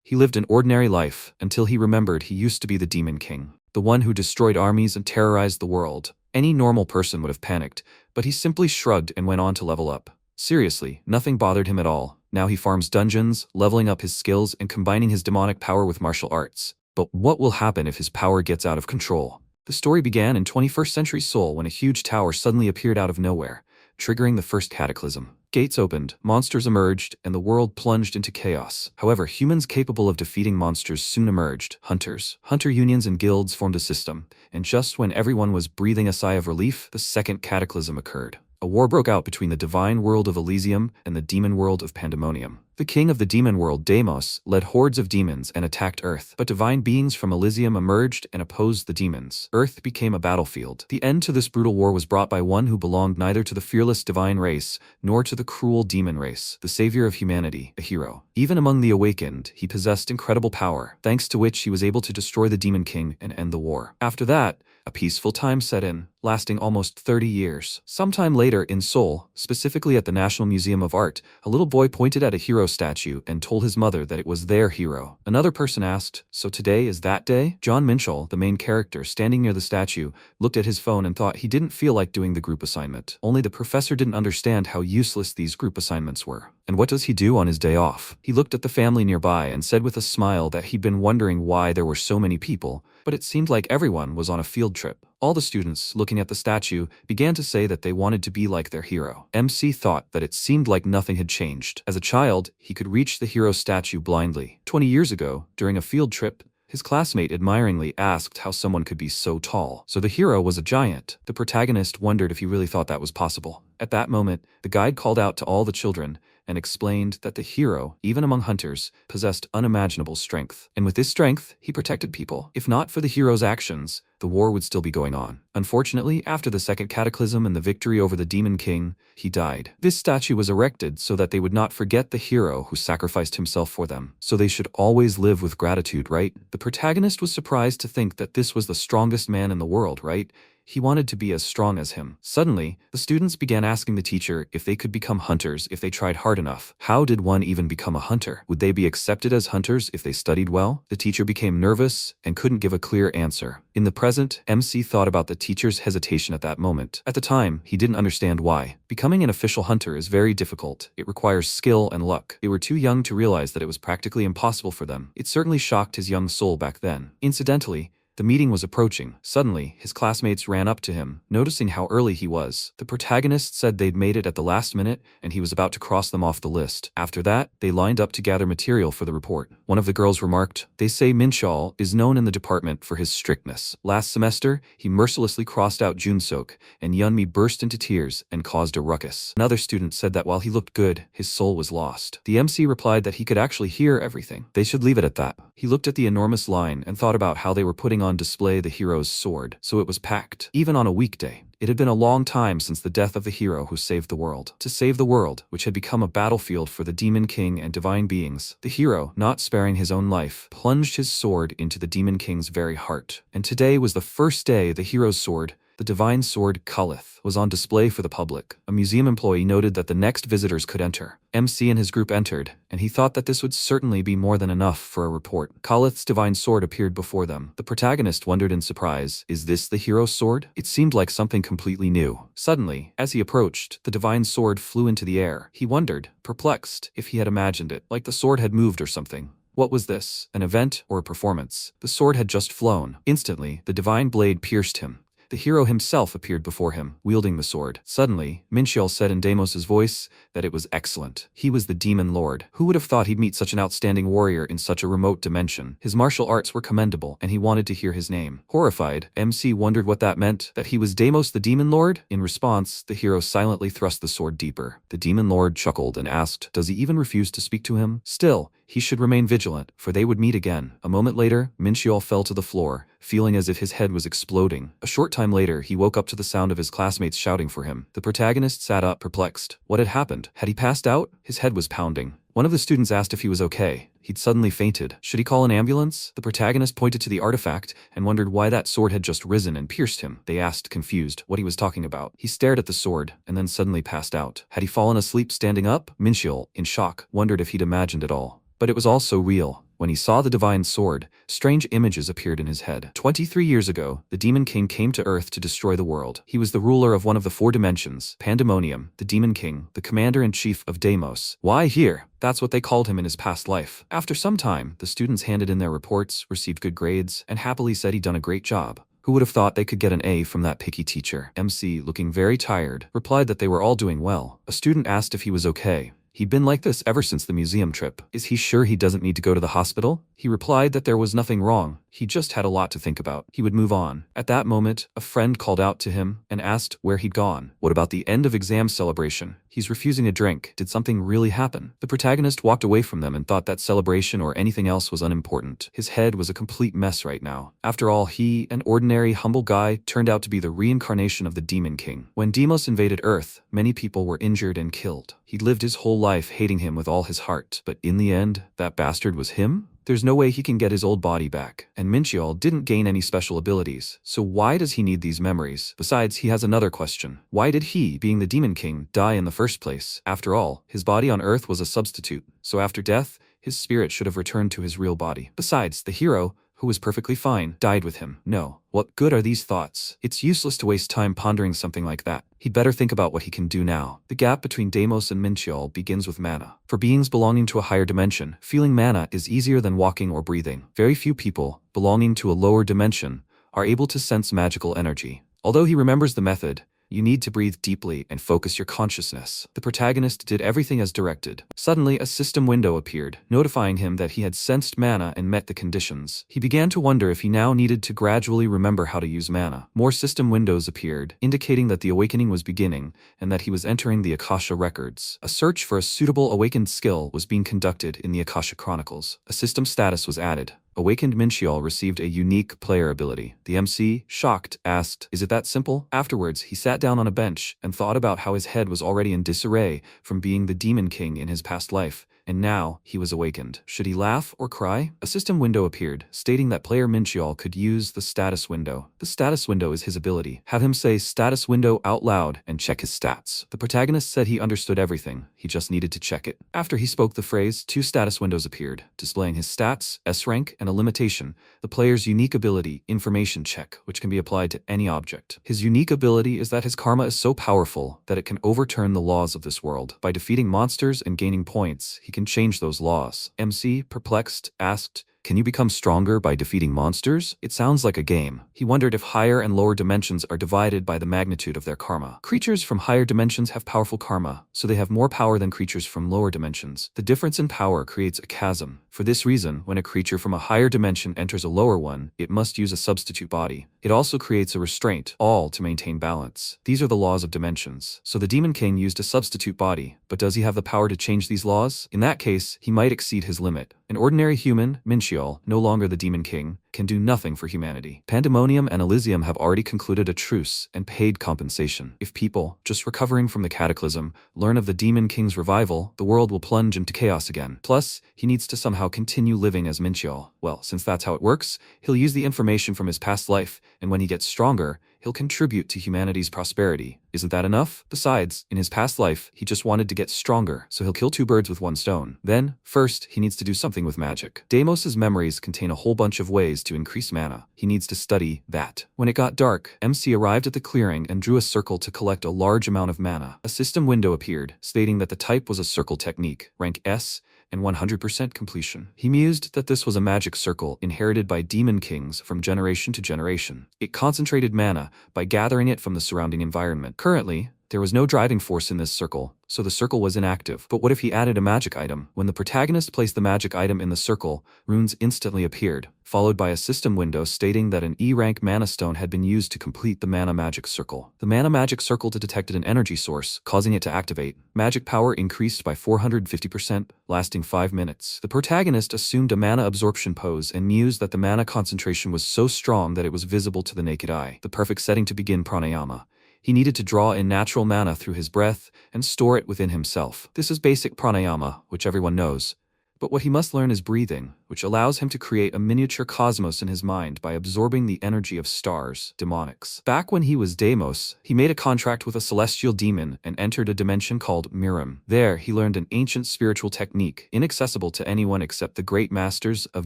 He lived an ordinary life until he remembered he used to be the Demon King, the one who destroyed armies and terrorized the world. Any normal person would have panicked, but he simply shrugged and went on to level up. Seriously, nothing bothered him at all. Now he farms dungeons, leveling up his skills and combining his demonic power with martial arts. But what will happen if his power gets out of control? The story began in 21st century Seoul when a huge tower suddenly appeared out of nowhere, triggering the first cataclysm. Gates opened, monsters emerged, and the world plunged into chaos. However, humans capable of defeating monsters soon emerged. Hunters. Hunter unions and guilds formed a system, and just when everyone was breathing a sigh of relief, the second cataclysm occurred. A war broke out between the divine world of Elysium and the demon world of Pandemonium. The king of the demon world, Deimos, led hordes of demons and attacked Earth, but divine beings from Elysium emerged and opposed the demons. Earth became a battlefield. The end to this brutal war was brought by one who belonged neither to the fearless divine race nor to the cruel demon race, the savior of humanity, a hero. Even among the awakened, he possessed incredible power, thanks to which he was able to destroy the demon king and end the war. After that, a peaceful time set in, lasting almost 30 years. Sometime later in Seoul, specifically at the National Museum of Art, a little boy pointed at a hero statue and told his mother that it was their hero. Another person asked, "So today is that day?" John Minchell, the main character standing near the statue, looked at his phone and thought he didn't feel like doing the group assignment. Only the professor didn't understand how useless these group assignments were. And what does he do on his day off? He looked at the family nearby and said with a smile that he'd been wondering why there were so many people, but it seemed like everyone was on a field trip. All the students, looking at the statue, began to say that they wanted to be like their hero. MC thought that it seemed like nothing had changed. As a child, he could reach the hero statue blindly. 20 years ago, during a field trip, his classmate admiringly asked how someone could be so tall. So the hero was a giant. The protagonist wondered if he really thought that was possible. At that moment, the guide called out to all the children and explained that the hero, even among hunters, possessed unimaginable strength. And with this strength, he protected people. If not for the hero's actions, the war would still be going on. Unfortunately, after the second cataclysm and the victory over the Demon King, he died. This statue was erected so that they would not forget the hero who sacrificed himself for them. So they should always live with gratitude, right? The protagonist was surprised to think that this was the strongest man in the world, right? He wanted to be as strong as him. Suddenly, the students began asking the teacher if they could become hunters if they tried hard enough. How did one even become a hunter? Would they be accepted as hunters if they studied well? The teacher became nervous and couldn't give a clear answer. In the present, MC thought about the teacher's hesitation at that moment. At the time, he didn't understand why. Becoming an official hunter is very difficult. It requires skill and luck. They were too young to realize that it was practically impossible for them. It certainly shocked his young soul back then. Incidentally, the meeting was approaching. Suddenly, his classmates ran up to him, noticing how early he was. The protagonist said they'd made it at the last minute, and he was about to cross them off the list. After that, they lined up to gather material for the report. One of the girls remarked, "They say Minchal is known in the department for his strictness. Last semester, he mercilessly crossed out Junsok, and Yeonmi burst into tears and caused a ruckus." Another student said that while he looked good, his soul was lost. The MC replied that he could actually hear everything. They should leave it at that. He looked at the enormous line and thought about how they were putting on display the hero's sword, so it was packed, even on a weekday. It had been a long time since the death of the hero who saved the world. To save the world, which had become a battlefield for the Demon King and divine beings, the hero, not sparing his own life, plunged his sword into the Demon King's very heart. And today was the first day the hero's sword, the divine sword Kalith, was on display for the public. A museum employee noted that the next visitors could enter. MC and his group entered, and he thought that this would certainly be more than enough for a report. Kalith's divine sword appeared before them. The protagonist wondered in surprise, is this the hero's sword? It seemed like something completely new. Suddenly, as he approached, the divine sword flew into the air. He wondered, perplexed, if he had imagined it, like the sword had moved or something. What was this? An event or a performance? The sword had just flown. Instantly, the divine blade pierced him. The hero himself appeared before him, wielding the sword. Suddenly, Minchal said in Deimos' voice that it was excellent. He was the demon lord. Who would have thought he'd meet such an outstanding warrior in such a remote dimension? His martial arts were commendable, and he wanted to hear his name. Horrified, MC wondered what that meant, that he was Deimos the demon lord? In response, the hero silently thrust the sword deeper. The demon lord chuckled and asked, does he even refuse to speak to him? Still, he should remain vigilant, for they would meet again. A moment later, Minchal fell to the floor, feeling as if his head was exploding. A short time later, he woke up to the sound of his classmates shouting for him. The protagonist sat up, perplexed. What had happened? Had he passed out? His head was pounding. One of the students asked if he was okay. He'd suddenly fainted. Should he call an ambulance? The protagonist pointed to the artifact and wondered why that sword had just risen and pierced him. They asked, confused, what he was talking about. He stared at the sword and then suddenly passed out. Had he fallen asleep standing up? Minchal, in shock, wondered if he'd imagined it all. But it was all so real. When he saw the divine sword, strange images appeared in his head. 23 years ago, the Demon King came to Earth to destroy the world. He was the ruler of one of the 4 dimensions, Pandemonium, the Demon King, the commander-in-chief of Deimos. Why here? That's what they called him in his past life. After some time, the students handed in their reports, received good grades, and happily said he'd done a great job. Who would have thought they could get an A from that picky teacher? MC, looking very tired, replied that they were all doing well. A student asked if he was okay. He'd been like this ever since the museum trip. Is he sure he doesn't need to go to the hospital? He replied that there was nothing wrong. He just had a lot to think about. He would move on. At that moment, a friend called out to him and asked where he'd gone. What about the end of exam celebration? He's refusing a drink. Did something really happen? The protagonist walked away from them and thought that celebration or anything else was unimportant. His head was a complete mess right now. After all, he, an ordinary, humble guy, turned out to be the reincarnation of the Demon King. When Deimos invaded Earth, many people were injured and killed. He'd lived his whole life hating him with all his heart. But in the end, that bastard was him? There's no way he can get his old body back. And Minchiol didn't gain any special abilities, so why does he need these memories? Besides, he has another question. Why did he, being the Demon King, die in the first place? After all, his body on Earth was a substitute, so after death, his spirit should have returned to his real body. Besides, the hero, who was perfectly fine, died with him. No. What good are these thoughts? It's useless to waste time pondering something like that. He'd better think about what he can do now. The gap between Deimos and Minchiol begins with mana. For beings belonging to a higher dimension, feeling mana is easier than walking or breathing. Very few people, belonging to a lower dimension, are able to sense magical energy. Although he remembers the method, you need to breathe deeply and focus your consciousness. The protagonist did everything as directed. Suddenly, a system window appeared, notifying him that he had sensed mana and met the conditions. He began to wonder if he now needed to gradually remember how to use mana. More system windows appeared, indicating that the awakening was beginning and that he was entering the Akasha records. A search for a suitable awakened skill was being conducted in the Akasha Chronicles. A system status was added. Awakened Minchiol received a unique player ability. The MC, shocked, asked, "Is it that simple?" Afterwards, he sat down on a bench and thought about how his head was already in disarray from being the Demon King in his past life, and now he was awakened. Should he laugh or cry? A system window appeared, stating that player Minchiol could use the status window. The status window is his ability. Have him say status window out loud and check his stats. The protagonist said he understood everything, he just needed to check it. After he spoke the phrase, 2 status windows appeared, displaying his stats, S rank, and a limitation, the player's unique ability, information check, which can be applied to any object. His unique ability is that his karma is so powerful that it can overturn the laws of this world. By defeating monsters and gaining points, he can change those laws. MC, perplexed, asked, "Can you become stronger by defeating monsters?" It sounds like a game. He wondered if higher and lower dimensions are divided by the magnitude of their karma. Creatures from higher dimensions have powerful karma, so they have more power than creatures from lower dimensions. The difference in power creates a chasm. For this reason, when a creature from a higher dimension enters a lower one, it must use a substitute body. It also creates a restraint, all to maintain balance. These are the laws of dimensions. So the Demon King used a substitute body, but does he have the power to change these laws? In that case, he might exceed his limit. An ordinary human, Minchiol, no longer the Demon King, can do nothing for humanity. Pandemonium and Elysium have already concluded a truce and paid compensation. If people, just recovering from the cataclysm, learn of the Demon King's revival, the world will plunge into chaos again. Plus, he needs to somehow continue living as Minchiol. Well, since that's how it works, he'll use the information from his past life, and when he gets stronger, he'll contribute to humanity's prosperity. Isn't that enough? Besides, in his past life, he just wanted to get stronger, so he'll kill 2 birds with 1 stone. Then, first, he needs to do something with magic. Deimos's memories contain a whole bunch of ways to increase mana. He needs to study that. When it got dark, MC arrived at the clearing and drew a circle to collect a large amount of mana. A system window appeared, stating that the type was a circle technique, rank S, and 100% completion. He mused that this was a magic circle inherited by demon kings from generation to generation. It concentrated mana by gathering it from the surrounding environment. Currently, there was no driving force in this circle, so the circle was inactive. But what if he added a magic item? When the protagonist placed the magic item in the circle, runes instantly appeared, followed by a system window stating that an E-rank mana stone had been used to complete the mana magic circle. The mana magic circle detected an energy source, causing it to activate. Magic power increased by 450%, lasting 5 minutes. The protagonist assumed a mana absorption pose and mused that the mana concentration was so strong that it was visible to the naked eye. The perfect setting to begin pranayama. He needed to draw in natural mana through his breath and store it within himself. This is basic pranayama, which everyone knows. But what he must learn is breathing. which allows him to create a miniature cosmos in his mind by absorbing the energy of stars, demonics. Back when he was Deimos, he made a contract with a celestial demon and entered a dimension called Miram. There, he learned an ancient spiritual technique, inaccessible to anyone except the great masters of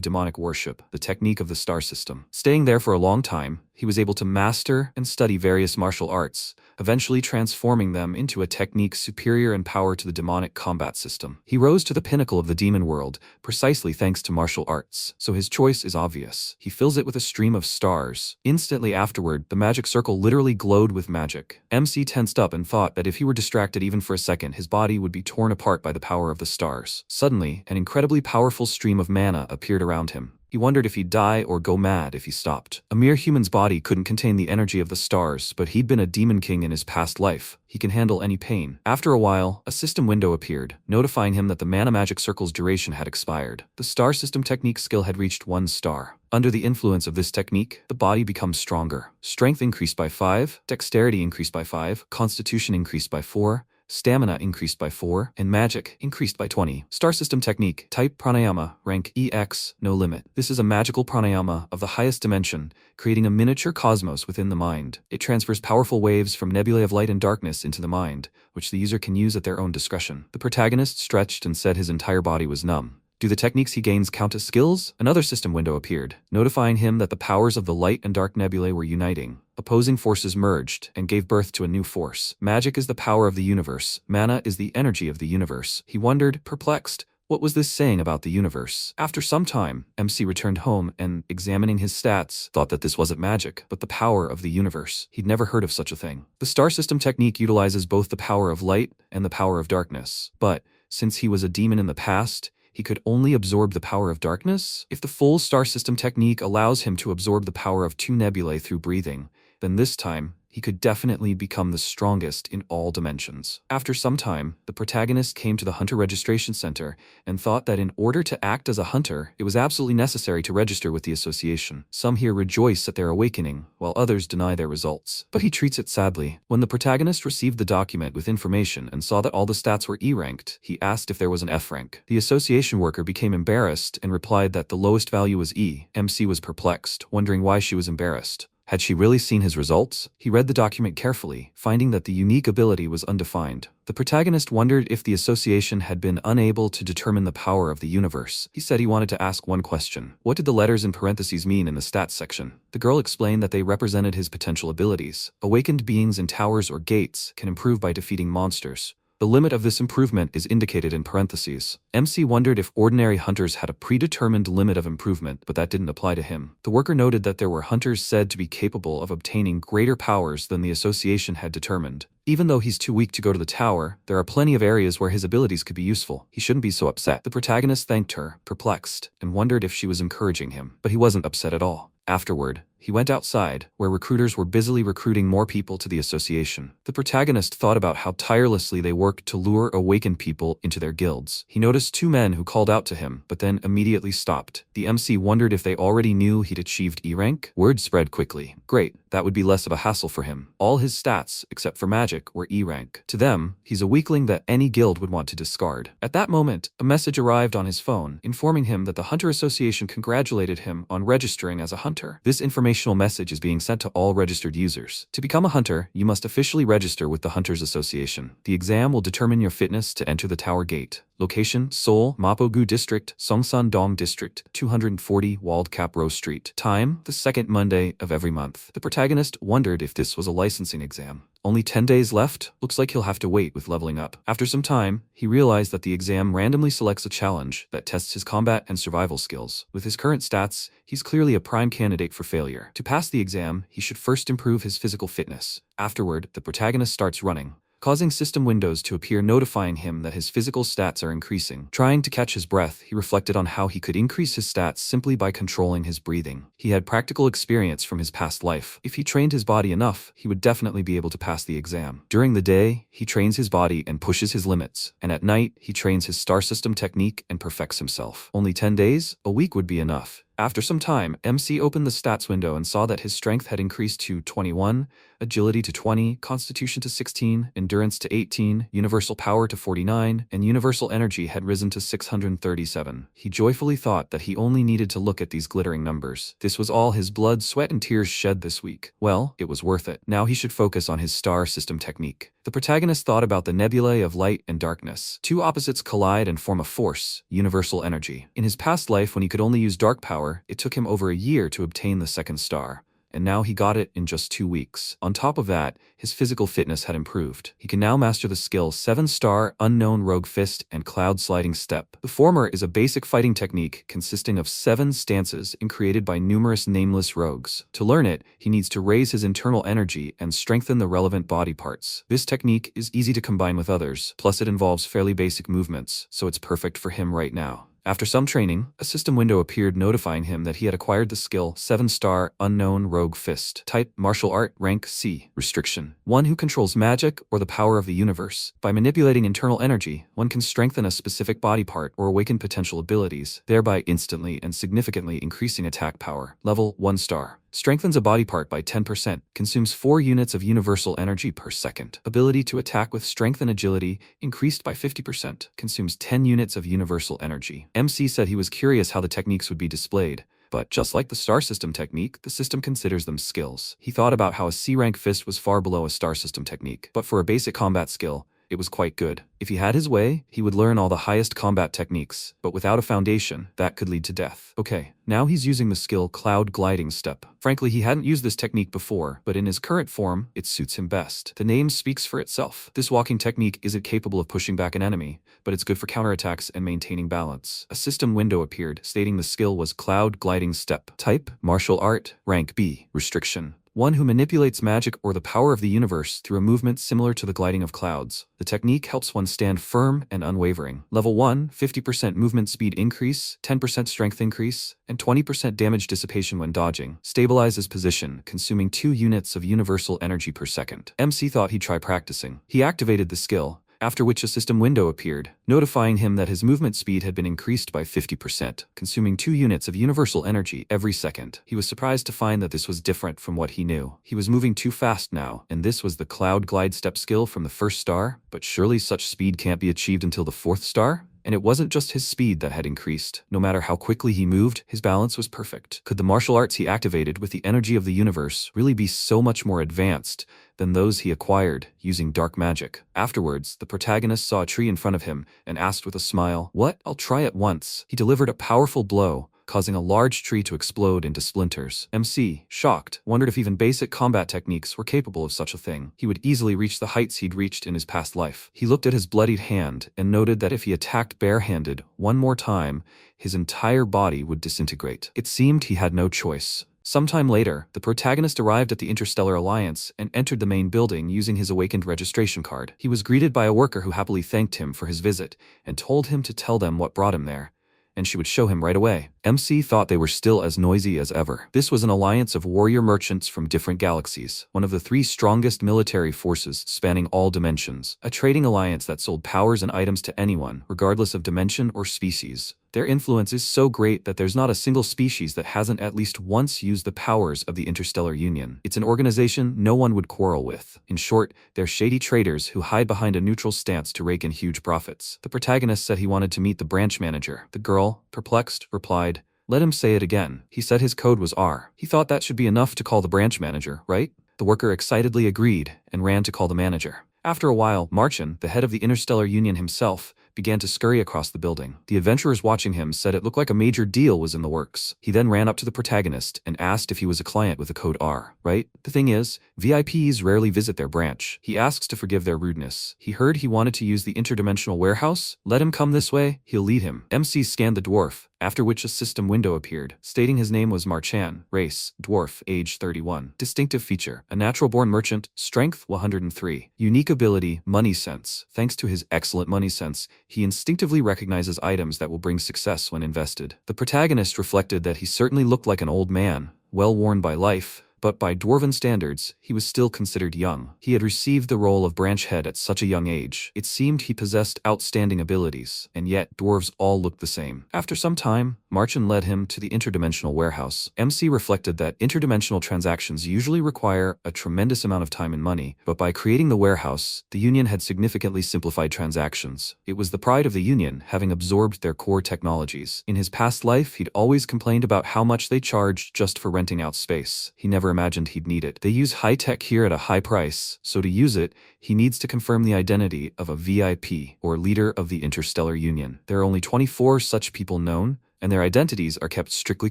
demonic worship, the technique of the star system. Staying there for a long time, he was able to master and study various martial arts, eventually transforming them into a technique superior in power to the demonic combat system. He rose to the pinnacle of the demon world, precisely thanks to martial arts, so his choice is obvious. He fills it with a stream of stars. Instantly afterward, the magic circle literally glowed with magic. MC tensed up and thought that if he were distracted even for a second, his body would be torn apart by the power of the stars. Suddenly, an incredibly powerful stream of mana appeared around him. He wondered if he'd die or go mad if he stopped. A mere human's body couldn't contain the energy of the stars, but he'd been a demon king in his past life. He can handle any pain. After a while, a system window appeared, notifying him that the mana magic circle's duration had expired. The star system technique skill had reached 1 star. Under the influence of this technique, the body becomes stronger. Strength increased by 5, dexterity increased by 5, constitution increased by 4, stamina increased by 4, and magic increased by 20. Star system technique, type pranayama, rank EX, no limit. This is a magical pranayama of the highest dimension, creating a miniature cosmos within the mind. It transfers powerful waves from nebulae of light and darkness into the mind, which the user can use at their own discretion. The protagonist stretched and said his entire body was numb. Do the techniques he gains count as skills? Another system window appeared, notifying him that the powers of the light and dark nebulae were uniting. Opposing forces merged and gave birth to a new force. Magic is the power of the universe. Mana is the energy of the universe. He wondered, perplexed, what was this saying about the universe? After some time, MC returned home and, examining his stats, thought that this wasn't magic, but the power of the universe. He'd never heard of such a thing. The star system technique utilizes both the power of light and the power of darkness. But, since he was a demon in the past, he could only absorb the power of darkness? If the full star system technique allows him to absorb the power of 2 nebulae through breathing, then this time, he could definitely become the strongest in all dimensions. After some time, the protagonist came to the Hunter Registration Center and thought that in order to act as a hunter, it was absolutely necessary to register with the association. Some here rejoice at their awakening, while others deny their results. But he treats it sadly. When the protagonist received the document with information and saw that all the stats were E-ranked, he asked if there was an F rank. The association worker became embarrassed and replied that the lowest value was E. MC was perplexed, wondering why she was embarrassed. Had she really seen his results? He read the document carefully, finding that the unique ability was undefined. The protagonist wondered if the association had been unable to determine the power of the universe. He said he wanted to ask one question. What did the letters in parentheses mean in the stats section? The girl explained that they represented his potential abilities. Awakened beings in towers or gates can improve by defeating monsters. The limit of this improvement is indicated in parentheses. MC wondered if ordinary hunters had a predetermined limit of improvement, but that didn't apply to him. The worker noted that there were hunters said to be capable of obtaining greater powers than the association had determined. Even though he's too weak to go to the tower, there are plenty of areas where his abilities could be useful. He shouldn't be so upset. The protagonist thanked her, perplexed, and wondered if she was encouraging him, but he wasn't upset at all. Afterward, he went outside, where recruiters were busily recruiting more people to the association. The protagonist thought about how tirelessly they worked to lure awakened people into their guilds. He noticed 2 men who called out to him, but then immediately stopped. The MC wondered if they already knew he'd achieved E rank. Word spread quickly. Great, that would be less of a hassle for him. All his stats, except for magic, were E rank. To them, he's a weakling that any guild would want to discard. At that moment, a message arrived on his phone, informing him that the Hunter Association congratulated him on registering as a hunter. This informational message is being sent to all registered users. To become a hunter, you must officially register with the Hunters Association. The exam will determine your fitness to enter the Tower Gate. Location: Seoul, Mapo-gu District, Songsan-dong District, 240 Walled Cap Row Street. Time: the 2nd Monday of every month. The protagonist wondered if this was a licensing exam. Only 10 days left? Looks like he'll have to wait with leveling up. After some time, he realized that the exam randomly selects a challenge that tests his combat and survival skills. With his current stats, he's clearly a prime candidate for failure. To pass the exam, he should first improve his physical fitness. Afterward, the protagonist starts running, causing system windows to appear notifying him that his physical stats are increasing. Trying to catch his breath, he reflected on how he could increase his stats simply by controlling his breathing. He had practical experience from his past life. If he trained his body enough, he would definitely be able to pass the exam. During the day, he trains his body and pushes his limits, and at night, he trains his star system technique and perfects himself. Only 10 days? A week would be enough. After some time, MC opened the stats window and saw that his strength had increased to 21, agility to 20, constitution to 16, endurance to 18, universal power to 49, and universal energy had risen to 637. He joyfully thought that he only needed to look at these glittering numbers. This was all his blood, sweat, and tears shed this week. Well, it was worth it. Now he should focus on his star system technique. The protagonist thought about the nebulae of light and darkness. Two opposites collide and form a force, universal energy. In his past life, when he could only use dark power, it took him over a year to obtain the second star. And now he got it in just 2 weeks. On top of that, his physical fitness had improved. He can now master the skill 7-star Unknown Rogue Fist and Cloud Sliding Step. The former is a basic fighting technique consisting of 7 stances and created by numerous nameless rogues. To learn it, he needs to raise his internal energy and strengthen the relevant body parts. This technique is easy to combine with others, plus it involves fairly basic movements, so it's perfect for him right now. After some training, a system window appeared notifying him that he had acquired the skill 7-star Unknown Rogue Fist. Type Martial Art, Rank C. Restriction: one who controls magic or the power of the universe. By manipulating internal energy, one can strengthen a specific body part or awaken potential abilities, thereby instantly and significantly increasing attack power. Level 1 star. Strengthens a body part by 10%, consumes 4 units of universal energy per second. Ability to attack with strength and agility increased by 50%, consumes 10 units of universal energy. MC said he was curious how the techniques would be displayed, but just like the star system technique, the system considers them skills. He thought about how a C-rank fist was far below a star system technique, but for a basic combat skill, it was quite good. If he had his way, he would learn all the highest combat techniques, but without a foundation, that could lead to death. Okay, now he's using the skill Cloud Gliding Step. Frankly, he hadn't used this technique before, but in his current form, it suits him best. The name speaks for itself. This walking technique isn't capable of pushing back an enemy, but it's good for counterattacks and maintaining balance. A system window appeared, stating the skill was Cloud Gliding Step. Type Martial Art, Rank B. Restriction: one who manipulates magic or the power of the universe through a movement similar to the gliding of clouds. The technique helps one stand firm and unwavering. Level 1, 50% movement speed increase, 10% strength increase, and 20% damage dissipation when dodging. Stabilizes position, consuming 2 units of universal energy per second. MC thought he'd try practicing. He activated the skill, after which a system window appeared, notifying him that his movement speed had been increased by 50%, consuming 2 units of universal energy every second. He was surprised to find that this was different from what he knew. He was moving too fast now, and this was the Cloud Glide Step skill from the 1st star, but surely such speed can't be achieved until the 4th star? And it wasn't just his speed that had increased. No matter how quickly he moved, his balance was perfect. Could the martial arts he activated with the energy of the universe really be so much more advanced than those he acquired using dark magic? Afterwards, the protagonist saw a tree in front of him and asked with a smile, "What? I'll try it once." He delivered a powerful blow, causing a large tree to explode into splinters. MC, shocked, wondered if even basic combat techniques were capable of such a thing. He would easily reach the heights he'd reached in his past life. He looked at his bloodied hand and noted that if he attacked barehanded one more time, his entire body would disintegrate. It seemed he had no choice. Sometime later, the protagonist arrived at the Interstellar Alliance and entered the main building using his awakened registration card. He was greeted by a worker who happily thanked him for his visit and told him to tell them what brought him there, and she would show him right away. MC thought they were still as noisy as ever. This was an alliance of warrior merchants from different galaxies, one of the 3 strongest military forces spanning all dimensions, a trading alliance that sold powers and items to anyone, regardless of dimension or species. Their influence is so great that there's not a single species that hasn't at least once used the powers of the Interstellar Union. It's an organization no one would quarrel with. In short, they're shady traders who hide behind a neutral stance to rake in huge profits. The protagonist said he wanted to meet the branch manager. The girl, perplexed, replied, "Let him say it again." He said his code was R. He thought that should be enough to call the branch manager, right? The worker excitedly agreed and ran to call the manager. After a while, Marchin, the head of the Interstellar Union himself, began to scurry across the building. The adventurers watching him said it looked like a major deal was in the works. He then ran up to the protagonist and asked if he was a client with the code R, right? The thing is, VIPs rarely visit their branch. He asks to forgive their rudeness. He heard he wanted to use the interdimensional warehouse. Let him come this way, he'll lead him. MC scanned the dwarf, after which a system window appeared, stating his name was Marchan, race, dwarf, age 31. Distinctive feature, a natural-born merchant, strength 103. Unique ability, money sense. Thanks to his excellent money sense, he instinctively recognizes items that will bring success when invested. The protagonist reflected that he certainly looked like an old man, well-worn by life, but by dwarven standards, he was still considered young. He had received the role of branch head at such a young age. It seemed he possessed outstanding abilities, and yet dwarves all looked the same. After some time, Marchin led him to the interdimensional warehouse. MC reflected that interdimensional transactions usually require a tremendous amount of time and money, but by creating the warehouse, the Union had significantly simplified transactions. It was the pride of the Union, having absorbed their core technologies. In his past life, he'd always complained about how much they charged just for renting out space. He never imagined he'd need it. They use high-tech here at a high price, so to use it, he needs to confirm the identity of a VIP, or leader of the Interstellar Union. There are only 24 such people known, and their identities are kept strictly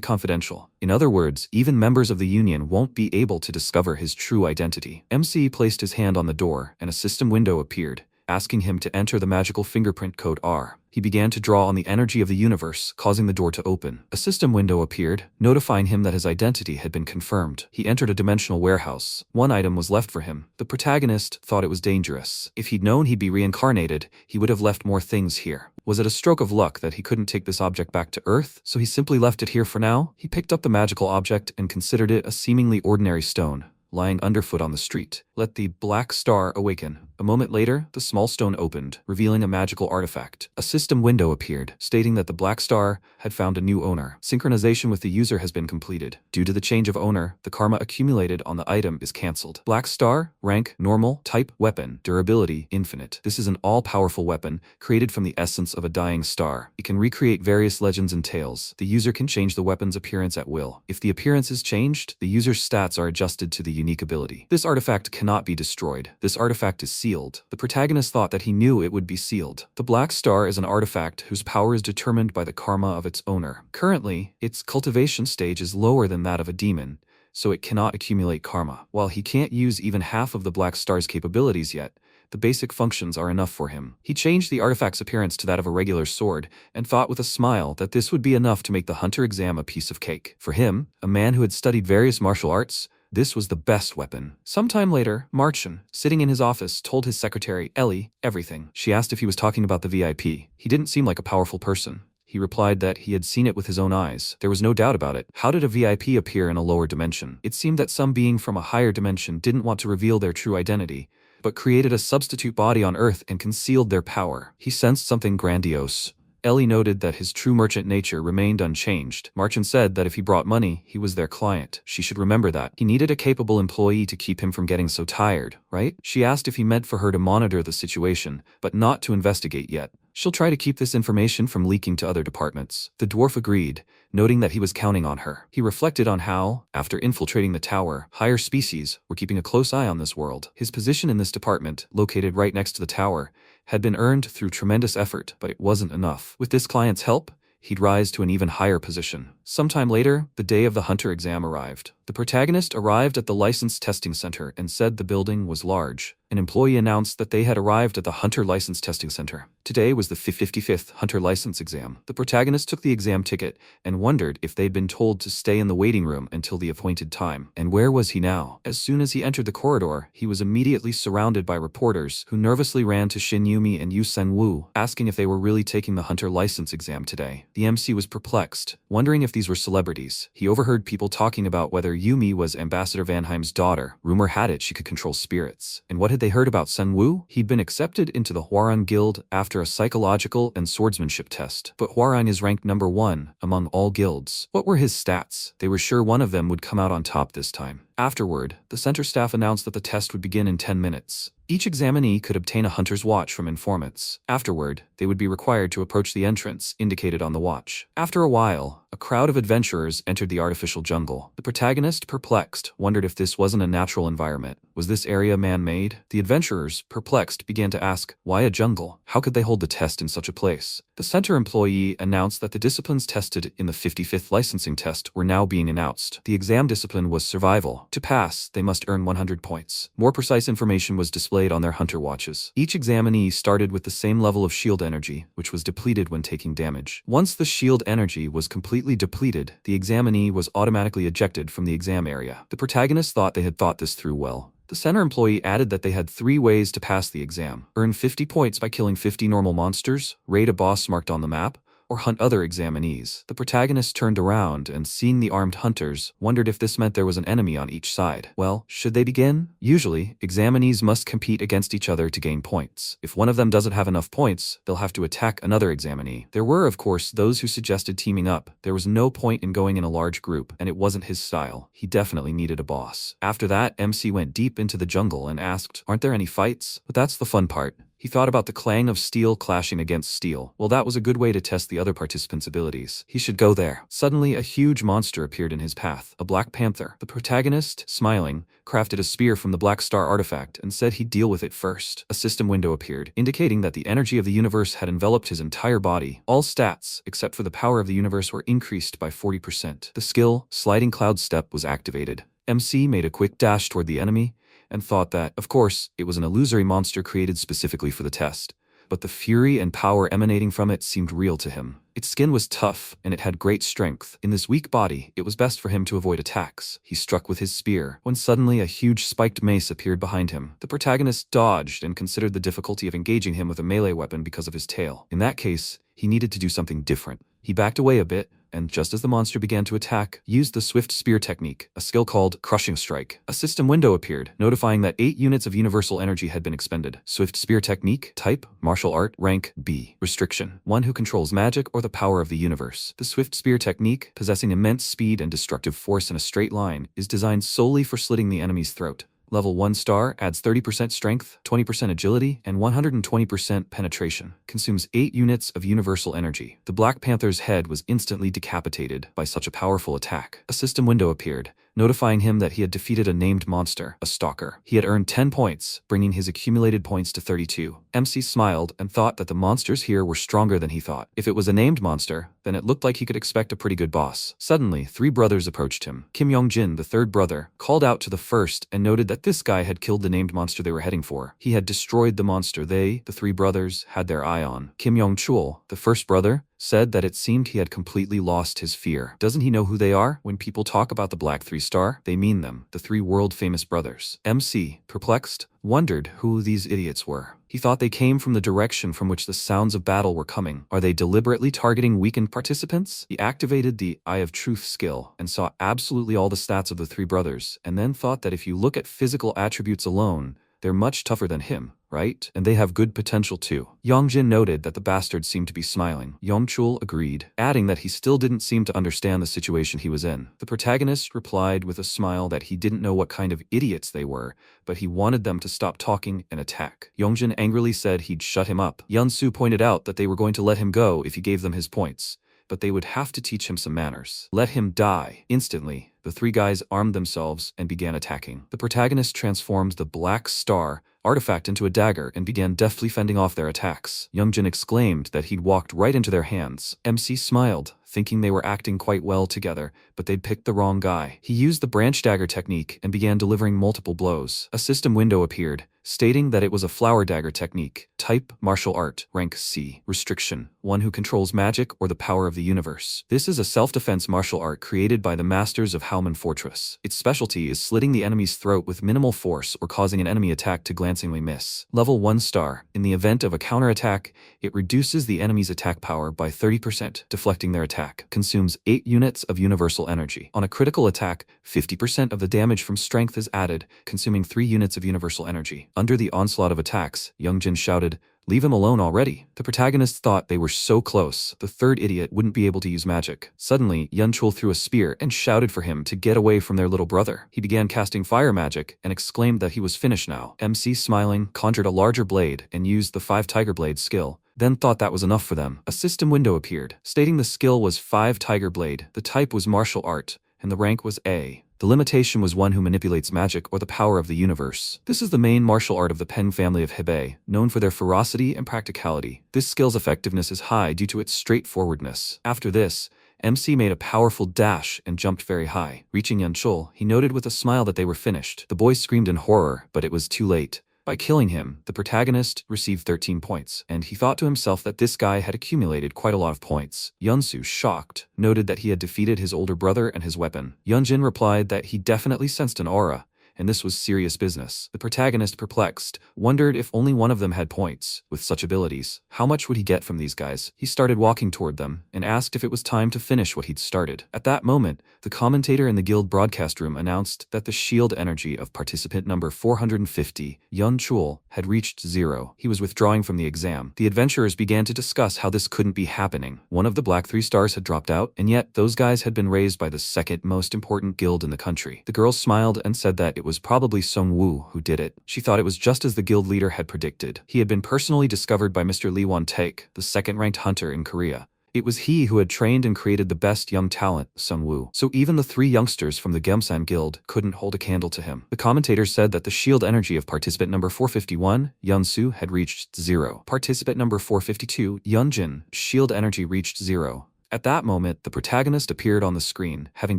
confidential. In other words, even members of the Union won't be able to discover his true identity. MC placed his hand on the door, and a system window appeared, asking him to enter the magical fingerprint code R. He began to draw on the energy of the universe, causing the door to open. A system window appeared, notifying him that his identity had been confirmed. He entered a dimensional warehouse. One item was left for him. The protagonist thought it was dangerous. If he'd known he'd be reincarnated, he would have left more things here. Was it a stroke of luck that he couldn't take this object back to Earth, so he simply left it here for now? He picked up the magical object and considered it a seemingly ordinary stone, lying underfoot on the street. Let the black star awaken. A moment later, the small stone opened, revealing a magical artifact. A system window appeared, stating that the black star had found a new owner. Synchronization with the user has been completed. Due to the change of owner, the karma accumulated on the item is cancelled. Black star, rank, normal, type, weapon, durability, infinite. This is an all-powerful weapon, created from the essence of a dying star. It can recreate various legends and tales. The user can change the weapon's appearance at will. If the appearance is changed, the user's stats are adjusted to the unique ability. This artifact cannot be destroyed. This artifact is sealed. The protagonist thought that he knew it would be sealed. The black star is an artifact whose power is determined by the karma of its owner. Currently, its cultivation stage is lower than that of a demon, so it cannot accumulate karma. While he can't use even half of the black star's capabilities yet, the basic functions are enough for him. He changed the artifact's appearance to that of a regular sword, and thought with a smile that this would be enough to make the hunter exam a piece of cake. For him, a man who had studied various martial arts, this was the best weapon. Sometime later, Marchin, sitting in his office, told his secretary, Ellie, everything. She asked if he was talking about the VIP. He didn't seem like a powerful person. He replied that he had seen it with his own eyes. There was no doubt about it. How did a VIP appear in a lower dimension? It seemed that some being from a higher dimension didn't want to reveal their true identity, but created a substitute body on Earth and concealed their power. He sensed something grandiose. Ellie noted that his true merchant nature remained unchanged. Marchin said that if he brought money, he was their client. She should remember that. He needed a capable employee to keep him from getting so tired, right? She asked if he meant for her to monitor the situation, but not to investigate yet. She'll try to keep this information from leaking to other departments. The dwarf agreed, noting that he was counting on her. He reflected on how, after infiltrating the tower, higher species were keeping a close eye on this world. His position in this department, located right next to the tower, had been earned through tremendous effort, but it wasn't enough. With this client's help, he'd rise to an even higher position. Sometime later, the day of the hunter exam arrived. The protagonist arrived at the license testing center and said the building was large. An employee announced that they had arrived at the Hunter License Testing Center. Today was the 55th Hunter License exam. The protagonist took the exam ticket and wondered if they'd been told to stay in the waiting room until the appointed time. And where was he now? As soon as he entered the corridor, he was immediately surrounded by reporters who nervously ran to Shin Yumi and Yu Sen-woo, asking if they were really taking the Hunter License exam today. The MC was perplexed, wondering if these were celebrities. He overheard people talking about whether Yumi was Ambassador Vanheim's daughter. Rumor had it she could control spirits. And what had they heard about Sen-woo? He'd been accepted into the Hwarang Guild after a psychological and swordsmanship test. But Hwarang is ranked number 1 among all guilds. What were his stats? They were sure one of them would come out on top this time. Afterward, the center staff announced that the test would begin in 10 minutes. Each examinee could obtain a hunter's watch from informants. Afterward, they would be required to approach the entrance indicated on the watch. After a while, a crowd of adventurers entered the artificial jungle. The protagonist, perplexed, wondered if this wasn't a natural environment. Was this area man-made? The adventurers, perplexed, began to ask, why a jungle? How could they hold the test in such a place? The center employee announced that the disciplines tested in the 55th licensing test were now being announced. The exam discipline was survival. To pass, they must earn 100 points. More precise information was displayed on their hunter watches. Each examinee started with the same level of shield energy, which was depleted when taking damage. Once the shield energy was completely depleted, the examinee was automatically ejected from the exam area. The protagonist thought they had thought this through well. The center employee added that they had 3 ways to pass the exam: earn 50 points by killing 50 normal monsters, raid a boss marked on the map, or hunt other examinees. The protagonist turned around and, seeing the armed hunters, wondered if this meant there was an enemy on each side. Well, should they begin? Usually, examinees must compete against each other to gain points. If one of them doesn't have enough points, they'll have to attack another examinee. There were, of course, those who suggested teaming up. There was no point in going in a large group, and it wasn't his style. He definitely needed a boss. After that, MC went deep into the jungle and asked, "Aren't there any fights?" But that's the fun part. He thought about the clang of steel clashing against steel. Well, that was a good way to test the other participants' abilities. He should go there. Suddenly, a huge monster appeared in his path, a black panther. The protagonist, smiling, crafted a spear from the Black Star artifact and said he'd deal with it first. A system window appeared, indicating that the energy of the universe had enveloped his entire body. All stats, except for the power of the universe, were increased by 40%. The skill, Sliding Cloud Step, was activated. MC made a quick dash toward the enemy, and thought that, of course, it was an illusory monster created specifically for the test. But the fury and power emanating from it seemed real to him. Its skin was tough, and it had great strength. In this weak body, it was best for him to avoid attacks. He struck with his spear, when suddenly a huge spiked mace appeared behind him. The protagonist dodged and considered the difficulty of engaging him with a melee weapon because of his tail. In that case, he needed to do something different. He backed away a bit, and just as the monster began to attack, used the Swift Spear technique, a skill called Crushing Strike. A system window appeared, notifying that 8 units of universal energy had been expended. Swift Spear technique, type, martial art, rank, B. Restriction, one who controls magic or the power of the universe. The Swift Spear technique, possessing immense speed and destructive force in a straight line, is designed solely for slitting the enemy's throat. Level 1 star adds 30% strength, 20% agility, and 120% penetration. Consumes 8 units of universal energy. The Black Panther's head was instantly decapitated by such a powerful attack. A system window appeared, notifying him that he had defeated a named monster, a stalker. He had earned 10 points, bringing his accumulated points to 32. MC smiled and thought that the monsters here were stronger than he thought. If it was a named monster, then it looked like he could expect a pretty good boss. Suddenly, 3 brothers approached him. Kim Yong-jin, the third brother, called out to the first and noted that this guy had killed the named monster they were heading for. He had destroyed the monster they, the 3 brothers, had their eye on. Kim Yong-chul, the first brother, said that it seemed he had completely lost his fear. Doesn't he know who they are? When people talk about the Black 3 Star, they mean them, the 3 world-famous brothers. MC, perplexed, wondered who these idiots were. He thought they came from the direction from which the sounds of battle were coming. Are they deliberately targeting weakened participants? He activated the Eye of Truth skill and saw absolutely all the stats of the 3 brothers, and then thought that if you look at physical attributes alone, they're much tougher than him, right? And they have good potential too. Yongjin noted that the bastards seemed to be smiling. Yongchul agreed, adding that he still didn't seem to understand the situation he was in. The protagonist replied with a smile that he didn't know what kind of idiots they were, but he wanted them to stop talking and attack. Yongjin angrily said he'd shut him up. Yunsu pointed out that they were going to let him go if he gave them his points, but they would have to teach him some manners. Let him die. Instantly, the 3 guys armed themselves and began attacking. The protagonist transformed the Black Star artifact into a dagger and began deftly fending off their attacks. Youngjin exclaimed that he'd walked right into their hands. MC smiled, thinking they were acting quite well together, but they'd picked the wrong guy. He used the branch dagger technique and began delivering multiple blows. A system window appeared, stating that it was a flower dagger technique. Type, martial art, rank C. Restriction, one who controls magic or the power of the universe. This is a self-defense martial art created by the masters of Halman Fortress. Its specialty is slitting the enemy's throat with minimal force or causing an enemy attack to glancingly miss. Level 1 star. In the event of a counterattack, it reduces the enemy's attack power by 30%, deflecting their attack. Consumes 8 units of universal energy. On a critical attack, 50% of the damage from strength is added, consuming 3 units of universal energy. Under the onslaught of attacks, Youngjin shouted, "Leave him alone already." The protagonists thought they were so close, the third idiot wouldn't be able to use magic. Suddenly, Yunchul threw a spear and shouted for him to get away from their little brother. He began casting fire magic and exclaimed that he was finished now. MC, smiling, conjured a larger blade and used the 5 Tiger Blade skill, then thought that was enough for them. A system window appeared, stating the skill was 5 Tiger Blade, the type was martial art, and the rank was A. The limitation was one who manipulates magic or the power of the universe. This is the main martial art of the Pen family of Hebei, known for their ferocity and practicality. This skill's effectiveness is high due to its straightforwardness. After this, MC made a powerful dash and jumped very high. Reaching Yanchul, he noted with a smile that they were finished. The boy screamed in horror, but it was too late. By killing him, the protagonist received 13 points, and he thought to himself that this guy had accumulated quite a lot of points. Yunsu, shocked, noted that he had defeated his older brother and his weapon. Yunjin replied that he definitely sensed an aura, and this was serious business. The protagonist, perplexed, wondered if only one of them had points. With such abilities, how much would he get from these guys? He started walking toward them, and asked if it was time to finish what he'd started. At that moment, the commentator in the guild broadcast room announced that the shield energy of participant number 450, Yun Chul, had reached 0. He was withdrawing from the exam. The adventurers began to discuss how this couldn't be happening. One of the black 3 stars had dropped out, and yet those guys had been raised by the second most important guild in the country. The girls smiled and said that it was probably Sung Woo who did it. She thought it was just as the guild leader had predicted. He had been personally discovered by Mr. Lee Won-taek, the second-ranked hunter in Korea. It was he who had trained and created the best young talent, Sung Woo. So even the 3 youngsters from the Gemsan Guild couldn't hold a candle to him. The commentator said that the shield energy of participant number 451, Yun Soo, had reached 0. Participant number 452, Yun Jin, shield energy reached 0. At that moment, the protagonist appeared on the screen, having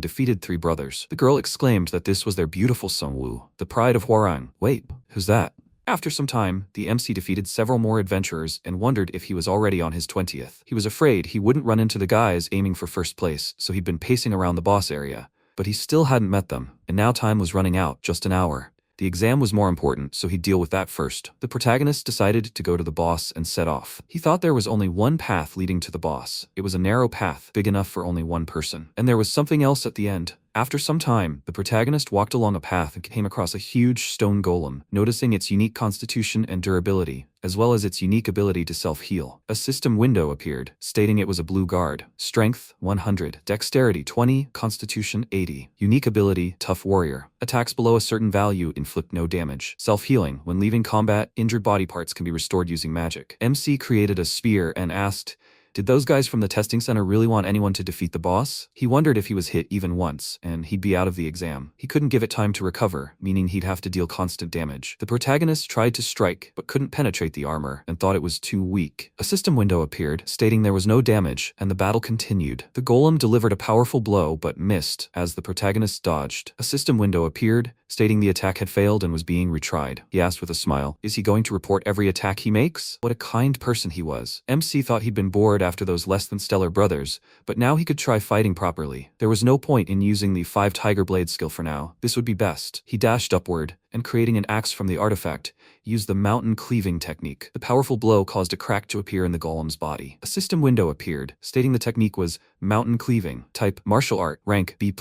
defeated 3 brothers. The girl exclaimed that this was their beautiful Sung Woo, the pride of Hwarang. Wait, who's that? After some time, the MC defeated several more adventurers and wondered if he was already on his 20th. He was afraid he wouldn't run into the guys aiming for first place, so he'd been pacing around the boss area. But he still hadn't met them, and now time was running out, just an hour. The exam was more important, so he'd deal with that first. The protagonist decided to go to the boss and set off. He thought there was only one path leading to the boss. It was a narrow path, big enough for only one person. And there was something else at the end. After some time, the protagonist walked along a path and came across a huge stone golem, noticing its unique constitution and durability, as well as its unique ability to self-heal. A system window appeared, stating it was a blue guard. Strength, 100. Dexterity, 20. Constitution, 80. Unique ability, tough warrior. Attacks below a certain value inflict no damage. Self-healing. When leaving combat, injured body parts can be restored using magic. MC created a spear and asked, did those guys from the testing center really want anyone to defeat the boss? He wondered if he was hit even once, and he'd be out of the exam. He couldn't give it time to recover, meaning he'd have to deal constant damage. The protagonist tried to strike, but couldn't penetrate the armor, and thought it was too weak. A system window appeared, stating there was no damage, and the battle continued. The golem delivered a powerful blow, but missed, as the protagonist dodged. A system window appeared, stating the attack had failed and was being retried. He asked with a smile, is he going to report every attack he makes? What a kind person he was. MC thought he'd been bored after those less-than-stellar brothers, but now he could try fighting properly. There was no point in using the 5 Tiger Blade skill for now. This would be best. He dashed upward, and creating an axe from the artifact, used the mountain cleaving technique. The powerful blow caused a crack to appear in the golem's body. A system window appeared, stating the technique was mountain cleaving. Type, martial art. Rank, B+.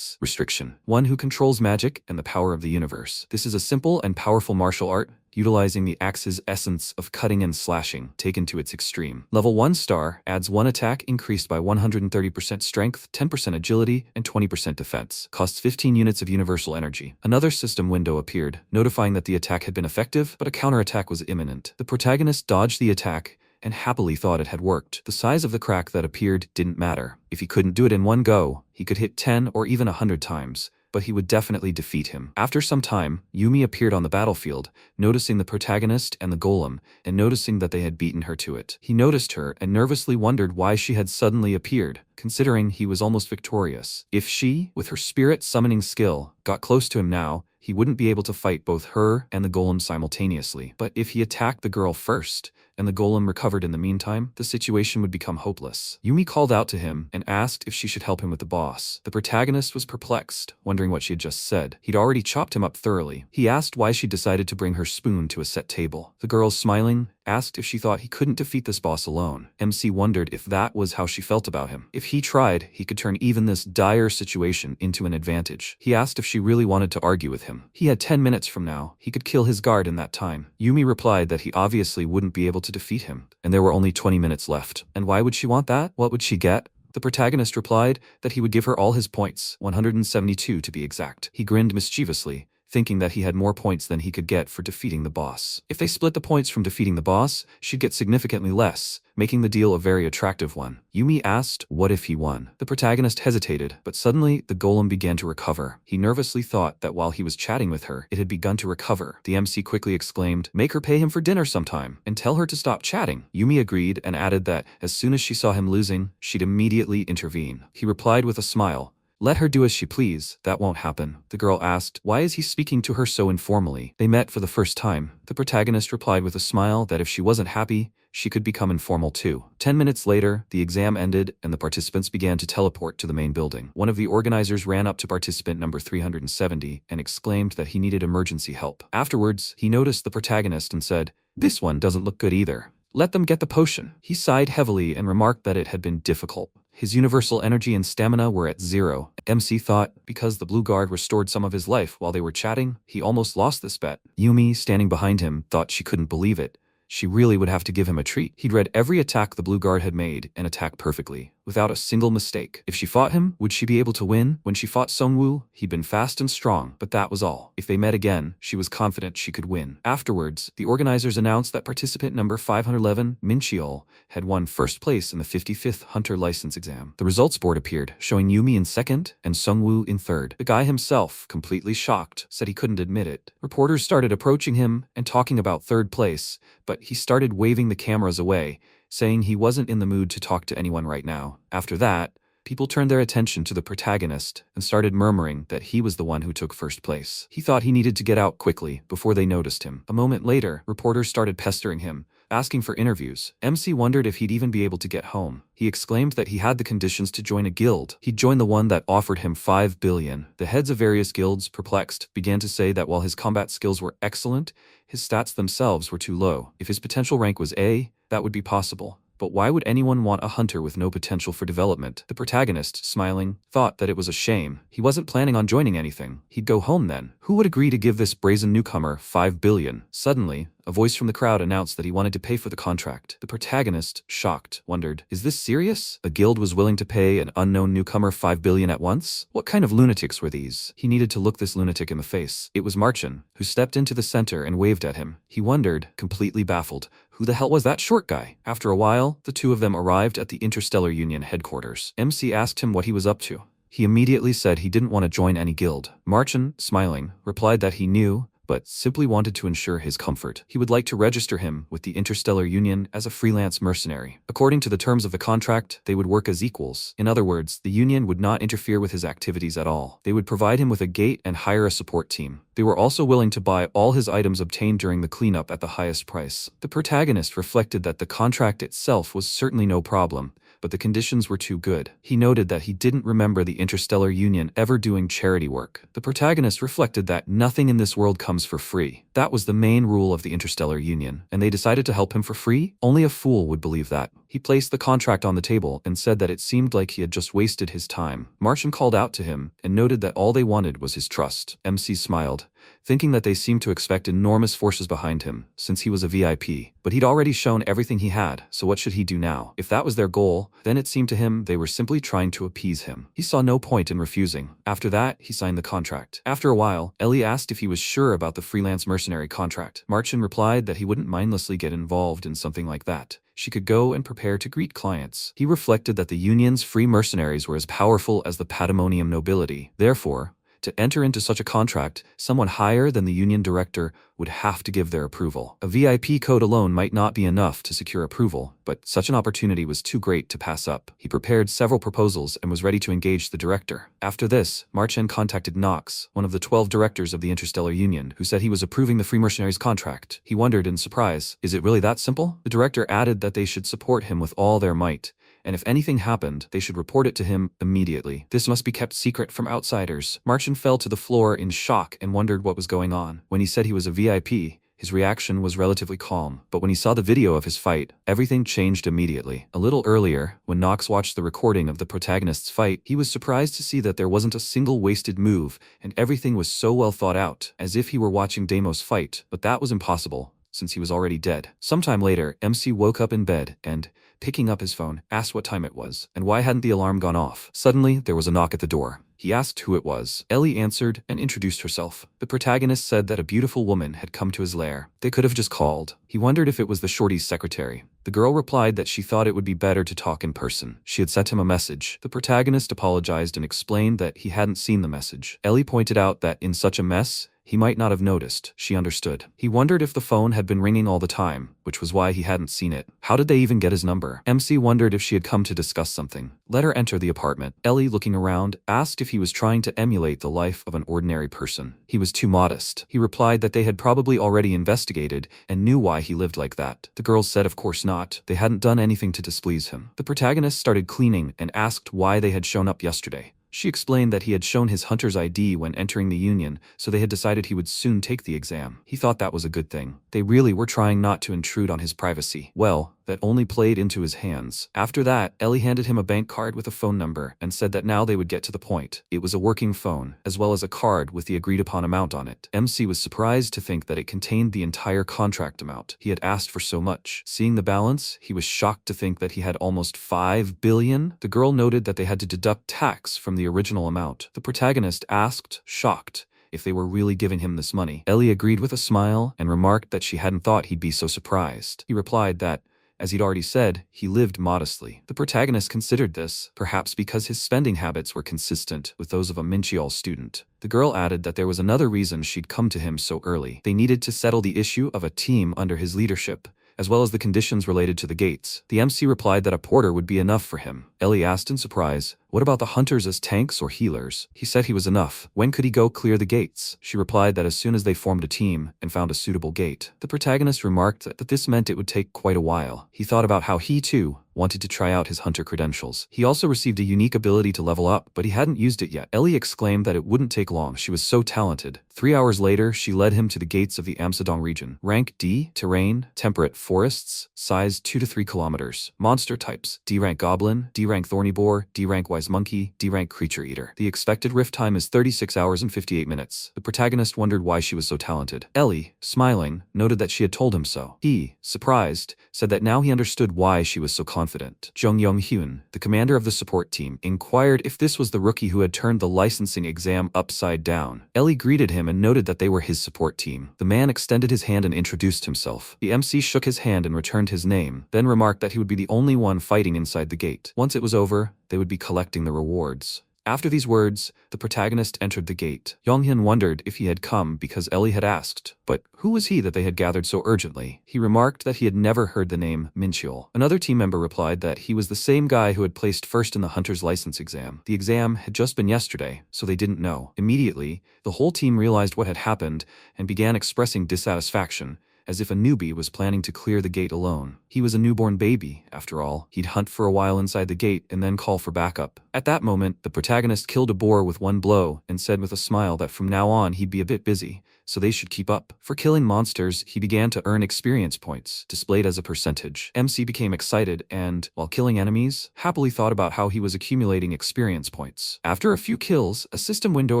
Restriction, one who controls magic and the power of the universe. This is a simple and powerful martial art, utilizing the axe's essence of cutting and slashing, taken to its extreme. Level 1 star adds 1 attack increased by 130% strength, 10% agility, and 20% defense. Costs 15 units of universal energy. Another system window appeared, notifying that the attack had been effective, but a counterattack was imminent. The protagonist dodged the attack and happily thought it had worked. The size of the crack that appeared didn't matter. If he couldn't do it in one go, he could hit 10 or even 100 times. But he would definitely defeat him. After some time, Yumi appeared on the battlefield, noticing the protagonist and the golem, and noticing that they had beaten her to it. He noticed her and nervously wondered why she had suddenly appeared, considering he was almost victorious. If she, with her spirit summoning skill, got close to him now, he wouldn't be able to fight both her and the golem simultaneously. But if he attacked the girl first, and the golem recovered in the meantime, the situation would become hopeless. Yumi called out to him and asked if she should help him with the boss. The protagonist was perplexed, wondering what she had just said. He'd already chopped him up thoroughly. He asked why she decided to bring her spoon to a set table. The girl, smiling, asked if she thought he couldn't defeat this boss alone. MC wondered if that was how she felt about him. If he tried, he could turn even this dire situation into an advantage. He asked if she really wanted to argue with him. He had 10 minutes from now. He could kill his guard in that time. Yumi replied that he obviously wouldn't be able to defeat him, and there were only 20 minutes left. And why would she want that? What would she get? The protagonist replied that he would give her all his points, 172 to be exact. He grinned mischievously, thinking that he had more points than he could get for defeating the boss. If they split the points from defeating the boss, she'd get significantly less, making the deal a very attractive one. Yumi asked, what if he won? The protagonist hesitated, but suddenly the golem began to recover. He nervously thought that while he was chatting with her, it had begun to recover. The MC quickly exclaimed, make her pay him for dinner sometime, and tell her to stop chatting. Yumi agreed and added that, as soon as she saw him losing, she'd immediately intervene. He replied with a smile, let her do as she please, that won't happen. The girl asked, why is he speaking to her so informally? They met for the first time. The protagonist replied with a smile that if she wasn't happy, she could become informal too. 10 minutes later, the exam ended and the participants began to teleport to the main building. One of the organizers ran up to participant number 370 and exclaimed that he needed emergency help. Afterwards, he noticed the protagonist and said, "This one doesn't look good either. Let them get the potion." He sighed heavily and remarked that it had been difficult. His universal energy and stamina were at 0. MC thought, because the blue guard restored some of his life while they were chatting, he almost lost this bet. Yumi, standing behind him, thought she couldn't believe it. She really would have to give him a treat. He'd read every attack the blue guard had made and attacked perfectly, without a single mistake. If she fought him, would she be able to win? When she fought Songwoo, he'd been fast and strong, but that was all. If they met again, she was confident she could win. Afterwards, the organizers announced that participant number 511, Mincheol, had won first place in the 55th Hunter License exam. The results board appeared, showing Yumi in second and Songwoo in third. The guy himself, completely shocked, said he couldn't admit it. Reporters started approaching him and talking about third place, but he started waving the cameras away, saying he wasn't in the mood to talk to anyone right now. After that, people turned their attention to the protagonist and started murmuring that he was the one who took first place. He thought he needed to get out quickly before they noticed him. A moment later, reporters started pestering him, asking for interviews. MC wondered if he'd even be able to get home. He exclaimed that he had the conditions to join a guild. He'd join the one that offered him 5 billion. The heads of various guilds, perplexed, began to say that while his combat skills were excellent, his stats themselves were too low. If his potential rank was A, that would be possible. But why would anyone want a hunter with no potential for development? The protagonist, smiling, thought that it was a shame. He wasn't planning on joining anything. He'd go home then. Who would agree to give this brazen newcomer 5 billion? Suddenly, a voice from the crowd announced that he wanted to pay for the contract. The protagonist, shocked, wondered, is this serious? A guild was willing to pay an unknown newcomer 5 billion at once? What kind of lunatics were these? He needed to look this lunatic in the face. It was Marchin, who stepped into the center and waved at him. He wondered, completely baffled, who the hell was that short guy? After a while, the two of them arrived at the Interstellar Union headquarters. MC asked him what he was up to. He immediately said he didn't want to join any guild. Marchin, smiling, replied that he knew, but simply wanted to ensure his comfort. He would like to register him with the Interstellar Union as a freelance mercenary. According to the terms of the contract, they would work as equals. In other words, the Union would not interfere with his activities at all. They would provide him with a gate and hire a support team. They were also willing to buy all his items obtained during the cleanup at the highest price. The protagonist reflected that the contract itself was certainly no problem, but the conditions were too good. He noted that he didn't remember the Interstellar Union ever doing charity work. The protagonist reflected that nothing in this world comes for free. That was the main rule of the Interstellar Union, and they decided to help him for free? Only a fool would believe that. He placed the contract on the table and said that it seemed like he had just wasted his time. Martian called out to him and noted that all they wanted was his trust. MC smiled, thinking that they seemed to expect enormous forces behind him, since he was a VIP. But he'd already shown everything he had, so what should he do now? If that was their goal, then it seemed to him they were simply trying to appease him. He saw no point in refusing. After that, he signed the contract. After a while, Ellie asked if he was sure about the freelance mercenary contract. Marchin replied that he wouldn't mindlessly get involved in something like that. She could go and prepare to greet clients. He reflected that the Union's free mercenaries were as powerful as the Pandemonium nobility. Therefore, to enter into such a contract, someone higher than the Union director would have to give their approval. A VIP code alone might not be enough to secure approval, but such an opportunity was too great to pass up. He prepared several proposals and was ready to engage the director. After this, Marchen contacted Knox, one of the 12 directors of the Interstellar Union, who said he was approving the Free Mercenaries contract. He wondered in surprise, is it really that simple? The director added that they should support him with all their might, and if anything happened, they should report it to him immediately. This must be kept secret from outsiders. Marchen fell to the floor in shock and wondered what was going on. When he said he was a VIP, his reaction was relatively calm, but when he saw the video of his fight, everything changed immediately. A little earlier, when Knox watched the recording of the protagonist's fight, he was surprised to see that there wasn't a single wasted move, and everything was so well thought out, as if he were watching Deimos fight, but that was impossible, since he was already dead. Sometime later, MC woke up in bed and, picking up his phone, asked what time it was, and why hadn't the alarm gone off. Suddenly, there was a knock at the door. He asked who it was. Ellie answered and introduced herself. The protagonist said that a beautiful woman had come to his lair. They could have just called. He wondered if it was the shorty's secretary. The girl replied that she thought it would be better to talk in person. She had sent him a message. The protagonist apologized and explained that he hadn't seen the message. Ellie pointed out that in such a mess, he might not have noticed. She understood. He wondered if the phone had been ringing all the time, which was why he hadn't seen it. How did they even get his number? MC wondered if she had come to discuss something. Let her enter the apartment. Ellie, looking around, asked if he was trying to emulate the life of an ordinary person. He was too modest. He replied that they had probably already investigated and knew why he lived like that. The girls said of course not. They hadn't done anything to displease him. The protagonist started cleaning and asked why they had shown up yesterday. She explained that he had shown his hunter's ID when entering the union, so they had decided he would soon take the exam. He thought that was a good thing. They really were trying not to intrude on his privacy. Well, that only played into his hands. After that, Ellie handed him a bank card with a phone number and said that now they would get to the point. It was a working phone, as well as a card with the agreed-upon amount on it. MC was surprised to think that it contained the entire contract amount. He had asked for so much. Seeing the balance, he was shocked to think that he had almost 5 billion. The girl noted that they had to deduct tax from the original amount. The protagonist asked, shocked, if they were really giving him this money. Ellie agreed with a smile and remarked that she hadn't thought he'd be so surprised. He replied that, as he'd already said, he lived modestly. The protagonist considered this, perhaps because his spending habits were consistent with those of a Minchiol student. The girl added that there was another reason she'd come to him so early. They needed to settle the issue of a team under his leadership, as well as the conditions related to the gates. The MC replied that a porter would be enough for him. Ellie asked in surprise, what about the hunters as tanks or healers? He said he was enough. When could he go clear the gates? She replied that as soon as they formed a team and found a suitable gate. The protagonist remarked that this meant it would take quite a while. He thought about how he, too, wanted to try out his hunter credentials. He also received a unique ability to level up, but he hadn't used it yet. Ellie exclaimed that it wouldn't take long. She was so talented. 3 hours later, she led him to the gates of the Amsadong region. Rank D, terrain, temperate forests, size 2 to 3 kilometers. Monster types, D rank goblin, D rank thorny boar, D rank wise monkey, D rank creature eater. The expected rift time is 36 hours and 58 minutes. The protagonist wondered why she was so talented. Ellie, smiling, noted that she had told him so. He, surprised, said that now he understood why she was so confident. Jung Yong-hyun, the commander of the support team, inquired if this was the rookie who had turned the licensing exam upside down. Ellie greeted him and noted that they were his support team. The man extended his hand and introduced himself. The MC shook his hand and returned his name, then remarked that he would be the only one fighting inside the gate. Once it was over, they would be collecting the rewards. After these words, the protagonist entered the gate. Yonghyun wondered if he had come because Ellie had asked, but who was he that they had gathered so urgently? He remarked that he had never heard the name Minchiol. Another team member replied that he was the same guy who had placed first in the hunter's license exam. The exam had just been yesterday, so they didn't know. Immediately, the whole team realized what had happened and began expressing dissatisfaction, as if a newbie was planning to clear the gate alone. He was a newborn baby, after all. He'd hunt for a while inside the gate and then call for backup. At that moment, the protagonist killed a boar with one blow and said with a smile that from now on he'd be a bit busy, so they should keep up. For killing monsters, he began to earn experience points, displayed as a percentage. MC became excited and, while killing enemies, happily thought about how he was accumulating experience points. After a few kills, a system window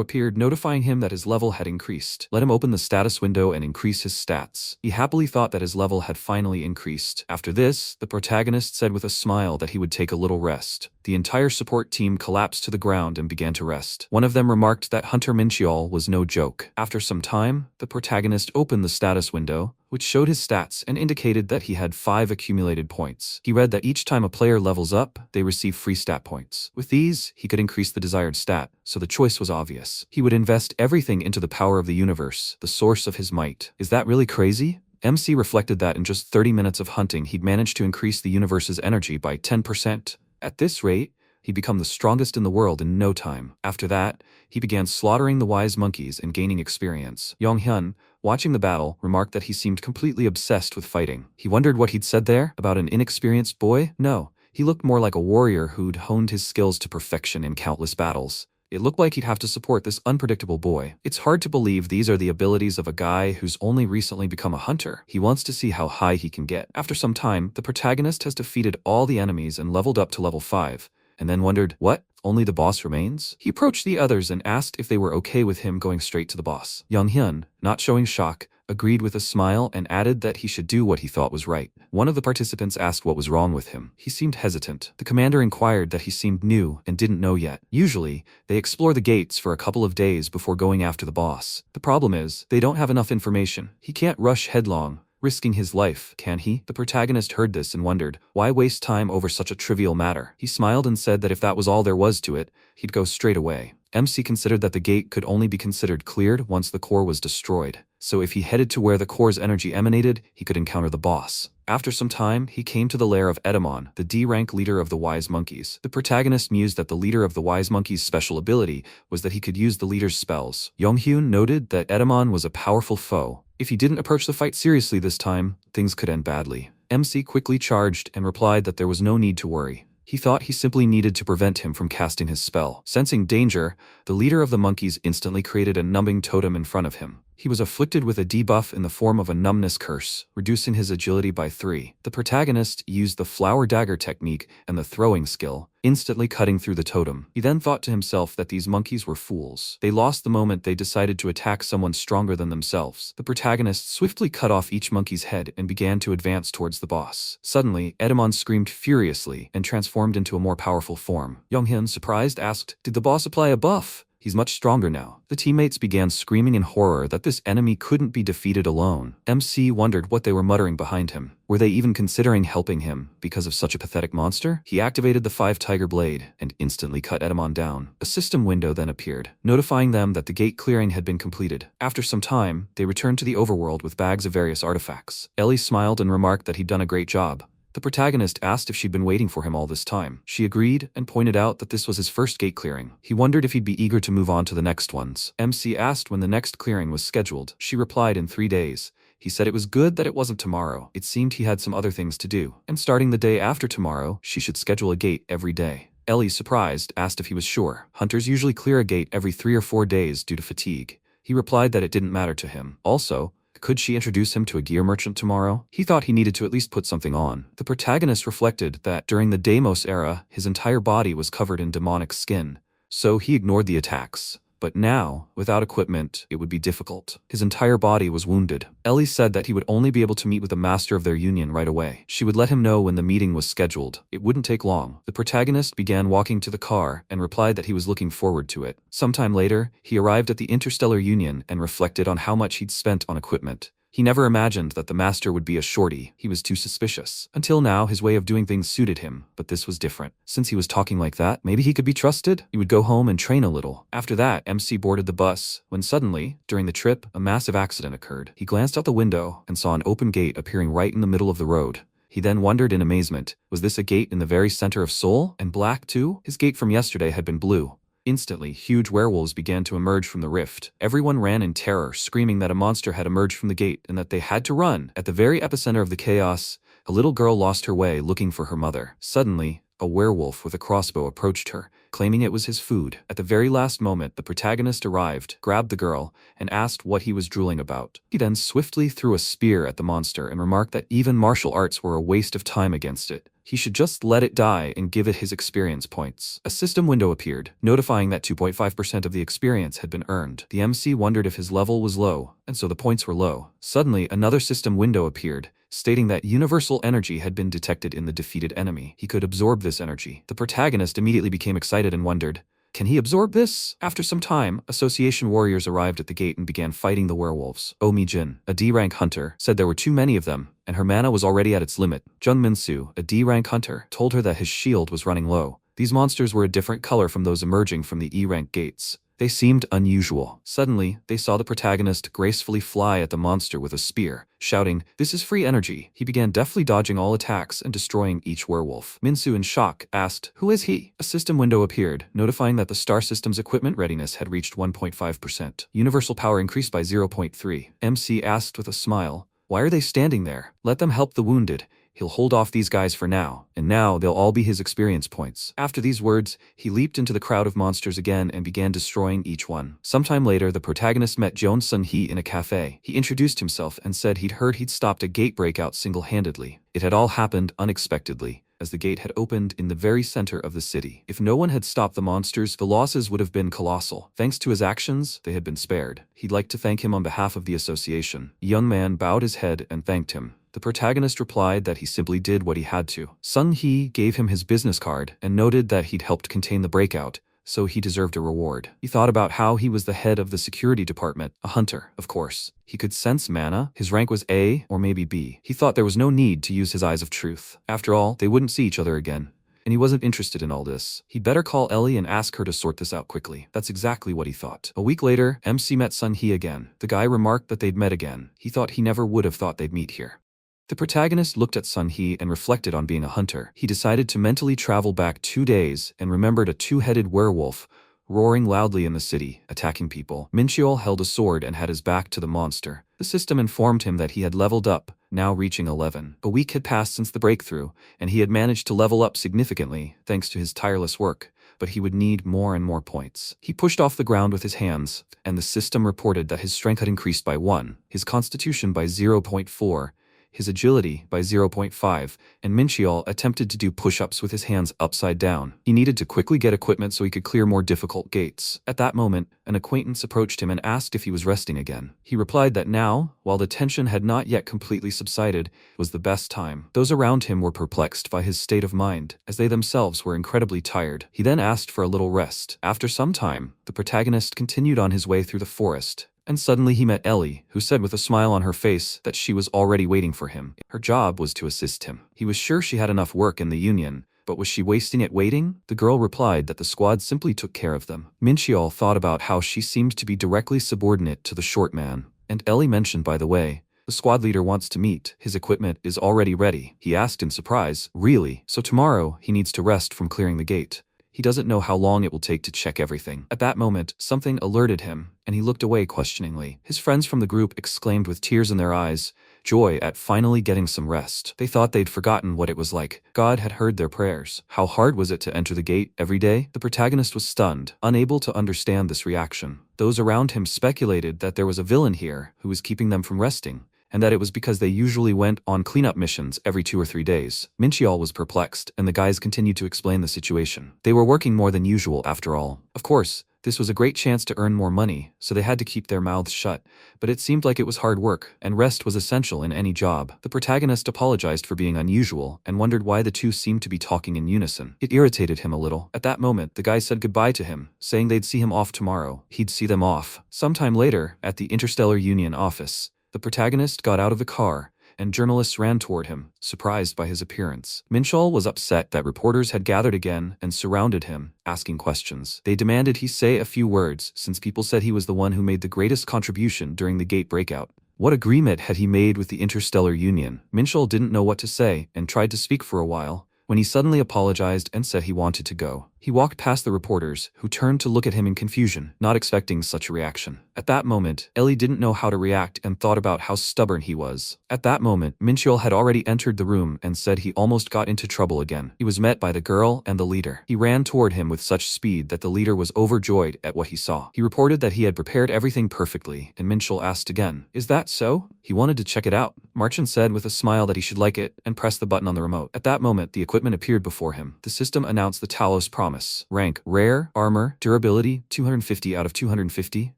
appeared notifying him that his level had increased. Let him open the status window and increase his stats. He happily thought that his level had finally increased. After this, the protagonist said with a smile that he would take a little rest. The entire support team collapsed to the ground and began to rest. One of them remarked that Hunter Minchiol was no joke. After some time, the protagonist opened the status window, which showed his stats and indicated that he had 5 accumulated points. He read that each time a player levels up, they receive free stat points. With these, he could increase the desired stat, so the choice was obvious. He would invest everything into the power of the universe, the source of his might. Is that really crazy? MC reflected that in just 30 minutes of hunting, he'd managed to increase the universe's energy by 10%. At this rate, he'd become the strongest in the world in no time. After that, he began slaughtering the wise monkeys and gaining experience. Yonghyun, watching the battle, remarked that he seemed completely obsessed with fighting. He wondered what he'd said there about an inexperienced boy? No, he looked more like a warrior who'd honed his skills to perfection in countless battles. It looked like he'd have to support this unpredictable boy. It's hard to believe these are the abilities of a guy who's only recently become a hunter. He wants to see how high he can get. After some time, the protagonist has defeated all the enemies and leveled up to level 5, and then wondered, what? Only the boss remains? He approached the others and asked if they were okay with him going straight to the boss. Yonghyun, not showing shock, agreed with a smile and added that he should do what he thought was right. One of the participants asked what was wrong with him. He seemed hesitant. The commander inquired that he seemed new and didn't know yet. Usually, they explore the gates for a couple of days before going after the boss. The problem is, they don't have enough information. He can't rush headlong, risking his life, can he? The protagonist heard this and wondered, why waste time over such a trivial matter? He smiled and said that if that was all there was to it, he'd go straight away. MC considered that the gate could only be considered cleared once the core was destroyed, so if he headed to where the core's energy emanated, he could encounter the boss. After some time, he came to the lair of Edamon, the D-rank leader of the Wise Monkeys. The protagonist mused that the leader of the Wise Monkeys' special ability was that he could use the leader's spells. Yonghyun noted that Edamon was a powerful foe. If he didn't approach the fight seriously this time, things could end badly. MC quickly charged and replied that there was no need to worry. He thought he simply needed to prevent him from casting his spell. Sensing danger, the leader of the monkeys instantly created a numbing totem in front of him. He was afflicted with a debuff in the form of a numbness curse, reducing his agility by 3. The protagonist used the flower dagger technique and the throwing skill, instantly cutting through the totem. He then thought to himself that these monkeys were fools. They lost the moment they decided to attack someone stronger than themselves. The protagonist swiftly cut off each monkey's head and began to advance towards the boss. Suddenly, Edamon screamed furiously and transformed into a more powerful form. Yonghyun, surprised, asked, "Did the boss apply a buff? He's much stronger now." The teammates began screaming in horror that this enemy couldn't be defeated alone. MC wondered what they were muttering behind him. Were they even considering helping him because of such a pathetic monster? He activated the 5-tiger blade and instantly cut Edamon down. A system window then appeared, notifying them that the gate clearing had been completed. After some time, they returned to the overworld with bags of various artifacts. Ellie smiled and remarked that he'd done a great job. The protagonist asked if she'd been waiting for him all this time. She agreed and pointed out that this was his first gate clearing. He wondered if he'd be eager to move on to the next ones. MC asked when the next clearing was scheduled. She replied in 3 days. He said it was good that it wasn't tomorrow. It seemed he had some other things to do. And starting the day after tomorrow, she should schedule a gate every day. Ellie, surprised, asked if he was sure. Hunters usually clear a gate every 3 or 4 days due to fatigue. He replied that it didn't matter to him. Also, could she introduce him to a gear merchant tomorrow? He thought he needed to at least put something on. The protagonist reflected that during the Deimos era, his entire body was covered in demonic skin, so he ignored the attacks. But now, without equipment, it would be difficult. His entire body was wounded. Ellie said that he would only be able to meet with the master of their union right away. She would let him know when the meeting was scheduled. It wouldn't take long. The protagonist began walking to the car and replied that he was looking forward to it. Sometime later, he arrived at the Interstellar Union and reflected on how much he'd spent on equipment. He never imagined that the master would be a shorty. He was too suspicious. Until now, his way of doing things suited him, but this was different. Since he was talking like that, maybe he could be trusted? He would go home and train a little. After that, MC boarded the bus, when suddenly, during the trip, a massive accident occurred. He glanced out the window and saw an open gate appearing right in the middle of the road. He then wondered in amazement, was this a gate in the very center of Seoul? And black too? His gate from yesterday had been blue. Instantly, huge werewolves began to emerge from the rift. Everyone ran in terror, screaming that a monster had emerged from the gate and that they had to run. At the very epicenter of the chaos, a little girl lost her way looking for her mother. Suddenly, a werewolf with a crossbow approached her, claiming it was his food. At the very last moment, the protagonist arrived, grabbed the girl, and asked what he was drooling about. He then swiftly threw a spear at the monster and remarked that even martial arts were a waste of time against it. He should just let it die and give it his experience points. A system window appeared, notifying that 2.5% of the experience had been earned. The MC wondered if his level was low, and so the points were low. Suddenly, another system window appeared, stating that universal energy had been detected in the defeated enemy. He could absorb this energy. The protagonist immediately became excited and wondered, can he absorb this? After some time, association warriors arrived at the gate and began fighting the werewolves. Oh Mi-jin, a D-rank hunter, said there were too many of them, and her mana was already at its limit. Jung Min-soo, a D-rank hunter, told her that his shield was running low. These monsters were a different color from those emerging from the E-rank gates. They seemed unusual. Suddenly, they saw the protagonist gracefully fly at the monster with a spear, shouting, "This is free energy." He began deftly dodging all attacks and destroying each werewolf. Min-soo, in shock, asked, "Who is he?" A system window appeared, notifying that the star system's equipment readiness had reached 1.5%. Universal power increased by 0.3. MC asked with a smile, "Why are they standing there? Let them help the wounded. He'll hold off these guys for now, and now they'll all be his experience points." After these words, he leaped into the crowd of monsters again and began destroying each one. Sometime later, the protagonist met Jeon Sun-hee in a cafe. He introduced himself and said he'd stopped a gate breakout single-handedly. It had all happened unexpectedly, as the gate had opened in the very center of the city. If no one had stopped the monsters, the losses would have been colossal. Thanks to his actions, they had been spared. He'd like to thank him on behalf of the association. The young man bowed his head and thanked him. The protagonist replied that he simply did what he had to. Sun-hee gave him his business card and noted that he'd helped contain the breakout, so he deserved a reward. He thought about how he was the head of the security department, a hunter, of course. He could sense mana, his rank was A or maybe B. He thought there was no need to use his eyes of truth. After all, they wouldn't see each other again. and he wasn't interested in all this. He'd better call Ellie and ask her to sort this out quickly. That's exactly what he thought. A week later, MC met Sun Hee again. The guy remarked that they'd met again. He thought he never would have thought they'd meet here. The protagonist looked at Sun Hee and reflected on being a hunter. He decided to mentally travel back 2 days and remembered a two-headed werewolf roaring loudly in the city, attacking people. Mincheol held a sword and had his back to the monster. The system informed him that he had leveled up, now reaching 11. A week had passed since the breakthrough, and he had managed to level up significantly, thanks to his tireless work, but he would need more and more points. He pushed off the ground with his hands, and the system reported that his strength had increased by 1, his constitution by 0.4, his agility by 0.5, and Mincheol attempted to do push-ups with his hands upside down. He needed to quickly get equipment so he could clear more difficult gates. At that moment, an acquaintance approached him and asked if he was resting again. He replied that now, while the tension had not yet completely subsided, was the best time. Those around him were perplexed by his state of mind, as they themselves were incredibly tired. He then asked for a little rest. After some time, the protagonist continued on his way through the forest. And suddenly he met Ellie, who said with a smile on her face that she was already waiting for him. Her job was to assist him. He was sure she had enough work in the union, but was she wasting it waiting? The girl replied that the squad simply took care of them. Mincheol thought about how she seemed to be directly subordinate to the short man, and Ellie mentioned, by the way, the squad leader wants to meet. His equipment is already ready. He asked in surprise, really? So tomorrow he needs to rest from clearing the gate. He doesn't know how long it will take to check everything. At that moment, something alerted him, and he looked away questioningly. His friends from the group exclaimed with tears in their eyes, joy at finally getting some rest. They thought they'd forgotten what it was like. God had heard their prayers. How hard was it to enter the gate every day? The protagonist was stunned, unable to understand this reaction. Those around him speculated that there was a villain here who was keeping them from resting, and that it was because they usually went on cleanup missions every 2 or 3 days. Mincheol was perplexed, and the guys continued to explain the situation. They were working more than usual, after all. Of course, this was a great chance to earn more money, so they had to keep their mouths shut, but it seemed like it was hard work, and rest was essential in any job. The protagonist apologized for being unusual, and wondered why the two seemed to be talking in unison. It irritated him a little. At that moment, the guys said goodbye to him, saying they'd see him off tomorrow. He'd see them off. Sometime later, at the Interstellar Union office, the protagonist got out of the car, and journalists ran toward him, surprised by his appearance. Mincheol was upset that reporters had gathered again and surrounded him, asking questions. They demanded he say a few words, since people said he was the one who made the greatest contribution during the gate breakout. What agreement had he made with the Interstellar Union? Mincheol didn't know what to say, and tried to speak for a while, when he suddenly apologized and said he wanted to go. He walked past the reporters, who turned to look at him in confusion, not expecting such a reaction. At that moment, Ellie didn't know how to react and thought about how stubborn he was. At that moment, Mincheol had already entered the room and said he almost got into trouble again. He was met by the girl and the leader. He ran toward him with such speed that the leader was overjoyed at what he saw. He reported that he had prepared everything perfectly, and Mincheol asked again, "Is that so?" He wanted to check it out. Marchand said with a smile that he should like it, and pressed the button on the remote. At that moment, the equipment appeared before him. The system announced the Talos promise. Rank: Rare, Armor, Durability, 250 out of 250,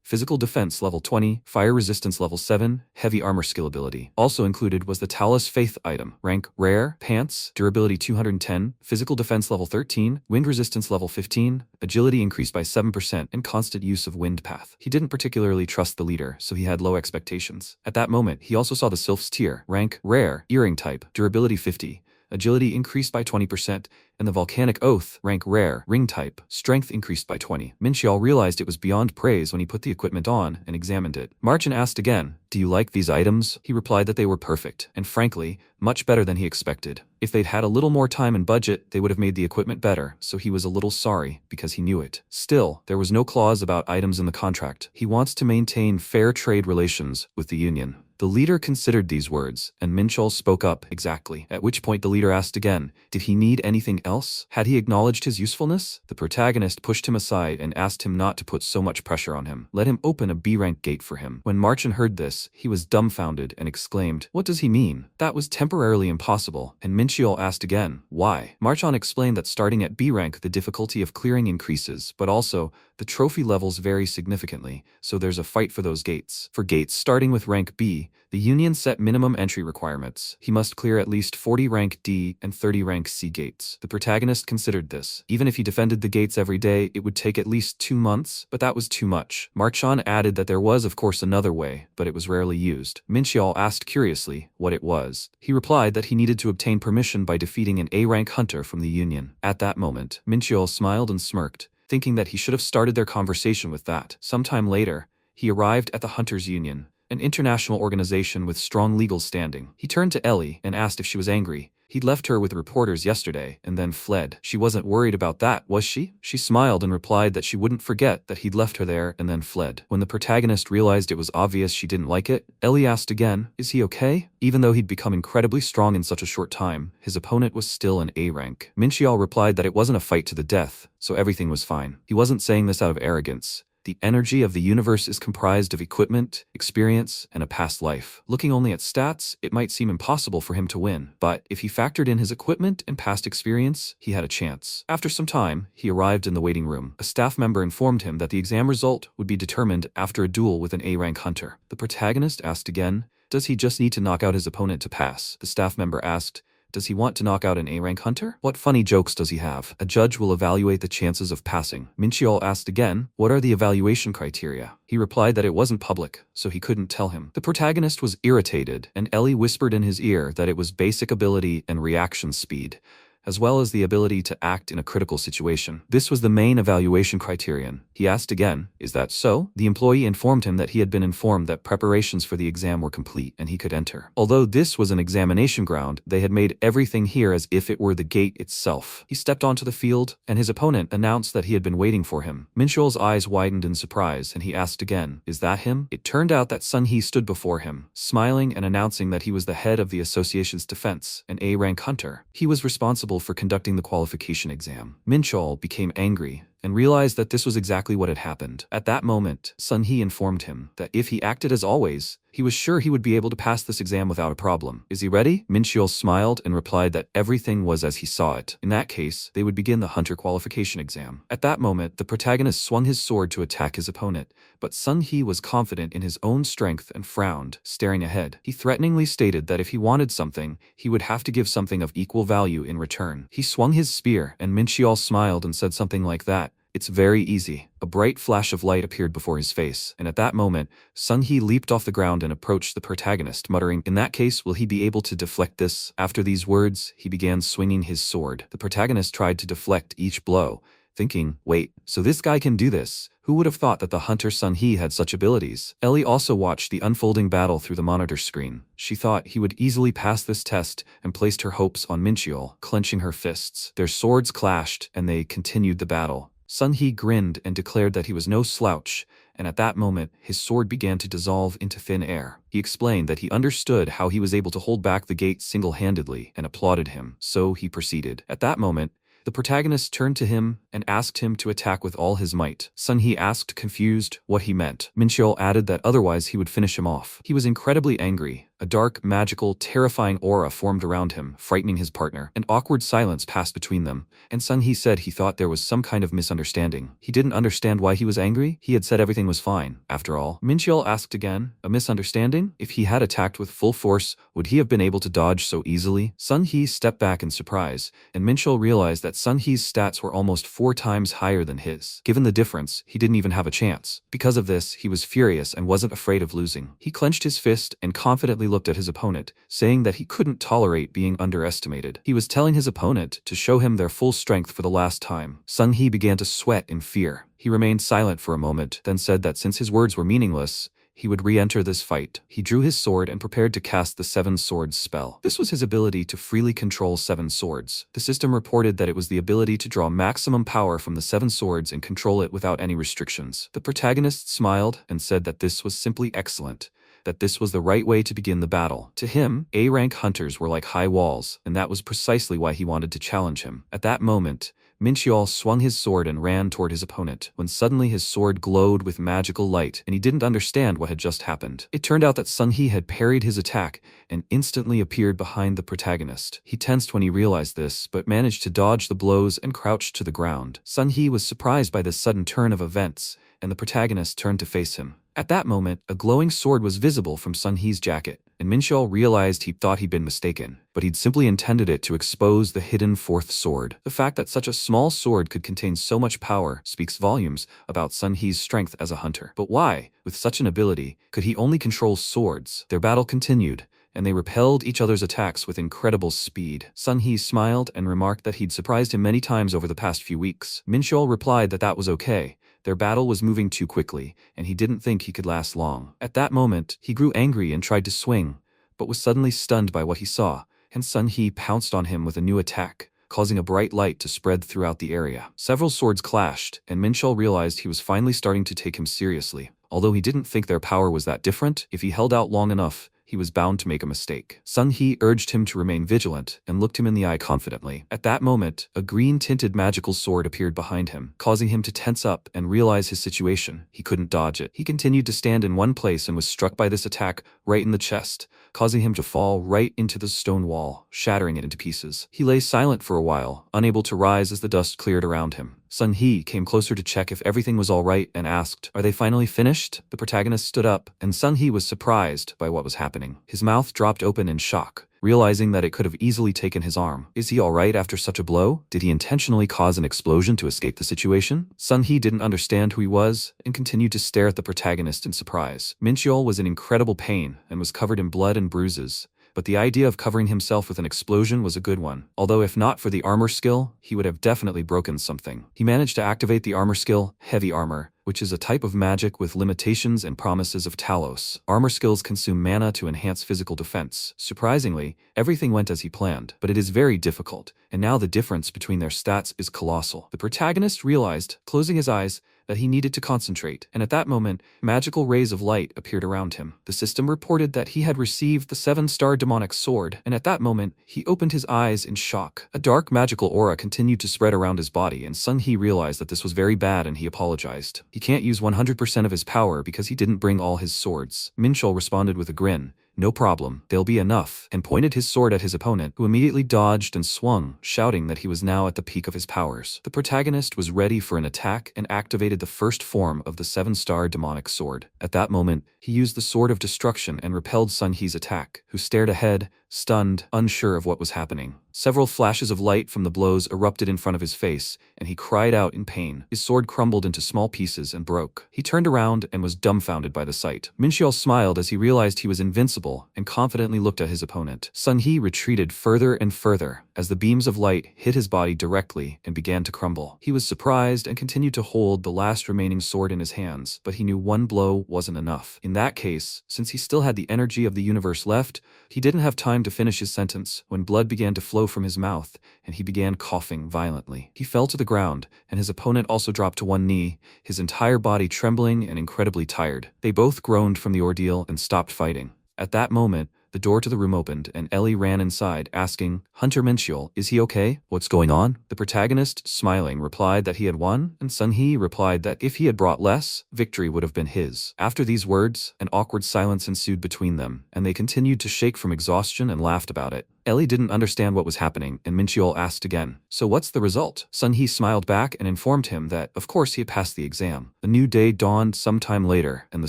Physical Defense level 20, Fire Resistance level 7, Heavy Armor skill ability. Also included was the Talos Faith item. Rank: Rare, Pants, Durability 210, Physical Defense level 13, Wind Resistance level 15, Agility increased by 7%, and constant use of Wind Path. He didn't particularly trust the leader, so he had low expectations. At that moment, he also saw the Sylph's tier. Rank: Rare, Earring type, Durability 50, Agility increased by 20%, and the Volcanic Oath, rank Rare, Ring type, Strength increased by 20. Mincheol realized it was beyond praise when he put the equipment on and examined it. Marchand asked again, "Do you like these items?" He replied that they were perfect, and frankly, much better than he expected. If they'd had a little more time and budget, they would have made the equipment better, so he was a little sorry, because he knew it. Still, there was no clause about items in the contract. He wants to maintain fair trade relations with the union. The leader considered these words, and Mincheol spoke up, exactly. At which point the leader asked again, did he need anything else? Had he acknowledged his usefulness? The protagonist pushed him aside and asked him not to put so much pressure on him. Let him open a B-rank gate for him. When Marchand heard this, he was dumbfounded and exclaimed, "What does he mean?" That was temporarily impossible, and Mincheol asked again, why? Marchand explained that starting at B rank the difficulty of clearing increases, but also, The trophy levels vary significantly, so there's a fight for those gates. For gates starting with rank B, the Union set minimum entry requirements. He must clear at least 40 rank D and 30 rank C gates. The protagonist considered this. Even if he defended the gates every day, it would take at least 2 months, but that was too much. Marchon added that there was of course another way, but it was rarely used. Minchiol asked curiously what it was. He replied that he needed to obtain permission by defeating an A-rank hunter from the Union. At that moment, Minchiol smiled and smirked, thinking that he should have started their conversation with that. Sometime later, he arrived at the Hunters Union, an international organization with strong legal standing. He turned to Ellie and asked if she was angry. He'd left her with reporters yesterday and then fled. She wasn't worried about that, was she? She smiled and replied that she wouldn't forget that he'd left her there and then fled. When the protagonist realized it was obvious she didn't like it, Ellie asked again, "Is he okay?" Even though he'd become incredibly strong in such a short time, his opponent was still an A rank. Minchiol replied that it wasn't a fight to the death, so everything was fine. He wasn't saying this out of arrogance. The energy of the universe is comprised of equipment, experience, and a past life. Looking only at stats, it might seem impossible for him to win, but if he factored in his equipment and past experience, he had a chance. After some time, he arrived in the waiting room. A staff member informed him that the exam result would be determined after a duel with an A-rank hunter. The protagonist asked again, does he just need to knock out his opponent to pass? The staff member asked, does he want to knock out an A-rank hunter? What funny jokes does he have? A judge will evaluate the chances of passing. Minchiol asked again, what are the evaluation criteria? He replied that it wasn't public, so he couldn't tell him. The protagonist was irritated, and Ellie whispered in his ear that it was basic ability and reaction speed, as well as the ability to act in a critical situation. This was the main evaluation criterion. He asked again, is that so? The employee informed him that he had been informed that preparations for the exam were complete and he could enter. Although this was an examination ground, they had made everything here as if it were the gate itself. He stepped onto the field, and his opponent announced that he had been waiting for him. Minchiol's eyes widened in surprise, and he asked again, is that him? It turned out that Sun He stood before him, smiling and announcing that he was the head of the association's defense, an A-rank hunter. He was responsible for conducting the qualification exam. Minchiol became angry and realized that this was exactly what had happened. At that moment, Sun He informed him that if he acted as always, he was sure he would be able to pass this exam without a problem. Is he ready? Minchiol smiled and replied that everything was as he saw it. In that case, they would begin the hunter qualification exam. At that moment, the protagonist swung his sword to attack his opponent, but Sun He was confident in his own strength and frowned, staring ahead. He threateningly stated that if he wanted something, he would have to give something of equal value in return. He swung his spear, and Minchiol smiled and said something like that. It's very easy. A bright flash of light appeared before his face, and at that moment, Sun He leaped off the ground and approached the protagonist, muttering, in that case, will he be able to deflect this? After these words, he began swinging his sword. The protagonist tried to deflect each blow, thinking, wait, so this guy can do this? Who would have thought that the hunter Sun He had such abilities? Ellie also watched the unfolding battle through the monitor screen. She thought he would easily pass this test and placed her hopes on Minchiol, clenching her fists. Their swords clashed, and they continued the battle. Sun He grinned and declared that he was no slouch, and at that moment, his sword began to dissolve into thin air. He explained that he understood how he was able to hold back the gate single-handedly and applauded him, so he proceeded. At that moment, the protagonist turned to him and asked him to attack with all his might. Sun He asked, confused, what he meant. Minchiol added that otherwise he would finish him off. He was incredibly angry. A dark, magical, terrifying aura formed around him, frightening his partner. An awkward silence passed between them, and Sun He said he thought there was some kind of misunderstanding. He didn't understand why he was angry. He had said everything was fine, after all. Minchiol asked again, a misunderstanding? If he had attacked with full force, would he have been able to dodge so easily? Sun He stepped back in surprise, and Minchiol realized that Sun He's stats were almost 4 times higher than his. Given the difference, he didn't even have a chance. Because of this, he was furious and wasn't afraid of losing. He clenched his fist and confidently looked at his opponent, saying that he couldn't tolerate being underestimated. He was telling his opponent to show him their full strength for the last time. Sun He began to sweat in fear. He remained silent for a moment, then said that since his words were meaningless, he would re-enter this fight. He drew his sword and prepared to cast the 7 Swords spell. This was his ability to freely control 7 swords. The system reported that it was the ability to draw maximum power from the 7 swords and control it without any restrictions. The protagonist smiled and said that this was simply excellent, that this was the right way to begin the battle. To him, A-rank hunters were like high walls, and that was precisely why he wanted to challenge him. At that moment, Mincheol swung his sword and ran toward his opponent, when suddenly his sword glowed with magical light, and he didn't understand what had just happened. It turned out that Sun He had parried his attack and instantly appeared behind the protagonist. He tensed when he realized this, but managed to dodge the blows and crouched to the ground. Sun He was surprised by this sudden turn of events, and the protagonist turned to face him. At that moment, a glowing sword was visible from Sun He's jacket, and Mincheol realized he thought he'd been mistaken, but he'd simply intended it to expose the hidden fourth sword. The fact that such a small sword could contain so much power speaks volumes about Sun He's strength as a hunter. But why, with such an ability, could he only control swords? Their battle continued, and they repelled each other's attacks with incredible speed. Sun He smiled and remarked that he'd surprised him many times over the past few weeks. Mincheol replied that that was okay. Their battle was moving too quickly, and he didn't think he could last long. At that moment, he grew angry and tried to swing, but was suddenly stunned by what he saw, and Sun He pounced on him with a new attack, causing a bright light to spread throughout the area. Several swords clashed, and Mincheol realized he was finally starting to take him seriously. Although he didn't think their power was that different, if he held out long enough, he was bound to make a mistake. Sun He urged him to remain vigilant and looked him in the eye confidently. At that moment, a green-tinted magical sword appeared behind him, causing him to tense up and realize his situation. He couldn't dodge it. He continued to stand in one place and was struck by this attack right in the chest, causing him to fall right into the stone wall, shattering it into pieces. He lay silent for a while, unable to rise as the dust cleared around him. Sun He came closer to check if everything was all right and asked, "Are they finally finished?" The protagonist stood up, and Sun He was surprised by what was happening. His mouth dropped open in shock, realizing that it could have easily taken his arm. Is he all right after such a blow? Did he intentionally cause an explosion to escape the situation? Sun He didn't understand who he was and continued to stare at the protagonist in surprise. Mincheol was in incredible pain and was covered in blood and bruises, but the idea of covering himself with an explosion was a good one. Although if not for the armor skill, he would have definitely broken something. He managed to activate the armor skill, Heavy Armor, which is a type of magic with limitations and promises of Talos. Armor skills consume mana to enhance physical defense. Surprisingly, everything went as he planned, but it is very difficult, and now the difference between their stats is colossal. The protagonist realized, closing his eyes, that he needed to concentrate, and at that moment, magical rays of light appeared around him. The system reported that he had received the 7-star demonic sword, and at that moment, he opened his eyes in shock. A dark magical aura continued to spread around his body, and Sun He realized that this was very bad and he apologized. He can't use 100% of his power because he didn't bring all his swords. Mincheol responded with a grin. "No problem, there'll be enough," and pointed his sword at his opponent, who immediately dodged and swung, shouting that he was now at the peak of his powers. The protagonist was ready for an attack and activated the first form of the 7-star demonic sword. At that moment, he used the Sword of Destruction and repelled Sun He's attack, who stared ahead, stunned, unsure of what was happening. Several flashes of light from the blows erupted in front of his face, and he cried out in pain. His sword crumbled into small pieces and broke. He turned around and was dumbfounded by the sight. Mincheol smiled as he realized he was invincible and confidently looked at his opponent. Sun He retreated further and further as the beams of light hit his body directly and began to crumble. He was surprised and continued to hold the last remaining sword in his hands, but he knew one blow wasn't enough. In that case, since he still had the energy of the universe left, he didn't have time to finish his sentence when blood began to flow from his mouth, and he began coughing violently. He fell to the ground, and his opponent also dropped to one knee, his entire body trembling and incredibly tired. They both groaned from the ordeal and stopped fighting. At that moment, the door to the room opened, and Ellie ran inside, asking, "Hunter Mincheol, is he okay? What's going on?" The protagonist, smiling, replied that he had won, and Sun He replied that if he had brought less, victory would have been his. After these words, an awkward silence ensued between them, and they continued to shake from exhaustion and laughed about it. Ellie didn't understand what was happening, and Mincheol asked again, "So what's the result?" Sun He smiled back and informed him that, of course, he had passed the exam. A new day dawned sometime later, and the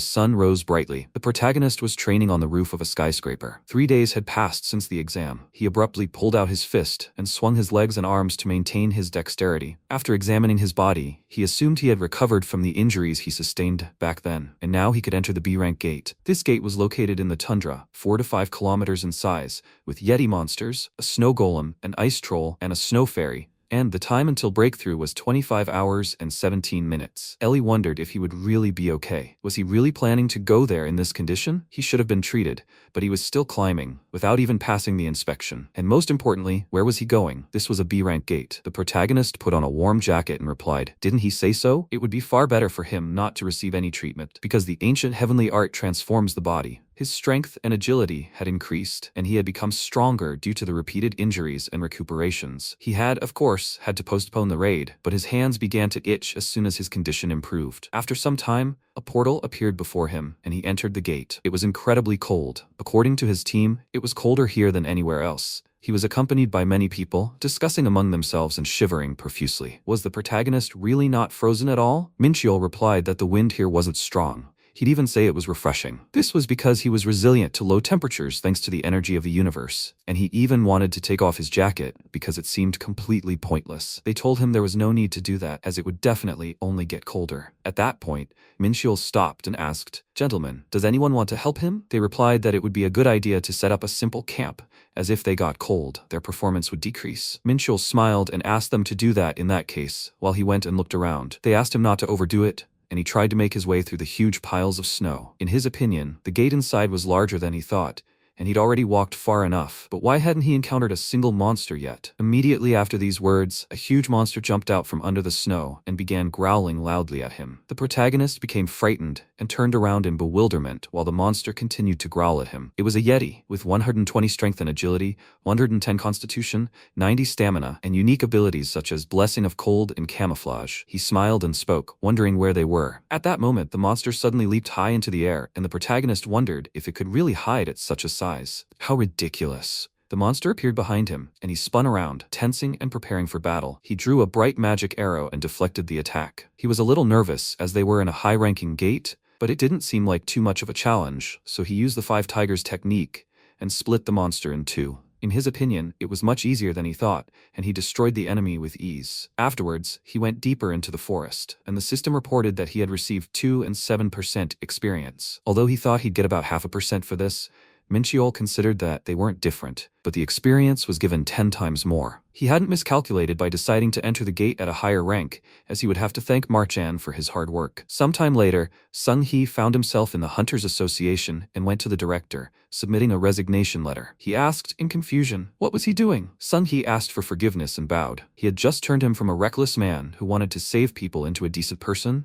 sun rose brightly. The protagonist was training on the roof of a skyscraper. 3 days had passed since the exam. He abruptly pulled out his fist and swung his legs and arms to maintain his dexterity. After examining his body, he assumed he had recovered from the injuries he sustained back then, and now he could enter the B-rank gate. This gate was located in the tundra, 4 to 5 kilometers in size, with Yeti monsters, a snow golem, an ice troll, and a snow fairy, and the time until breakthrough was 25 hours and 17 minutes. Ellie wondered if he would really be okay. Was he really planning to go there in this condition? He should have been treated, but he was still climbing, without even passing the inspection. And most importantly, where was he going? This was a B-rank gate. The protagonist put on a warm jacket and replied, "Didn't he say so? It would be far better for him not to receive any treatment, because the ancient heavenly art transforms the body, His strength and agility had increased, and he had become stronger due to the repeated injuries and recuperations. He had, of course, had to postpone the raid, but his hands began to itch as soon as his condition improved. After some time, a portal appeared before him, and he entered the gate. It was incredibly cold. According to his team, it was colder here than anywhere else. He was accompanied by many people, discussing among themselves and shivering profusely. Was the protagonist really not frozen at all? Minchiel replied that the wind here wasn't strong. He'd even say it was refreshing. This was because he was resilient to low temperatures thanks to the energy of the universe, and he even wanted to take off his jacket because it seemed completely pointless. They told him there was no need to do that as it would definitely only get colder. At that point, Minchiel stopped and asked, "Gentlemen, does anyone want to help him?" They replied that it would be a good idea to set up a simple camp, as if they got cold, their performance would decrease. Minchiel smiled and asked them to do that in that case, while he went and looked around. They asked him not to overdo it, and he tried to make his way through the huge piles of snow. In his opinion, the gate inside was larger than he thought, and he'd already walked far enough. But why hadn't he encountered a single monster yet? Immediately after these words, a huge monster jumped out from under the snow and began growling loudly at him. The protagonist became frightened and turned around in bewilderment while the monster continued to growl at him. It was a Yeti, with 120 strength and agility, 110 constitution, 90 stamina, and unique abilities such as Blessing of Cold and Camouflage. He smiled and spoke, wondering where they were. At that moment, the monster suddenly leaped high into the air, and the protagonist wondered if it could really hide at such a size. How ridiculous. The monster appeared behind him, and he spun around, tensing and preparing for battle. He drew a bright magic arrow and deflected the attack. He was a little nervous as they were in a high-ranking gate, but it didn't seem like too much of a challenge, so he used the 5 tigers technique and split the monster in 2. In his opinion, it was much easier than he thought, and he destroyed the enemy with ease. Afterwards, he went deeper into the forest, and the system reported that he had received 2 and 7% experience. Although he thought he'd get about 0.5% for this, Minchiel considered that they weren't different, but the experience was given 10 times more. He hadn't miscalculated by deciding to enter the gate at a higher rank, as he would have to thank Marchan for his hard work. Sometime later, Sung-hee found himself in the Hunters Association and went to the director, submitting a resignation letter. He asked, in confusion, what was he doing? Sung-hee asked for forgiveness and bowed. He had just turned him from a reckless man who wanted to save people into a decent person,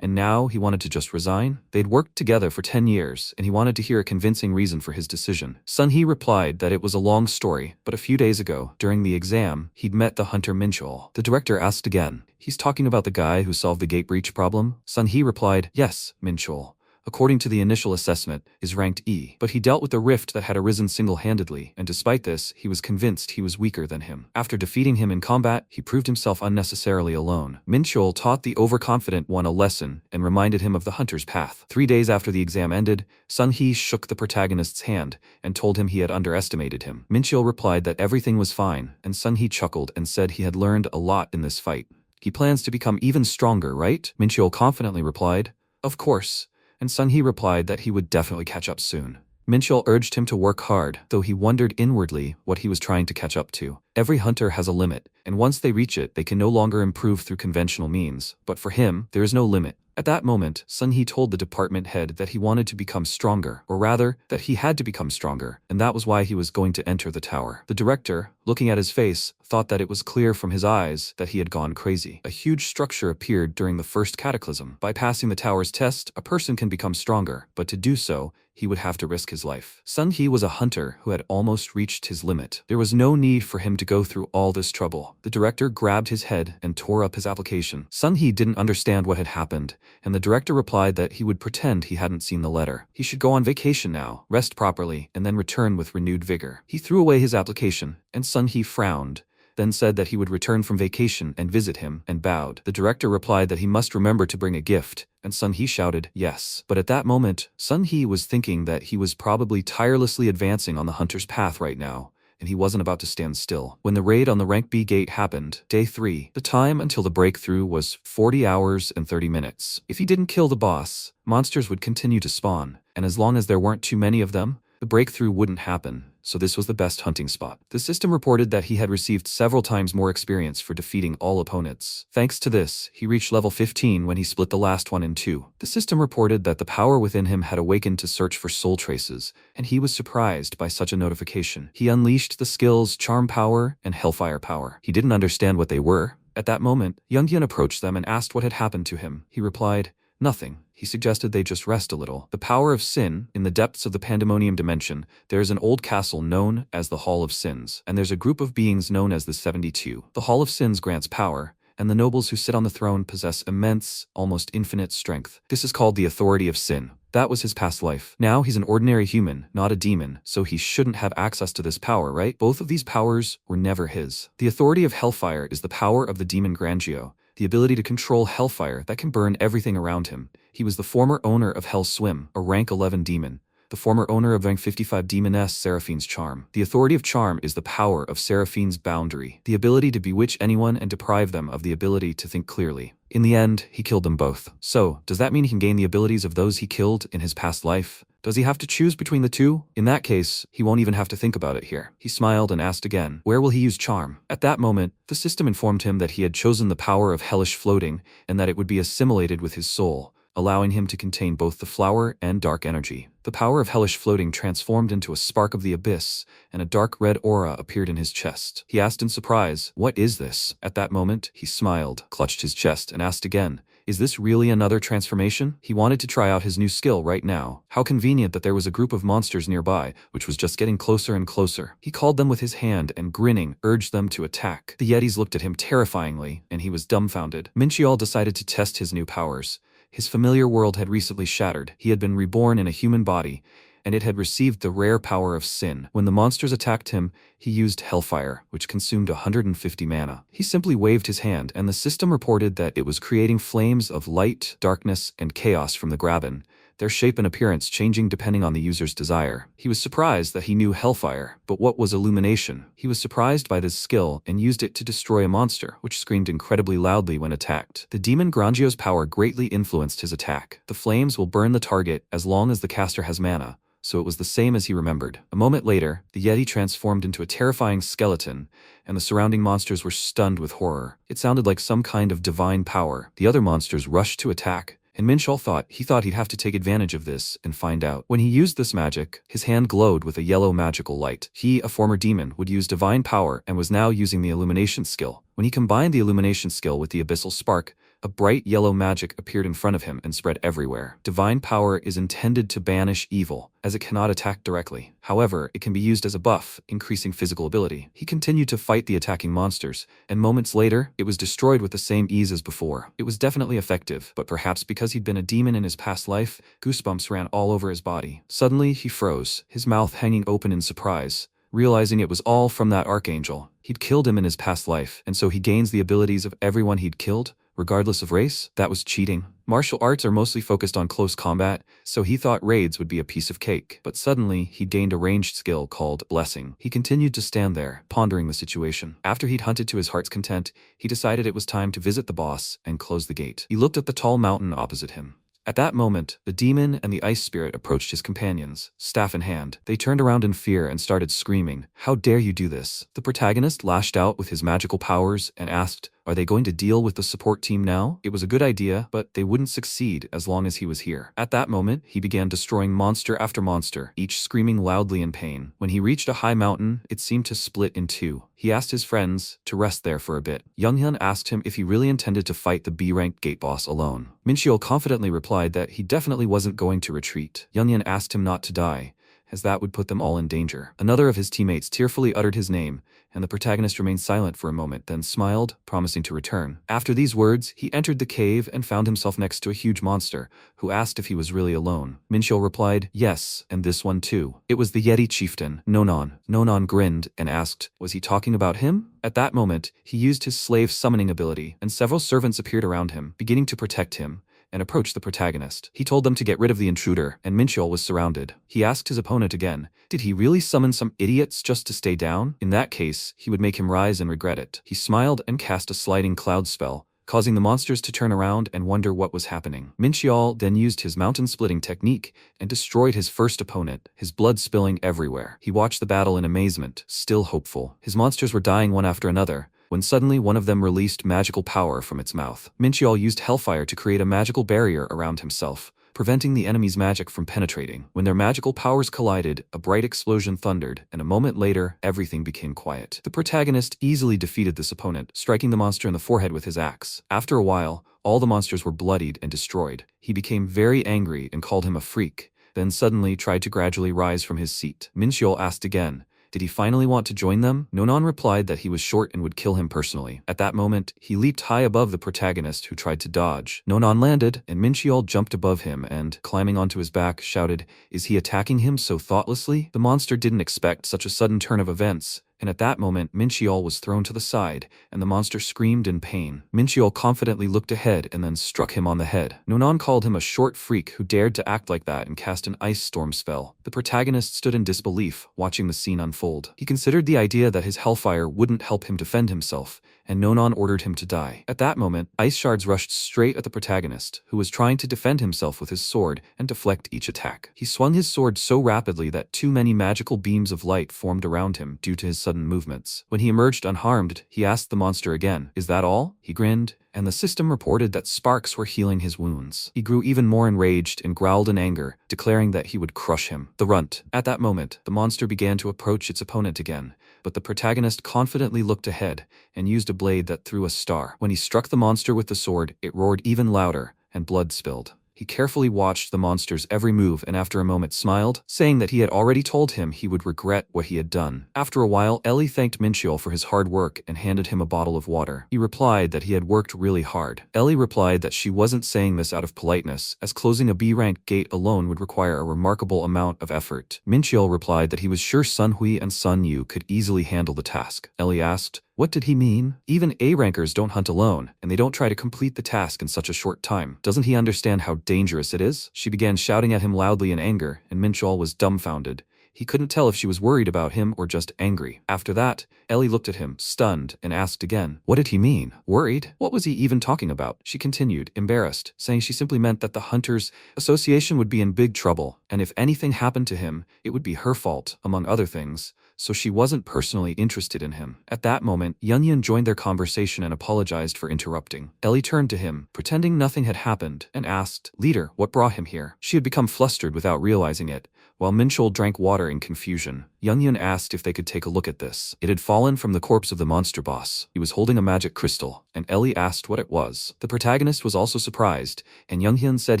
and now he wanted to just resign? They'd worked together for 10 years, and he wanted to hear a convincing reason for his decision. Sun-hee replied that it was a long story, but a few days ago, during the exam, he'd met the hunter Minchiel. The director asked again, "He's talking about the guy who solved the gate breach problem?" Sun-hee replied, "Yes, Minchiel. According to the initial assessment, is ranked E. But he dealt with the rift that had arisen single-handedly, and despite this, he was convinced he was weaker than him. After defeating him in combat, he proved himself unnecessarily alone. Minchiel taught the overconfident one a lesson and reminded him of the hunter's path. 3 days after the exam ended, Sun-hee shook the protagonist's hand and told him he had underestimated him. Minchiel replied that everything was fine, and Sun-hee chuckled and said he had learned a lot in this fight. "He plans to become even stronger, right?" Minchiel confidently replied, "Of course." And Sun-hee replied that he would definitely catch up soon. Minchiel urged him to work hard, though he wondered inwardly what he was trying to catch up to. Every hunter has a limit, and once they reach it, they can no longer improve through conventional means. But for him, there is no limit. At that moment, Sun-hee told the department head that he wanted to become stronger, or rather, that he had to become stronger, and that was why he was going to enter the tower. The director, looking at his face, thought that it was clear from his eyes that he had gone crazy. A huge structure appeared during the first cataclysm. By passing the tower's test, a person can become stronger, but to do so, he would have to risk his life. Sun-hee was a hunter who had almost reached his limit. There was no need for him to go through all this trouble. The director grabbed his head and tore up his application. Sun-hee didn't understand what had happened, and the director replied that he would pretend he hadn't seen the letter. He should go on vacation now, rest properly, and then return with renewed vigor. He threw away his application, and Sun-hee frowned, then said that he would return from vacation and visit him, and bowed. The director replied that he must remember to bring a gift, and Sun-hee shouted, "Yes." But at that moment, Sun-hee was thinking that he was probably tirelessly advancing on the hunter's path right now, and he wasn't about to stand still. When the raid on the Rank B gate happened, Day 3, the time until the breakthrough was 40 hours and 30 minutes. If he didn't kill the boss, monsters would continue to spawn, and as long as there weren't too many of them, the breakthrough wouldn't happen, so this was the best hunting spot. The system reported that he had received several times more experience for defeating all opponents. Thanks to this, he reached level 15 when he split the last one in 2. The system reported that the power within him had awakened to search for soul traces, and he was surprised by such a notification. He unleashed the skills Charm Power and Hellfire Power. He didn't understand what they were. At that moment, Younghyun approached them and asked what had happened to him. He replied, Nothing. He suggested they just rest a little. The power of sin. In the depths of the pandemonium dimension, there is an old castle known as the Hall of Sins, and there's a group of beings known as the 72. The Hall of Sins grants power, and the nobles who sit on the throne possess immense, almost infinite strength. This is called the authority of sin. That was his past life. Now he's an ordinary human, not a demon, so he shouldn't have access to this power, right? Both of these powers were never his. The authority of hellfire is the power of the demon Grangio, the ability to control hellfire that can burn everything around him. He was the former owner of Hell Swim, a rank 11 demon, the former owner of rank 55 demoness Seraphine's Charm. The authority of charm is the power of Seraphine's boundary, the ability to bewitch anyone and deprive them of the ability to think clearly. In the end, he killed them both. So, does that mean he can gain the abilities of those he killed in his past life? Does he have to choose between the two? In that case, he won't even have to think about it here. He smiled and asked again, where will he use charm? At that moment, the system informed him that he had chosen the power of hellish floating and that it would be assimilated with his soul, allowing him to contain both the flower and dark energy. The power of hellish floating transformed into a spark of the abyss, and a dark red aura appeared in his chest. He asked in surprise, what is this? At that moment, he smiled, clutched his chest, and asked again, is this really another transformation? He wanted to try out his new skill right now. How convenient that there was a group of monsters nearby, which was just getting closer and closer. He called them with his hand and, grinning, urged them to attack. The Yetis looked at him terrifyingly, and he was dumbfounded. Minchiol decided to test his new powers. His familiar world had recently shattered. He had been reborn in a human body, and it had received the rare power of sin. When the monsters attacked him, he used Hellfire, which consumed 150 mana. He simply waved his hand, and the system reported that it was creating flames of light, darkness, and chaos from the Graben, their shape and appearance changing depending on the user's desire. He was surprised that he knew Hellfire, but what was Illumination? He was surprised by this skill and used it to destroy a monster, which screamed incredibly loudly when attacked. The demon Grangio's power greatly influenced his attack. The flames will burn the target as long as the caster has mana, so it was the same as he remembered. A moment later, the Yeti transformed into a terrifying skeleton, and the surrounding monsters were stunned with horror. It sounded like some kind of divine power. The other monsters rushed to attack, and Minchiol thought he'd have to take advantage of this and find out. When he used this magic, his hand glowed with a yellow magical light. He, a former demon, would use divine power and was now using the illumination skill. When he combined the illumination skill with the abyssal spark, a bright yellow magic appeared in front of him and spread everywhere. Divine power is intended to banish evil, as it cannot attack directly. However, it can be used as a buff, increasing physical ability. He continued to fight the attacking monsters, and moments later, it was destroyed with the same ease as before. It was definitely effective, but perhaps because he'd been a demon in his past life, goosebumps ran all over his body. Suddenly, he froze, his mouth hanging open in surprise, realizing it was all from that archangel. He'd killed him in his past life, and so he gains the abilities of everyone he'd killed, regardless of race? That was cheating. Martial arts are mostly focused on close combat, so he thought raids would be a piece of cake. But suddenly, he'd gained a ranged skill called Blessing. He continued to stand there, pondering the situation. After he'd hunted to his heart's content, he decided it was time to visit the boss and close the gate. He looked at the tall mountain opposite him. At that moment, the demon and the ice spirit approached his companions, staff in hand. They turned around in fear and started screaming, "How dare you do this?" The protagonist lashed out with his magical powers and asked, are they going to deal with the support team now? It was a good idea, but they wouldn't succeed as long as he was here. At that moment, he began destroying monster after monster, each screaming loudly in pain. When he reached a high mountain, it seemed to split in two. He asked his friends to rest there for a bit. Younghyun asked him if he really intended to fight the B-ranked gate boss alone. Minchiol confidently replied that he definitely wasn't going to retreat. Younghyun asked him not to die, as that would put them all in danger. Another of his teammates tearfully uttered his name, and the protagonist remained silent for a moment, then smiled, promising to return. After these words, he entered the cave and found himself next to a huge monster, who asked if he was really alone. Minchiol replied, yes, and this one too. It was the Yeti chieftain, Nonon. Nonon grinned and asked, was he talking about him? At that moment, he used his slave summoning ability, and several servants appeared around him, beginning to protect him, and approached the protagonist. He told them to get rid of the intruder, and Minchiol was surrounded. He asked his opponent again, did he really summon some idiots just to stay down? In that case, he would make him rise and regret it. He smiled and cast a sliding cloud spell, causing the monsters to turn around and wonder what was happening. Minchiol then used his mountain-splitting technique and destroyed his first opponent, his blood spilling everywhere. He watched the battle in amazement, still hopeful. His monsters were dying one after another, when suddenly one of them released magical power from its mouth. Minchiol used Hellfire to create a magical barrier around himself, preventing the enemy's magic from penetrating. When their magical powers collided, a bright explosion thundered, and a moment later, everything became quiet. The protagonist easily defeated this opponent, striking the monster in the forehead with his axe. After a while, All the monsters were bloodied and destroyed. He became very angry and called him a freak, then suddenly tried to gradually rise from his seat. Mincheol asked again, did he finally want to join them? Nonon replied that he was short and would kill him personally. At that moment, he leaped high above the protagonist who tried to dodge. Nonon landed, and Mincheol jumped above him and, climbing onto his back, shouted, "Is he attacking him so thoughtlessly?" The monster didn't expect such a sudden turn of events, and at that moment Mincheol was thrown to the side, and the monster screamed in pain. Mincheol confidently looked ahead and then struck him on the head. Nonon called him a short freak who dared to act like that and cast an ice storm spell. The protagonist stood in disbelief, watching the scene unfold. He considered the idea that his hellfire wouldn't help him defend himself, and Nonon ordered him to die. At that moment, ice shards rushed straight at the protagonist, who was trying to defend himself with his sword and deflect each attack. He swung his sword so rapidly that too many magical beams of light formed around him due to his sudden movements. When he emerged unharmed, he asked the monster again, "Is that all?" He grinned, and the system reported that sparks were healing his wounds. He grew even more enraged and growled in anger, declaring that he would crush him. The runt. At that moment, the monster began to approach its opponent again, but the protagonist confidently looked ahead and used a blade that threw a star. When he struck the monster with the sword, it roared even louder, and blood spilled. He carefully watched the monster's every move and after a moment smiled, saying that he had already told him he would regret what he had done. After a while, Ellie thanked Mincheol for his hard work and handed him a bottle of water. He replied that he had worked really hard. Ellie replied that she wasn't saying this out of politeness, as closing a B-rank gate alone would require a remarkable amount of effort. Mincheol replied that he was sure Sun Hui and Sun Yu could easily handle the task. Ellie asked, what did he mean? Even A-rankers don't hunt alone, and they don't try to complete the task in such a short time. Doesn't he understand how dangerous it is? She began shouting at him loudly in anger, and Mincheol was dumbfounded. He couldn't tell if she was worried about him or just angry. After that, Ellie looked at him, stunned, and asked again, what did he mean? Worried? What was he even talking about? She continued, embarrassed, saying she simply meant that the Hunters Association would be in big trouble, and if anything happened to him, it would be her fault, among other things. So she wasn't personally interested in him. At that moment, Yun joined their conversation and apologized for interrupting. Ellie turned to him, pretending nothing had happened, and asked, "Leader, what brought him here?" She had become flustered without realizing it. While Mincheol drank water in confusion, Yun asked if they could take a look at this. It had fallen from the corpse of the monster boss. He was holding a magic crystal, and Ellie asked what it was. The protagonist was also surprised, and Yun said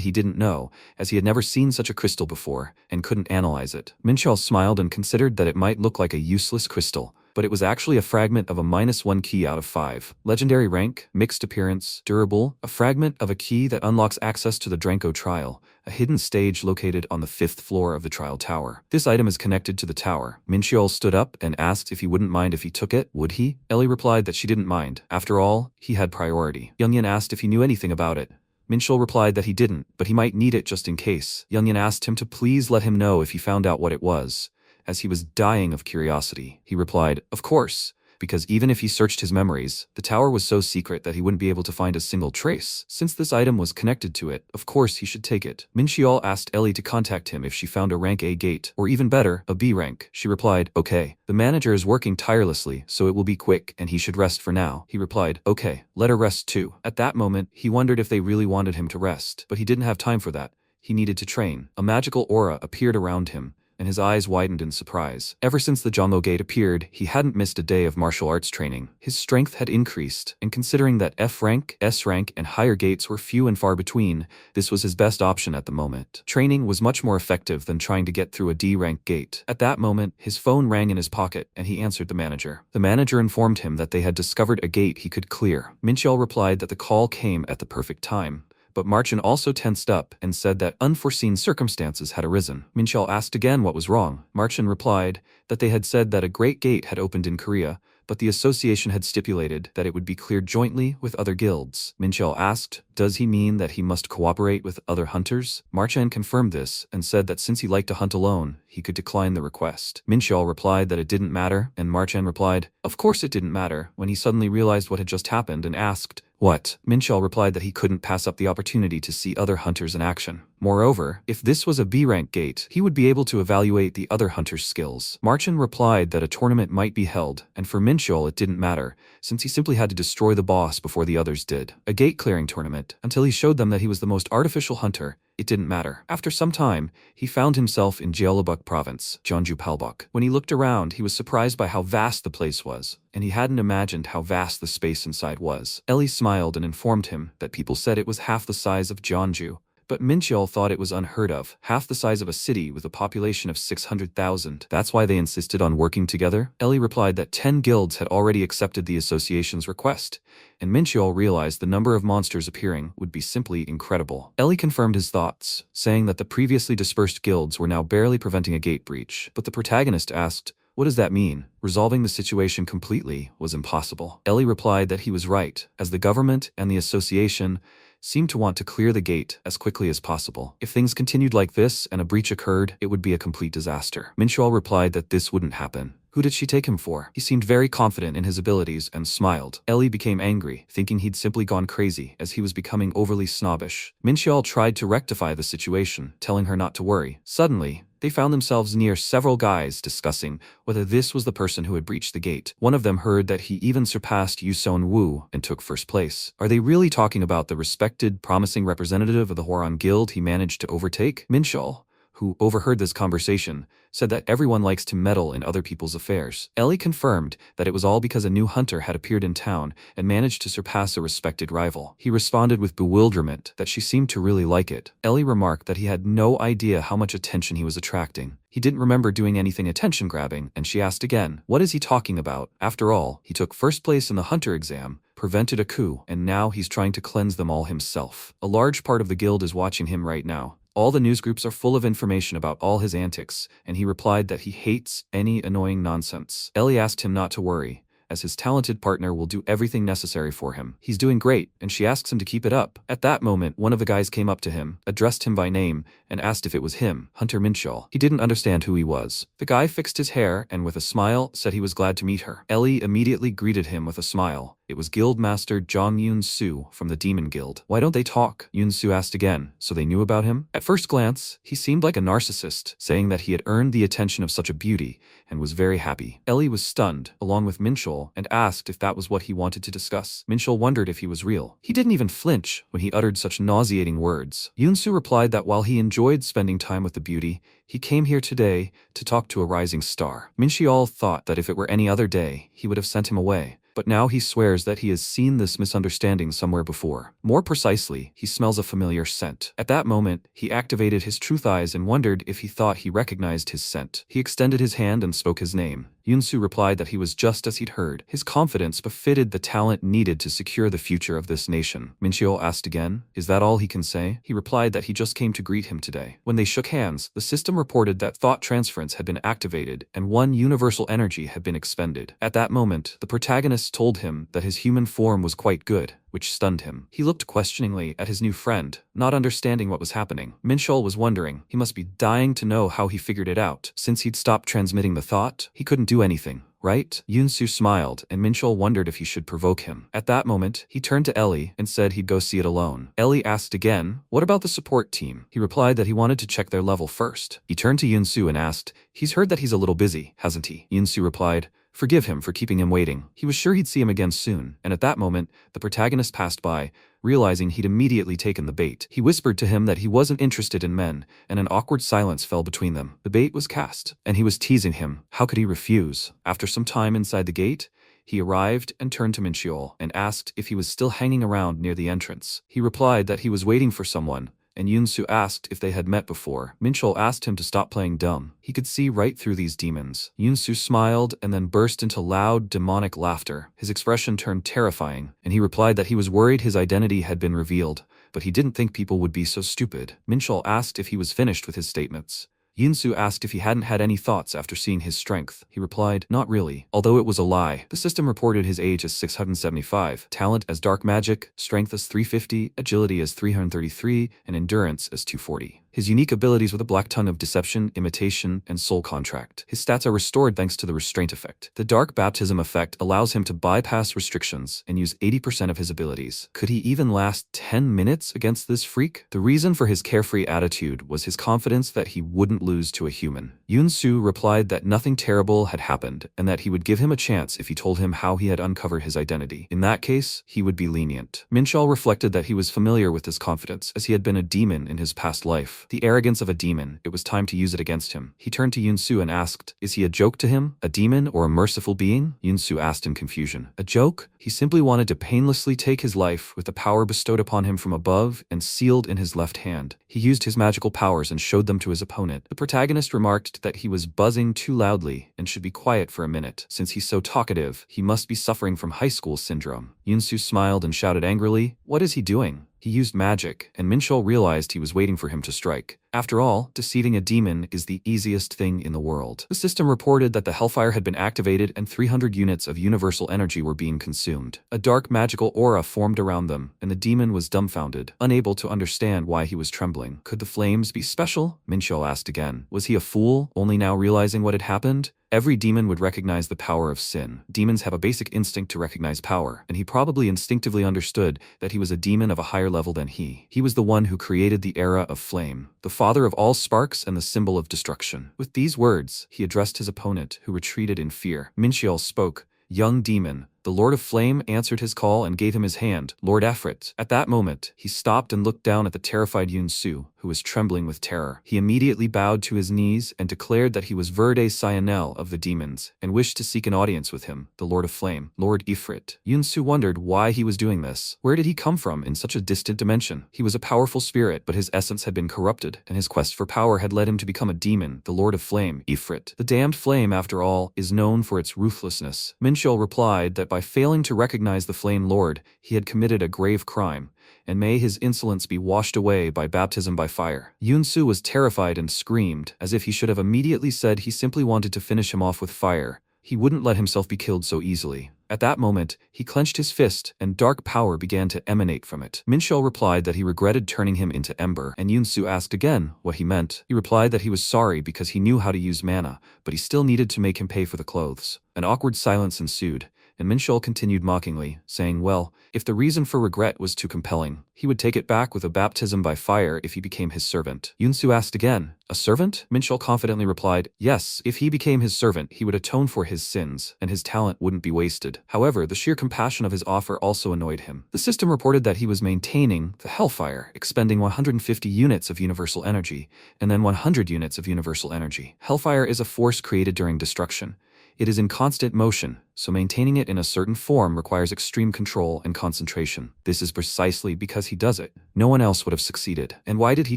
he didn't know, as he had never seen such a crystal before, and couldn't analyze it. Mincheol smiled and considered that it might look like a useless crystal, but it was actually a fragment of a -1 key out of 5. Legendary rank, mixed appearance, durable, a fragment of a key that unlocks access to the Dranko trial, a hidden stage located on the 5th floor of the trial tower. This item is connected to the tower. Mincheol stood up and asked if he wouldn't mind if he took it, would he? Ellie replied that she didn't mind. After all, he had priority. Yun asked if he knew anything about it. Mincheol replied that he didn't, but he might need it just in case. Yun asked him to please let him know if he found out what it was, as he was dying of curiosity. He replied, of course, because even if he searched his memories, the tower was so secret that he wouldn't be able to find a single trace. Since this item was connected to it, of course he should take it. Mincheol asked Ellie to contact him if she found a rank A gate, or even better, a B rank. She replied, okay. The manager is working tirelessly, so it will be quick, and he should rest for now. He replied, okay, let her rest too. At that moment, he wondered if they really wanted him to rest, but he didn't have time for that. He needed to train. A magical aura appeared around him, and his eyes widened in surprise. Ever since the Jongo Gate appeared, he hadn't missed a day of martial arts training. His strength had increased, and considering that F rank, S rank, and higher gates were few and far between, this was his best option at the moment. Training was much more effective than trying to get through a D rank gate. At that moment, his phone rang in his pocket, and he answered the manager. The manager informed him that they had discovered a gate he could clear. Mincheol replied that the call came at the perfect time. But Marchin also tensed up and said that unforeseen circumstances had arisen. Mincheol asked again what was wrong. Marchin replied that they had said that a great gate had opened in Korea, but the association had stipulated that it would be cleared jointly with other guilds. Mincheol asked, does he mean that he must cooperate with other hunters? Marchin confirmed this and said that since he liked to hunt alone, he could decline the request. Mincheol replied that it didn't matter, and Marchin replied, of course it didn't matter, when he suddenly realized what had just happened and asked, what? Mincheol replied that he couldn't pass up the opportunity to see other hunters in action. Moreover, if this was a B-rank gate, he would be able to evaluate the other hunters' skills. Marchin replied that a tournament might be held, and for Mincheol it didn't matter, since he simply had to destroy the boss before the others did. A gate-clearing tournament, until he showed them that he was the most artificial hunter, it didn't matter. After some time, he found himself in Jeollabuk province, Jeonju Palbuk. When he looked around, he was surprised by how vast the place was, and he hadn't imagined how vast the space inside was. Ellie smiled and informed him that people said it was half the size of Jeonju. But Mincheol thought it was unheard of, half the size of a city with a population of 600,000. That's why they insisted on working together? Ellie replied that 10 guilds had already accepted the association's request, and Mincheol realized the number of monsters appearing would be simply incredible. Ellie confirmed his thoughts, saying that the previously dispersed guilds were now barely preventing a gate breach. But the protagonist asked, "What does that mean?" Resolving the situation completely was impossible. Ellie replied that he was right, as the government and the association seemed to want to clear the gate as quickly as possible. If things continued like this and a breach occurred, it would be a complete disaster. Mincheol replied that this wouldn't happen. Who did she take him for? He seemed very confident in his abilities and smiled. Ellie became angry, thinking he'd simply gone crazy as he was becoming overly snobbish. Mincheol tried to rectify the situation, telling her not to worry. Suddenly, they found themselves near several guys discussing whether this was the person who had breached the gate. One of them heard that he even surpassed Yu Son Wu and took first place. Are they really talking about the respected, promising representative of the Horon Guild he managed to overtake? Mincheol, who overheard this conversation, said that everyone likes to meddle in other people's affairs. Ellie confirmed that it was all because a new hunter had appeared in town and managed to surpass a respected rival. He responded with bewilderment that she seemed to really like it. Ellie remarked that he had no idea how much attention he was attracting. He didn't remember doing anything attention-grabbing, and she asked again, what is he talking about? After all, he took first place in the hunter exam, prevented a coup, and now he's trying to cleanse them all himself. A large part of the guild is watching him right now. All the news groups are full of information about all his antics, and he replied that he hates any annoying nonsense. Ellie asked him not to worry, as his talented partner will do everything necessary for him. He's doing great, and she asks him to keep it up. At that moment, one of the guys came up to him, addressed him by name, and asked if it was him, Hunter Mincheol. He didn't understand who he was. The guy fixed his hair and with a smile said he was glad to meet her. Ellie immediately greeted him with a smile. It was Guildmaster Jong Yoon-soo from the Demon Guild. Why don't they talk? Yoon-soo asked again, so they knew about him? At first glance, he seemed like a narcissist, saying that he had earned the attention of such a beauty and was very happy. Ellie was stunned, along with Mincheol, and asked if that was what he wanted to discuss. Mincheol wondered if he was real. He didn't even flinch when he uttered such nauseating words. Yoon-soo replied that while he enjoyed spending time with the beauty, he came here today to talk to a rising star. Mincheol thought that if it were any other day, he would have sent him away. But now he swears that he has seen this misunderstanding somewhere before. More precisely, he smells a familiar scent. At that moment, he activated his truth eyes and wondered if he thought he recognized his scent. He extended his hand and spoke his name. Yoon-soo replied that he was just as he'd heard. His confidence befitted the talent needed to secure the future of this nation. Mincheol asked again, is that all he can say? He replied that he just came to greet him today. When they shook hands, the system reported that thought transference had been activated and one universal energy had been expended. At that moment, the protagonist told him that his human form was quite good, which stunned him. He looked questioningly at his new friend, not understanding what was happening. Mincheol was wondering. He must be dying to know how he figured it out. Since he'd stopped transmitting the thought, he couldn't do anything, right? Yoon-soo smiled, and Mincheol wondered if he should provoke him. At that moment, he turned to Ellie and said he'd go see it alone. Ellie asked again, what about the support team? He replied that he wanted to check their level first. He turned to Yoon-soo and asked, he's heard that he's a little busy, hasn't he? Yoon-soo replied, forgive him for keeping him waiting. He was sure he'd see him again soon, and at that moment, the protagonist passed by, realizing he'd immediately taken the bait. He whispered to him that he wasn't interested in men, and an awkward silence fell between them. The bait was cast, and he was teasing him. How could he refuse? After some time inside the gate, he arrived and turned to Mincheol and asked if he was still hanging around near the entrance. He replied that he was waiting for someone, and Yoon-soo asked if they had met before. Mincheol asked him to stop playing dumb. He could see right through these demons. Yoon-soo smiled and then burst into loud, demonic laughter. His expression turned terrifying, and he replied that he was worried his identity had been revealed, but he didn't think people would be so stupid. Mincheol asked if he was finished with his statements. Yoon-soo asked if he hadn't had any thoughts after seeing his strength. He replied, not really, although it was a lie. The system reported his age as 675, talent as dark magic, strength as 350, agility as 333, and endurance as 240. his unique abilities with a black tongue of deception, imitation, and soul contract. His stats are restored thanks to the restraint effect. The dark baptism effect allows him to bypass restrictions and use 80% of his abilities. Could he even last 10 minutes against this freak? The reason for his carefree attitude was his confidence that he wouldn't lose to a human. Yunsu replied that nothing terrible had happened and that he would give him a chance if he told him how he had uncovered his identity. In that case, he would be lenient. Minchal reflected that he was familiar with this confidence as he had been a demon in his past life. The arrogance of a demon, it was time to use it against him. He turned to Yunsu and asked, "Is he a joke to him? A demon or a merciful being?" Yunsu asked in confusion. "A joke?" He simply wanted to painlessly take his life with the power bestowed upon him from above and sealed in his left hand. He used his magical powers and showed them to his opponent. The protagonist remarked that he was buzzing too loudly and should be quiet for a minute. Since he's so talkative, he must be suffering from high school syndrome. Yunsu smiled and shouted angrily, "What is he doing?" He used magic, and Minchal realized he was waiting for him to strike. After all, defeating a demon is the easiest thing in the world. The system reported that the Hellfire had been activated and 300 units of universal energy were being consumed. A dark magical aura formed around them, and the demon was dumbfounded, unable to understand why he was trembling. Could the flames be special? Minchal asked again. Was he a fool, only now realizing what had happened? Every demon would recognize the power of sin. Demons have a basic instinct to recognize power, and he probably instinctively understood that he was a demon of a higher level than he. He was the one who created the era of flame, the father of all sparks and the symbol of destruction. With these words, he addressed his opponent, who retreated in fear. Minchiel spoke. "Young demon." The Lord of Flame answered his call and gave him his hand, Lord Efrit. At that moment, he stopped and looked down at the terrified Yunsu, who was trembling with terror. He immediately bowed to his knees and declared that he was Verde Cyanel of the demons, and wished to seek an audience with him, the Lord of Flame, Lord Ifrit. Yunsu wondered why he was doing this. Where did he come from in such a distant dimension? He was a powerful spirit, but his essence had been corrupted, and his quest for power had led him to become a demon, the Lord of Flame, Ifrit. The damned flame, after all, is known for its ruthlessness. Minchel replied that by failing to recognize the Flame Lord, he had committed a grave crime, and may his insolence be washed away by baptism by fire. Yunsu was terrified and screamed, as if he should have immediately said he simply wanted to finish him off with fire. He wouldn't let himself be killed so easily. At that moment, he clenched his fist, and dark power began to emanate from it. Minchel replied that he regretted turning him into ember, and Yunsu asked again what he meant. He replied that he was sorry because he knew how to use mana, but he still needed to make him pay for the clothes. An awkward silence ensued, and Minchel continued mockingly, saying, well, if the reason for regret was too compelling, he would take it back with a baptism by fire if he became his servant. Yunsu asked again, a servant? Minchel confidently replied, yes, if he became his servant, he would atone for his sins, and his talent wouldn't be wasted. However, the sheer compassion of his offer also annoyed him. The system reported that he was maintaining the Hellfire, expending 150 units of universal energy, and then 100 units of universal energy. Hellfire is a force created during destruction. It is in constant motion, so maintaining it in a certain form requires extreme control and concentration. This is precisely because he does it. No one else would have succeeded. And why did he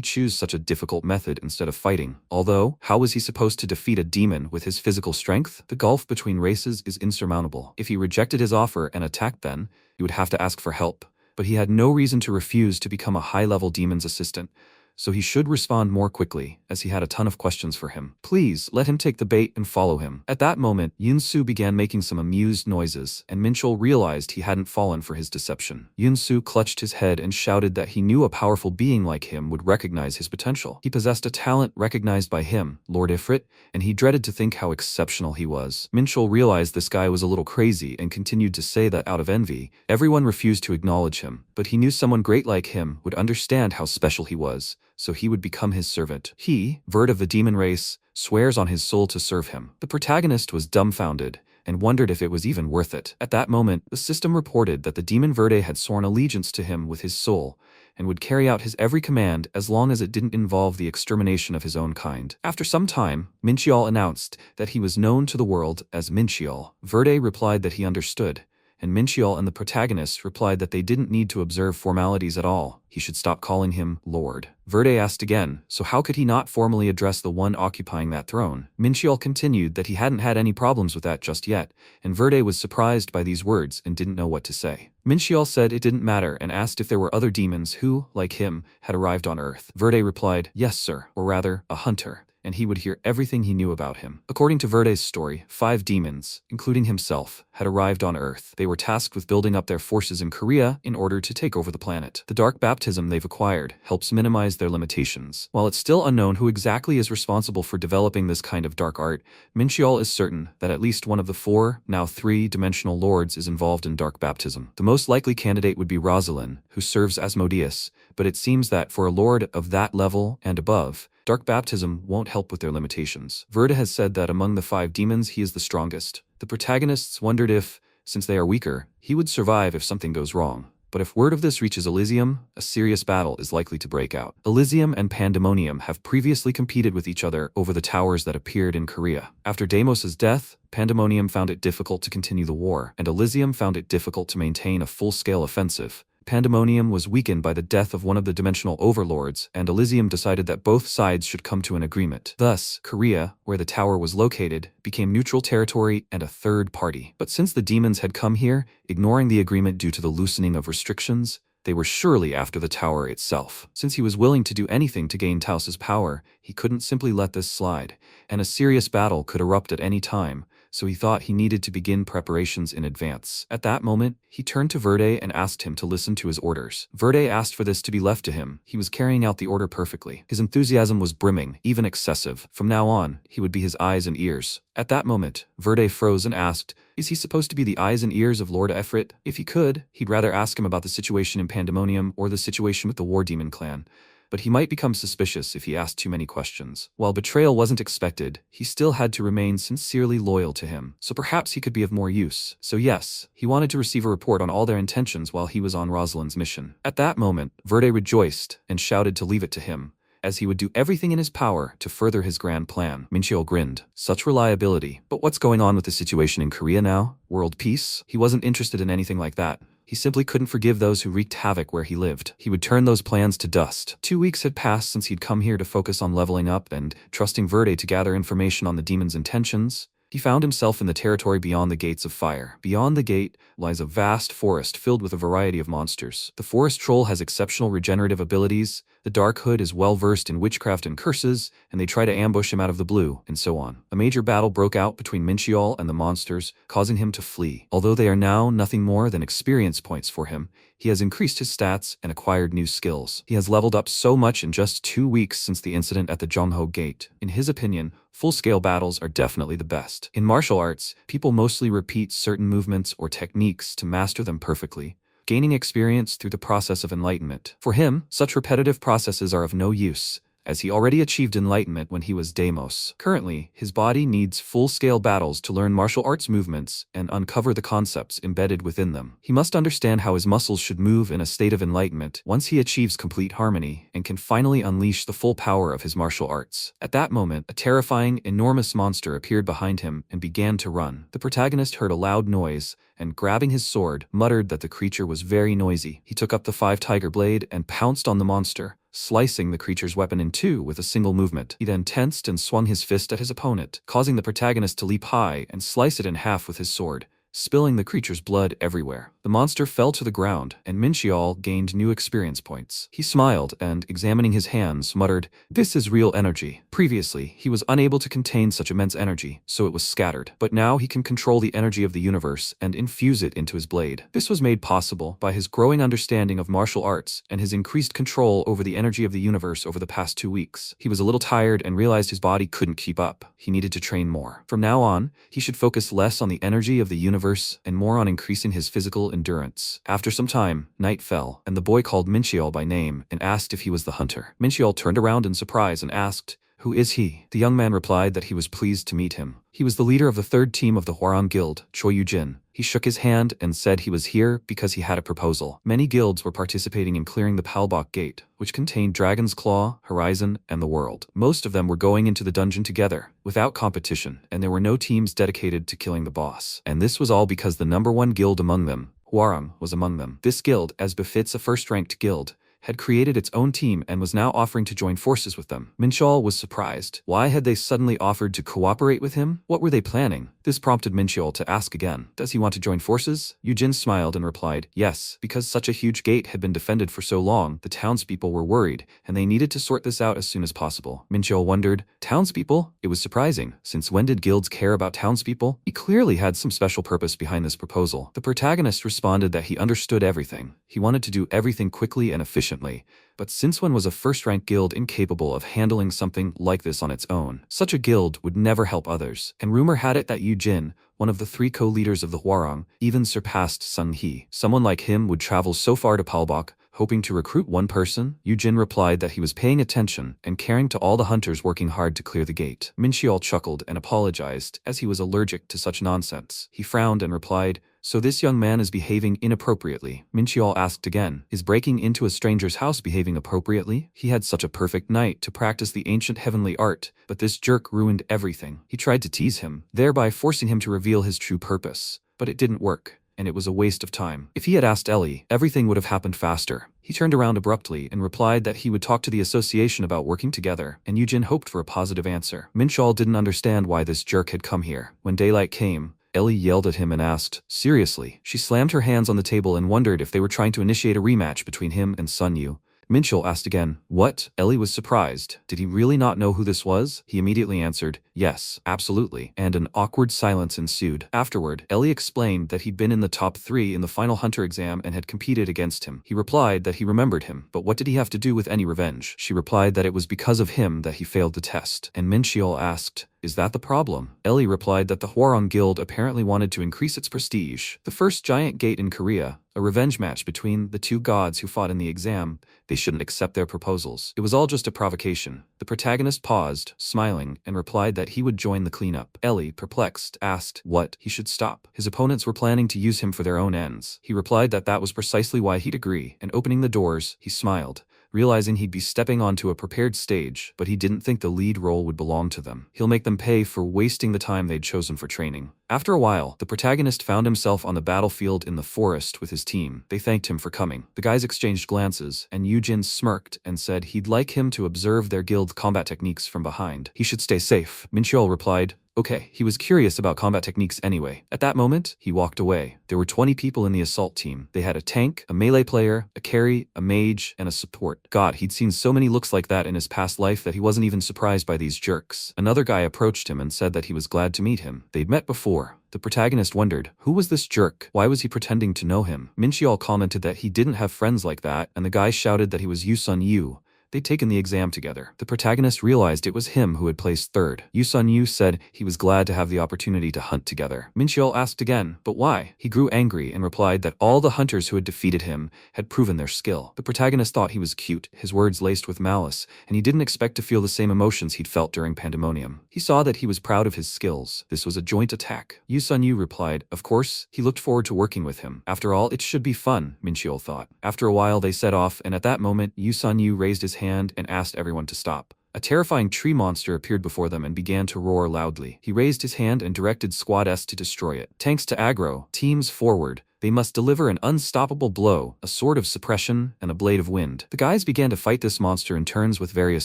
choose such a difficult method instead of fighting? Although, how was he supposed to defeat a demon with his physical strength? The gulf between races is insurmountable. If he rejected his offer and attacked then, he would have to ask for help. But he had no reason to refuse to become a high-level demon's assistant. So he should respond more quickly, as he had a ton of questions for him. Please, let him take the bait and follow him. At that moment, Yunsu began making some amused noises, and Minchel realized he hadn't fallen for his deception. Yunsu clutched his head and shouted that he knew a powerful being like him would recognize his potential. He possessed a talent recognized by him, Lord Ifrit, and he dreaded to think how exceptional he was. Minchel realized this guy was a little crazy and continued to say that out of envy. Everyone refused to acknowledge him, but he knew someone great like him would understand how special he was. So he would become his servant. He, Verd of the demon race, swears on his soul to serve him. The protagonist was dumbfounded and wondered if it was even worth it. At that moment, the system reported that the demon Verde had sworn allegiance to him with his soul and would carry out his every command as long as it didn't involve the extermination of his own kind. After some time, Minchiel announced that he was known to the world as Minchiel. Verde replied that he understood, and Minchiel and the protagonist replied that they didn't need to observe formalities at all. He should stop calling him Lord. Verde asked again, so how could he not formally address the one occupying that throne? Minchiel continued that he hadn't had any problems with that just yet, and Verde was surprised by these words and didn't know what to say. Minchiel said it didn't matter and asked if there were other demons who, like him, had arrived on Earth. Verde replied, yes sir, or rather, a hunter. and he would hear everything he knew about him. According to Verde's story, 5 demons, including himself, had arrived on Earth. They were tasked with building up their forces in Korea in order to take over the planet. The dark baptism they've acquired helps minimize their limitations. While it's still unknown who exactly is responsible for developing this kind of dark art, Minchiol is certain that at least one of the 4, now 3-dimensional lords is involved in dark baptism. The most likely candidate would be Rosalind, who serves Asmodeus, but it seems that for a lord of that level and above, dark baptism won't help with their limitations. Verde has said that among the 5 demons he is the strongest. The protagonists wondered if, since they are weaker, he would survive if something goes wrong. But if word of this reaches Elysium, a serious battle is likely to break out. Elysium and Pandemonium have previously competed with each other over the towers that appeared in Korea. After Deimos' death, Pandemonium found it difficult to continue the war, and Elysium found it difficult to maintain a full-scale offensive. Pandemonium was weakened by the death of one of the dimensional overlords, and Elysium decided that both sides should come to an agreement. Thus, Korea, where the tower was located, became neutral territory and a third party. But since the demons had come here, ignoring the agreement due to the loosening of restrictions, they were surely after the tower itself. Since he was willing to do anything to gain Taus's power, he couldn't simply let this slide, and a serious battle could erupt at any time, so he thought he needed to begin preparations in advance. At that moment, he turned to Verde and asked him to listen to his orders. Verde asked for this to be left to him. He was carrying out the order perfectly. His enthusiasm was brimming, even excessive. From now on, he would be his eyes and ears. At that moment, Verde froze and asked, is he supposed to be the eyes and ears of Lord Efrit? If he could, he'd rather ask him about the situation in Pandemonium or the situation with the War Demon clan. But he might become suspicious if he asked too many questions. While betrayal wasn't expected, he still had to remain sincerely loyal to him, so perhaps he could be of more use. So yes, he wanted to receive a report on all their intentions while he was on Rosalind's mission. At that moment, Verde rejoiced and shouted to leave it to him, as he would do everything in his power to further his grand plan. Minchiol grinned. Such reliability. But what's going on with the situation in Korea now? World peace? He wasn't interested in anything like that. He simply couldn't forgive those who wreaked havoc where he lived. He would turn those plans to dust. 2 weeks had passed since he'd come here to focus on leveling up and trusting Verde to gather information on the demon's intentions. He found himself in the territory beyond the gates of fire. Beyond the gate lies a vast forest filled with a variety of monsters. The forest troll has exceptional regenerative abilities, the Dark Hood is well versed in witchcraft and curses, and they try to ambush him out of the blue, and so on. A major battle broke out between Minchiol and the monsters, causing him to flee. Although they are now nothing more than experience points for him, he has increased his stats and acquired new skills. He has leveled up so much in just 2 weeks since the incident at the Jongho Gate. In his opinion, full-scale battles are definitely the best. In martial arts, people mostly repeat certain movements or techniques to master them perfectly, gaining experience through the process of enlightenment. For him, such repetitive processes are of no use, as he already achieved enlightenment when he was Deimos. Currently, his body needs full-scale battles to learn martial arts movements and uncover the concepts embedded within them. He must understand how his muscles should move in a state of enlightenment once he achieves complete harmony and can finally unleash the full power of his martial arts. At that moment, a terrifying, enormous monster appeared behind him and began to run. The protagonist heard a loud noise and, grabbing his sword, muttered that the creature was very noisy. He took up the 5-tiger blade and pounced on the monster, slicing the creature's weapon in 2 with a single movement. He then tensed and swung his fist at his opponent, causing the protagonist to leap high and slice it in half with his sword, spilling the creature's blood everywhere. The monster fell to the ground, and Minchiol gained new experience points. He smiled and, examining his hands, muttered, "This is real energy." Previously, he was unable to contain such immense energy, so it was scattered. But now he can control the energy of the universe and infuse it into his blade. This was made possible by his growing understanding of martial arts and his increased control over the energy of the universe over the past 2 weeks. He was a little tired and realized his body couldn't keep up. He needed to train more. From now on, he should focus less on the energy of the universe and more on increasing his physical endurance. After some time, night fell, and the boy called Minchiol by name and asked if he was the hunter. Minchiol turned around in surprise and asked, "Who is he?" The young man replied that he was pleased to meet him. He was the leader of the 3rd team of the Hwarang Guild, Choi Yu-jin. He shook his hand and said he was here because he had a proposal. Many guilds were participating in clearing the Palbok Gate, which contained Dragon's Claw, Horizon, and the World. Most of them were going into the dungeon together, without competition, and there were no teams dedicated to killing the boss. And this was all because the #1 guild among them, Hwarang, was among them. This guild, as befits a first-ranked guild, had created its own team and was now offering to join forces with them. Mincheol was surprised. Why had they suddenly offered to cooperate with him? What were they planning? This prompted Mincheol to ask again. Does he want to join forces? Yujin smiled and replied, yes, because such a huge gate had been defended for so long, the townspeople were worried, and they needed to sort this out as soon as possible. Mincheol wondered, townspeople? It was surprising. Since when did guilds care about townspeople? He clearly had some special purpose behind this proposal. The protagonist responded that he understood everything. He wanted to do everything quickly and efficiently. But since when was a first-rank guild incapable of handling something like this on its own? Such a guild would never help others. And rumor had it that Yujin, one of the 3 co-leaders of the Hwarang, even surpassed Sung He. Someone like him would travel so far to Palbok, hoping to recruit one person? Yujin replied that he was paying attention and caring to all the hunters working hard to clear the gate. Mincheol chuckled and apologized, as he was allergic to such nonsense. He frowned and replied, so this young man is behaving inappropriately. Mincheol asked again, is breaking into a stranger's house behaving appropriately? He had such a perfect night to practice the ancient heavenly art, but this jerk ruined everything. He tried to tease him, thereby forcing him to reveal his true purpose. But it didn't work, and it was a waste of time. If he had asked Ellie, everything would have happened faster. He turned around abruptly and replied that he would talk to the association about working together, and Yujin hoped for a positive answer. Mincheol didn't understand why this jerk had come here. When daylight came, Ellie yelled at him and asked, seriously? She slammed her hands on the table and wondered if they were trying to initiate a rematch between him and Sun Yu. Mincheol asked again, what? Ellie was surprised. Did he really not know who this was? He immediately answered, yes, absolutely. And an awkward silence ensued. Afterward, Ellie explained that he'd been in the top 3 in the final hunter exam and had competed against him. He replied that he remembered him, but what did he have to do with any revenge? She replied that it was because of him that he failed the test. And Mincheol asked, is that the problem? Ellie replied that the Hwarang Guild apparently wanted to increase its prestige. The first giant gate in Korea, a revenge match between the 2 gods who fought in the exam, they shouldn't accept their proposals. It was all just a provocation. The protagonist paused, smiling, and replied that he would join the cleanup. Ellie, perplexed, asked what he should stop. His opponents were planning to use him for their own ends. He replied that that was precisely why he'd agree, and opening the doors, he smiled, realizing he'd be stepping onto a prepared stage, but he didn't think the lead role would belong to them. He'll make them pay for wasting the time they'd chosen for training. After a while, the protagonist found himself on the battlefield in the forest with his team. They thanked him for coming. The guys exchanged glances, and Yujin smirked and said he'd like him to observe their guild's combat techniques from behind. He should stay safe. Mincheol replied, okay, he was curious about combat techniques anyway. At that moment, he walked away. There were 20 people in the assault team. They had a tank, a melee player, a carry, a mage, and a support. God, he'd seen so many looks like that in his past life that he wasn't even surprised by these jerks. Another guy approached him and said that he was glad to meet him. They'd met before. The protagonist wondered, who was this jerk? Why was he pretending to know him? Mincheol commented that he didn't have friends like that, and the guy shouted that he was Yusun Yu. They'd taken the exam together. The protagonist realized it was him who had placed 3rd. Yusun Yu said he was glad to have the opportunity to hunt together. Mincheol asked again, but why? He grew angry and replied that all the hunters who had defeated him had proven their skill. The protagonist thought he was cute, his words laced with malice, and he didn't expect to feel the same emotions he'd felt during Pandemonium. He saw that he was proud of his skills. This was a joint attack. Yusun Yu replied, of course, he looked forward to working with him. After all, it should be fun, Mincheol thought. After a while they set off, and at that moment, Yusun Yu raised his hand and asked everyone to stop. A terrifying tree monster appeared before them and began to roar loudly. He raised his hand and directed Squad S to destroy it. Tanks to aggro, teams forward. They must deliver an unstoppable blow, a sword of suppression, and a blade of wind. The guys began to fight this monster in turns with various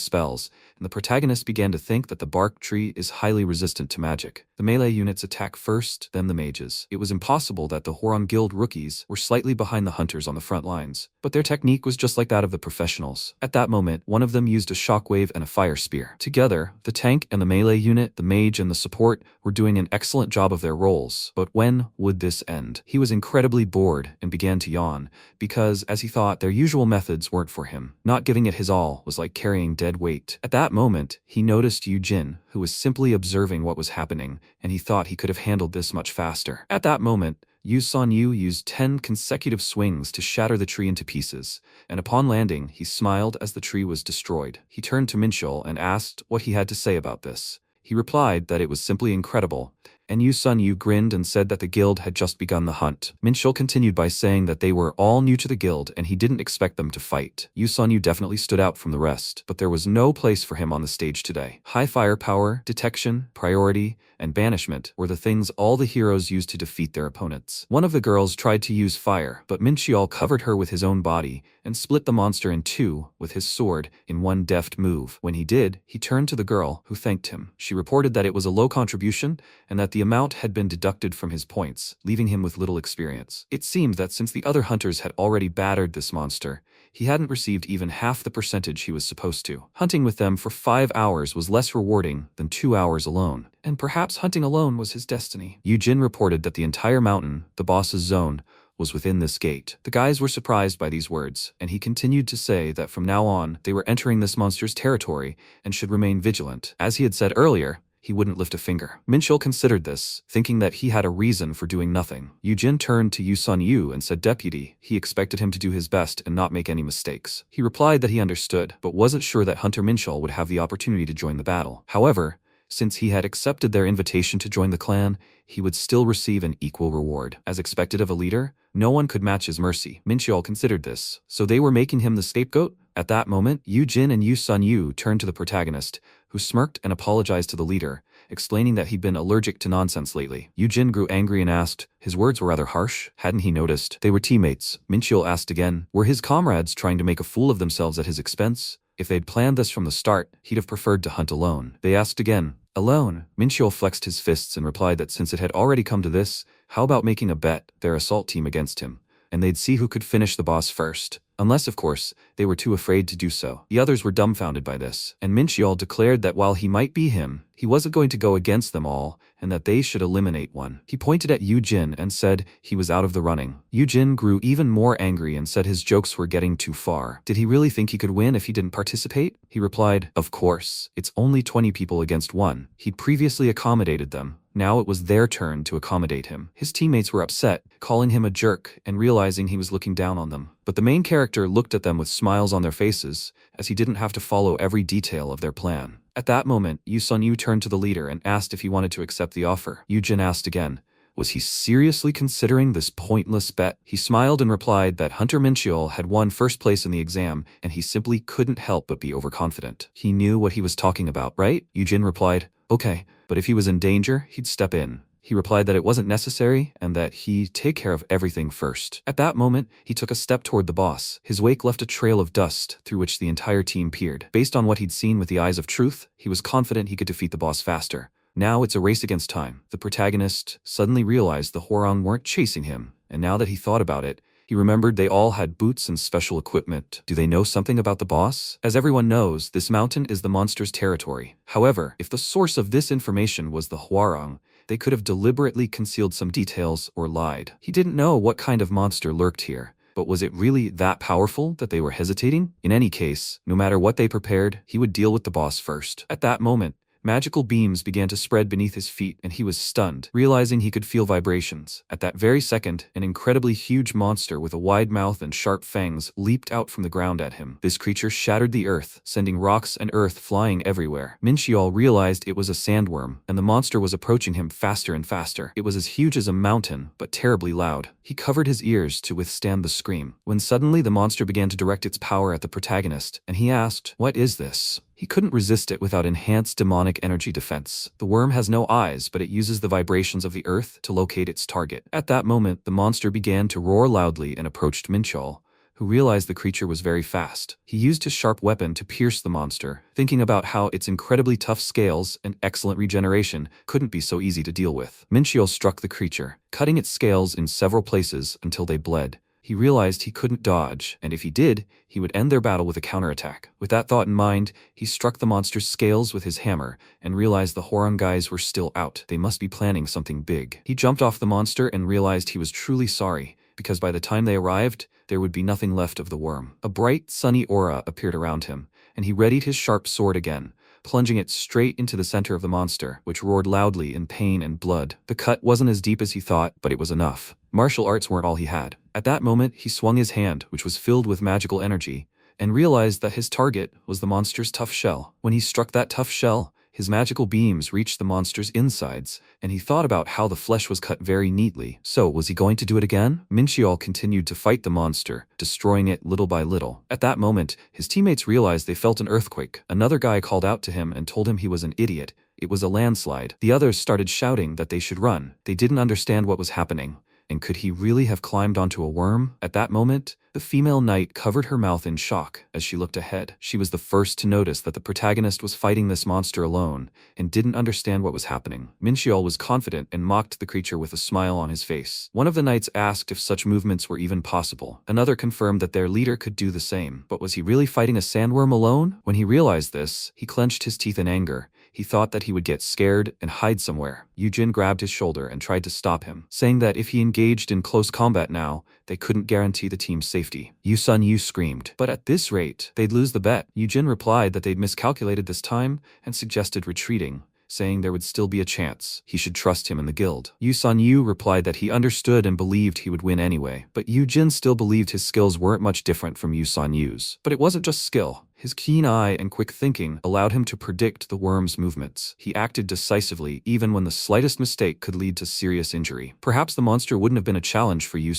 spells, and the protagonist began to think that the bark tree is highly resistant to magic. The melee units attack first, then the mages. It was impossible that the Hwarang Guild rookies were slightly behind the hunters on the front lines, but their technique was just like that of the professionals. At that moment, one of them used a shockwave and a fire spear. Together, the tank and the melee unit, the mage and the support, were doing an excellent job of their roles. But when would this end? He was incredibly bored and began to yawn, because, as he thought, their usual methods weren't for him. Not giving it his all was like carrying dead weight. At that moment, he noticed Yujin, who was simply observing what was happening, and he thought he could have handled this much faster. At that moment, Yusun Yu used 10 consecutive swings to shatter the tree into pieces, and upon landing, he smiled as the tree was destroyed. He turned to Mincheol and asked what he had to say about this. He replied that it was simply incredible, and Yu Sun Yu grinned and said that the guild had just begun the hunt. Minchul continued by saying that they were all new to the guild and he didn't expect them to fight. Yu Sun Yu definitely stood out from the rest, but there was no place for him on the stage today. High firepower, detection, priority, and banishment were the things all the heroes used to defeat their opponents. One of the girls tried to use fire, but Minchiol covered her with his own body and split the monster in two with his sword in one deft move. When he did, he turned to the girl, who thanked him. She reported that it was a low contribution and that the amount had been deducted from his points, leaving him with little experience. It seemed that since the other hunters had already battered this monster, he hadn't received even half the percentage he was supposed to. Hunting with them for 5 hours was less rewarding than 2 hours alone, and perhaps hunting alone was his destiny. Yu Jin reported that the entire mountain, the boss's zone, was within this gate. The guys were surprised by these words, and he continued to say that from now on, they were entering this monster's territory and should remain vigilant. As he had said earlier, he wouldn't lift a finger. Minchul considered this, thinking that he had a reason for doing nothing. Yu Jin turned to Yu Sun Yu and said deputy. He expected him to do his best and not make any mistakes. He replied that he understood, but wasn't sure that Hunter Minchul would have the opportunity to join the battle. However, since he had accepted their invitation to join the clan, he would still receive an equal reward. As expected of a leader, no one could match his mercy. Minchul considered this, so they were making him the scapegoat? At that moment, Yu Jin and Yu Sun Yu turned to the protagonist, who smirked and apologized to the leader, explaining that he'd been allergic to nonsense lately. Yu Jin grew angry and asked, his words were rather harsh, hadn't he noticed? They were teammates. Minchul asked again, were his comrades trying to make a fool of themselves at his expense? If they'd planned this from the start, he'd have preferred to hunt alone. They asked again, alone? Minchul flexed his fists and replied that since it had already come to this, how about making a bet, their assault team against him, and they'd see who could finish the boss first. Unless, of course, they were too afraid to do so. The others were dumbfounded by this, and Minchiol declared that while he might be him, he wasn't going to go against them all, and that they should eliminate one. He pointed at Yu Jin and said he was out of the running. Yu Jin grew even more angry and said his jokes were getting too far. Did he really think he could win if he didn't participate? He replied, of course, it's only 20 people against one. He'd previously accommodated them. Now it was their turn to accommodate him. His teammates were upset, calling him a jerk and realizing he was looking down on them. But the main character looked at them with smiles on their faces, as he didn't have to follow every detail of their plan. At that moment, Yu Sun Yu turned to the leader and asked if he wanted to accept the offer. Yu Jin asked again, was he seriously considering this pointless bet? He smiled and replied that Hunter Minchiol had won first place in the exam, and he simply couldn't help but be overconfident. He knew what he was talking about, right? Yu Jin replied, okay, but if he was in danger, he'd step in. He replied that it wasn't necessary and that he'd take care of everything first. At that moment, he took a step toward the boss. His wake left a trail of dust through which the entire team peered. Based on what he'd seen with the eyes of truth, he was confident he could defeat the boss faster. Now it's a race against time. The protagonist suddenly realized the Hwoarang weren't chasing him, and now that he thought about it, he remembered they all had boots and special equipment. Do they know something about the boss? As everyone knows, this mountain is the monster's territory. However, if the source of this information was the Hwoarang, they could have deliberately concealed some details or lied. He didn't know what kind of monster lurked here, but was it really that powerful that they were hesitating? In any case, no matter what they prepared, he would deal with the boss first. At that moment, magical beams began to spread beneath his feet and he was stunned, realizing he could feel vibrations. At that very second, an incredibly huge monster with a wide mouth and sharp fangs leaped out from the ground at him. This creature shattered the earth, sending rocks and earth flying everywhere. Minchiol realized it was a sandworm, and the monster was approaching him faster and faster. It was as huge as a mountain, but terribly loud. He covered his ears to withstand the scream, when suddenly the monster began to direct its power at the protagonist, and he asked, what is this? He couldn't resist it without enhanced demonic energy defense. The worm has no eyes, but it uses the vibrations of the earth to locate its target. At that moment, the monster began to roar loudly and approached Minchol, who realized the creature was very fast. He used his sharp weapon to pierce the monster, thinking about how its incredibly tough scales and excellent regeneration couldn't be so easy to deal with. Minchiol struck the creature, cutting its scales in several places until they bled. He realized he couldn't dodge, and if he did, he would end their battle with a counterattack. With that thought in mind, he struck the monster's scales with his hammer and realized the Hwoarang guys were still out. They must be planning something big. He jumped off the monster and realized he was truly sorry, because by the time they arrived, there would be nothing left of the worm. A bright, sunny aura appeared around him, and he readied his sharp sword again, plunging it straight into the center of the monster, which roared loudly in pain and blood. The cut wasn't as deep as he thought, but it was enough. Martial arts weren't all he had. At that moment, he swung his hand, which was filled with magical energy, and realized that his target was the monster's tough shell. When he struck that tough shell, His magical beams reached the monster's insides, and he thought about how the flesh was cut very neatly. So, was he going to do it again? Minchiol continued to fight the monster, destroying it little by little. At that moment, his teammates realized they felt an earthquake. Another guy called out to him and told him he was an idiot. It was a landslide. The others started shouting that they should run. They didn't understand what was happening. And could he really have climbed onto a worm? At that moment, the female knight covered her mouth in shock as she looked ahead. She was the first to notice that the protagonist was fighting this monster alone and didn't understand what was happening. Minchiol was confident and mocked the creature with a smile on his face. One of the knights asked if such movements were even possible. Another confirmed that their leader could do the same. But was he really fighting a sandworm alone? When he realized this, he clenched his teeth in anger. He thought that he would get scared and hide somewhere. Yujin grabbed his shoulder and tried to stop him, saying that if he engaged in close combat now, they couldn't guarantee the team's safety. Yu screamed. But at this rate, they'd lose the bet. Yujin replied that they'd miscalculated this time and suggested retreating, saying there would still be a chance. He should trust him in the guild. Yu replied that he understood and believed he would win anyway. But Yujin still believed his skills weren't much different from Yu's. But it wasn't just skill. His keen eye and quick thinking allowed him to predict the worm's movements. He acted decisively even when the slightest mistake could lead to serious injury. Perhaps the monster wouldn't have been a challenge for Yu,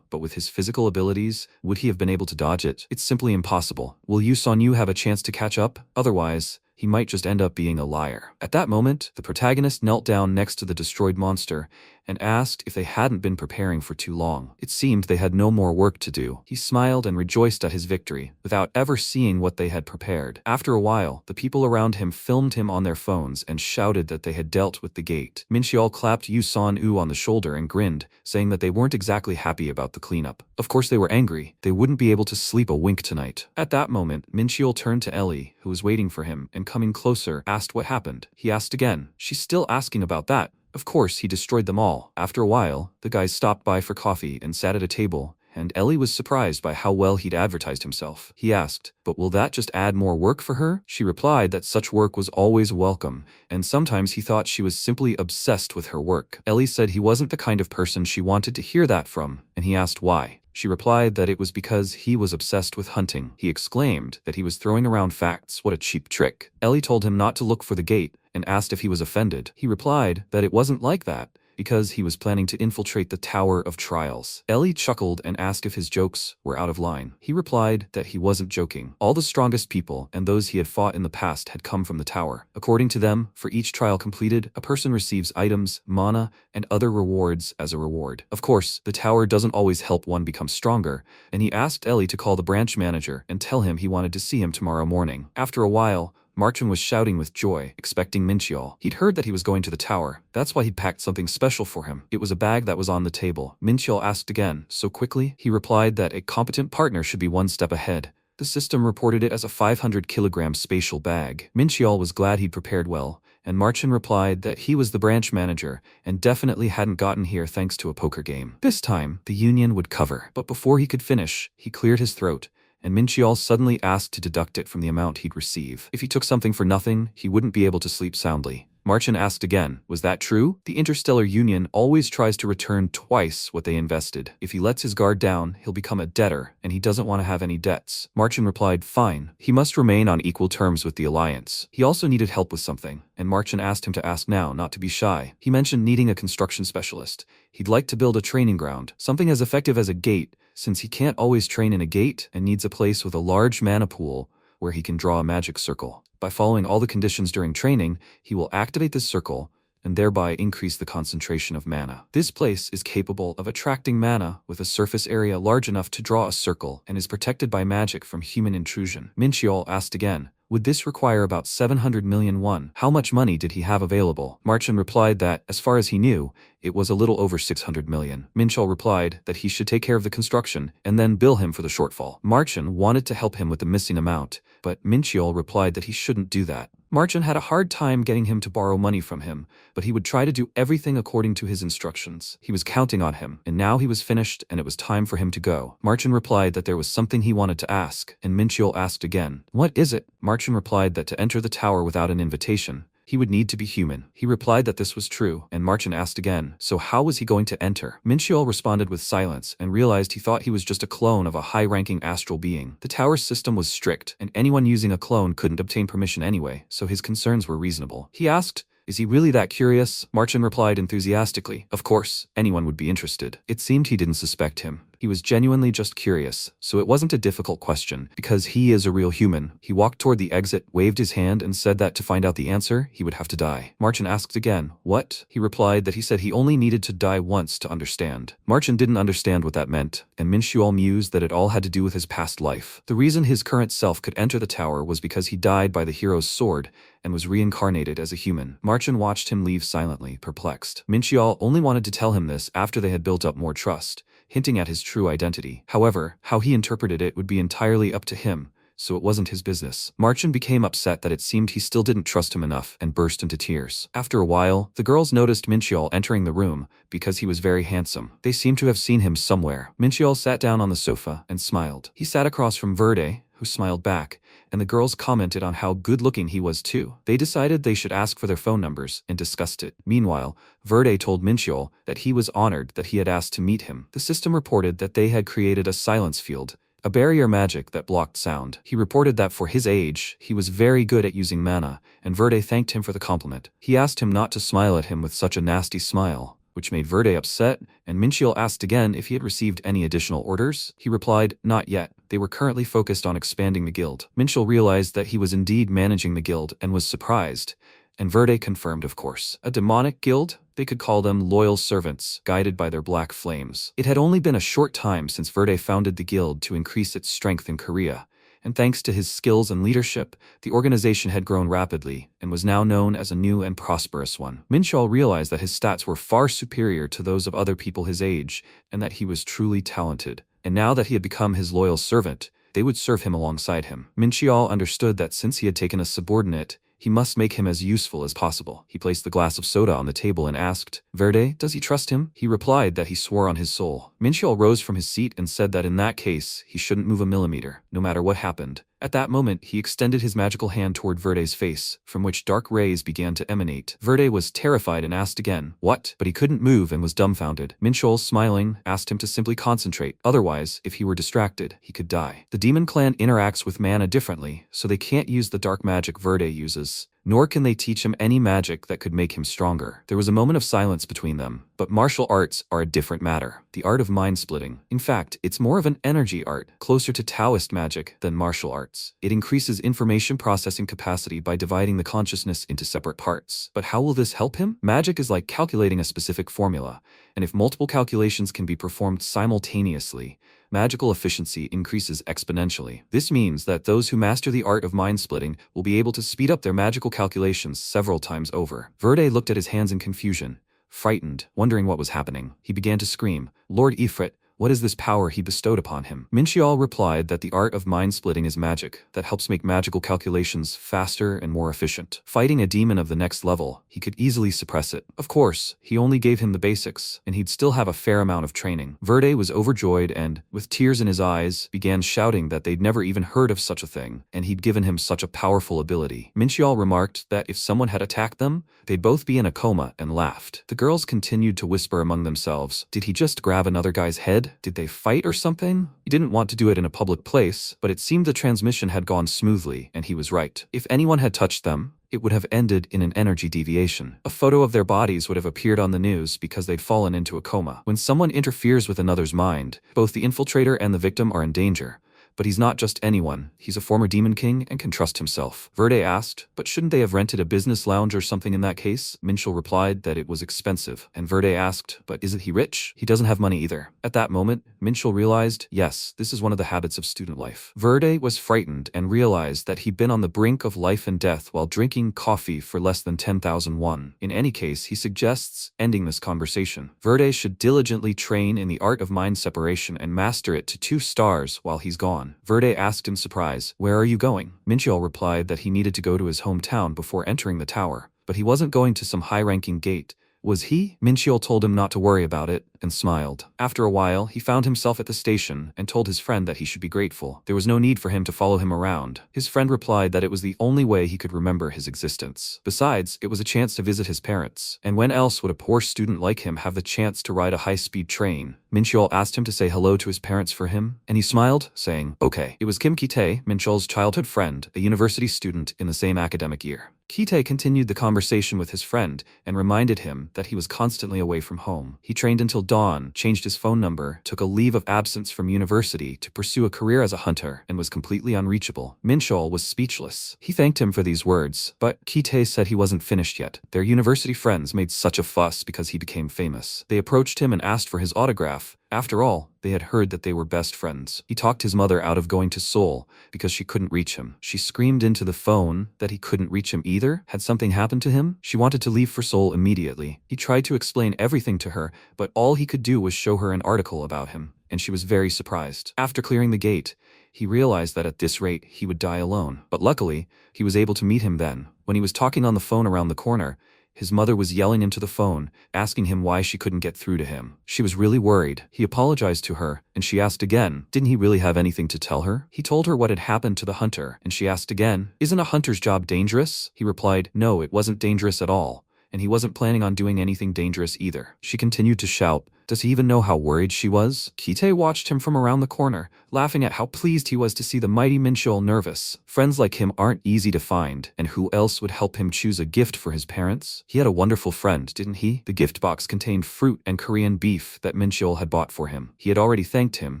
but with his physical abilities, would he have been able to dodge it? It's simply impossible. Will Yu have a chance to catch up? Otherwise, he might just end up being a liar. At that moment, the protagonist knelt down next to the destroyed monster and asked if they hadn't been preparing for too long. It seemed they had no more work to do. He smiled and rejoiced at his victory, without ever seeing what they had prepared. After a while, the people around him filmed him on their phones and shouted that they had dealt with the gate. Minchiol clapped Yu on the shoulder and grinned, saying that they weren't exactly happy about the cleanup. Of course they were angry. They wouldn't be able to sleep a wink tonight. At that moment, Minchiol turned to Ellie, who was waiting for him, and coming closer, asked what happened. He asked again. She's still asking about that. Of course, he destroyed them all. After a while, the guys stopped by for coffee and sat at a table, and Ellie was surprised by how well he'd advertised himself. He asked, "But will that just add more work for her?" She replied that such work was always welcome, and sometimes he thought she was simply obsessed with her work. Ellie said he wasn't the kind of person she wanted to hear that from, and he asked why. She replied that it was because he was obsessed with hunting. He exclaimed that he was throwing around facts. What a cheap trick. Ellie told him not to look for the gate and asked if he was offended. He replied that it wasn't like that, because he was planning to infiltrate the Tower of Trials. Ellie chuckled and asked if his jokes were out of line. He replied that he wasn't joking. All the strongest people and those he had fought in the past had come from the tower. According to them, for each trial completed, a person receives items, mana, and other rewards as a reward. Of course, the tower doesn't always help one become stronger, and he asked Ellie to call the branch manager and tell him he wanted to see him tomorrow morning. After a while, Martin was shouting with joy, expecting Minchiol. He'd heard that he was going to the tower. That's why he'd packed something special for him. It was a bag that was on the table. Minchiol asked again, so quickly? He replied that a competent partner should be one step ahead. The system reported it as a 500-kilogram spatial bag. Minchiol was glad he'd prepared well, and Martin replied that he was the branch manager and definitely hadn't gotten here thanks to a poker game. This time, the union would cover. But before he could finish, he cleared his throat, and Minchiol suddenly asked to deduct it from the amount he'd receive. If he took something for nothing, he wouldn't be able to sleep soundly. Martin asked again, was that true? The Interstellar Union always tries to return twice what they invested. If he lets his guard down, he'll become a debtor, and he doesn't want to have any debts. Martin replied, fine. He must remain on equal terms with the Alliance. He also needed help with something, and Martin asked him to ask now, not to be shy. He mentioned needing a construction specialist. He'd like to build a training ground, something as effective as a gate, since he can't always train in a gate and needs a place with a large mana pool where he can draw a magic circle. By following all the conditions during training, he will activate this circle and thereby increase the concentration of mana. This place is capable of attracting mana with a surface area large enough to draw a circle and is protected by magic from human intrusion. Minchiol asked again, would this require about 700 million won? How much money did he have available? Martin replied that, as far as he knew, it was a little over 600 million. Minchiol replied that he should take care of the construction and then bill him for the shortfall. Martin wanted to help him with the missing amount, but Minchiol replied that he shouldn't do that. Martin had a hard time getting him to borrow money from him, but he would try to do everything according to his instructions. He was counting on him, and now he was finished and it was time for him to go. Martin replied that there was something he wanted to ask, and Minchiol asked again, what is it? Martin replied that to enter the tower without an invitation, he would need to be human. He replied that this was true, and Marchin asked again, so how was he going to enter? Mincheol responded with silence and realized he thought he was just a clone of a high-ranking astral being. The tower's system was strict, and anyone using a clone couldn't obtain permission anyway, so his concerns were reasonable. He asked, "Is he really that curious?" Marchin replied enthusiastically, "Of course, anyone would be interested." It seemed he didn't suspect him. He was genuinely just curious, so it wasn't a difficult question, because he is a real human. He walked toward the exit, waved his hand, and said that to find out the answer, he would have to die. Marchin asked again, "What?" He replied that he said he only needed to die once to understand. Marchin didn't understand what that meant, and Mincheol mused that it all had to do with his past life. The reason his current self could enter the tower was because he died by the hero's sword, and was reincarnated as a human. Marchin watched him leave silently, perplexed. Mincheol only wanted to tell him this after they had built up more trust, hinting at his true identity. However, how he interpreted it would be entirely up to him, so it wasn't his business. Marchin became upset that it seemed he still didn't trust him enough and burst into tears. After a while, the girls noticed Mincheol entering the room because he was very handsome. They seemed to have seen him somewhere. Mincheol sat down on the sofa and smiled. He sat across from Verde, who smiled back, and the girls commented on how good-looking he was too. They decided they should ask for their phone numbers and discussed it. Meanwhile, Verde told Mincheol that he was honored that he had asked to meet him. The system reported that they had created a silence field, a barrier magic that blocked sound. He reported that for his age, he was very good at using mana, and Verde thanked him for the compliment. He asked him not to smile at him with such a nasty smile, which made Verde upset, and Mincheol asked again if he had received any additional orders. He replied, not yet. They were currently focused on expanding the guild. Mincheol realized that he was indeed managing the guild and was surprised, and Verde confirmed, of course. A demonic guild? They could call them loyal servants, guided by their black flames. It had only been a short time since Verde founded the guild to increase its strength in Korea, and thanks to his skills and leadership, the organization had grown rapidly and was now known as a new and prosperous one. Mincheol realized that his stats were far superior to those of other people his age, and that he was truly talented. And now that he had become his loyal servant, they would serve him alongside him. Mincheol understood that since he had taken a subordinate, he must make him as useful as possible. He placed the glass of soda on the table and asked, "Verde, does he trust him?" He replied that he swore on his soul. Mincheol rose from his seat and said that in that case, he shouldn't move a millimeter, no matter what happened. At that moment, he extended his magical hand toward Verde's face, from which dark rays began to emanate. Verde was terrified and asked again, "What?" But he couldn't move and was dumbfounded. Mincheol, smiling, asked him to simply concentrate. Otherwise, if he were distracted, he could die. The demon clan interacts with mana differently, so they can't use the dark magic Verde uses, nor can they teach him any magic that could make him stronger. There was a moment of silence between them, but martial arts are a different matter. The art of mind-splitting. In fact, it's more of an energy art, closer to Taoist magic than martial arts. It increases information processing capacity by dividing the consciousness into separate parts. But how will this help him? Magic is like calculating a specific formula, and if multiple calculations can be performed simultaneously, magical efficiency increases exponentially. This means that those who master the art of mind-splitting will be able to speed up their magical calculations several times over. Verde looked at his hands in confusion, frightened, wondering what was happening. He began to scream, "Lord Ifrit, what is this power he bestowed upon him?" Mincheol replied that the art of mind-splitting is magic that helps make magical calculations faster and more efficient. Fighting a demon of the next level, he could easily suppress it. Of course, he only gave him the basics, and he'd still have a fair amount of training. Verde was overjoyed and, with tears in his eyes, began shouting that they'd never even heard of such a thing, and he'd given him such a powerful ability. Mincheol remarked that if someone had attacked them, they'd both be in a coma, and laughed. The girls continued to whisper among themselves, did he just grab another guy's head? Did they fight or something? He didn't want to do it in a public place, but it seemed the transmission had gone smoothly, and he was right. If anyone had touched them, it would have ended in an energy deviation. A photo of their bodies would have appeared on the news because they'd fallen into a coma. When someone interferes with another's mind, both the infiltrator and the victim are in danger. But he's not just anyone, he's a former demon king and can trust himself. Verde asked, but shouldn't they have rented a business lounge or something in that case? Mincheol replied that it was expensive, and Verde asked, but isn't he rich? He doesn't have money either. At that moment, Mincheol realized, yes, this is one of the habits of student life. Verde was frightened and realized that he'd been on the brink of life and death while drinking coffee for less than 10,000 won. In any case, he suggests ending this conversation. Verde should diligently train in the art of mind separation and master it to 2 stars while he's gone. Verde asked in surprise, where are you going? Mincheol replied that he needed to go to his hometown before entering the tower, but he wasn't going to some high-ranking gate, Was he? Mincheol told him not to worry about it, and smiled. After a while, he found himself at the station and told his friend that he should be grateful. There was no need for him to follow him around. His friend replied that it was the only way he could remember his existence. Besides, it was a chance to visit his parents. And when else would a poor student like him have the chance to ride a high-speed train? Mincheol asked him to say hello to his parents for him, and he smiled, saying, okay. It was Kim Ki-tae, Mincheol's childhood friend, a university student in the same academic year. Ki-tae continued the conversation with his friend and reminded him that he was constantly away from home. He trained until dawn, changed his phone number, took a leave of absence from university to pursue a career as a hunter, and was completely unreachable. Mincheol was speechless. He thanked him for these words, but Ki-tae said he wasn't finished yet. Their university friends made such a fuss because he became famous. They approached him and asked for his autograph. After all, they had heard that they were best friends. He talked his mother out of going to Seoul because she couldn't reach him. She screamed into the phone that he couldn't reach him either. Had something happened to him? She wanted to leave for Seoul immediately. He tried to explain everything to her, but all he could do was show her an article about him, and she was very surprised. After clearing the gate, he realized that at this rate he would die alone. But luckily, he was able to meet him then. When he was talking on the phone around the corner, his mother was yelling into the phone, asking him why she couldn't get through to him. She was really worried. He apologized to her, and she asked again, didn't he really have anything to tell her? He told her what had happened to the hunter, and she asked again, isn't a hunter's job dangerous? He replied, no, it wasn't dangerous at all, and he wasn't planning on doing anything dangerous either. She continued to shout, does he even know how worried she was? Ki-tae watched him from around the corner, laughing at how pleased he was to see the mighty Mincheol nervous. Friends like him aren't easy to find, and who else would help him choose a gift for his parents? He had a wonderful friend, didn't he? The gift box contained fruit and Korean beef that Mincheol had bought for him. He had already thanked him,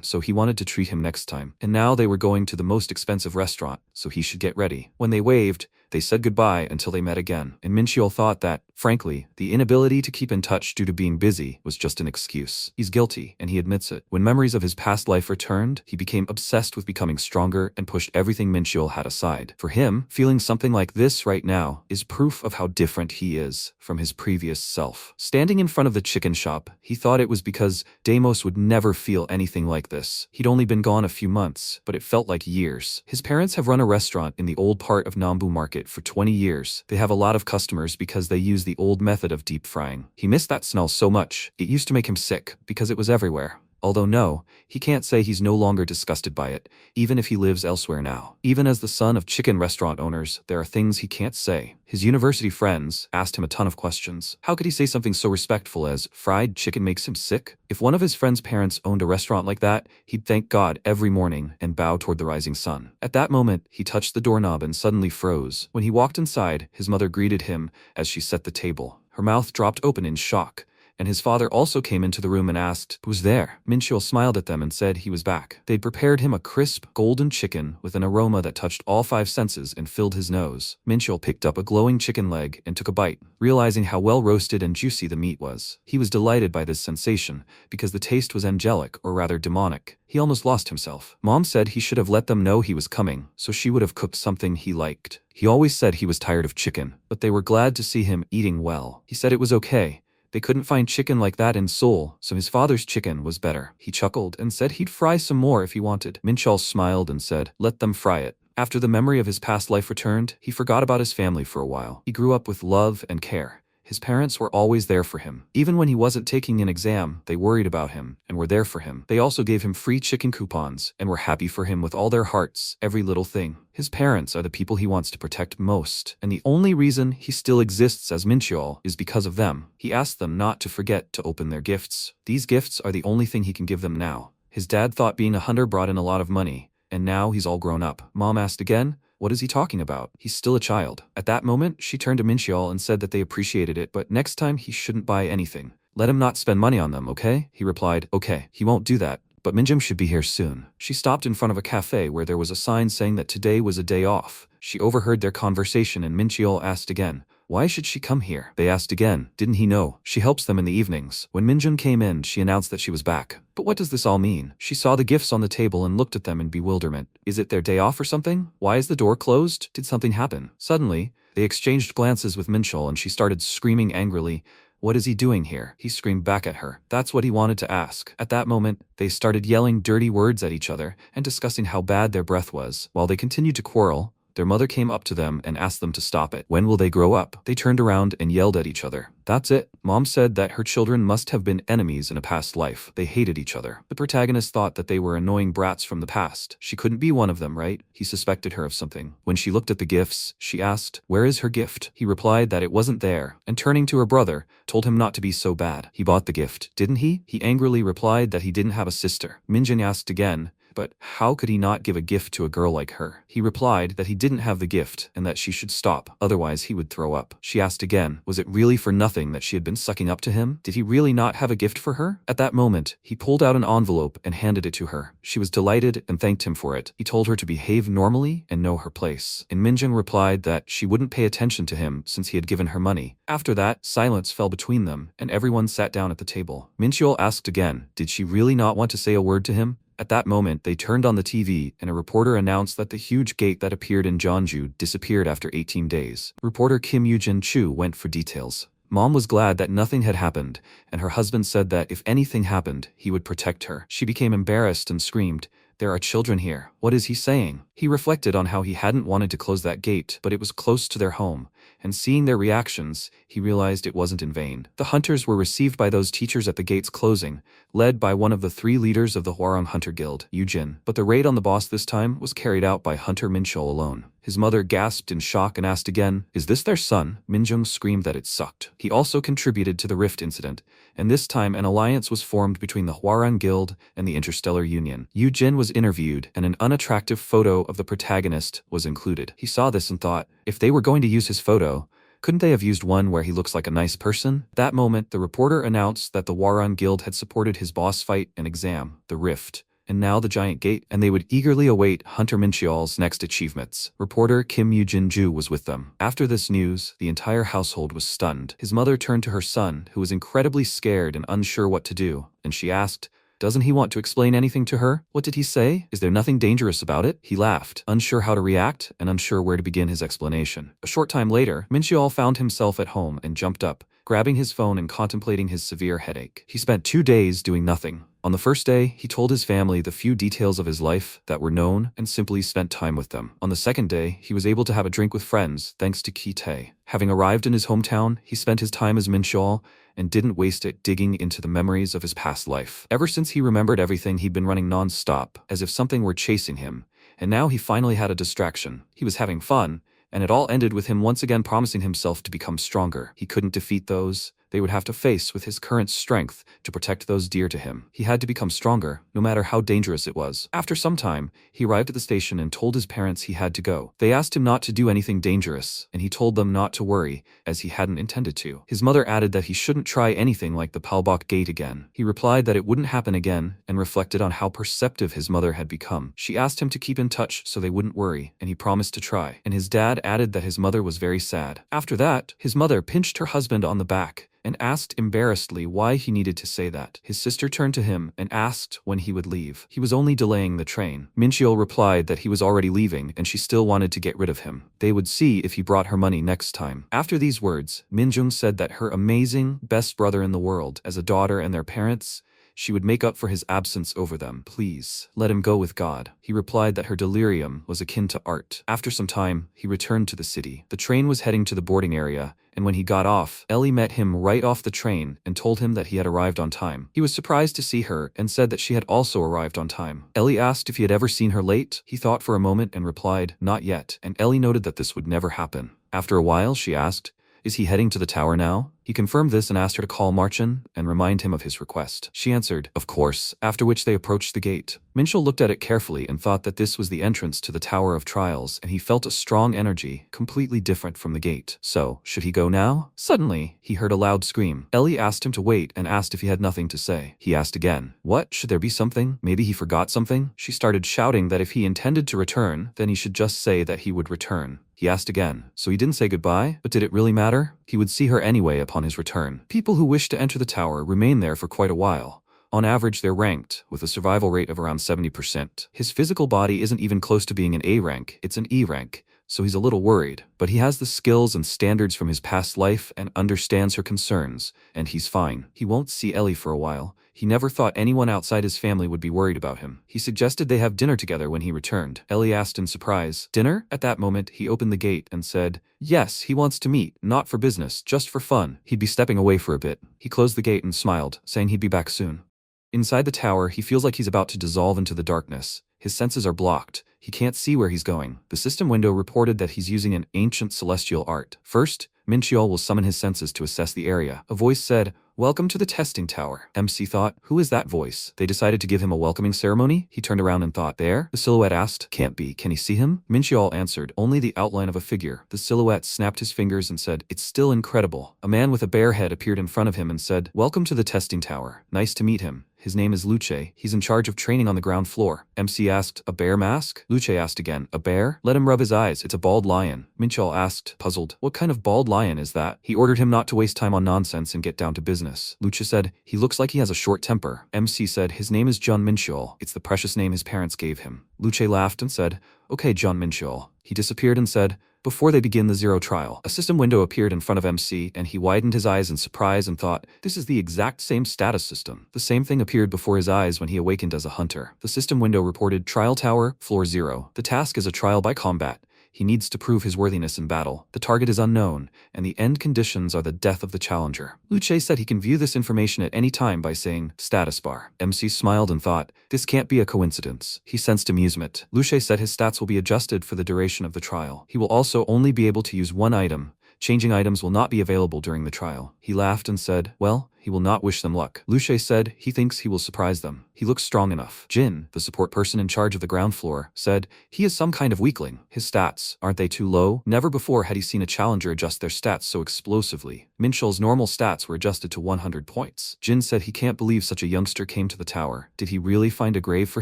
so he wanted to treat him next time. And now they were going to the most expensive restaurant, so he should get ready. When they waved, they said goodbye until they met again, and Mincheol thought that, frankly, the inability to keep in touch due to being busy was just an excuse. He's guilty, and he admits it. When memories of his past life returned, he became obsessed with becoming stronger and pushed everything Mincheol had aside. For him, feeling something like this right now is proof of how different he is from his previous self. Standing in front of the chicken shop, he thought it was because Deimos would never feel anything like this. He'd only been gone a few months, but it felt like years. His parents have run a restaurant in the old part of Nambu Market for 20 years. They have a lot of customers because they use the old method of deep frying. He missed that smell so much, it used to make him sick, because it was everywhere. Although no, he can't say he's no longer disgusted by it, even if he lives elsewhere now. Even as the son of chicken restaurant owners, there are things he can't say. His university friends asked him a ton of questions. How could he say something so respectful as, fried chicken makes him sick? If one of his friend's parents owned a restaurant like that, he'd thank God every morning and bow toward the rising sun. At that moment, he touched the doorknob and suddenly froze. When he walked inside, his mother greeted him as she set the table. Her mouth dropped open in shock, and his father also came into the room and asked, who's there? Mincheol smiled at them and said he was back. They'd prepared him a crisp, golden chicken with an aroma that touched all 5 senses and filled his nose. Mincheol picked up a glowing chicken leg and took a bite, realizing how well roasted and juicy the meat was. He was delighted by this sensation, because the taste was angelic, or rather demonic. He almost lost himself. Mom said he should have let them know he was coming, so she would have cooked something he liked. He always said he was tired of chicken, but they were glad to see him eating well. He said it was okay. They couldn't find chicken like that in Seoul, so his father's chicken was better. He chuckled and said he'd fry some more if he wanted. Mincheol smiled and said, let them fry it. After the memory of his past life returned, he forgot about his family for a while. He grew up with love and care. His parents were always there for him. Even when he wasn't taking an exam, they worried about him and were there for him. They also gave him free chicken coupons and were happy for him with all their hearts, every little thing. His parents are the people he wants to protect most, and the only reason he still exists as Mincheol is because of them. He asked them not to forget to open their gifts. These gifts are the only thing he can give them now. His dad thought being a hunter brought in a lot of money, and now he's all grown up. Mom asked again, what is he talking about? He's still a child. At that moment, she turned to Mincheol and said that they appreciated it, but next time he shouldn't buy anything. Let him not spend money on them, okay? He replied, okay, he won't do that, but Minjim should be here soon. She stopped in front of a cafe where there was a sign saying that today was a day off. She overheard their conversation and Mincheol asked again, why should she come here? They asked again, didn't he know? She helps them in the evenings. When Minjun came in, she announced that she was back. But what does this all mean? She saw the gifts on the table and looked at them in bewilderment. Is it their day off or something? Why is the door closed? Did something happen? Suddenly, they exchanged glances with Mincheol and she started screaming angrily, what is he doing here? He screamed back at her. That's what he wanted to ask. At that moment, they started yelling dirty words at each other and discussing how bad their breath was. While they continued to quarrel, Their mother came up to them and asked them to stop it. When will they grow up? They turned around and yelled at each other. That's it. Mom said that her children must have been enemies in a past life. They hated each other. The protagonist thought that they were annoying brats from the past. She couldn't be one of them, right? He suspected her of something. When she looked at the gifts, she asked, "Where is her gift?" He replied that it wasn't there, and turning to her brother, told him not to be so bad. He bought the gift, didn't he? He angrily replied that he didn't have a sister. Minjin asked again, but how could he not give a gift to a girl like her? He replied that he didn't have the gift and that she should stop, otherwise he would throw up. She asked again, was it really for nothing that she had been sucking up to him? Did he really not have a gift for her? At that moment, he pulled out an envelope and handed it to her. She was delighted and thanked him for it. He told her to behave normally and know her place. And Minjin replied that she wouldn't pay attention to him since he had given her money. After that, silence fell between them, and everyone sat down at the table. Mincheol asked again, did she really not want to say a word to him? At that moment, they turned on the TV, and a reporter announced that the huge gate that appeared in Jeonju disappeared after 18 days. Reporter Kim Yoo-jin Chu went for details. Mom was glad that nothing had happened, and her husband said that if anything happened, he would protect her. She became embarrassed and screamed, "There are children here. What is he saying?" He reflected on how he hadn't wanted to close that gate, but it was close to their home, and seeing their reactions, he realized it wasn't in vain. The hunters were received by those teachers at the gate's closing, led by one of the 3 leaders of the Hwarang Hunter Guild, Yoo-jin. But the raid on the boss this time was carried out by Hunter Mincheol alone. His mother gasped in shock and asked again, "Is this their son?" Minjung screamed that it sucked. He also contributed to the rift incident, and this time an alliance was formed between the Hwarang Guild and the Interstellar Union. Yoo-jin was interviewed, and an unattractive photo of the protagonist was included. He saw this and thought, if they were going to use his photo, couldn't they have used one where he looks like a nice person? At that moment, the reporter announced that the Hwarang Guild had supported his boss fight and exam, the Rift, and now the Giant Gate, and they would eagerly await Hunter Mincheol's next achievements. Reporter Kim Yoo-jin Ju was with them. After this news, the entire household was stunned. His mother turned to her son, who was incredibly scared and unsure what to do, and she asked, doesn't he want to explain anything to her? What did he say? Is there nothing dangerous about it? He laughed, unsure how to react and unsure where to begin his explanation. A short time later, Mincheol found himself at home and jumped up, grabbing his phone and contemplating his severe headache. He spent 2 days doing nothing. On the first day, he told his family the few details of his life that were known and simply spent time with them. On the second day, he was able to have a drink with friends thanks to Ki-tae. Having arrived in his hometown, he spent his time as Mincheol and didn't waste it digging into the memories of his past life. Ever since he remembered everything, he'd been running non-stop, as if something were chasing him, and now he finally had a distraction. He was having fun, and it all ended with him once again promising himself to become stronger. He couldn't defeat those they would have to face with his current strength to protect those dear to him. He had to become stronger, no matter how dangerous it was. After some time, he arrived at the station and told his parents he had to go. They asked him not to do anything dangerous, and he told them not to worry, as he hadn't intended to. His mother added that he shouldn't try anything like the Palbok Gate again. He replied that it wouldn't happen again, and reflected on how perceptive his mother had become. She asked him to keep in touch so they wouldn't worry, and he promised to try. And his dad added that his mother was very sad. After that, his mother pinched her husband on the back and asked embarrassedly why he needed to say that. His sister turned to him and asked when he would leave. He was only delaying the train. Mincheol replied that he was already leaving and she still wanted to get rid of him. They would see if he brought her money next time. After these words, Minjung said that her amazing best brother in the world, as a daughter and their parents, she would make up for his absence over them. Please, let him go with God. He replied that her delirium was akin to art. After some time, he returned to the city. The train was heading to the boarding area, and when he got off, Ellie met him right off the train and told him that he had arrived on time. He was surprised to see her and said that she had also arrived on time. Ellie asked if he had ever seen her late. He thought for a moment and replied, not yet, and Ellie noted that this would never happen. After a while, she asked, is he heading to the tower now? He confirmed this and asked her to call Marchen and remind him of his request. She answered, of course, after which they approached the gate. Mincheol looked at it carefully and thought that this was the entrance to the Tower of Trials, and he felt a strong energy, completely different from the gate. So, should he go now? Suddenly, he heard a loud scream. Ellie asked him to wait and asked if he had nothing to say. He asked again, what? Should there be something? Maybe he forgot something? She started shouting that if he intended to return, then he should just say that he would return. He asked again, so he didn't say goodbye? But did it really matter? He would see her anyway upon his return. People who wish to enter the tower remain there for quite a while. On average, they're ranked, with a survival rate of around 70%. His physical body isn't even close to being an A rank, it's an E rank, so he's a little worried. But he has the skills and standards from his past life and understands her concerns, and he's fine. He won't see Ellie for a while. He never thought anyone outside his family would be worried about him. He suggested they have dinner together when he returned. Ellie asked in surprise, "Dinner?" At that moment, he opened the gate and said, yes, he wants to meet, not for business, just for fun. He'd be stepping away for a bit. He closed the gate and smiled, saying he'd be back soon. Inside the tower, he feels like he's about to dissolve into the darkness. His senses are blocked. He can't see where he's going. The system window reported that he's using an ancient celestial art. First, Minchiol will summon his senses to assess the area. A voice said, "Welcome to the testing tower." MC thought, who is that voice? They decided to give him a welcoming ceremony. He turned around and thought, there? The silhouette asked, can't be. Can he see him? Minchiol answered, only the outline of a figure. The silhouette snapped his fingers and said, it's still incredible. A man with a bear head appeared in front of him and said, welcome to the testing tower. Nice to meet him. His name is Luce. He's in charge of training on the ground floor. MC asked, a bear mask? Luce asked again, a bear? Let him rub his eyes. It's a bald lion. Minchiol asked, puzzled, what kind of bald lion is that? He ordered him not to waste time on nonsense and get down to business. Luce said, he looks like he has a short temper. MC said, his name is John Minchiol. It's the precious name his parents gave him. Luce laughed and said, okay, John Minchiol. He disappeared and said, before they begin the zero trial, a system window appeared in front of MC and he widened his eyes in surprise and thought, this is the exact same status system. The same thing appeared before his eyes when he awakened as a hunter. The system window reported trial tower, floor 0. The task is a trial by combat. He needs to prove his worthiness in battle. The target is unknown, and the end conditions are the death of the challenger. Luce said he can view this information at any time by saying, status bar. MC smiled and thought, this can't be a coincidence. He sensed amusement. Luce said his stats will be adjusted for the duration of the trial. He will also only be able to use one item. Changing items will not be available during the trial. He laughed and said, well, he will not wish them luck. Luce said he thinks he will surprise them. He looks strong enough. Jin, the support person in charge of the ground floor, said, he is some kind of weakling. His stats, aren't they too low? Never before had he seen a challenger adjust their stats so explosively. Minchiol's normal stats were adjusted to 100 points. Jin said he can't believe such a youngster came to the tower. Did he really find a grave for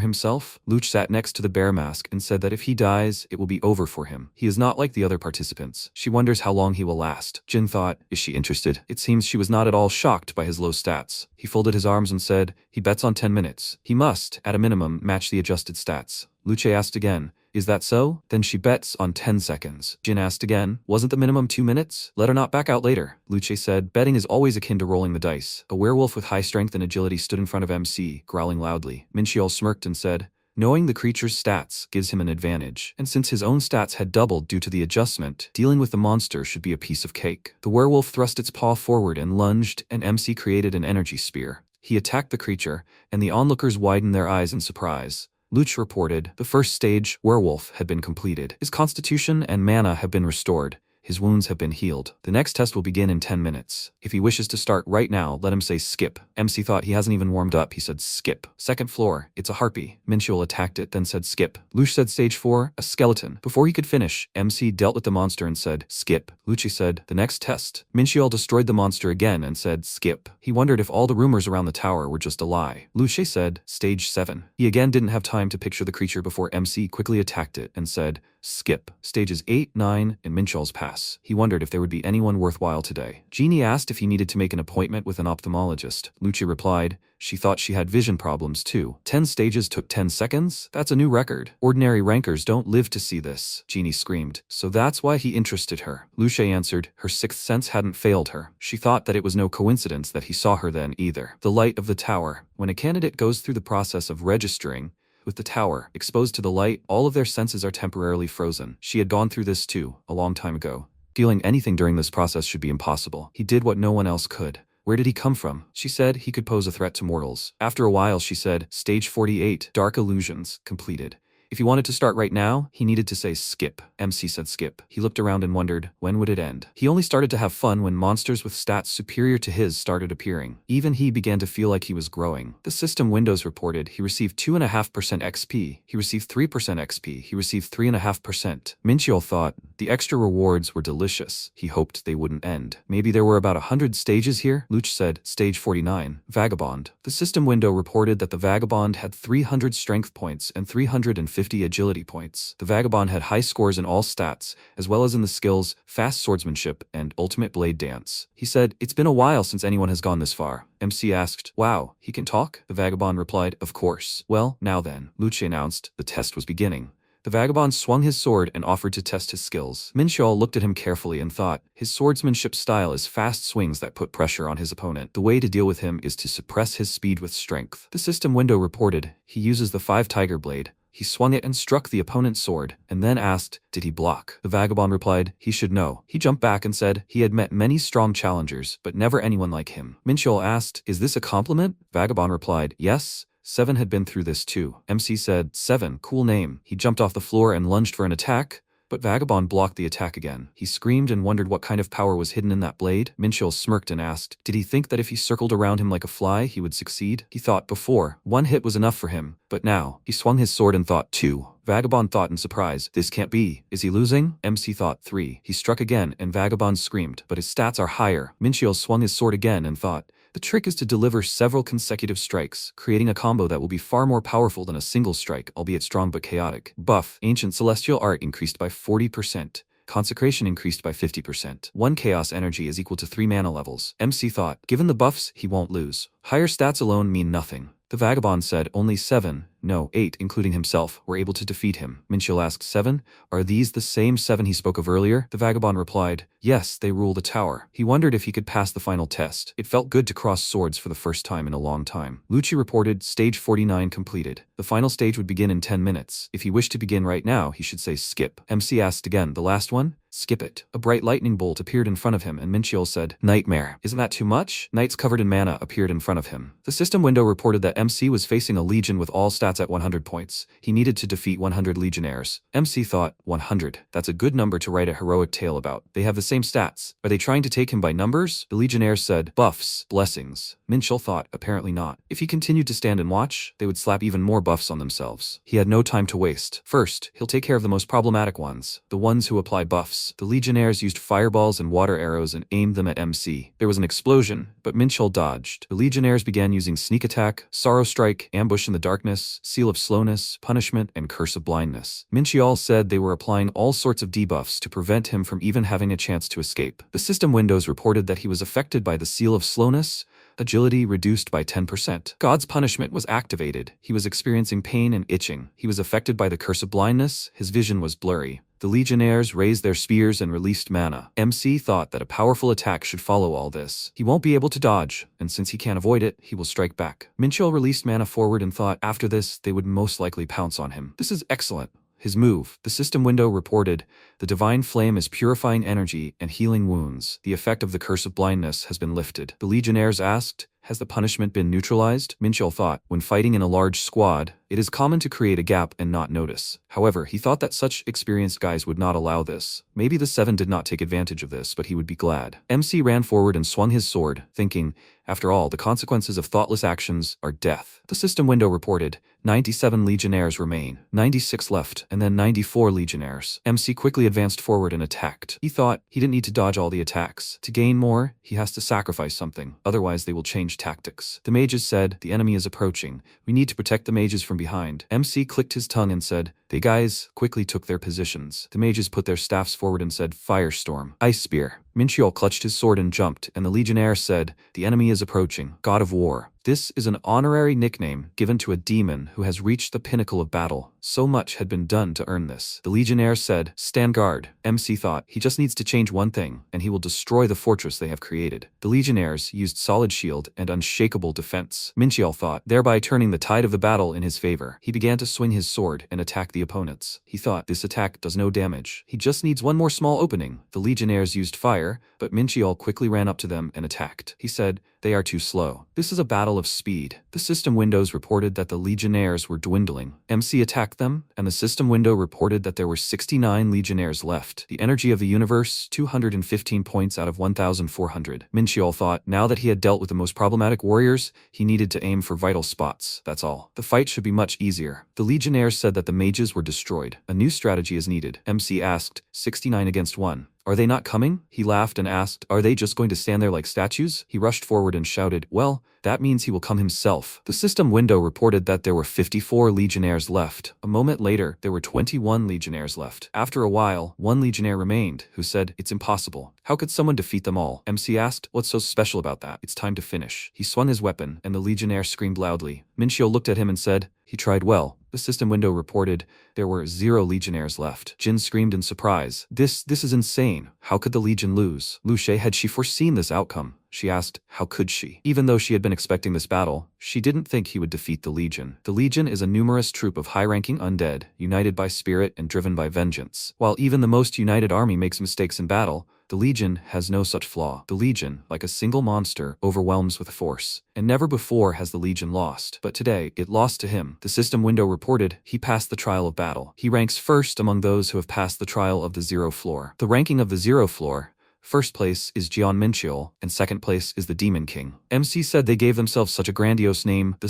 himself? Luch sat next to the bear mask and said that if he dies, it will be over for him. He is not like the other participants. She wonders how long he will last. Jin thought, is she interested? It seems she was not at all shocked by his low stats. He folded his arms and said, he bets on 10 minutes. He must, at a minimum, match the adjusted stats. Luce asked again, is that so? Then she bets on 10 seconds. Jin asked again, wasn't the minimum 2 minutes? Let her not back out later. Luce said, betting is always akin to rolling the dice. A werewolf with high strength and agility stood in front of MC, growling loudly. Minchiol smirked and said, knowing the creature's stats gives him an advantage, and since his own stats had doubled due to the adjustment, dealing with the monster should be a piece of cake. The werewolf thrust its paw forward and lunged, and MC created an energy spear. He attacked the creature, and the onlookers widened their eyes in surprise. Luch reported, the first stage, werewolf, had been completed. His constitution and mana have been restored. His wounds have been healed. The next test will begin in 10 minutes. If he wishes to start right now, let him say skip. MC thought he hasn't even warmed up. He said skip. Second floor, it's a harpy. Minchiol attacked it, then said skip. Luch said stage 4, a skeleton. Before he could finish, MC dealt with the monster and said skip. Luchi said, the next test. Minchiol destroyed the monster again and said skip. He wondered if all the rumors around the tower were just a lie. Luche said, stage 7. He again didn't have time to picture the creature before MC quickly attacked it and said, skip. Stages 8, 9, and Minchiol's pass. He wondered if there would be anyone worthwhile today. Jeannie asked if he needed to make an appointment with an ophthalmologist. Lucia replied, she thought she had vision problems too. 10 stages took 10 seconds? That's a new record. Ordinary rankers don't live to see this. Jeannie screamed. So that's why he interested her. Lucia answered, her sixth sense hadn't failed her. She thought that it was no coincidence that he saw her then either. The light of the tower. When a candidate goes through the process of registering, with the tower exposed to the light, all of their senses are temporarily frozen. She had gone through this too, a long time ago. Feeling anything during this process should be impossible. He did what no one else could. Where did he come from? She said he could pose a threat to mortals. After a while she said, stage 48, dark illusions, completed. If he wanted to start right now, he needed to say skip. MC said skip. He looked around and wondered, when would it end? He only started to have fun when monsters with stats superior to his started appearing. Even he began to feel like he was growing. The system Windows reported he received 2.5% XP. He received 3% XP. He received 3.5%. Minchiol thought the extra rewards were delicious. He hoped they wouldn't end. Maybe there were about 100 stages here? Luch said, stage 49, Vagabond. The system window reported that the Vagabond had 300 strength points and 350 agility points. The Vagabond had high scores in all stats, as well as in the skills, fast swordsmanship, and ultimate blade dance. He said, it's been a while since anyone has gone this far. MC asked, wow, he can talk? The Vagabond replied, of course. Well, now then, Luce announced, the test was beginning. The vagabond swung his sword and offered to test his skills. Minxiao looked at him carefully and thought, his swordsmanship style is fast swings that put pressure on his opponent. The way to deal with him is to suppress his speed with strength. The system window reported, he uses the 5 tiger blade. He swung it and struck the opponent's sword, and then asked, did he block? The vagabond replied, he should know. He jumped back and said, he had met many strong challengers, but never anyone like him. Minxiao asked, is this a compliment? Vagabond replied, yes. 7 had been through this too. MC said, 7, cool name. He jumped off the floor and lunged for an attack, but Vagabond blocked the attack again. He screamed and wondered what kind of power was hidden in that blade. Minxiao smirked and asked, did he think that if he circled around him like a fly, he would succeed? He thought before, 1 hit was enough for him, but now, he swung his sword and thought 2. Vagabond thought in surprise, this can't be. Is he losing? MC thought 3. He struck again and Vagabond screamed, but his stats are higher. Minxiao swung his sword again and thought, the trick is to deliver several consecutive strikes, creating a combo that will be far more powerful than a single strike, albeit strong but chaotic. Buff, Ancient Celestial Art increased by 40%. Consecration increased by 50%. 1 chaos energy is equal to 3 mana levels. MC thought, given the buffs, he won't lose. Higher stats alone mean nothing. The vagabond said only 7, no, 8, including himself, were able to defeat him. Minxiao asked 7, are these the same 7 he spoke of earlier? The vagabond replied, yes, they rule the tower. He wondered if he could pass the final test. It felt good to cross swords for the first time in a long time. Lucci reported, stage 49 completed. The final stage would begin in 10 minutes. If he wished to begin right now, he should say skip. MC asked again, the last one? Skip it. A bright lightning bolt appeared in front of him and Minxiao said, nightmare. Isn't that too much? Knights covered in mana appeared in front of him. The system window reported that MC was facing a legion with all stats at 100 points. He needed to defeat 100 legionnaires. MC thought, 100. That's a good number to write a heroic tale about. They have the same stats. Are they trying to take him by numbers? The legionnaires said, buffs, blessings. Minxiao thought, apparently not. If he continued to stand and watch, they would slap even more buffs on themselves. He had no time to waste. First, he'll take care of the most problematic ones, the ones who apply buffs. The legionnaires used fireballs and water arrows and aimed them at MC. There was an explosion, but Minxiao dodged. The legionnaires began using sneak attack, sorrow strike, ambush in the darkness, seal of slowness, punishment, and curse of blindness. Minxiao said they were applying all sorts of debuffs to prevent him from even having a chance to escape. The system windows reported that he was affected by the seal of slowness, agility reduced by 10%. God's punishment was activated. He was experiencing pain and itching. He was affected by the curse of blindness. His vision was blurry. The legionnaires raised their spears and released mana. MC thought that a powerful attack should follow all this. He won't be able to dodge, and since he can't avoid it, he will strike back. Minxiao released mana forward and thought after this, they would most likely pounce on him. This is excellent. His move. The system window reported, the divine flame is purifying energy and healing wounds. The effect of the curse of blindness has been lifted. The legionnaires asked, has the punishment been neutralized? Minxiao thought, when fighting in a large squad, it is common to create a gap and not notice. However, he thought that such experienced guys would not allow this. Maybe the 7 did not take advantage of this, but he would be glad. MC ran forward and swung his sword, thinking, after all, the consequences of thoughtless actions are death. The system window reported, 97 legionnaires remain, 96 left, and then 94 legionnaires. MC quickly advanced forward and attacked. He thought he didn't need to dodge all the attacks. To gain more, he has to sacrifice something, otherwise they will change tactics. The mages said, the enemy is approaching. We need to protect the mages from behind. MC clicked his tongue and said, they guys quickly took their positions. The mages put their staffs forward and said, firestorm, ice spear. Minxiao clutched his sword and jumped, and the legionnaire said, the enemy is approaching, god of war. This is an honorary nickname given to a demon who has reached the pinnacle of battle. So much had been done to earn this. The legionnaire said, stand guard. MC thought, he just needs to change one thing, and he will destroy the fortress they have created. The legionnaires used solid shield and unshakable defense. Minxiao thought, thereby turning the tide of the battle in his favor. He began to swing his sword and attack the opponents. He thought, this attack does no damage. He just needs one more small opening. The legionnaires used fire, but Minxiao quickly ran up to them and attacked. He said, they are too slow. This is a battle of speed. The system windows reported that the legionnaires were dwindling. MC attacked them, and the system window reported that there were 69 legionnaires left. The energy of the universe, 215 points out of 1,400. Minxiao thought, now that he had dealt with the most problematic warriors, he needed to aim for vital spots. That's all. The fight should be much easier. The legionnaires said that the mages were destroyed. A new strategy is needed. MC asked, 69 against 1. Are they not coming? He laughed and asked, are they just going to stand there like statues? He rushed forward and shouted, well, that means he will come himself. The system window reported that there were 54 legionnaires left. A moment later, there were 21 legionnaires left. After a while, one legionnaire remained, who said, it's impossible. How could someone defeat them all? MC asked, what's so special about that? It's time to finish. He swung his weapon, and the legionnaire screamed loudly. Minxiao looked at him and said, He tried well. The system window reported there were 0 legionnaires left. Jin screamed in surprise. This is insane. How could the legion lose? Lu Shay, had she foreseen this outcome? She asked. How could she? Even though she had been expecting this battle, she didn't think he would defeat the legion. The legion is a numerous troop of high-ranking undead, united by spirit and driven by vengeance. While even the most united army makes mistakes in battle, the Legion has no such flaw. The Legion, like a single monster, overwhelms with force. And never before has the Legion lost. But today, it lost to him. The system window reported he passed the trial of battle. He ranks first among those who have passed the trial of the 0 floor. The ranking of the 0 floor: first place is Jeon Mincheol, and second place is the Demon King. MC said they gave themselves such a grandiose name, the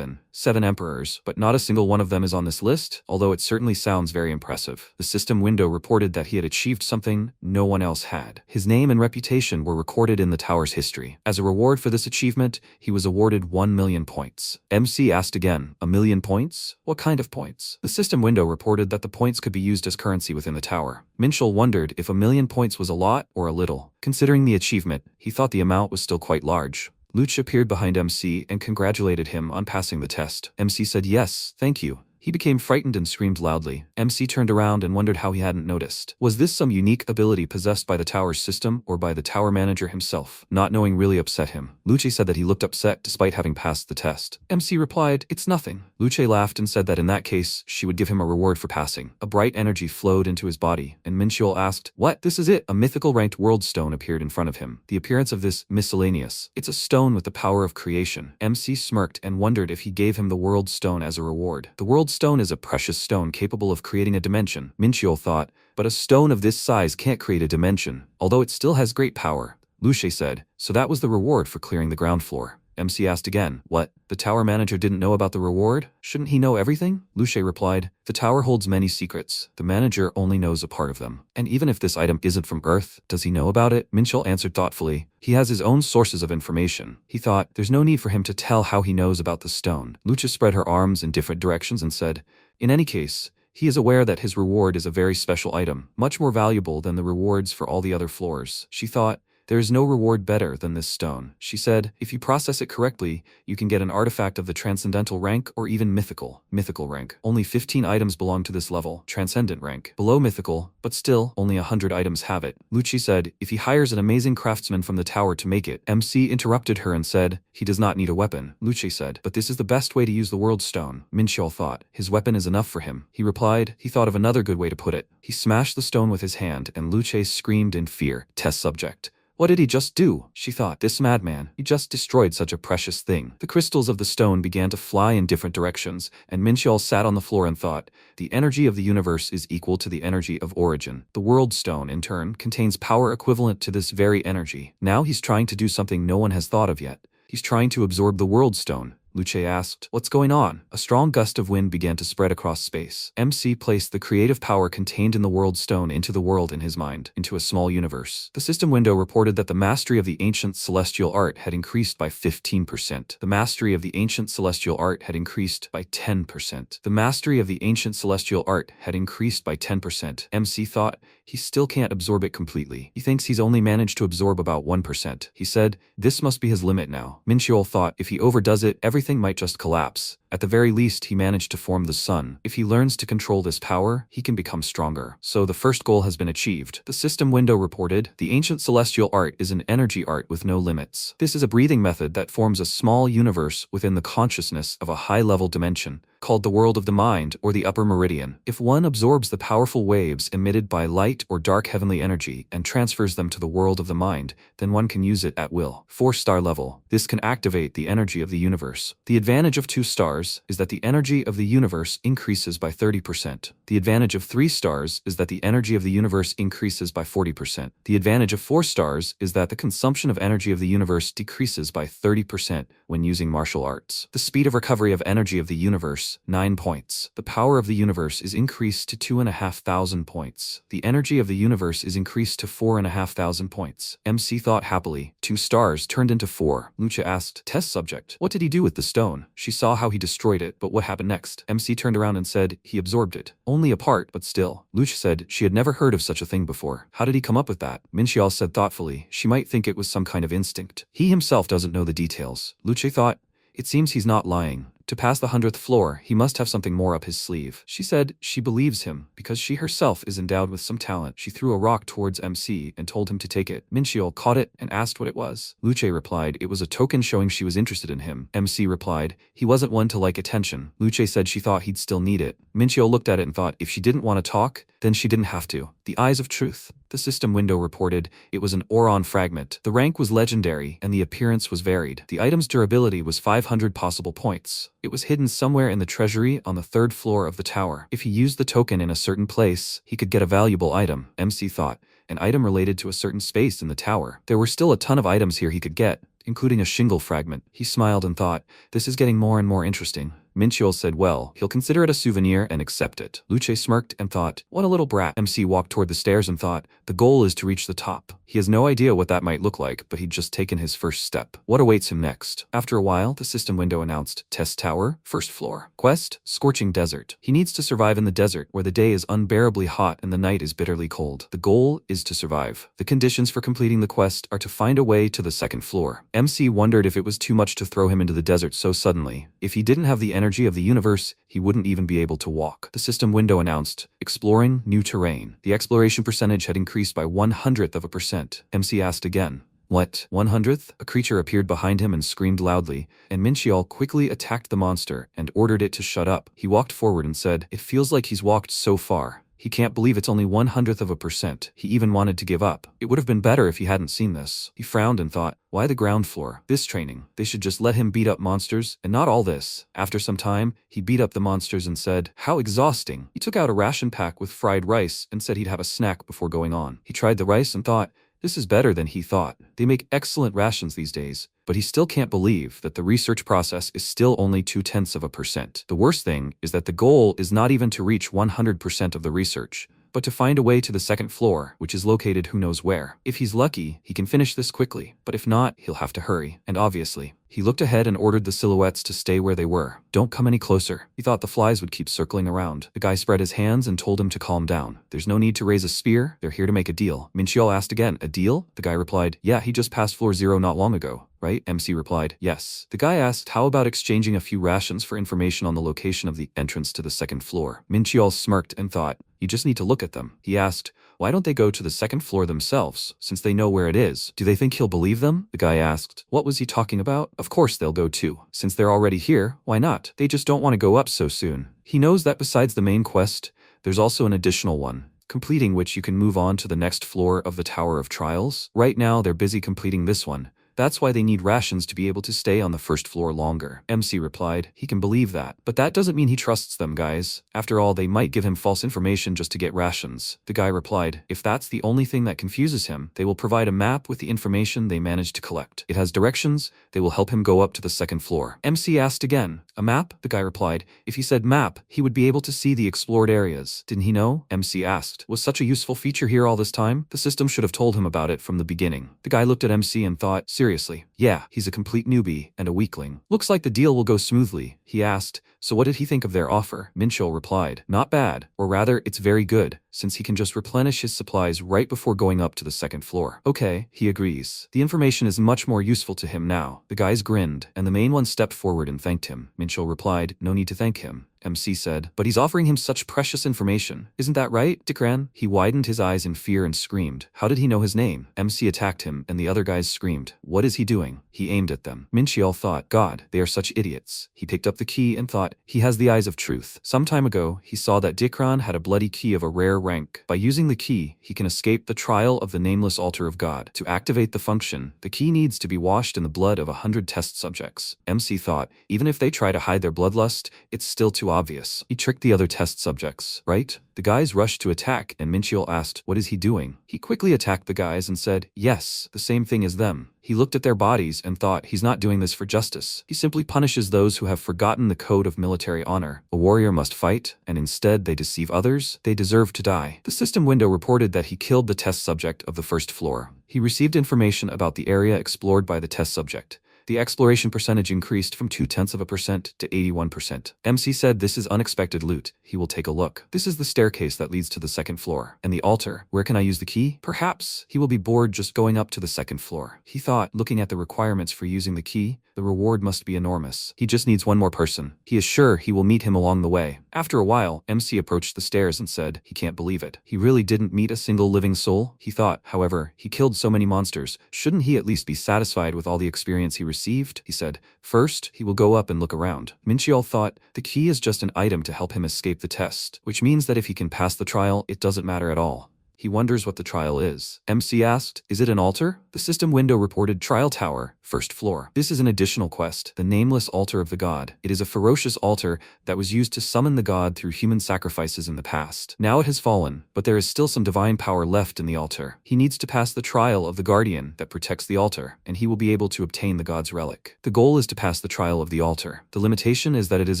Seven Emperors, but not a single one of them is on this list, although it certainly sounds very impressive. The system window reported that he had achieved something no one else had. His name and reputation were recorded in the tower's history. As a reward for this achievement, he was awarded 1 million points. MC asked again, 1 million points? What kind of points? The system window reported that the points could be used as currency within the tower. Mincheol wondered if 1 million points was a lot or a little. Considering the achievement, he thought the amount was still quite large. Luch appeared behind MC and congratulated him on passing the test. MC said yes, thank you. He became frightened and screamed loudly. MC turned around and wondered how he hadn't noticed. Was this some unique ability possessed by the tower's system or by the tower manager himself? Not knowing really upset him. Luce said that he looked upset despite having passed the test. MC replied, it's nothing. Luce laughed and said that in that case, she would give him a reward for passing. A bright energy flowed into his body, and Mincheol asked, what? This is it? A mythical ranked world stone appeared in front of him. The appearance of this miscellaneous. It's a stone with the power of creation. MC smirked and wondered if he gave him the world stone as a reward. The world stone is a precious stone capable of creating a dimension, Mincheol thought, but a stone of this size can't create a dimension, although it still has great power. Luce said, so that was the reward for clearing the ground floor. MC asked again, what? The tower manager didn't know about the reward? Shouldn't he know everything? Luce replied, the tower holds many secrets. The manager only knows a part of them. And even if this item isn't from Earth, does he know about it? Mincheol answered thoughtfully, he has his own sources of information. He thought, there's no need for him to tell how he knows about the stone. Luce spread her arms in different directions and said, in any case, he is aware that his reward is a very special item, much more valuable than the rewards for all the other floors. She thought, there is no reward better than this stone. She said, if you process it correctly, you can get an artifact of the transcendental rank or even mythical rank. Only 15 items belong to this level, transcendent rank. Below mythical, but still, only 100 items have it. Luci said, if he hires an amazing craftsman from the tower to make it. MC interrupted her and said, he does not need a weapon. Luci said, but this is the best way to use the world stone. Mincheol thought, his weapon is enough for him. He replied, he thought of another good way to put it. He smashed the stone with his hand and Luce screamed in fear. Test subject. What did he just do? She thought, this madman, he just destroyed such a precious thing. The crystals of the stone began to fly in different directions, and Mincheol sat on the floor and thought, the energy of the universe is equal to the energy of origin. The world stone, in turn, contains power equivalent to this very energy. Now he's trying to do something no one has thought of yet. He's trying to absorb the world stone. Luce asked, what's going on? A strong gust of wind began to spread across space. MC placed the creative power contained in the world stone into the world in his mind, into a small universe. The system window reported that the mastery of the ancient celestial art had increased by 15%. The mastery of the ancient celestial art had increased by 10%. The mastery of the ancient celestial art had increased by 10%. MC thought, he still can't absorb it completely. He thinks he's only managed to absorb about 1%. He said, this must be his limit now. Mincheol thought, if he overdoes it, everything might just collapse. At the very least, he managed to form the sun. If he learns to control this power, he can become stronger. So the first goal has been achieved. The system window reported, the ancient celestial art is an energy art with no limits. This is a breathing method that forms a small universe within the consciousness of a high-level dimension, called the world of the mind or the upper meridian. If one absorbs the powerful waves emitted by light or dark heavenly energy and transfers them to the world of the mind, then one can use it at will. 4-star level. This can activate the energy of the universe. The advantage of 2 stars is that the energy of the universe increases by 30%. The advantage of 3 stars is that the energy of the universe increases by 40%. The advantage of 4 stars is that the consumption of energy of the universe decreases by 30% when using martial arts. The speed of recovery of energy of the universe, 9 points. The power of the universe is increased to 2,500 points. The energy of the universe is increased to 4,500 points. MC thought happily. 2 stars turned into 4. Lucha asked, test subject, what did he do with the stone? She saw how he destroyed it, but what happened next? MC turned around and said, he absorbed it. Only a part, but still. Lucha said she had never heard of such a thing before. How did he come up with that? Mincheol said thoughtfully, she might think it was some kind of instinct. He himself doesn't know the details. Lucha thought, it seems he's not lying. To pass the 100th floor, he must have something more up his sleeve. She said she believes him because she herself is endowed with some talent. She threw a rock towards MC and told him to take it. Mincheol caught it and asked what it was. Luce replied it was a token showing she was interested in him. MC replied he wasn't one to like attention. Luce said she thought he'd still need it. Mincheol looked at it and thought if she didn't want to talk, then she didn't have to. The Eyes of Truth. The system window reported it was an Oron fragment. The rank was legendary and the appearance was varied. The item's durability was 500 possible points. It was hidden somewhere in the treasury on the 3rd floor of the tower. If he used the token in a certain place, he could get a valuable item, MC thought. An item related to a certain space in the tower. There were still a ton of items here he could get, including a shingle fragment. He smiled and thought, this is getting more and more interesting. Mincheol said well, he'll consider it a souvenir and accept it. Luce smirked and thought, what a little brat. MC walked toward the stairs and thought, the goal is to reach the top. He has no idea what that might look like, but he'd just taken his first step. What awaits him next? After a while, the system window announced, Test Tower, 1st floor. Quest, Scorching Desert. He needs to survive in the desert, where the day is unbearably hot and the night is bitterly cold. The goal is to survive. The conditions for completing the quest are to find a way to the 2nd floor. MC wondered if it was too much to throw him into the desert so suddenly. If he didn't have the energy of the universe, he wouldn't even be able to walk. The system window announced, Exploring New Terrain. The exploration percentage had increased by 1/100%. MC asked again, what? 100th? A creature appeared behind him and screamed loudly, and Mincheol quickly attacked the monster and ordered it to shut up. He walked forward and said, it feels like he's walked so far. He can't believe it's only 1/100%. He even wanted to give up. It would have been better if he hadn't seen this. He frowned and thought, why the ground floor? This training. They should just let him beat up monsters, and not all this. After some time, he beat up the monsters and said, how exhausting. He took out a ration pack with fried rice and said he'd have a snack before going on. He tried the rice and thought, this is better than he thought. They make excellent rations these days. But he still can't believe that the research process is still only 0.2%. The worst thing is that the goal is not even to reach 100% of the research, but to find a way to the 2nd floor, which is located who knows where. If he's lucky, he can finish this quickly, but if not, he'll have to hurry. And obviously, he looked ahead and ordered the silhouettes to stay where they were. Don't come any closer. He thought the flies would keep circling around. The guy spread his hands and told him to calm down. There's no need to raise a spear. They're here to make a deal. Mincheol asked again, a deal? The guy replied, yeah, he just passed floor 0 not long ago. Right? MC replied, yes. The guy asked, how about exchanging a few rations for information on the location of the entrance to the 2nd floor? Mincheol smirked and thought, you just need to look at them. He asked, why don't they go to the 2nd floor themselves, since they know where it is? Do they think he'll believe them? The guy asked. What was he talking about? Of course they'll go too. Since they're already here, why not? They just don't want to go up so soon. He knows that besides the main quest, there's also an additional one, completing which you can move on to the next floor of the Tower of Trials. Right now they're busy completing this one. That's why they need rations to be able to stay on the 1st floor longer. MC replied, he can believe that. But that doesn't mean he trusts them, guys. After all, they might give him false information just to get rations. The guy replied, if that's the only thing that confuses him, they will provide a map with the information they managed to collect. It has directions. They will help him go up to the 2nd floor. MC asked again, a map? The guy replied, if he said map, he would be able to see the explored areas. Didn't he know? MC asked, was such a useful feature here all this time? The system should have told him about it from the beginning. The guy looked at MC and thought, seriously, yeah, he's a complete newbie and a weakling. Looks like the deal will go smoothly. He asked, so what did he think of their offer? Mincheol replied, not bad, or rather, it's very good, since he can just replenish his supplies right before going up to the 2nd floor. Okay, he agrees. The information is much more useful to him now. The guys grinned, and the main one stepped forward and thanked him. Mincheol replied, no need to thank him. MC said, but he's offering him such precious information. Isn't that right, Dikran? He widened his eyes in fear and screamed. How did he know his name? MC attacked him, and the other guys screamed. What is he doing? He aimed at them. Mincheol thought, God, they are such idiots. He picked up the key and thought, he has the eyes of truth. Some time ago, he saw that Dikran had a bloody key of a rare rank. By using the key, he can escape the trial of the nameless altar of God. To activate the function, the key needs to be washed in the blood of 100 test subjects. MC thought, even if they try to hide their bloodlust, it's still too obvious. He tricked the other test subjects, right? The guys rushed to attack, and Mincheol asked, what is he doing? He quickly attacked the guys and said, yes, the same thing as them. He looked at their bodies and thought, he's not doing this for justice. He simply punishes those who have forgotten the code of military honor. A warrior must fight, and instead they deceive others. They deserve to die. The system window reported that he killed the test subject of the 1st floor. He received information about the area explored by the test subject. The exploration percentage increased from 0.2% to 81%. MC said, "This is unexpected loot. He will take a look. This is the staircase that leads to the second floor. And the altar. Where can I use the key? Perhaps he will be bored just going up to the second floor." He thought, looking at the requirements for using the key, the reward must be enormous. He just needs one more person. He is sure he will meet him along the way. After a while, MC approached the stairs and said he can't believe it. He really didn't meet a single living soul. He thought, however, he killed so many monsters. Shouldn't he at least be satisfied with all the experience he received? He said, first, he will go up and look around. Minchiel thought the key is just an item to help him escape the test, which means that if he can pass the trial, it doesn't matter at all. He wonders what the trial is. MC asked, "Is it an altar?" The system window reported, "Trial Tower, first floor." This is an additional quest, the nameless altar of the god. It is a ferocious altar that was used to summon the god through human sacrifices in the past. Now it has fallen, but there is still some divine power left in the altar. He needs to pass the trial of the guardian that protects the altar, and he will be able to obtain the god's relic. The goal is to pass the trial of the altar. The limitation is that it is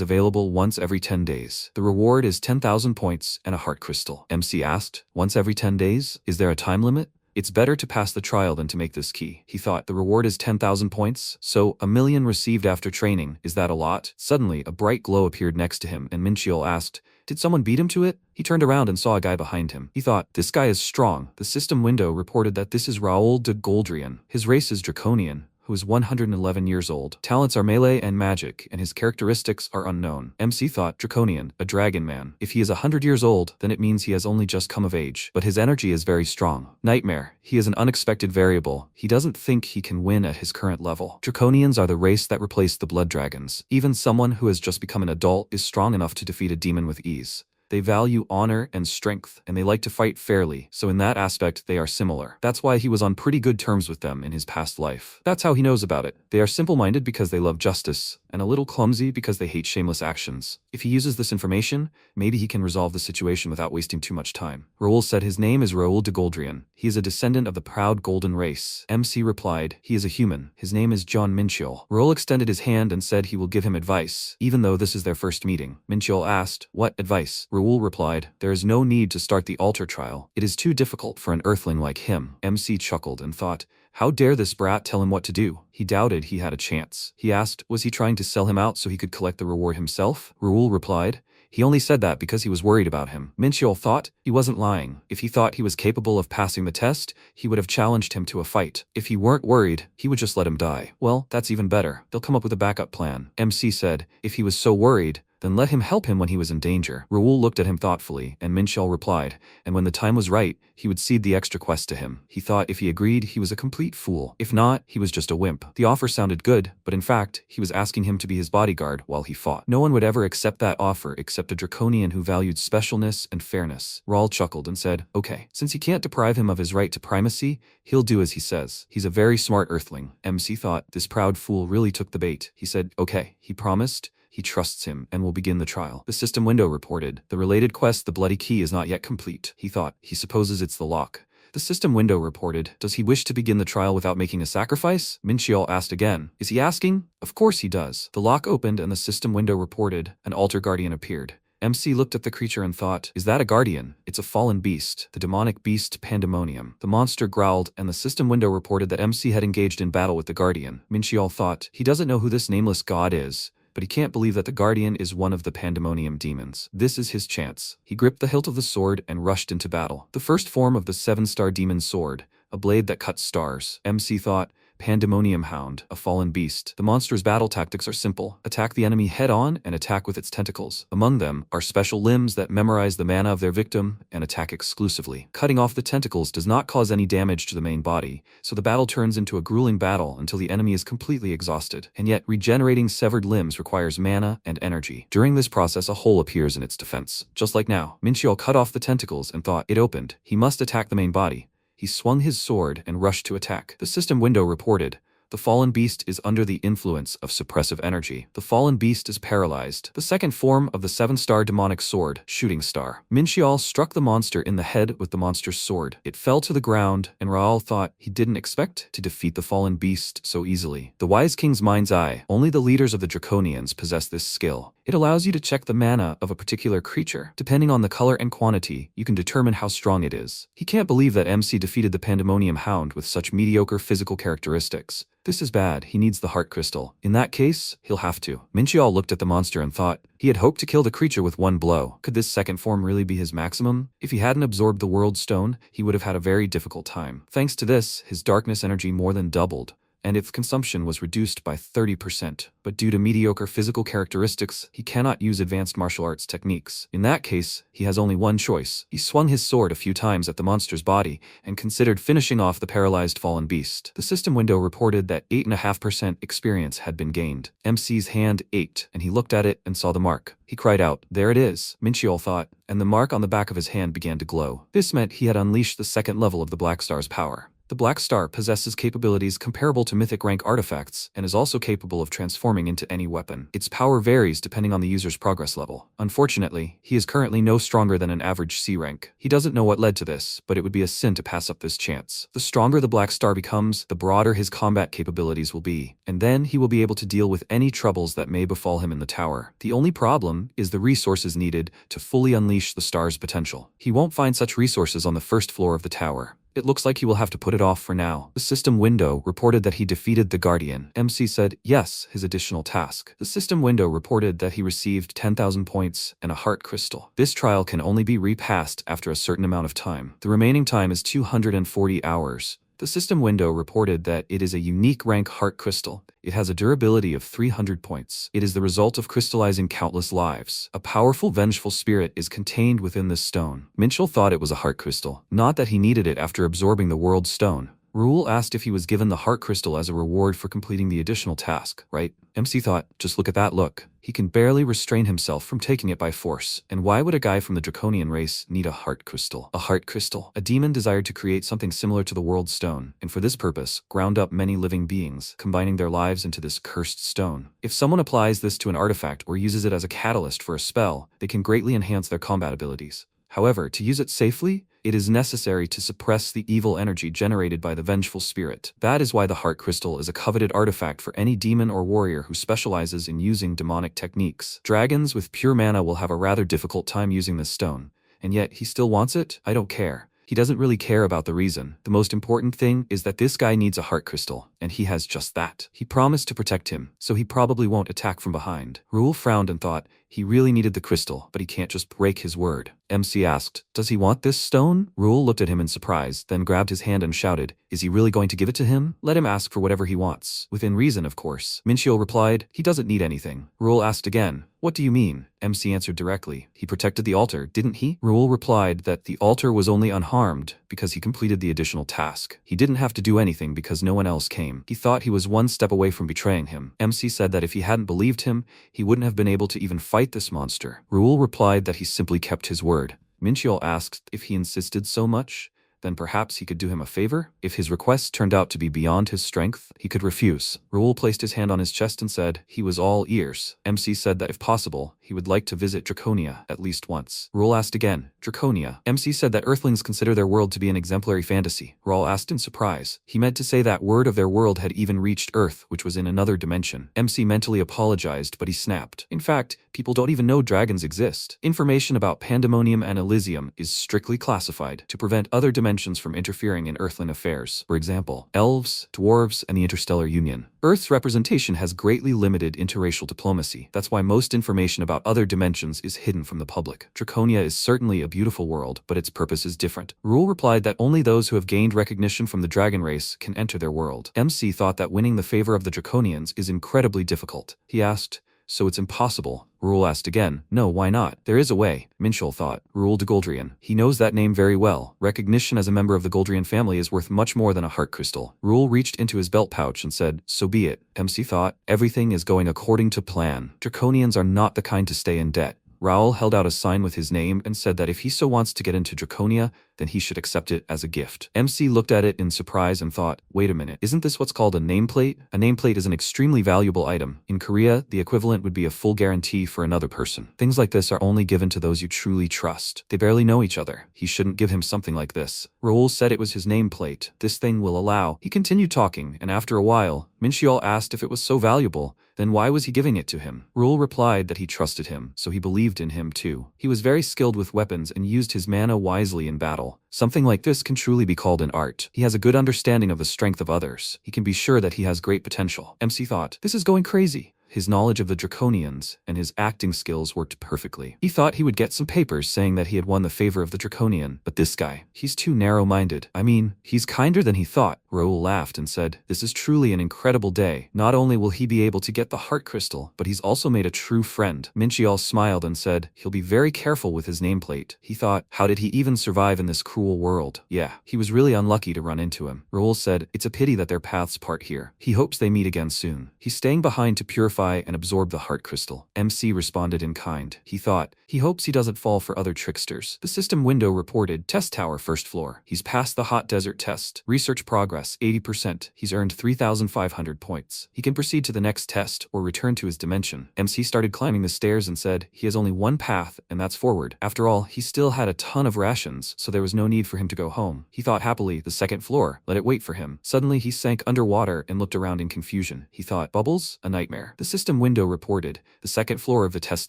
available once every 10 days. The reward is 10,000 points and a heart crystal. MC asked, "Once every 10 days? Is there a time limit?" It's better to pass the trial than to make this key. He thought, the reward is 10,000 points, so 1,000,000 received after training. Is that a lot? Suddenly, a bright glow appeared next to him, and Minchiel asked, "Did someone beat him to it?" He turned around and saw a guy behind him. He thought, this guy is strong. The system window reported that this is Raoul de Goldrian. His race is Draconian, who is 111 years old. Talents are melee and magic, and his characteristics are unknown. MC thought, Draconian, a dragon man. If he is 100 years old, then it means he has only just come of age. But his energy is very strong. Nightmare. He is an unexpected variable. He doesn't think he can win at his current level. Draconians are the race that replaced the blood dragons. Even someone who has just become an adult is strong enough to defeat a demon with ease. They value honor and strength, and they like to fight fairly, so in that aspect they are similar. That's why he was on pretty good terms with them in his past life. That's how he knows about it. They are simple-minded because they love justice, and a little clumsy because they hate shameless actions. If he uses this information, maybe he can resolve the situation without wasting too much time. Raoul said his name is Raoul de Goldrian. He is a descendant of the proud golden race. MC replied, he is a human. His name is John Minchiel. Raoul extended his hand and said he will give him advice, even though this is their first meeting. Minchiel asked, what advice? Raoul replied, there is no need to start the altar trial. It is too difficult for an earthling like him. MC chuckled and thought, how dare this brat tell him what to do? He doubted he had a chance. He asked, was he trying to sell him out so he could collect the reward himself? Raoul replied, he only said that because he was worried about him. Minchiel thought he wasn't lying. If he thought he was capable of passing the test, he would have challenged him to a fight. If he weren't worried, he would just let him die. Well, that's even better. They'll come up with a backup plan. MC said, if he was so worried, then let him help him when he was in danger. Raoul looked at him thoughtfully, and Minchiel replied, and when the time was right, he would cede the extra quest to him. He thought if he agreed, he was a complete fool. If not, he was just a wimp. The offer sounded good, but in fact, he was asking him to be his bodyguard while he fought. No one would ever accept that offer except a Draconian who valued specialness and fairness. Raoul chuckled and said, okay, since he can't deprive him of his right to primacy, he'll do as he says. He's a very smart earthling. MC thought, this proud fool really took the bait. He said, okay, he promised. He trusts him and will begin the trial. The system window reported, the related quest, the bloody key, is not yet complete. He thought, he supposes it's the lock. The system window reported, does he wish to begin the trial without making a sacrifice? Minchiel asked again. Is he asking? Of course he does. The lock opened and the system window reported, an altar guardian appeared. MC looked at the creature and thought, is that a guardian? It's a fallen beast, the demonic beast Pandemonium. The monster growled and the system window reported that MC had engaged in battle with the guardian. Minchiel thought, he doesn't know who this nameless god is, but he can't believe that the guardian is one of the Pandemonium demons. This is his chance. He gripped the hilt of the sword and rushed into battle. The first form of the 7-star demon sword, a blade that cuts stars. MC thought, Pandemonium Hound, a fallen beast. The monster's battle tactics are simple. Attack the enemy head-on and attack with its tentacles. Among them are special limbs that memorize the mana of their victim and attack exclusively. Cutting off the tentacles does not cause any damage to the main body, so the battle turns into a grueling battle until the enemy is completely exhausted. And yet, regenerating severed limbs requires mana and energy. During this process, a hole appears in its defense. Just like now, Minchiel cut off the tentacles and thought, it opened. He must attack the main body. He swung his sword and rushed to attack. The system window reported, the fallen beast is under the influence of suppressive energy. The fallen beast is paralyzed. The second form of the 7-star demonic sword, Shooting Star. Minchiel struck the monster in the head with the monster's sword. It fell to the ground, and Raoul thought he didn't expect to defeat the fallen beast so easily. The wise king's mind's eye. Only the leaders of the Draconians possess this skill. It allows you to check the mana of a particular creature. Depending on the color and quantity, you can determine how strong it is. He can't believe that MC defeated the Pandemonium Hound with such mediocre physical characteristics. This is bad, he needs the heart crystal. In that case, he'll have to. Minchiol looked at the monster and thought, he had hoped to kill the creature with one blow. Could this second form really be his maximum? If he hadn't absorbed the world stone, he would have had a very difficult time. Thanks to this, his darkness energy more than doubled, and its consumption was reduced by 30%. But due to mediocre physical characteristics, he cannot use advanced martial arts techniques. In that case, he has only one choice. He swung his sword a few times at the monster's body and considered finishing off the paralyzed fallen beast. The system window reported that 8.5% experience had been gained. MC's hand ached, and he looked at it and saw the mark. He cried out, "There it is," Minchiol thought, and the mark on the back of his hand began to glow. This meant he had unleashed the second level of the Black Star's power. The Black Star possesses capabilities comparable to mythic rank artifacts and is also capable of transforming into any weapon. Its power varies depending on the user's progress level. Unfortunately, he is currently no stronger than an average C rank. He doesn't know what led to this, but it would be a sin to pass up this chance. The stronger the Black Star becomes, the broader his combat capabilities will be, and then he will be able to deal with any troubles that may befall him in the tower. The only problem is the resources needed to fully unleash the star's potential. He won't find such resources on the first floor of the tower. It looks like he will have to put it off for now. The system window reported that he defeated the Guardian. MC said, yes, his additional task. The system window reported that he received 10,000 points and a heart crystal. This trial can only be repassed after a certain amount of time. The remaining time is 240 hours. The system window reported that it is a unique rank heart crystal. It has a durability of 300 points. It is the result of crystallizing countless lives. A powerful, vengeful spirit is contained within this stone. Minchiol thought it was a heart crystal, not that he needed it after absorbing the world stone. Rule asked if he was given the heart crystal as a reward for completing the additional task, right? MC thought, just look at that look. He can barely restrain himself from taking it by force. And why would a guy from the Draconian race need a heart crystal? A heart crystal. A demon desired to create something similar to the world stone, and for this purpose, ground up many living beings, combining their lives into this cursed stone. If someone applies this to an artifact or uses it as a catalyst for a spell, they can greatly enhance their combat abilities. However, to use it safely, it is necessary to suppress the evil energy generated by the vengeful spirit. That is why the heart crystal is a coveted artifact for any demon or warrior who specializes in using demonic techniques. Dragons with pure mana will have a rather difficult time using this stone, and yet he still wants it? I don't care. He doesn't really care about the reason. The most important thing is that this guy needs a heart crystal, and he has just that. He promised to protect him, so he probably won't attack from behind. Rule frowned and thought, he really needed the crystal, but he can't just break his word. MC asked, does he want this stone? Rule looked at him in surprise, then grabbed his hand and shouted, is he really going to give it to him? Let him ask for whatever he wants. Within reason, of course. Minchiol replied, he doesn't need anything. Rule asked again, what do you mean? MC answered directly, he protected the altar, didn't he? Rule replied that the altar was only unharmed because he completed the additional task. He didn't have to do anything because no one else came. He thought he was one step away from betraying him. MC said that if he hadn't believed him, he wouldn't have been able to even fight this monster. Rule replied that he simply kept his word. Minchiol asked if he insisted so much, then perhaps he could do him a favor? If his request turned out to be beyond his strength, he could refuse. Rule placed his hand on his chest and said he was all ears. MC said that if possible, he would like to visit Draconia at least once. Rule asked again, Draconia. MC said that Earthlings consider their world to be an exemplary fantasy. Rule asked in surprise. He meant to say that word of their world had even reached Earth, which was in another dimension. MC mentally apologized, but he snapped. In fact, people don't even know dragons exist. Information about Pandemonium and Elysium is strictly classified to prevent other dimensions from interfering in Earthling affairs. For example, elves, dwarves, and the Interstellar Union. Earth's representation has greatly limited interracial diplomacy. That's why most information about other dimensions is hidden from the public. Draconia is certainly a beautiful world, but its purpose is different. Rule replied that only those who have gained recognition from the dragon race can enter their world. MC thought that winning the favor of the Draconians is incredibly difficult. He asked, so it's impossible? Rule asked again, no, why not? There is a way, Minchiol thought. Rule de Goldrian. He knows that name very well. Recognition as a member of the Goldrian family is worth much more than a heart crystal. Rule reached into his belt pouch and said, so be it. MC thought, everything is going according to plan. Draconians are not the kind to stay in debt. Raoul held out a sign with his name and said that if he so wants to get into Draconia, then he should accept it as a gift. MC looked at it in surprise and thought, wait a minute, isn't this what's called a nameplate? A nameplate is an extremely valuable item. In Korea, the equivalent would be a full guarantee for another person. Things like this are only given to those you truly trust. They barely know each other. He shouldn't give him something like this. Raoul said it was his nameplate. This thing will allow. He continued talking, and after a while, Minchiol asked if it was so valuable, then why was he giving it to him? Rule replied that he trusted him, so he believed in him too. He was very skilled with weapons and used his mana wisely in battle. smile. Something like this can truly be called an art. He has a good understanding of the strength of others. He can be sure that he has great potential. MC thought, this is going crazy. His knowledge of the Draconians and his acting skills worked perfectly. He thought he would get some papers saying that he had won the favor of the Draconian, but this guy, he's too narrow-minded. I mean, he's kinder than he thought. Raoul laughed and said, this is truly an incredible day. Not only will he be able to get the heart crystal, but he's also made a true friend. Minchiel smiled and said, he'll be very careful with his nameplate. He thought, how did he even survive in this cruel world? Yeah, he was really unlucky to run into him. Raoul said, it's a pity that their paths part here. He hopes they meet again soon. He's staying behind to purify and absorb the heart crystal. MC responded in kind. He thought, he hopes he doesn't fall for other tricksters. The system window reported, test tower first floor. He's passed the hot desert test. Research progress, 80%. He's earned 3,500 points. He can proceed to the next test or return to his dimension. MC started climbing the stairs and said, he has only one path, and that's forward. After all, he still had a ton of rations, so there was no need for him to go home. He thought happily, the second floor, let it wait for him. Suddenly, he sank underwater and looked around in confusion. He thought, bubbles? A nightmare. The system window reported, the second floor of the test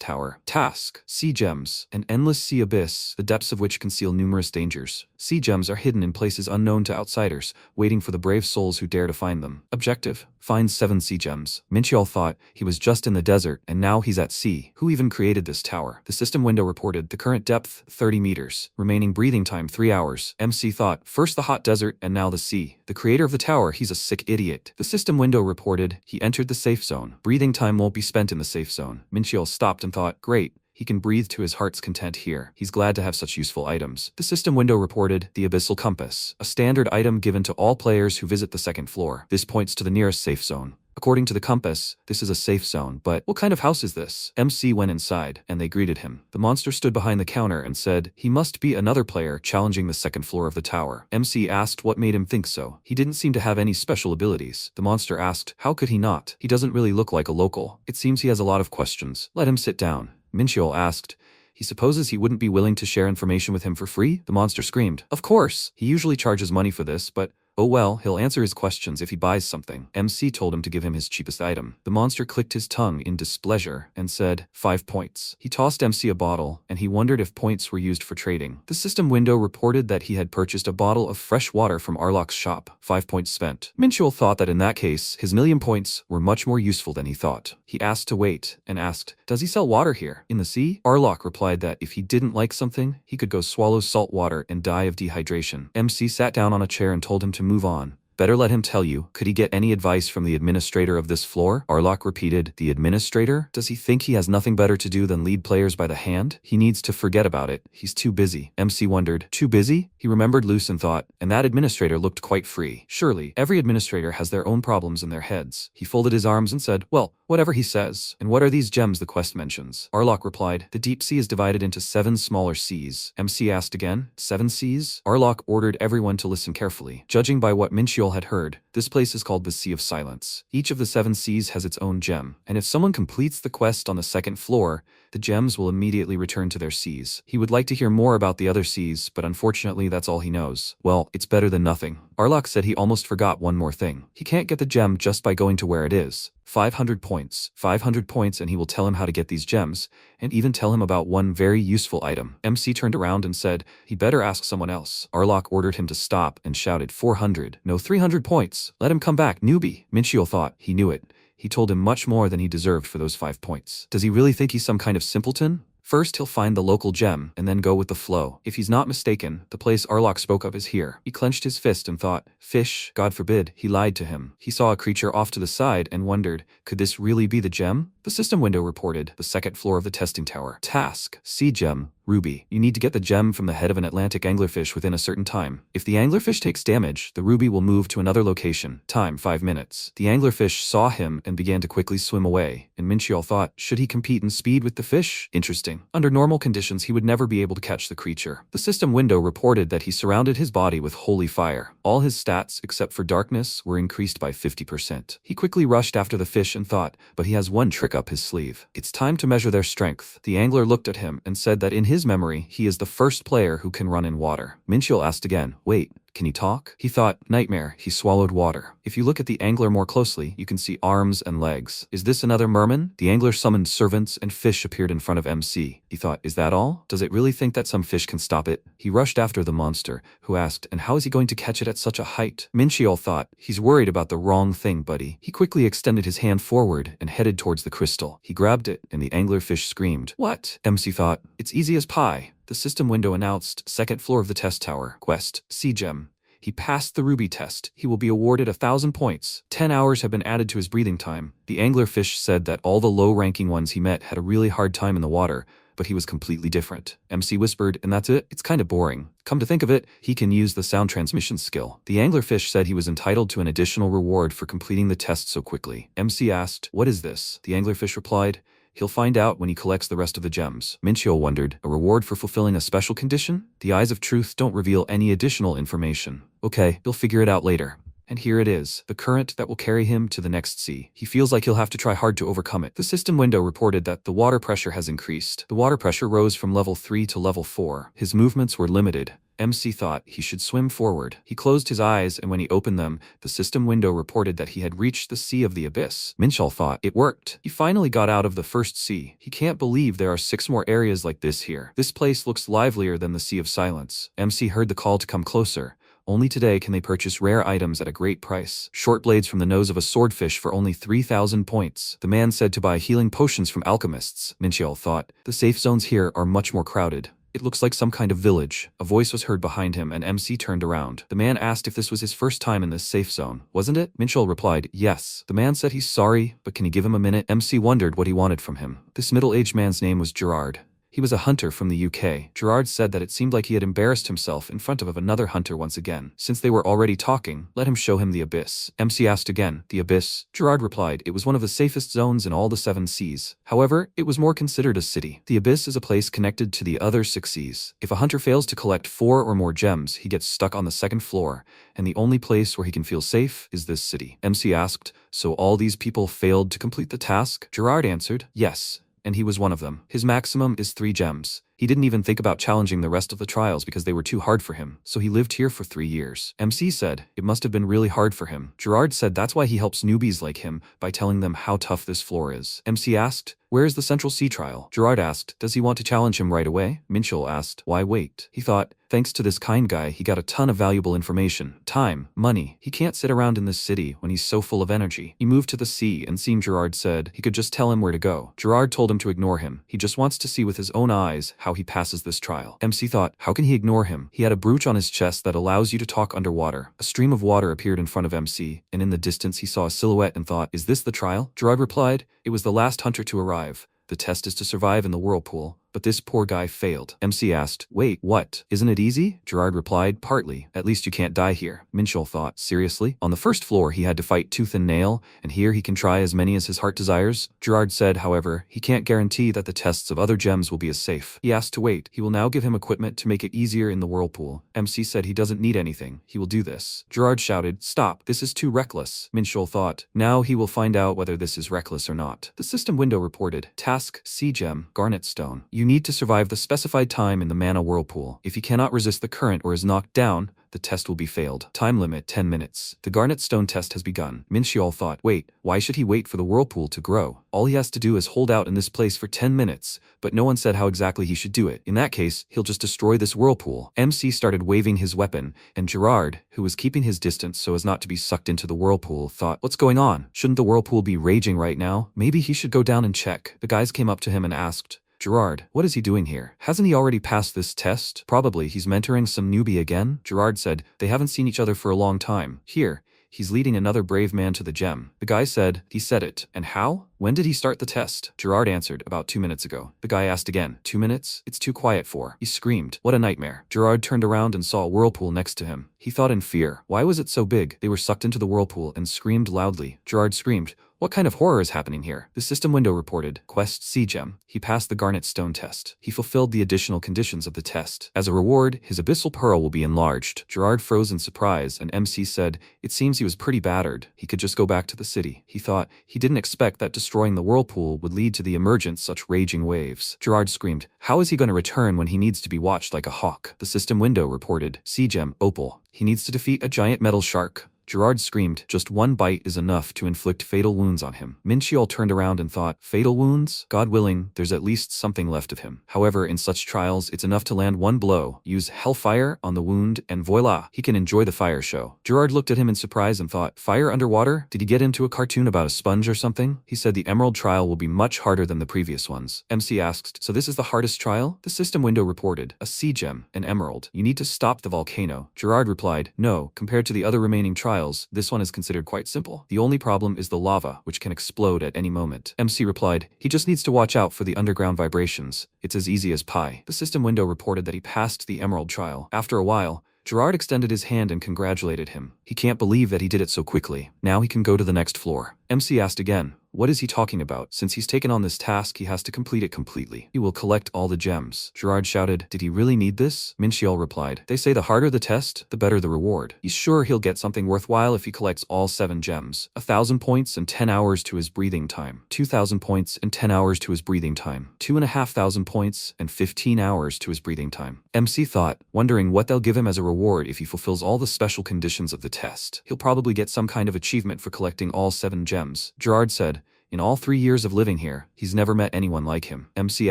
tower. Task, sea gems, an endless sea abyss, the depths of which conceal numerous dangers. Sea gems are hidden in places unknown to outsiders, waiting for the brave souls who dare to find them. Objective, find 7 sea gems. Minchiel thought he was just in the desert, and now he's at sea. Who even created this tower? The system window reported, the current depth, 30 meters. Remaining breathing time, 3 hours. MC thought, first the hot desert, and now the sea. The creator of the tower, he's a sick idiot. The system window reported, he entered the safe zone. Breathing time won't be spent in the safe zone. Minchiel stopped and thought, great. He can breathe to his heart's content here. He's glad to have such useful items. The system window reported, the Abyssal Compass, a standard item given to all players who visit the second floor. This points to the nearest safe zone. According to the compass, this is a safe zone, but what kind of house is this? MC went inside, and they greeted him. The monster stood behind the counter and said, he must be another player challenging the second floor of the tower. MC asked what made him think so. He didn't seem to have any special abilities. The monster asked, how could he not? He doesn't really look like a local. It seems he has a lot of questions. Let him sit down. Minchiel asked, he supposes he wouldn't be willing to share information with him for free? The monster screamed, of course. He usually charges money for this, but oh well, he'll answer his questions if he buys something. MC told him to give him his cheapest item. The monster clicked his tongue in displeasure and said, 5 points. He tossed MC a bottle, and he wondered if points were used for trading. The system window reported that he had purchased a bottle of fresh water from Arlok's shop. 5 points spent. Minchiel thought that in that case, his million points were much more useful than he thought. He asked to wait, and asked, does he sell water here, in the sea? Arlok replied that if he didn't like something, he could go swallow salt water and die of dehydration. MC sat down on a chair and told him to move on. Better let him tell you. Could he get any advice from the administrator of this floor? Arlok repeated, the administrator? Does he think he has nothing better to do than lead players by the hand? He needs to forget about it. He's too busy. MC wondered, too busy? He remembered Luce and thought, and that administrator looked quite free. Surely, every administrator has their own problems in their heads. He folded his arms and said, well, whatever he says. And what are these gems the quest mentions? Arlok replied, the deep sea is divided into 7 smaller seas. MC asked again, 7 seas? Arlok ordered everyone to listen carefully. Judging by what Minchiel had heard, this place is called the Sea of Silence. Each of the 7 seas has its own gem, and if someone completes the quest on the second floor, the gems will immediately return to their seas. He would like to hear more about the other seas, but unfortunately that's all he knows. Well, it's better than nothing. Arlok said he almost forgot one more thing. He can't get the gem just by going to where it is. 500 points. 500 points and he will tell him how to get these gems, and even tell him about one very useful item. MC turned around and said, he better ask someone else. Arlok ordered him to stop and shouted, 400. No, 300 points. Let him come back, newbie. Minchiel thought he knew it. He told him much more than he deserved for those 5 points. Does he really think he's some kind of simpleton? First, he'll find the local gem, and then go with the flow. If he's not mistaken, the place Arlok spoke of is here. He clenched his fist and thought, fish, God forbid. He lied to him. He saw a creature off to the side and wondered, could this really be the gem? The system window reported, the second floor of the testing tower. Task, sea gem, ruby. You need to get the gem from the head of an Atlantic anglerfish within a certain time. If the anglerfish takes damage, the ruby will move to another location. Time, 5 minutes. The anglerfish saw him and began to quickly swim away, and Minchiel thought, should he compete in speed with the fish? Interesting. Under normal conditions, he would never be able to catch the creature. The system window reported that he surrounded his body with holy fire. All his stats, except for darkness, were increased by 50%. He quickly rushed after the fish and thought, but he has one trick up his sleeve. It's time to measure their strength. The angler looked at him and said that in his memory, he is the first player who can run in water. Minchiel asked again, wait, Can he talk? He thought. Nightmare. He swallowed water. If you look at the angler more closely, you can see arms and legs. Is this another merman? The angler summoned servants and fish appeared in front of MC. He thought, is that all? Does it really think that some fish can stop it? He rushed after the monster, who asked, and how is he going to catch it at such a height? Minchiel thought, he's worried about the wrong thing, buddy. He quickly extended his hand forward and headed towards the crystal. He grabbed it, and the anglerfish screamed. What? MC thought, it's easy as pie. The system window announced, second floor of the test tower. Quest, sea gem. He passed the ruby test. He will be awarded 1,000 points. 10 hours have been added to his breathing time. The anglerfish said that all the low-ranking ones he met had a really hard time in the water, but he was completely different. MC whispered, and that's it? It's kinda boring. Come to think of it, he can use the sound transmission skill. The anglerfish said he was entitled to an additional reward for completing the test so quickly. MC asked, what is this? The anglerfish replied, he'll find out when he collects the rest of the gems. Minchiel wondered, a reward for fulfilling a special condition? The eyes of truth don't reveal any additional information. Okay, he'll figure it out later. And here it is, the current that will carry him to the next sea. He feels like he'll have to try hard to overcome it. The system window reported that the water pressure has increased. The water pressure rose from level 3 to level 4. His movements were limited. MC thought he should swim forward. He closed his eyes, and when he opened them, the system window reported that he had reached the Sea of the Abyss. Minchiel thought, it worked. He finally got out of the first sea. He can't believe there are 6 more areas like this here. This place looks livelier than the Sea of Silence. MC heard the call to come closer. Only today can they purchase rare items at a great price. Short blades from the nose of a swordfish for only 3,000 points. The man said to buy healing potions from alchemists. Minchiel thought, the safe zones here are much more crowded. It looks like some kind of village. A voice was heard behind him and MC turned around. The man asked if this was his first time in this safe zone. Wasn't it? Minchiel replied, yes. The man said he's sorry, but can he give him a minute? MC wondered what he wanted from him. This middle-aged man's name was Gerard. He was a hunter from the UK. Gerard said that it seemed like he had embarrassed himself in front of another hunter once again. Since they were already talking, let him show him the abyss. MC asked again, the abyss? Gerard replied, it was one of the safest zones in all the 7 seas. However, it was more considered a city. The abyss is a place connected to the other 6 seas. If a hunter fails to collect 4 or more gems, he gets stuck on the 2nd floor, and the only place where he can feel safe is this city. MC asked, so all these people failed to complete the task? Gerard answered, yes. And he was one of them. His maximum is 3 gems. He didn't even think about challenging the rest of the trials because they were too hard for him, so he lived here for 3 years. MC said, it must have been really hard for him. Gerard said that's why he helps newbies like him by telling them how tough this floor is. MC asked, where is the Central Sea trial? Gerard asked, does he want to challenge him right away? Minchiel asked, why wait? He thought, thanks to this kind guy, he got a ton of valuable information. Time, money. He can't sit around in this city when he's so full of energy. He moved to the sea and seeing Gerard said he could just tell him where to go. Gerard told him to ignore him. He just wants to see with his own eyes how he passes this trial. MC thought, how can he ignore him? He had a brooch on his chest that allows you to talk underwater. A stream of water appeared in front of MC, and in the distance he saw a silhouette and thought, is this the trial? Gerard replied, it was the last hunter to arrive. The test is to survive in the whirlpool, but this poor guy failed. MC asked, wait, what? Isn't it easy? Gerard replied, partly. At least you can't die here. Minchiel thought, seriously? On the first floor he had to fight tooth and nail, and here he can try as many as his heart desires? Gerard said, however, he can't guarantee that the tests of other gems will be as safe. He asked to wait. He will now give him equipment to make it easier in the whirlpool. MC said he doesn't need anything. He will do this. Gerard shouted, stop. This is too reckless. Minchiel thought, now he will find out whether this is reckless or not. The system window reported, task, sea gem, garnet stone. You need to survive the specified time in the mana whirlpool. If he cannot resist the current or is knocked down, the test will be failed. Time limit 10 minutes. The garnet stone test has begun. Minchiel thought, wait, why should he wait for the whirlpool to grow? All he has to do is hold out in this place for 10 minutes, but no one said how exactly he should do it. In that case, he'll just destroy this whirlpool. MC started waving his weapon, and Gerard, who was keeping his distance so as not to be sucked into the whirlpool, thought, what's going on? Shouldn't the whirlpool be raging right now? Maybe he should go down and check. The guys came up to him and asked, Gerard, what is he doing here? Hasn't he already passed this test? Probably he's mentoring some newbie again? Gerard said, they haven't seen each other for a long time. Here, he's leading another brave man to the gem. The guy said, he said it. And how? When did he start the test? Gerard answered, about 2 minutes ago. The guy asked again, 2 minutes? It's too quiet for. He screamed, what a nightmare. Gerard turned around and saw a whirlpool next to him. He thought in fear, why was it so big? They were sucked into the whirlpool and screamed loudly. Gerard screamed, What kind of horror is happening here? The system window reported, Quest C Gem. He passed the Garnet Stone test. He fulfilled the additional conditions of the test. As a reward, his Abyssal Pearl will be enlarged. Gerard froze in surprise, and MC said, it seems he was pretty battered. He could just go back to the city. He thought he didn't expect that destroying the whirlpool would lead to the emergence such raging waves. Gerard screamed, how is he going to return when he needs to be watched like a hawk? The system window reported, C Gem Opal. He needs to defeat a giant metal shark. Gerard screamed, just one bite is enough to inflict fatal wounds on him. Minchiel turned around and thought, fatal wounds? God willing, there's at least something left of him. However, in such trials, it's enough to land one blow, use hellfire on the wound, and voila, he can enjoy the fire show. Gerard looked at him in surprise and thought, fire underwater? Did he get into a cartoon about a sponge or something? He said the Emerald trial will be much harder than the previous ones. MC asked, so this is the hardest trial? The system window reported, a sea gem, an emerald. You need to stop the volcano. Gerard replied, no, compared to the other remaining trials, this one is considered quite simple. The only problem is the lava, which can explode at any moment. MC replied, he just needs to watch out for the underground vibrations. It's as easy as pie. The system window reported that he passed the Emerald trial. After a while, Gerard extended his hand and congratulated him. He can't believe that he did it so quickly. Now he can go to the next floor. MC asked again, what is he talking about? Since he's taken on this task, he has to complete it completely. He will collect all the gems. Gerard shouted, did he really need this? Minchiel replied, they say the harder the test, the better the reward. He's sure he'll get something worthwhile if he collects all 7 gems. 1,000 points and 10 hours to his breathing time. 2,000 points and 10 hours to his breathing time. 2,500 points and 15 hours to his breathing time. MC thought, wondering what they'll give him as a reward if he fulfills all the special conditions of the test. He'll probably get some kind of achievement for collecting all 7 gems. Gerard said, in all 3 years of living here, he's never met anyone like him. MC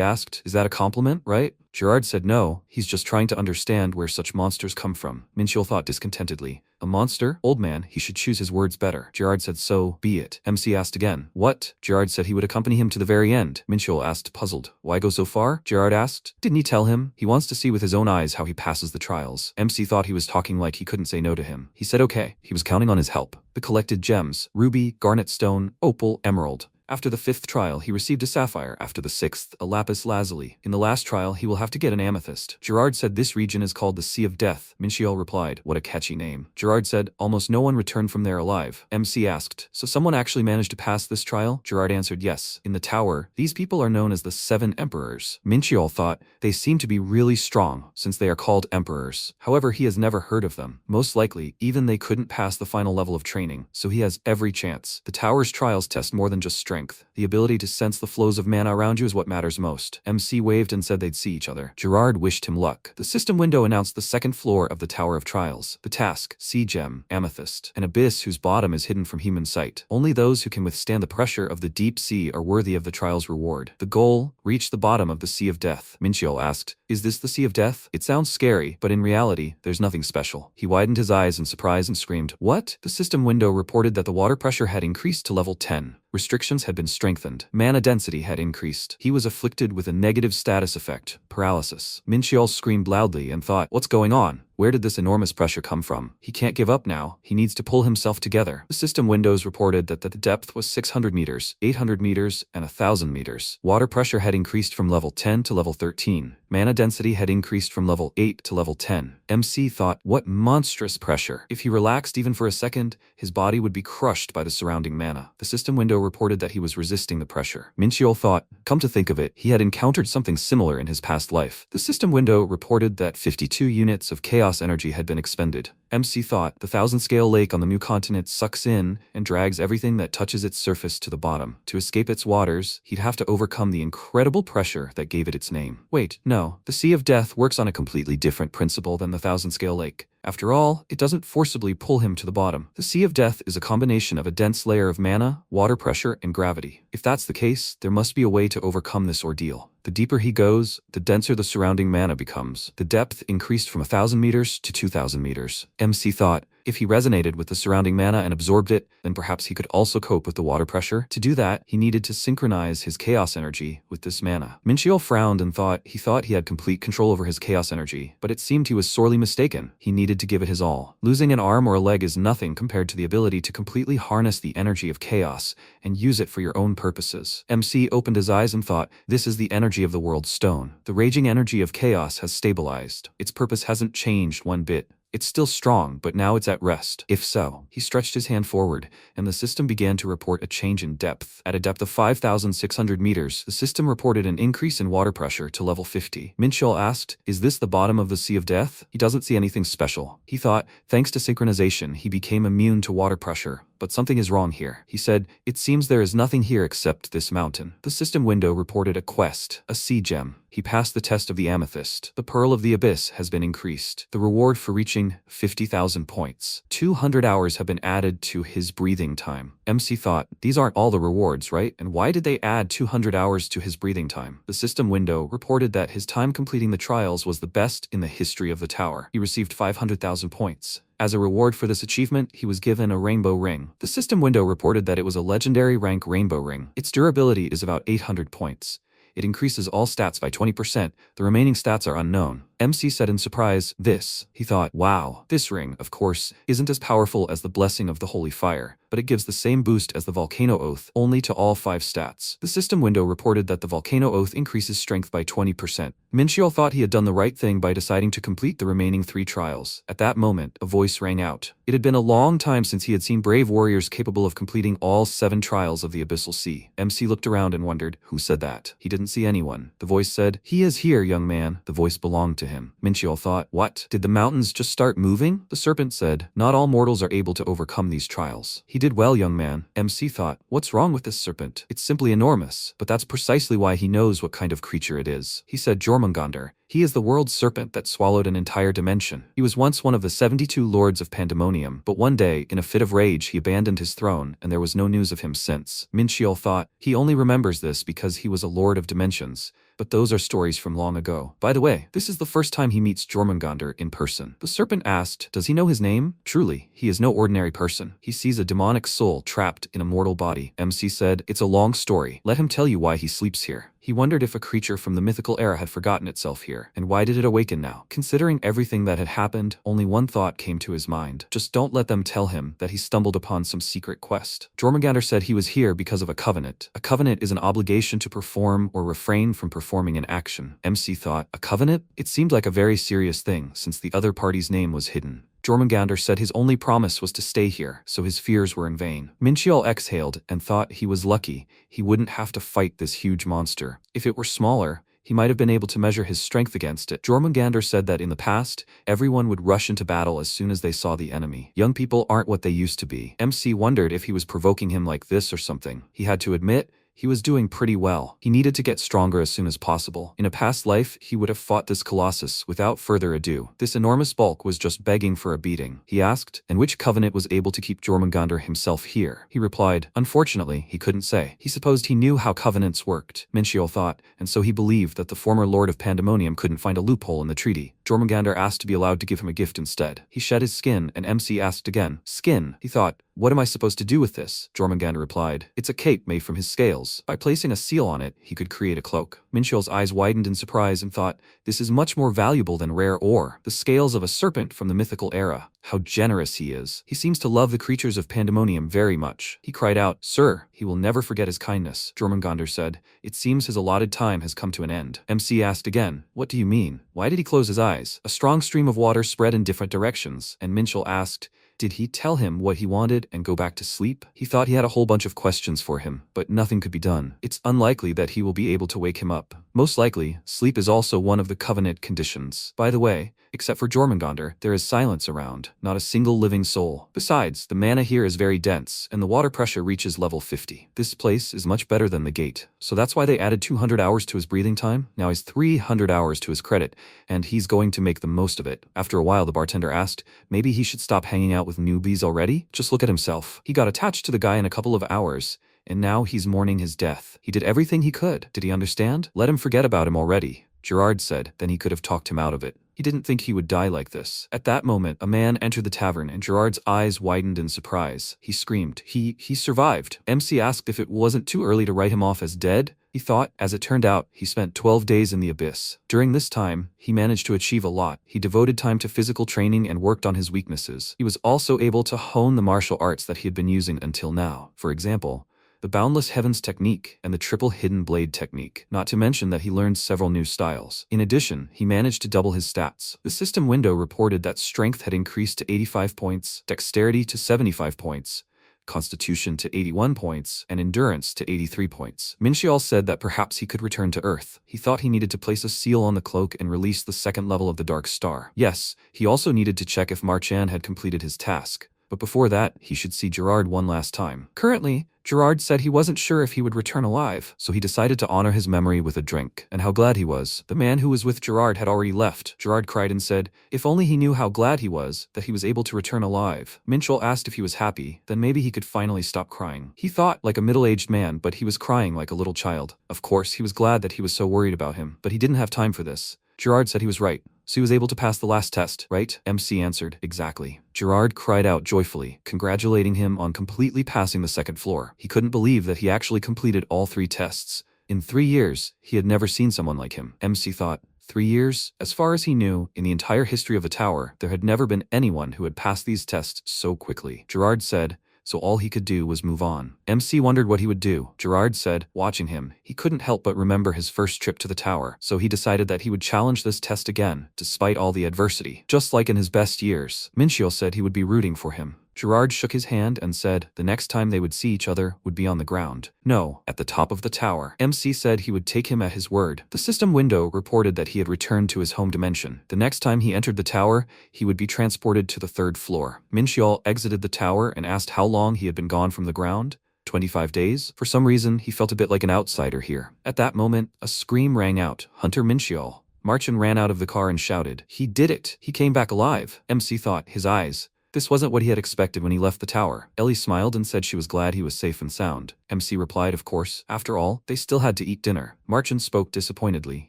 asked, is that a compliment, right? Gerard said no, he's just trying to understand where such monsters come from. Minchiel thought discontentedly, a monster? Old man, he should choose his words better. Gerard said so be it. MC asked again, what? Gerard said he would accompany him to the very end. Minchiel asked, puzzled, why go so far? Gerard asked, didn't he tell him? He wants to see with his own eyes how he passes the trials. MC thought he was talking like he couldn't say no to him. He said okay, he was counting on his help. The collected gems, ruby, garnet stone, opal, emerald. After the 5th trial, he received a sapphire. After the 6th, a lapis lazuli. In the last trial, he will have to get an amethyst. Gerard said this region is called the Sea of Death. Minchiel replied, what a catchy name. Gerard said, almost no one returned from there alive. MC asked, so someone actually managed to pass this trial? Gerard answered yes. In the tower, these people are known as the 7 Emperors. Minchiel thought, they seem to be really strong, since they are called Emperors. However, he has never heard of them. Most likely, even they couldn't pass the final level of training, so he has every chance. The tower's trials test more than just strength. The ability to sense the flows of mana around you is what matters most. MC waved and said they'd see each other. Gerard wished him luck. The system window announced the 2nd floor of the Tower of Trials. The task, Sea Gem, Amethyst, an abyss whose bottom is hidden from human sight. Only those who can withstand the pressure of the deep sea are worthy of the trial's reward. The goal, reach the bottom of the Sea of Death. Minchiel asked, is this the Sea of Death? It sounds scary, but in reality, there's nothing special. He widened his eyes in surprise and screamed, what? The system window reported that the water pressure had increased to level 10. Restrictions had been strengthened. Mana density had increased. He was afflicted with a negative status effect, paralysis. Minchiel screamed loudly and thought, what's going on? Where did this enormous pressure come from? He can't give up now. He needs to pull himself together. The system windows reported that the depth was 600 meters, 800 meters, and 1,000 meters. Water pressure had increased from level 10 to level 13. Mana density had increased from level 8 to level 10. MC thought, what monstrous pressure. If he relaxed even for a second, his body would be crushed by the surrounding mana. The system window reported that he was resisting the pressure. Minchiel thought, come to think of it, he had encountered something similar in his past life. The system window reported that 52 units of chaos energy had been expended. MC thought, the 1,000-scale lake on the Mu continent sucks in and drags everything that touches its surface to the bottom. To escape its waters, he'd have to overcome the incredible pressure that gave it its name. Wait, no, the Sea of Death works on a completely different principle than the 1,000-scale lake. After all, it doesn't forcibly pull him to the bottom. The Sea of Death is a combination of a dense layer of mana, water pressure, and gravity. If that's the case, there must be a way to overcome this ordeal. The deeper he goes, the denser the surrounding mana becomes. The depth increased from 1,000 meters to 2,000 meters. MC thought, if he resonated with the surrounding mana and absorbed it, then perhaps he could also cope with the water pressure. To do that, he needed to synchronize his chaos energy with this mana. Minchiel frowned and thought he had complete control over his chaos energy, but it seemed he was sorely mistaken. He needed to give it his all. Losing an arm or a leg is nothing compared to the ability to completely harness the energy of chaos and use it for your own purposes. MC opened his eyes and thought, this is the energy of the world stone. The raging energy of chaos has stabilized. Its purpose hasn't changed one bit. It's still strong, but now it's at rest. If so, he stretched his hand forward, and the system began to report a change in depth. At a depth of 5,600 meters, the system reported an increase in water pressure to level 50. Minchul asked, "Is this the bottom of the Sea of Death?" He doesn't see anything special. He thought, thanks to synchronization, he became immune to water pressure. But something is wrong here. He said, "It seems there is nothing here except this mountain." The system window reported a quest, a sea gem. He passed the test of the amethyst. The pearl of the abyss has been increased. The reward for reaching 50,000 points. 200 hours have been added to his breathing time. MC thought, these aren't all the rewards, right? And why did they add 200 hours to his breathing time? The system window reported that his time completing the trials was the best in the history of the tower. He received 500,000 points. As a reward for this achievement, he was given a rainbow ring. The system window reported that it was a legendary rank rainbow ring. Its durability is about 800 points. It increases all stats by 20%. The remaining stats are unknown. MC said in surprise, "This." He thought, wow, this ring, of course, isn't as powerful as the blessing of the holy fire, but it gives the same boost as the volcano oath, only to all 5 stats. The system window reported that the volcano oath increases strength by 20%. Minchiel thought he had done the right thing by deciding to complete the remaining 3 trials. At that moment, a voice rang out. It had been a long time since he had seen brave warriors capable of completing all 7 trials of the Abyssal Sea. MC looked around and wondered, who said that? He didn't see anyone. The voice said, "He is here, young man." The voice belonged to him. Minchiel thought, what? Did the mountains just start moving? The serpent said, "Not all mortals are able to overcome these trials." He did well, young man. MC thought, what's wrong with this serpent? It's simply enormous, but that's precisely why he knows what kind of creature it is. He said, Jormungandr. He is the world's serpent that swallowed an entire dimension. He was once one of the 72 lords of Pandemonium, but one day, in a fit of rage, he abandoned his throne, and there was no news of him since. Minchiel thought, he only remembers this because he was a lord of dimensions. But those are stories from long ago. By the way, this is the first time he meets Jormungandr in person. The serpent asked, does he know his name? Truly, he is no ordinary person. He sees a demonic soul trapped in a mortal body. MC said, it's a long story. Let him tell you why he sleeps here. He wondered if a creature from the mythical era had forgotten itself here, and why did it awaken now? Considering everything that had happened, only one thought came to his mind. Just don't let them tell him that he stumbled upon some secret quest. Jormungandr said he was here because of a covenant. A covenant is an obligation to perform or refrain from performing an action. MC thought, a covenant? It seemed like a very serious thing, since the other party's name was hidden. Jormungandr said his only promise was to stay here, so his fears were in vain. Minchiel exhaled and thought he was lucky he wouldn't have to fight this huge monster. If it were smaller, he might have been able to measure his strength against it. Jormungandr said that in the past, everyone would rush into battle as soon as they saw the enemy. Young people aren't what they used to be. MC wondered if he was provoking him like this or something. He had to admit, he was doing pretty well. He needed to get stronger as soon as possible. In a past life, he would have fought this colossus without further ado. This enormous bulk was just begging for a beating. He asked, and which covenant was able to keep Jormungandr himself here? He replied, unfortunately, he couldn't say. He supposed he knew how covenants worked. Minchiel thought, and so he believed that the former Lord of Pandemonium couldn't find a loophole in the treaty. Jormungandr asked to be allowed to give him a gift instead. He shed his skin, and MC asked again, skin? He thought, what am I supposed to do with this? Jormungandr replied, it's a cape made from his scales. By placing a seal on it, he could create a cloak. Minchiel's eyes widened in surprise and thought, this is much more valuable than rare ore. The scales of a serpent from the mythical era. How generous he is. He seems to love the creatures of Pandemonium very much. He cried out, sir, he will never forget his kindness. Jormungandr said, it seems his allotted time has come to an end. MC asked again, what do you mean? Why did he close his eyes? A strong stream of water spread in different directions, and Minchiel asked, did he tell him what he wanted and go back to sleep? He thought he had a whole bunch of questions for him, but nothing could be done. It's unlikely that he will be able to wake him up. Most likely, sleep is also one of the covenant conditions. By the way, except for Jormungandr, there is silence around, not a single living soul. Besides, the mana here is very dense, and the water pressure reaches level 50. This place is much better than the gate, so that's why they added 200 hours to his breathing time. Now he's 300 hours to his credit, and he's going to make the most of it. After a while, the bartender asked, maybe he should stop hanging out with newbies already? Just look at himself. He got attached to the guy in a couple of hours, and now he's mourning his death. He did everything he could. Did he understand? Let him forget about him already, Gerard said. Then he could have talked him out of it. He didn't think he would die like this. At that moment, a man entered the tavern and Gerard's eyes widened in surprise. He screamed. He survived. MC asked if it wasn't too early to write him off as dead. He thought, as it turned out, he spent 12 days in the abyss. During this time, he managed to achieve a lot. He devoted time to physical training and worked on his weaknesses. He was also able to hone the martial arts that he had been using until now. For example, the boundless heavens technique, and the triple hidden blade technique, not to mention that he learned several new styles. In addition, he managed to double his stats. The system window reported that strength had increased to 85 points, dexterity to 75 points, constitution to 81 points, and endurance to 83 points. Minxial said that perhaps he could return to Earth. He thought he needed to place a seal on the cloak and release the second level of the Dark Star. Yes, he also needed to check if Marchand had completed his task. But before that, he should see Gerard one last time. Currently, Gerard said he wasn't sure if he would return alive, so he decided to honor his memory with a drink. And how glad he was. The man who was with Gerard had already left. Gerard cried and said, if only he knew how glad he was that he was able to return alive. Minchel asked if he was happy, then maybe he could finally stop crying. He thought like a middle-aged man, but he was crying like a little child. Of course, he was glad that he was so worried about him, but he didn't have time for this. Gerard said he was right. So he was able to pass the last test, right? MC answered, exactly. Gerard cried out joyfully, congratulating him on completely passing the second floor. He couldn't believe that he actually completed all 3 tests. In 3 years, he had never seen someone like him. MC thought, 3 years? As far as he knew, in the entire history of the tower, there had never been anyone who had passed these tests so quickly. Gerard said, so all he could do was move on. MC wondered what he would do. Gerard said, watching him, he couldn't help but remember his first trip to the tower, so he decided that he would challenge this test again, despite all the adversity. Just like in his best years, Minxiel said he would be rooting for him. Gerard shook his hand and said the next time they would see each other would be on the ground. No, at the top of the tower. MC said he would take him at his word. The system window reported that he had returned to his home dimension. The next time he entered the tower, he would be transported to the 3rd floor. Minxial exited the tower and asked how long he had been gone from the ground. 25 days? For some reason, he felt a bit like an outsider here. At that moment, a scream rang out. Hunter Minxial. Marchand ran out of the car and shouted, he did it! He came back alive! MC thought, his eyes. This wasn't what he had expected when he left the tower. Ellie smiled and said she was glad he was safe and sound. MC replied, of course. After all, they still had to eat dinner. Marchand spoke disappointedly.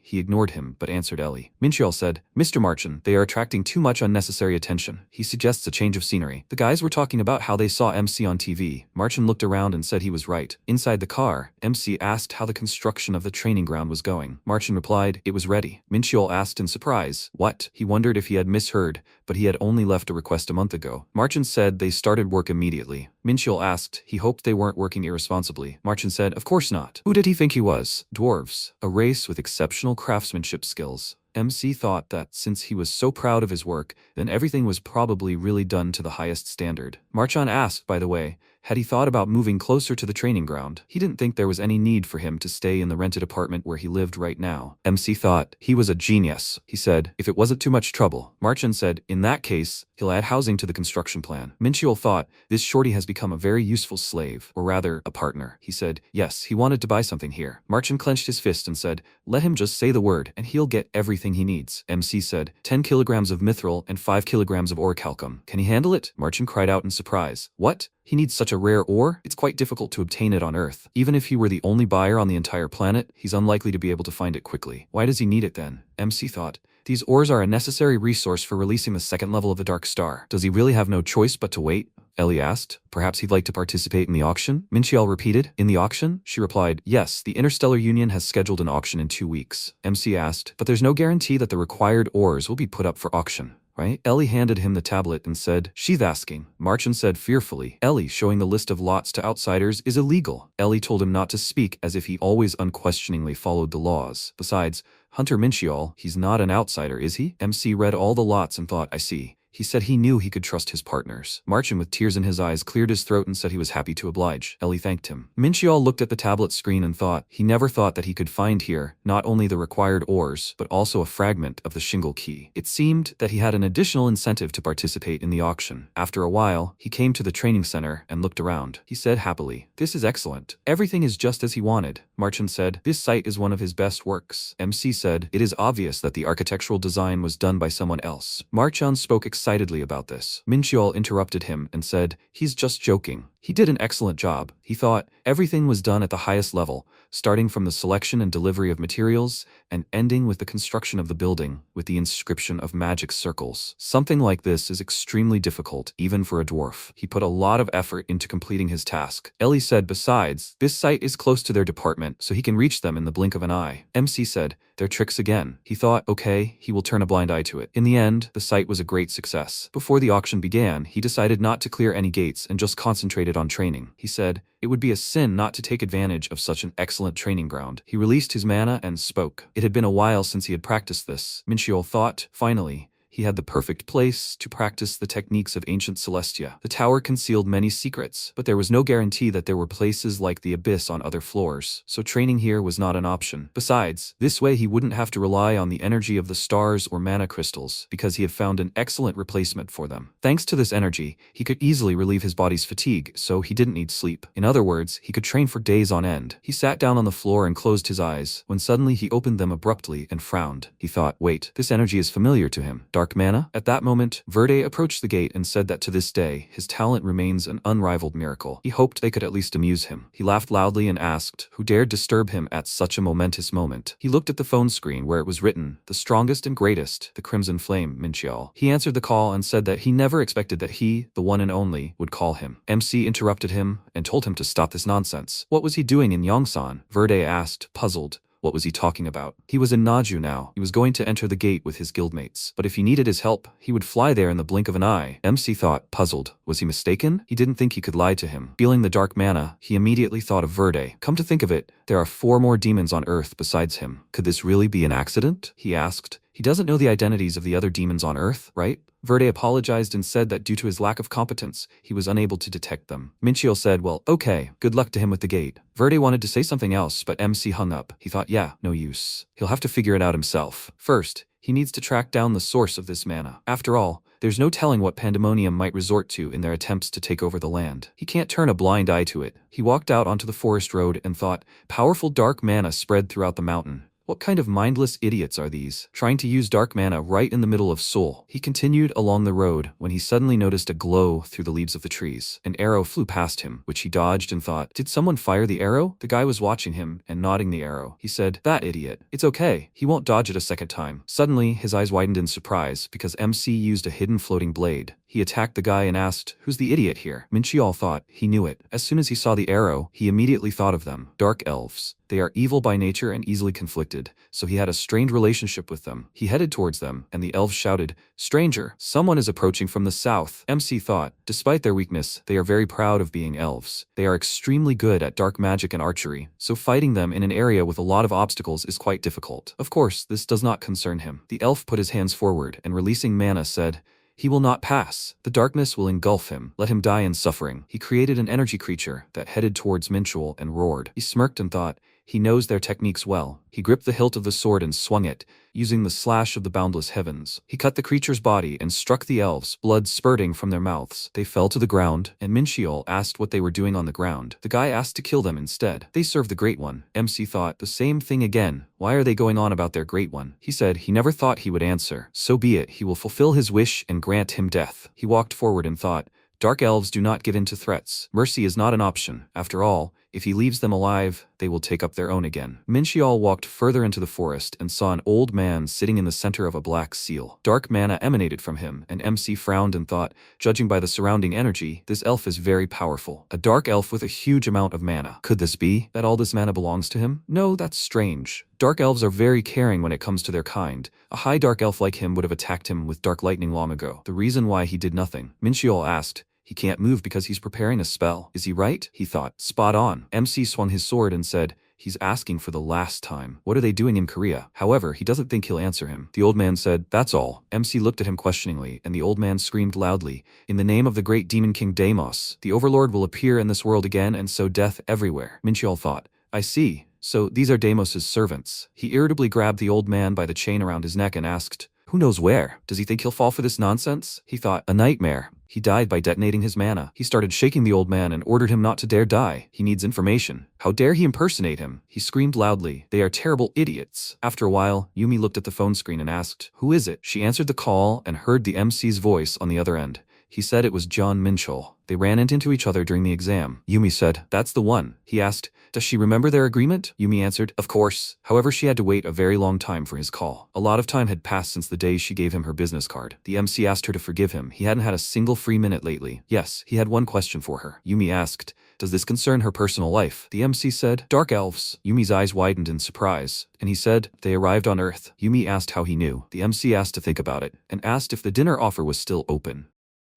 He ignored him, but answered Ellie. Minxial said, Mr. Marchand, they are attracting too much unnecessary attention. He suggests a change of scenery. The guys were talking about how they saw MC on TV. Marchand looked around and said he was right. Inside the car, MC asked how the construction of the training ground was going. Marchand replied, it was ready. Minxial asked in surprise, what? He wondered if he had misheard, but he had only left a request a month ago. Marchand said they started work immediately. Minxial asked he hoped they weren't working irresponsibly. Marchand said, of course not. Who did he think he was? Dwarves. A race with exceptional craftsmanship skills. MC thought that since he was so proud of his work, then everything was probably really done to the highest standard. Marchand asked, by the way, had he thought about moving closer to the training ground? He didn't think there was any need for him to stay in the rented apartment where he lived right now. MC thought he was a genius. He said, if it wasn't too much trouble. Marchand said, in that case, he'll add housing to the construction plan. Minxial thought, this shorty has become a very useful slave, or rather, a partner. He said, yes, he wanted to buy something here. Marchand clenched his fist and said, let him just say the word, and he'll get everything he needs. MC said, 10 kilograms of mithril and 5 kilograms of orichalcum. Can he handle it? Marchand cried out in surprise. What? He needs such a rare ore? It's quite difficult to obtain it on Earth. Even if he were the only buyer on the entire planet, he's unlikely to be able to find it quickly. Why does he need it then? MC thought, these ores are a necessary resource for releasing the second level of the Dark Star. Does he really have no choice but to wait? Ellie asked. Perhaps he'd like to participate in the auction? Minxial repeated. In the auction? She replied, yes, the Interstellar Union has scheduled an auction in 2 weeks. MC asked, but there's no guarantee that the required ores will be put up for auction. Right? Ellie handed him the tablet and said, she's asking. Marchand said fearfully, Ellie showing the list of lots to outsiders is illegal. Ellie told him not to speak as if he always unquestioningly followed the laws. Besides, Hunter Minxial, he's not an outsider, is he? MC read all the lots and thought, I see. He said he knew he could trust his partners. Marchand, with tears in his eyes, cleared his throat and said he was happy to oblige. Ellie thanked him. Minxial looked at the tablet screen and thought, he never thought that he could find here not only the required ores, but also a fragment of the shingle key. It seemed that he had an additional incentive to participate in the auction. After a while, he came to the training center and looked around. He said happily, this is excellent. Everything is just as he wanted. Marchand said, this site is one of his best works. MC said, it is obvious that the architectural design was done by someone else. Marchand spoke excitedly about this. Minxial interrupted him and said, he's just joking. He did an excellent job. He thought everything was done at the highest level, starting from the selection and delivery of materials and ending with the construction of the building with the inscription of magic circles. Something like this is extremely difficult, even for a dwarf. He put a lot of effort into completing his task. Ellie said, besides, this site is close to their department, so he can reach them in the blink of an eye. MC said, their tricks again. He thought, okay, he will turn a blind eye to it. In the end, the site was a great success. Before the auction began, he decided not to clear any gates and just concentrated concentrated on training. He said, it would be a sin not to take advantage of such an excellent training ground. He released his mana and spoke. It had been a while since he had practiced this. Minchiel thought, finally, he had the perfect place to practice the techniques of ancient Celestia. The tower concealed many secrets, but there was no guarantee that there were places like the abyss on other floors, so training here was not an option. Besides, this way he wouldn't have to rely on the energy of the stars or mana crystals, because he had found an excellent replacement for them. Thanks to this energy, he could easily relieve his body's fatigue, so he didn't need sleep. In other words, he could train for days on end. He sat down on the floor and closed his eyes, when suddenly he opened them abruptly and frowned. He thought, wait, this energy is familiar to him. Dark mana? At that moment, Verde approached the gate and said that to this day, his talent remains an unrivaled miracle. He hoped they could at least amuse him. He laughed loudly and asked, who dared disturb him at such a momentous moment? He looked at the phone screen where it was written, the strongest and greatest, the Crimson Flame, Minchiel. He answered the call and said that he never expected that he, the one and only, would call him. MC interrupted him and told him to stop this nonsense. What was he doing in Yongsan? Verde asked, puzzled. What was he talking about? He was in Naju now. He was going to enter the gate with his guildmates. But if he needed his help, he would fly there in the blink of an eye. MC thought, puzzled. Was he mistaken? He didn't think he could lie to him. Feeling the dark mana, he immediately thought of Verde. Come to think of it, there are 4 more demons on Earth besides him. Could this really be an accident? He asked. He doesn't know the identities of the other demons on Earth, right? Verde apologized and said that due to his lack of competence, he was unable to detect them. Minchiel said, well, okay, good luck to him with the gate. Verde wanted to say something else, but MC hung up. He thought, yeah, no use. He'll have to figure it out himself. First, he needs to track down the source of this mana. After all, there's no telling what Pandemonium might resort to in their attempts to take over the land. He can't turn a blind eye to it. He walked out onto the forest road and thought, powerful dark mana spread throughout the mountain. What kind of mindless idiots are these, trying to use dark mana right in the middle of Seoul? He continued along the road when he suddenly noticed a glow through the leaves of the trees. An arrow flew past him, which he dodged and thought, did someone fire the arrow? The guy was watching him and nodding the arrow. He said, that idiot. It's okay. He won't dodge it a second time. Suddenly, his eyes widened in surprise because MC used a hidden floating blade. He attacked the guy and asked, who's the idiot here? Minchiel thought he knew it. As soon as he saw the arrow, he immediately thought of them. Dark elves. They are evil by nature and easily conflicted, so he had a strained relationship with them. He headed towards them, and the elves shouted, stranger, someone is approaching from the south. MC thought, despite their weakness, they are very proud of being elves. They are extremely good at dark magic and archery, so fighting them in an area with a lot of obstacles is quite difficult. Of course, this does not concern him. The elf put his hands forward and releasing mana said, he will not pass. The darkness will engulf him. Let him die in suffering. He created an energy creature that headed towards Minchiel and roared. He smirked and thought, he knows their techniques well. He gripped the hilt of the sword and swung it, using the slash of the boundless heavens. He cut the creature's body and struck the elves, blood spurting from their mouths. They fell to the ground, and Minchiel asked what they were doing on the ground. The guy asked to kill them instead. They served the Great One. MC thought, the same thing again. Why are they going on about their Great One? He said he never thought he would answer. So be it, he will fulfill his wish and grant him death. He walked forward and thought, dark elves do not give in to threats. Mercy is not an option. After all, if he leaves them alive, they will take up their own again. Minchiel walked further into the forest and saw an old man sitting in the center of a black seal. Dark mana emanated from him, and MC frowned and thought, judging by the surrounding energy, this elf is very powerful. A dark elf with a huge amount of mana. Could this be that all this mana belongs to him? No, that's strange. Dark elves are very caring when it comes to their kind. A high dark elf like him would have attacked him with dark lightning long ago. The reason why he did nothing. Minchiel asked, he can't move because he's preparing a spell. Is he right? He thought. Spot on. MC swung his sword and said, he's asking for the last time. What are they doing in Korea? However, he doesn't think he'll answer him. The old man said, that's all. MC looked at him questioningly, and the old man screamed loudly, in the name of the great demon king Deimos, the overlord will appear in this world again and sow death everywhere. Minchiel thought, I see. So these are Deimos's servants. He irritably grabbed the old man by the chain around his neck and asked, who knows where? Does he think he'll fall for this nonsense? He thought, a nightmare. He died by detonating his mana. He started shaking the old man and ordered him not to dare die. He needs information. How dare he impersonate him? He screamed loudly. They are terrible idiots. After a while, Yumi looked at the phone screen and asked, who is it? She answered the call and heard the MC's voice on the other end. He said it was John Minchiel. They ran into each other during the exam. Yumi said, that's the one. He asked, does she remember their agreement? Yumi answered, of course. However, she had to wait a very long time for his call. A lot of time had passed since the day she gave him her business card. The MC asked her to forgive him. He hadn't had a single free minute lately. Yes, he had one question for her. Yumi asked, does this concern her personal life? The MC said, dark elves. Yumi's eyes widened in surprise, and he said, they arrived on Earth. Yumi asked how he knew. The MC asked to think about it, and asked if the dinner offer was still open.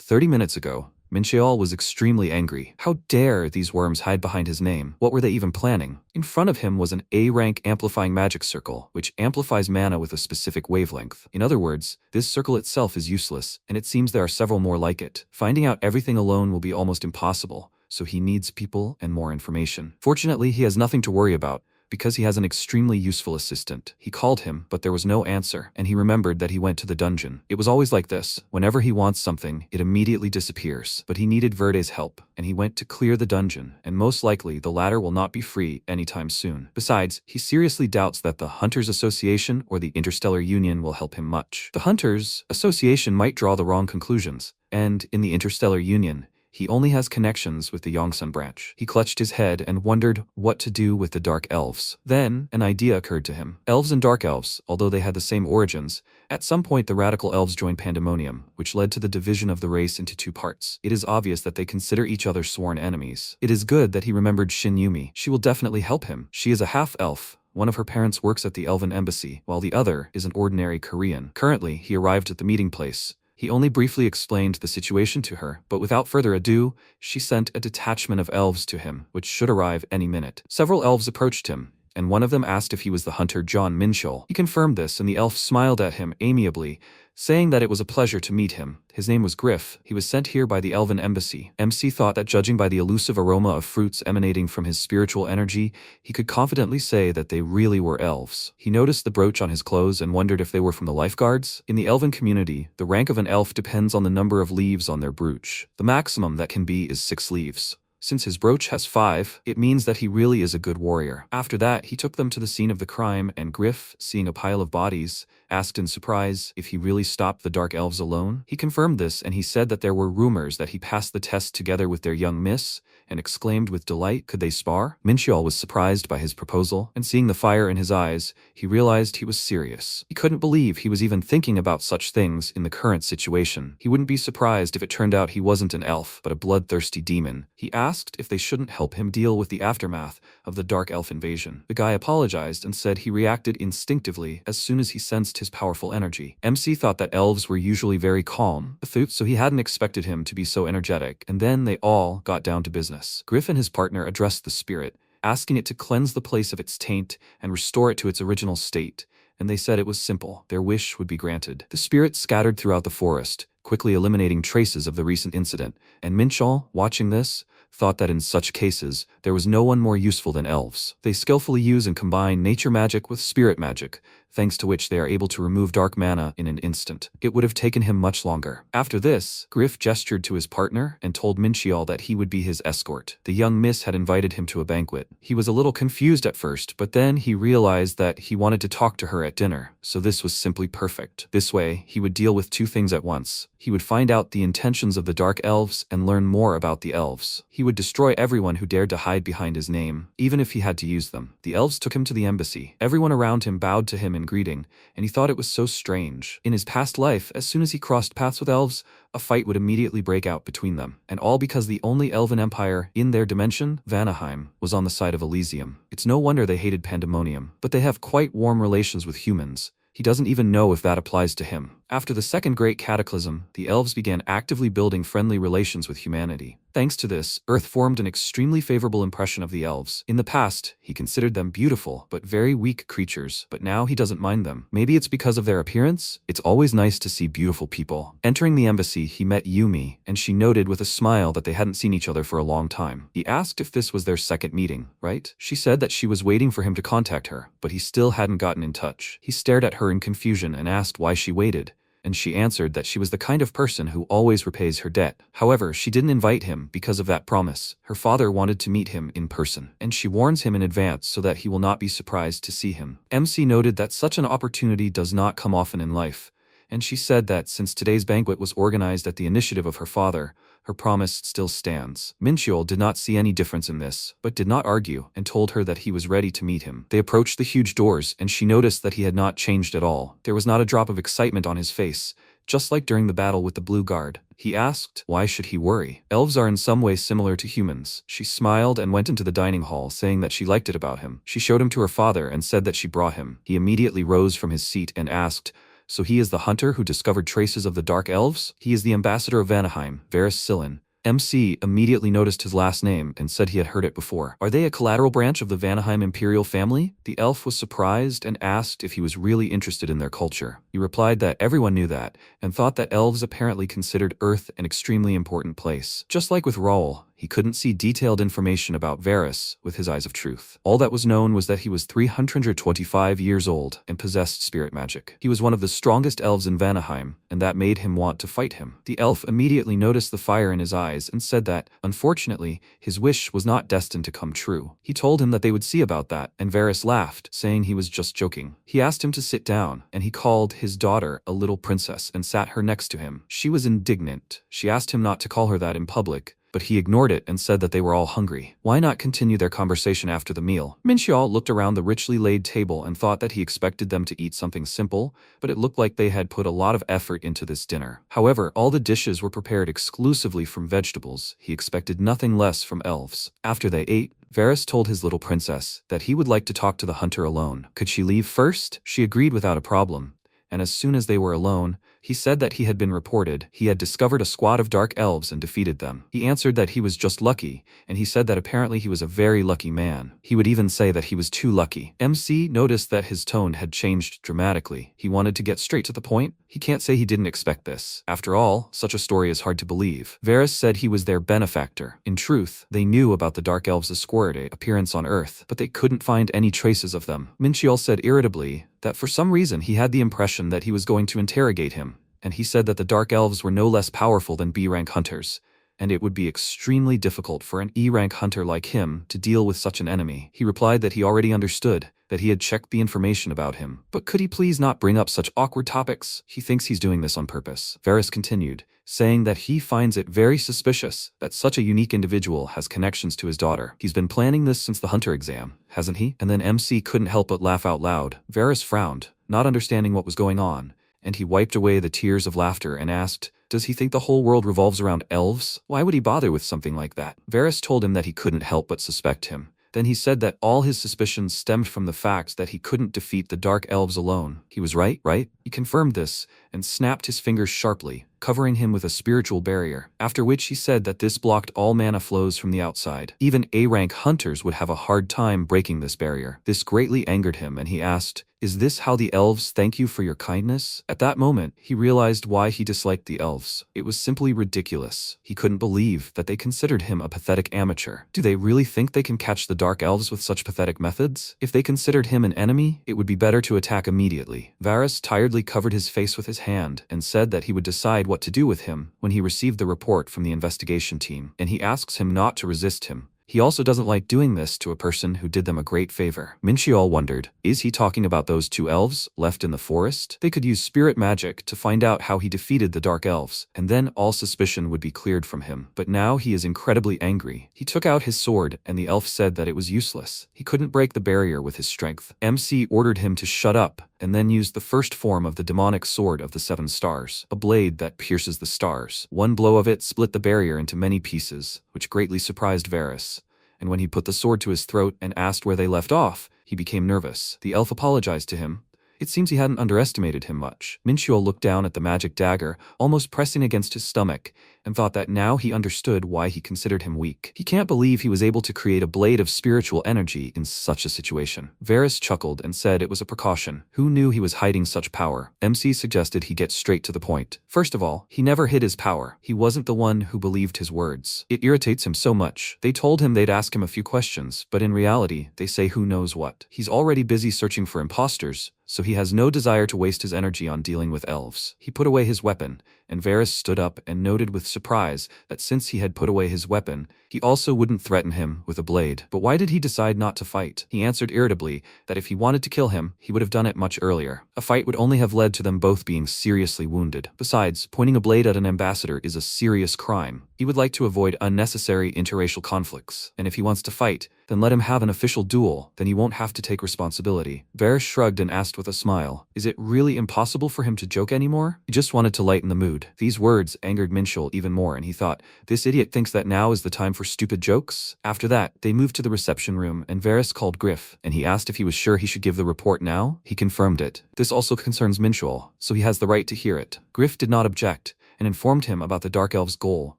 30 minutes ago, Mincheol was extremely angry. How dare these worms hide behind his name? What were they even planning? In front of him was an A-rank amplifying magic circle, which amplifies mana with a specific wavelength. In other words, this circle itself is useless, and it seems there are several more like it. Finding out everything alone will be almost impossible, so he needs people and more information. Fortunately, he has nothing to worry about, because he has an extremely useful assistant. He called him, but there was no answer, and he remembered that he went to the dungeon. It was always like this. Whenever he wants something, it immediately disappears. But he needed Verde's help, and he went to clear the dungeon, and most likely the latter will not be free anytime soon. Besides, he seriously doubts that the Hunters Association or the Interstellar Union will help him much. The Hunters Association might draw the wrong conclusions, and in the Interstellar Union, he only has connections with the Yongsun branch. He clutched his head and wondered what to do with the Dark Elves. Then, an idea occurred to him. Elves and Dark Elves, although they had the same origins, at some point the Radical Elves joined Pandemonium, which led to the division of the race into two parts. It is obvious that they consider each other sworn enemies. It is good that he remembered Shin Yumi. She will definitely help him. She is a half-elf. One of her parents works at the Elven Embassy, while the other is an ordinary Korean. Currently, he arrived at the meeting place. He only briefly explained the situation to her, but without further ado, she sent a detachment of elves to him, which should arrive any minute. Several elves approached him, and one of them asked if he was the hunter John Minchol. He confirmed this, and the elf smiled at him amiably, saying that it was a pleasure to meet him. His name was Griff. He was sent here by the Elven Embassy. MC thought that judging by the elusive aroma of fruits emanating from his spiritual energy, he could confidently say that they really were elves. He noticed the brooch on his clothes and wondered if they were from the lifeguards. In the Elven community, the rank of an elf depends on the number of leaves on their brooch. The maximum that can be is 6 leaves. Since his brooch has 5, it means that he really is a good warrior. After that, he took them to the scene of the crime, and Griff, seeing a pile of bodies, asked in surprise if he really stopped the Dark Elves alone. He confirmed this, and he said that there were rumors that he passed the test together with their young miss, and exclaimed with delight, could they spar? Mincheol was surprised by his proposal, and seeing the fire in his eyes, he realized he was serious. He couldn't believe he was even thinking about such things in the current situation. He wouldn't be surprised if it turned out he wasn't an elf, but a bloodthirsty demon. He asked if they shouldn't help him deal with the aftermath of the Dark Elf invasion. The guy apologized and said he reacted instinctively as soon as he sensed his powerful energy. MC thought that elves were usually very calm, so he hadn't expected him to be so energetic, and then they all got down to business. Griff and his partner addressed the spirit, asking it to cleanse the place of its taint and restore it to its original state, and they said it was simple. Their wish would be granted. The spirit scattered throughout the forest, quickly eliminating traces of the recent incident, and Minchol, watching this, thought that in such cases, there was no one more useful than elves. They skillfully use and combine nature magic with spirit magic, thanks to which they are able to remove dark mana in an instant. It would have taken him much longer. After this, Griff gestured to his partner and told Mincheol that he would be his escort. The young miss had invited him to a banquet. He was a little confused at first, but then he realized that he wanted to talk to her at dinner, so this was simply perfect. This way, he would deal with 2 things at once. He would find out the intentions of the Dark Elves and learn more about the elves. He would destroy everyone who dared to hide behind his name, even if he had to use them. The elves took him to the embassy. Everyone around him bowed to him in greeting, and he thought it was so strange. In his past life, as soon as he crossed paths with elves, a fight would immediately break out between them, and all because the only elven empire in their dimension, Vanaheim, was on the side of Elysium. It's no wonder they hated Pandemonium, but they have quite warm relations with humans. He doesn't even know if that applies to him. After the second great cataclysm, the elves began actively building friendly relations with humanity. Thanks to this, Earth formed an extremely favorable impression of the elves. In the past, he considered them beautiful, but very weak creatures, but now he doesn't mind them. Maybe it's because of their appearance? It's always nice to see beautiful people. Entering the embassy, he met Yumi, and she noted with a smile that they hadn't seen each other for a long time. He asked if this was their second meeting, right? She said that she was waiting for him to contact her, but he still hadn't gotten in touch. He stared at her in confusion and asked why she waited, and she answered that she was the kind of person who always repays her debt. However, she didn't invite him because of that promise. Her father wanted to meet him in person, and she warns him in advance so that he will not be surprised to see him. MC noted that such an opportunity does not come often in life, and she said that since today's banquet was organized at the initiative of her father, her promise still stands. Mincheol did not see any difference in this, but did not argue, and told her that he was ready to meet him. They approached the huge doors, and she noticed that he had not changed at all. There was not a drop of excitement on his face, just like during the battle with the Blue Guard. He asked, why should he worry? Elves are in some way similar to humans. She smiled and went into the dining hall, saying that she liked it about him. She showed him to her father and said that she brought him. He immediately rose from his seat and asked, so he is the hunter who discovered traces of the Dark Elves? He is the ambassador of Vanaheim, Varys Sillen, MC immediately noticed his last name and said he had heard it before. Are they a collateral branch of the Vanaheim imperial family? The elf was surprised and asked if he was really interested in their culture. He replied that everyone knew that, and thought that elves apparently considered Earth an extremely important place. Just like with Raoul, he couldn't see detailed information about Varys with his eyes of truth. All that was known was that he was 325 years old and possessed spirit magic. He was one of the strongest elves in Vanaheim, and that made him want to fight him. The elf immediately noticed the fire in his eyes and said that, unfortunately, his wish was not destined to come true. He told him that they would see about that, and Varys laughed, saying he was just joking. He asked him to sit down, and he called his daughter a little princess and sat her next to him. She was indignant. She asked him not to call her that in public, but he ignored it and said that they were all hungry. Why not continue their conversation after the meal? Minxiao looked around the richly laid table and thought that he expected them to eat something simple, but it looked like they had put a lot of effort into this dinner. However, all the dishes were prepared exclusively from vegetables. He expected nothing less from elves. After they ate, Varys told his little princess that he would like to talk to the hunter alone. Could she leave first? She agreed without a problem, and as soon as they were alone, he said that he had been reported he had discovered a squad of dark elves and defeated them. He answered that he was just lucky, and he said that apparently he was a very lucky man. He would even say that he was too lucky. MC noticed that his tone had changed dramatically. He wanted to get straight to the point. He can't say he didn't expect this. After all, such a story is hard to believe. Varys said he was their benefactor. In truth, they knew about the dark elves' Asquarde appearance on Earth, but they couldn't find any traces of them. Minxiol said irritably that for some reason he had the impression that he was going to interrogate him, and he said that the dark elves were no less powerful than B-rank hunters, and it would be extremely difficult for an E-rank hunter like him to deal with such an enemy. He replied that he already understood, that he had checked the information about him. But could he please not bring up such awkward topics? He thinks he's doing this on purpose. Varys continued, saying that he finds it very suspicious that such a unique individual has connections to his daughter. He's been planning this since the hunter exam, hasn't he? And then MC couldn't help but laugh out loud. Varys frowned, not understanding what was going on, and he wiped away the tears of laughter and asked, does he think the whole world revolves around elves? Why would he bother with something like that? Varys told him that he couldn't help but suspect him. Then he said that all his suspicions stemmed from the fact that he couldn't defeat the dark elves alone. He was right? He confirmed this and snapped his fingers sharply, covering him with a spiritual barrier, after which he said that this blocked all mana flows from the outside. Even A-rank hunters would have a hard time breaking this barrier. This greatly angered him, and he asked, is this how the elves thank you for your kindness? At that moment, he realized why he disliked the elves. It was simply ridiculous. He couldn't believe that they considered him a pathetic amateur. Do they really think they can catch the dark elves with such pathetic methods? If they considered him an enemy, it would be better to attack immediately. Varys tiredly covered his face with his hand and said that he would decide what to do with him when he received the report from the investigation team, and he asks him not to resist him. He also doesn't like doing this to a person who did them a great favor. Minxiol wondered, is he talking about those two elves left in the forest? They could use spirit magic to find out how he defeated the dark elves, and then all suspicion would be cleared from him. But now he is incredibly angry. He took out his sword, and the elf said that it was useless. He couldn't break the barrier with his strength. MC ordered him to shut up, and then used the first form of the demonic sword of the 7 stars, a blade that pierces the stars. One blow of it split the barrier into many pieces, which greatly surprised Varys. And when he put the sword to his throat and asked where they left off, he became nervous. The elf apologized to him. It seems he hadn't underestimated him much. Minxiol looked down at the magic dagger, almost pressing against his stomach, and thought that now he understood why he considered him weak. He can't believe he was able to create a blade of spiritual energy in such a situation. Varys chuckled and said it was a precaution. Who knew he was hiding such power? MC suggested he get straight to the point. First of all, he never hid his power. He wasn't the one who believed his words. It irritates him so much. They told him they'd ask him a few questions, but in reality, they say who knows what. He's already busy searching for imposters, so he has no desire to waste his energy on dealing with elves. He put away his weapon, and Varys stood up and noted with surprise that since he had put away his weapon, he also wouldn't threaten him with a blade. But why did he decide not to fight? He answered irritably that if he wanted to kill him, he would have done it much earlier. A fight would only have led to them both being seriously wounded. Besides, pointing a blade at an ambassador is a serious crime. He would like to avoid unnecessary interracial conflicts, and if he wants to fight, then let him have an official duel, then he won't have to take responsibility. Varys shrugged and asked with a smile, is it really impossible for him to joke anymore? He just wanted to lighten the mood. These words angered Minxiol even more, and he thought, this idiot thinks that now is the time for stupid jokes? After that, they moved to the reception room, and Varys called Griff, and he asked if he was sure he should give the report now. He confirmed it. This also concerns Minxiol, so he has the right to hear it. Griff did not object, and informed him about the Dark Elves' goal,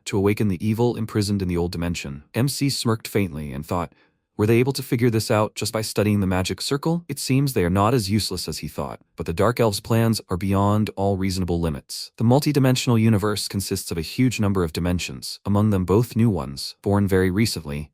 to awaken the evil imprisoned in the old dimension. MC smirked faintly and thought, were they able to figure this out just by studying the magic circle? It seems they are not as useless as he thought, but the Dark Elves' plans are beyond all reasonable limits. The multi-dimensional universe consists of a huge number of dimensions, among them both new ones, born very recently,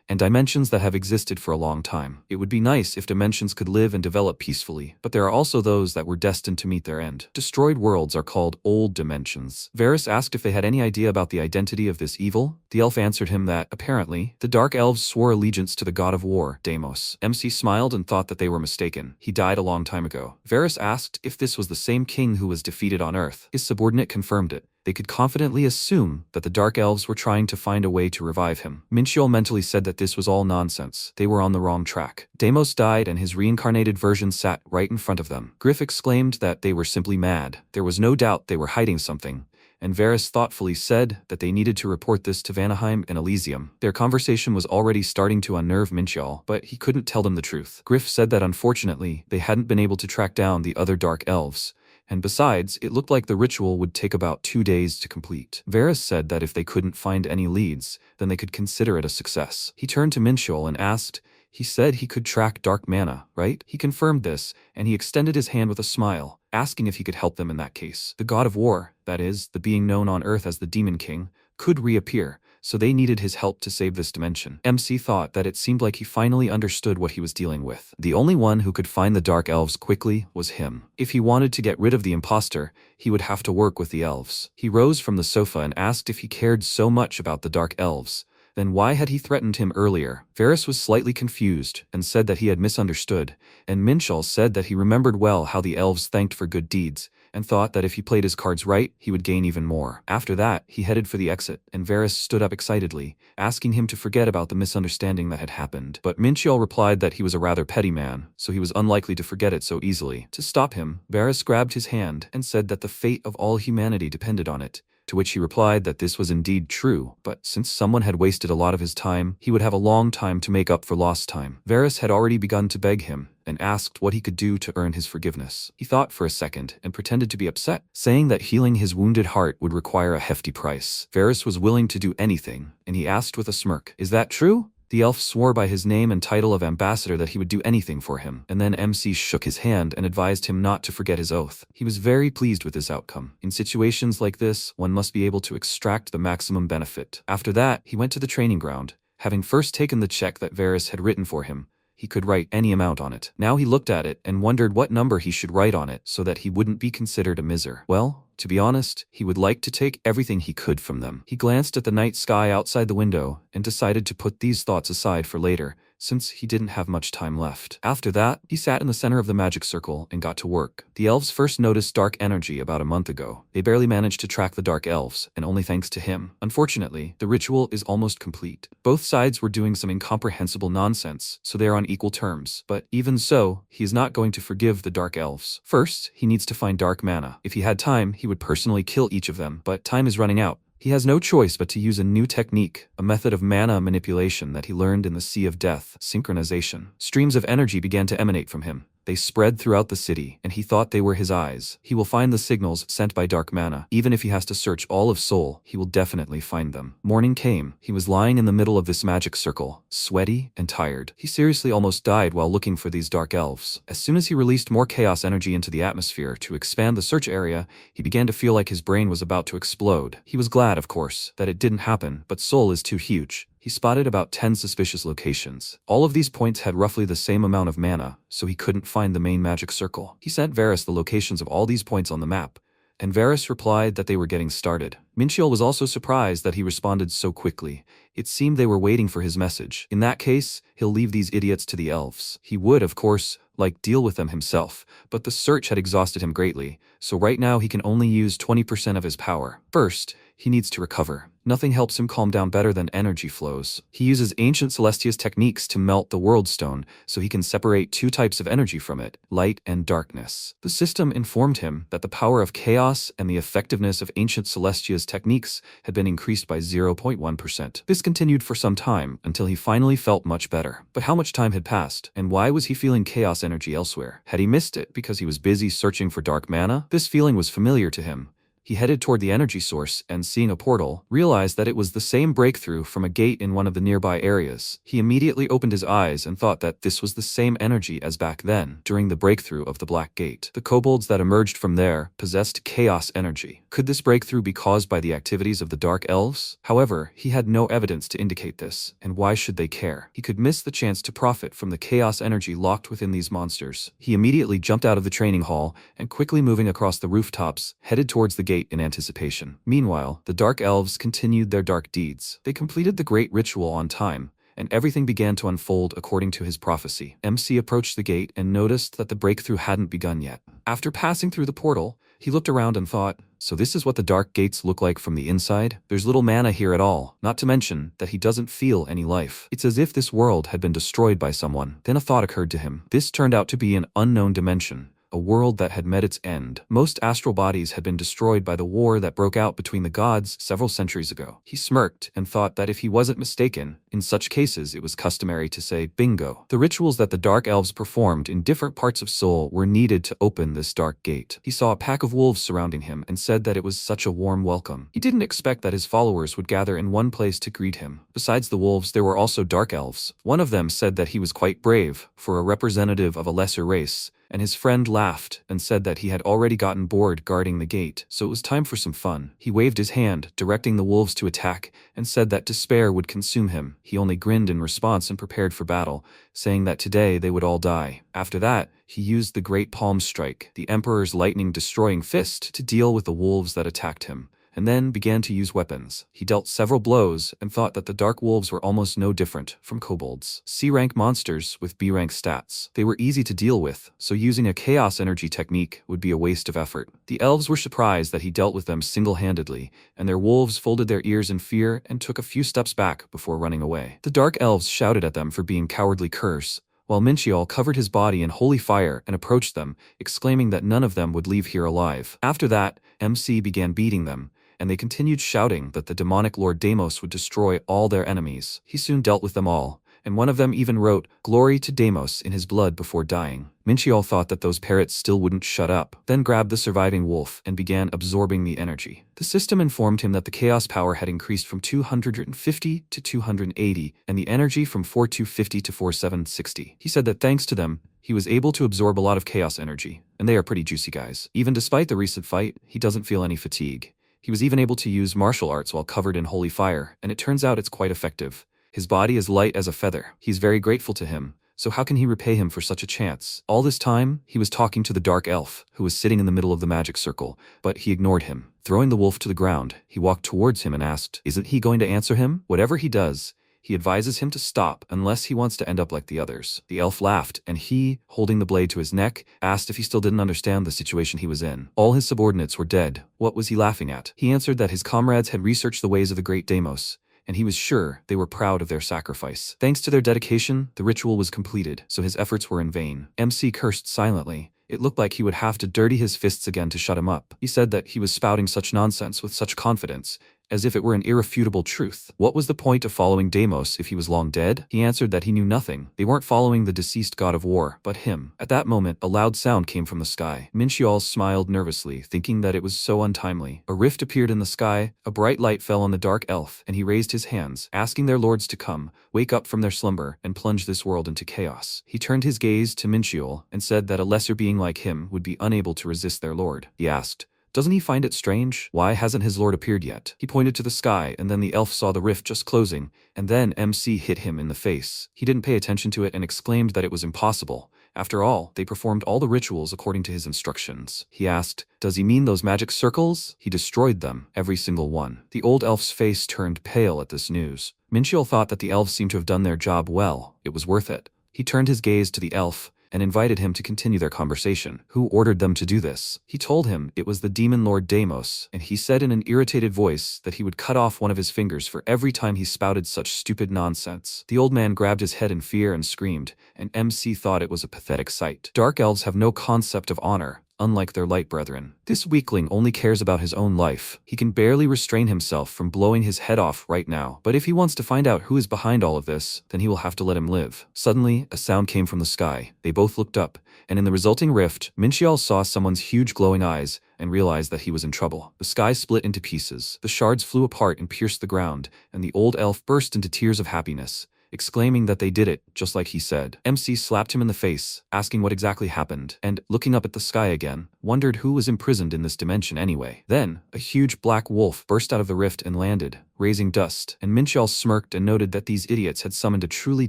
and dimensions that have existed for a long time. It would be nice if dimensions could live and develop peacefully, but there are also those that were destined to meet their end. Destroyed worlds are called old dimensions. Varys asked if they had any idea about the identity of this evil. The elf answered him that, apparently, the Dark Elves swore allegiance to the god of war, Deimos. MC smiled and thought that they were mistaken. He died a long time ago. Varys asked if this was the same king who was defeated on Earth. His subordinate confirmed it. They could confidently assume that the Dark Elves were trying to find a way to revive him. Minchiel mentally said that this was all nonsense. They were on the wrong track. Deimos died and his reincarnated version sat right in front of them. Griff exclaimed that they were simply mad. There was no doubt they were hiding something, and Varys thoughtfully said that they needed to report this to Vanaheim and Elysium. Their conversation was already starting to unnerve Minchiel, but he couldn't tell them the truth. Griff said that unfortunately, they hadn't been able to track down the other Dark Elves, and besides, it looked like the ritual would take about 2 days to complete. Varys said that if they couldn't find any leads, then they could consider it a success. He turned to Minchiel and asked, he said he could track dark mana, right? He confirmed this, and he extended his hand with a smile, asking if he could help them in that case. The god of war, that is, the being known on Earth as the Demon King, could reappear, so they needed his help to save this dimension. MC thought that it seemed like he finally understood what he was dealing with. The only one who could find the Dark Elves quickly was him. If he wanted to get rid of the imposter, he would have to work with the elves. He rose from the sofa and asked if he cared so much about the Dark Elves. Then why had he threatened him earlier? Varys was slightly confused and said that he had misunderstood, and Minchiel said that he remembered well how the elves thanked for good deeds, and thought that if he played his cards right, he would gain even more. After that, he headed for the exit, and Varys stood up excitedly, asking him to forget about the misunderstanding that had happened. But Minchiel replied that he was a rather petty man, so he was unlikely to forget it so easily. To stop him, Varys grabbed his hand and said that the fate of all humanity depended on it, to which he replied that this was indeed true, but since someone had wasted a lot of his time, he would have a long time to make up for lost time. Varys had already begun to beg him, and asked what he could do to earn his forgiveness. He thought for a second, and pretended to be upset, saying that healing his wounded heart would require a hefty price. Varys was willing to do anything, and he asked with a smirk, "Is that true?" The elf swore by his name and title of ambassador that he would do anything for him, and then MC shook his hand and advised him not to forget his oath. He was very pleased with this outcome. In situations like this, one must be able to extract the maximum benefit. After that, he went to the training ground. Having first taken the check that Varys had written for him, he could write any amount on it. Now he looked at it and wondered what number he should write on it so that he wouldn't be considered a miser. Well, to be honest, he would like to take everything he could from them. He glanced at the night sky outside the window and decided to put these thoughts aside for later, since he didn't have much time left. After that, he sat in the center of the magic circle and got to work. The elves first noticed dark energy about a month ago. They barely managed to track the Dark Elves, and only thanks to him. Unfortunately, the ritual is almost complete. Both sides were doing some incomprehensible nonsense, so they are on equal terms. But even so, he is not going to forgive the Dark Elves. First, he needs to find dark mana. If he had time, he would personally kill each of them, but time is running out. He has no choice but to use a new technique, a method of mana manipulation that he learned in the Sea of Death, synchronization. Streams of energy began to emanate from him. They spread throughout the city, and he thought they were his eyes. He will find the signals sent by dark mana. Even if he has to search all of Seoul, he will definitely find them. Morning came. He was lying in the middle of this magic circle, sweaty and tired. He seriously almost died while looking for these dark elves. As soon as he released more chaos energy into the atmosphere to expand the search area, he began to feel like his brain was about to explode. He was glad, of course, that it didn't happen, but Seoul is too huge. He spotted about 10 suspicious locations. All of these points had roughly the same amount of mana, so he couldn't find the main magic circle. He sent Varys the locations of all these points on the map, and Varys replied that they were getting started. Minchiel was also surprised that he responded so quickly. It seemed they were waiting for his message. In that case, he'll leave these idiots to the elves. He would, of course, deal with them himself, but the search had exhausted him greatly, so right now he can only use 20% of his power. First, he needs to recover. Nothing helps him calm down better than energy flows. He uses ancient Celestia's techniques to melt the World Stone so he can separate two types of energy from it, light and darkness. The system informed him that the power of chaos and the effectiveness of ancient Celestia's techniques had been increased by 0.1%. This continued for some time until he finally felt much better. But how much time had passed, and why was he feeling chaos energy elsewhere? Had he missed it because he was busy searching for dark mana? This feeling was familiar to him. He headed toward the energy source and, seeing a portal, realized that it was the same breakthrough from a gate in one of the nearby areas. He immediately opened his eyes and thought that this was the same energy as back then, during the breakthrough of the Black Gate. The kobolds that emerged from there possessed chaos energy. Could this breakthrough be caused by the activities of the Dark Elves? However, he had no evidence to indicate this, and why should they care? He could miss the chance to profit from the chaos energy locked within these monsters. He immediately jumped out of the training hall and, quickly moving across the rooftops, headed towards the gate in anticipation. Meanwhile, the Dark Elves continued their dark deeds. They completed the great ritual on time, and everything began to unfold according to his prophecy. MC approached the gate and noticed that the breakthrough hadn't begun yet. After passing through the portal, he looked around and thought, so this is what the dark gates look like from the inside? There's little mana here at all, not to mention that he doesn't feel any life. It's as if this world had been destroyed by someone. Then a thought occurred to him. This turned out to be an unknown dimension, a world that had met its end. Most astral bodies had been destroyed by the war that broke out between the gods several centuries ago. He smirked and thought that if he wasn't mistaken, in such cases it was customary to say bingo. The rituals that the Dark Elves performed in different parts of Seoul were needed to open this dark gate. He saw a pack of wolves surrounding him and said that it was such a warm welcome. He didn't expect that his followers would gather in one place to greet him. Besides the wolves, there were also Dark Elves. One of them said that he was quite brave for a representative of a lesser race, and his friend laughed and said that he had already gotten bored guarding the gate, so it was time for some fun. He waved his hand, directing the wolves to attack, and said that despair would consume him. He only grinned in response and prepared for battle, saying that today they would all die. After that, he used the Great Palm Strike, the Emperor's lightning-destroying fist, to deal with the wolves that attacked him, and then began to use weapons. He dealt several blows and thought that the Dark Wolves were almost no different from kobolds. C-rank monsters with B-rank stats. They were easy to deal with, so using a chaos energy technique would be a waste of effort. The elves were surprised that he dealt with them single-handedly, and their wolves folded their ears in fear and took a few steps back before running away. The Dark Elves shouted at them for being cowardly curs, while Minchiol covered his body in holy fire and approached them, exclaiming that none of them would leave here alive. After that, MC began beating them, and they continued shouting that the demonic Lord Deimos would destroy all their enemies. He soon dealt with them all, and one of them even wrote, "Glory to Deimos" in his blood before dying. Minchiol thought that those parrots still wouldn't shut up, then grabbed the surviving wolf and began absorbing the energy. The system informed him that the chaos power had increased from 250 to 280, and the energy from 4250 to 4760. He said that thanks to them, he was able to absorb a lot of chaos energy, and they are pretty juicy guys. Even despite the recent fight, he doesn't feel any fatigue. He was even able to use martial arts while covered in holy fire, and it turns out it's quite effective. His body is light as a feather. He's very grateful to him, so how can he repay him for such a chance? All this time, he was talking to the Dark Elf, who was sitting in the middle of the magic circle, but he ignored him. Throwing the wolf to the ground, he walked towards him and asked, isn't he going to answer him? Whatever he does, he advises him to stop unless he wants to end up like the others. The elf laughed, and he, holding the blade to his neck, asked if he still didn't understand the situation he was in. All his subordinates were dead. What was he laughing at? He answered that his comrades had researched the ways of the great Deimos, and he was sure they were proud of their sacrifice. Thanks to their dedication, the ritual was completed, so his efforts were in vain. MC cursed silently. It looked like he would have to dirty his fists again to shut him up. He said that he was spouting such nonsense with such confidence, as if it were an irrefutable truth. What was the point of following Deimos if he was long dead? He answered that he knew nothing. They weren't following the deceased god of war, but him. At that moment, a loud sound came from the sky. Minchiol smiled nervously, thinking that it was so untimely. A rift appeared in the sky, a bright light fell on the Dark Elf, and he raised his hands, asking their lords to come, wake up from their slumber, and plunge this world into chaos. He turned his gaze to Minchiol and said that a lesser being like him would be unable to resist their lord. He asked, doesn't he find it strange? Why hasn't his lord appeared yet? He pointed to the sky, and then the elf saw the rift just closing, and then MC hit him in the face. He didn't pay attention to it and exclaimed that it was impossible. After all, they performed all the rituals according to his instructions. He asked, does he mean those magic circles? He destroyed them, every single one. The old elf's face turned pale at this news. Minchiol thought that the elves seemed to have done their job well. It was worth it. He turned his gaze to the elf and invited him to continue their conversation. Who ordered them to do this? He told him it was the demon lord Deimos, and he said in an irritated voice that he would cut off one of his fingers for every time he spouted such stupid nonsense. The old man grabbed his head in fear and screamed, and MC thought it was a pathetic sight. Dark elves have no concept of honor, unlike their light brethren. This weakling only cares about his own life. He can barely restrain himself from blowing his head off right now. But if he wants to find out who is behind all of this, then he will have to let him live. Suddenly, a sound came from the sky. They both looked up, and in the resulting rift, Minchiol saw someone's huge glowing eyes, and realized that he was in trouble. The sky split into pieces. The shards flew apart and pierced the ground, and the old elf burst into tears of happiness, exclaiming that they did it, just like he said. MC slapped him in the face, asking what exactly happened, and, looking up at the sky again, wondered who was imprisoned in this dimension anyway. Then, a huge black wolf burst out of the rift and landed, raising dust, and Minchel smirked and noted that these idiots had summoned a truly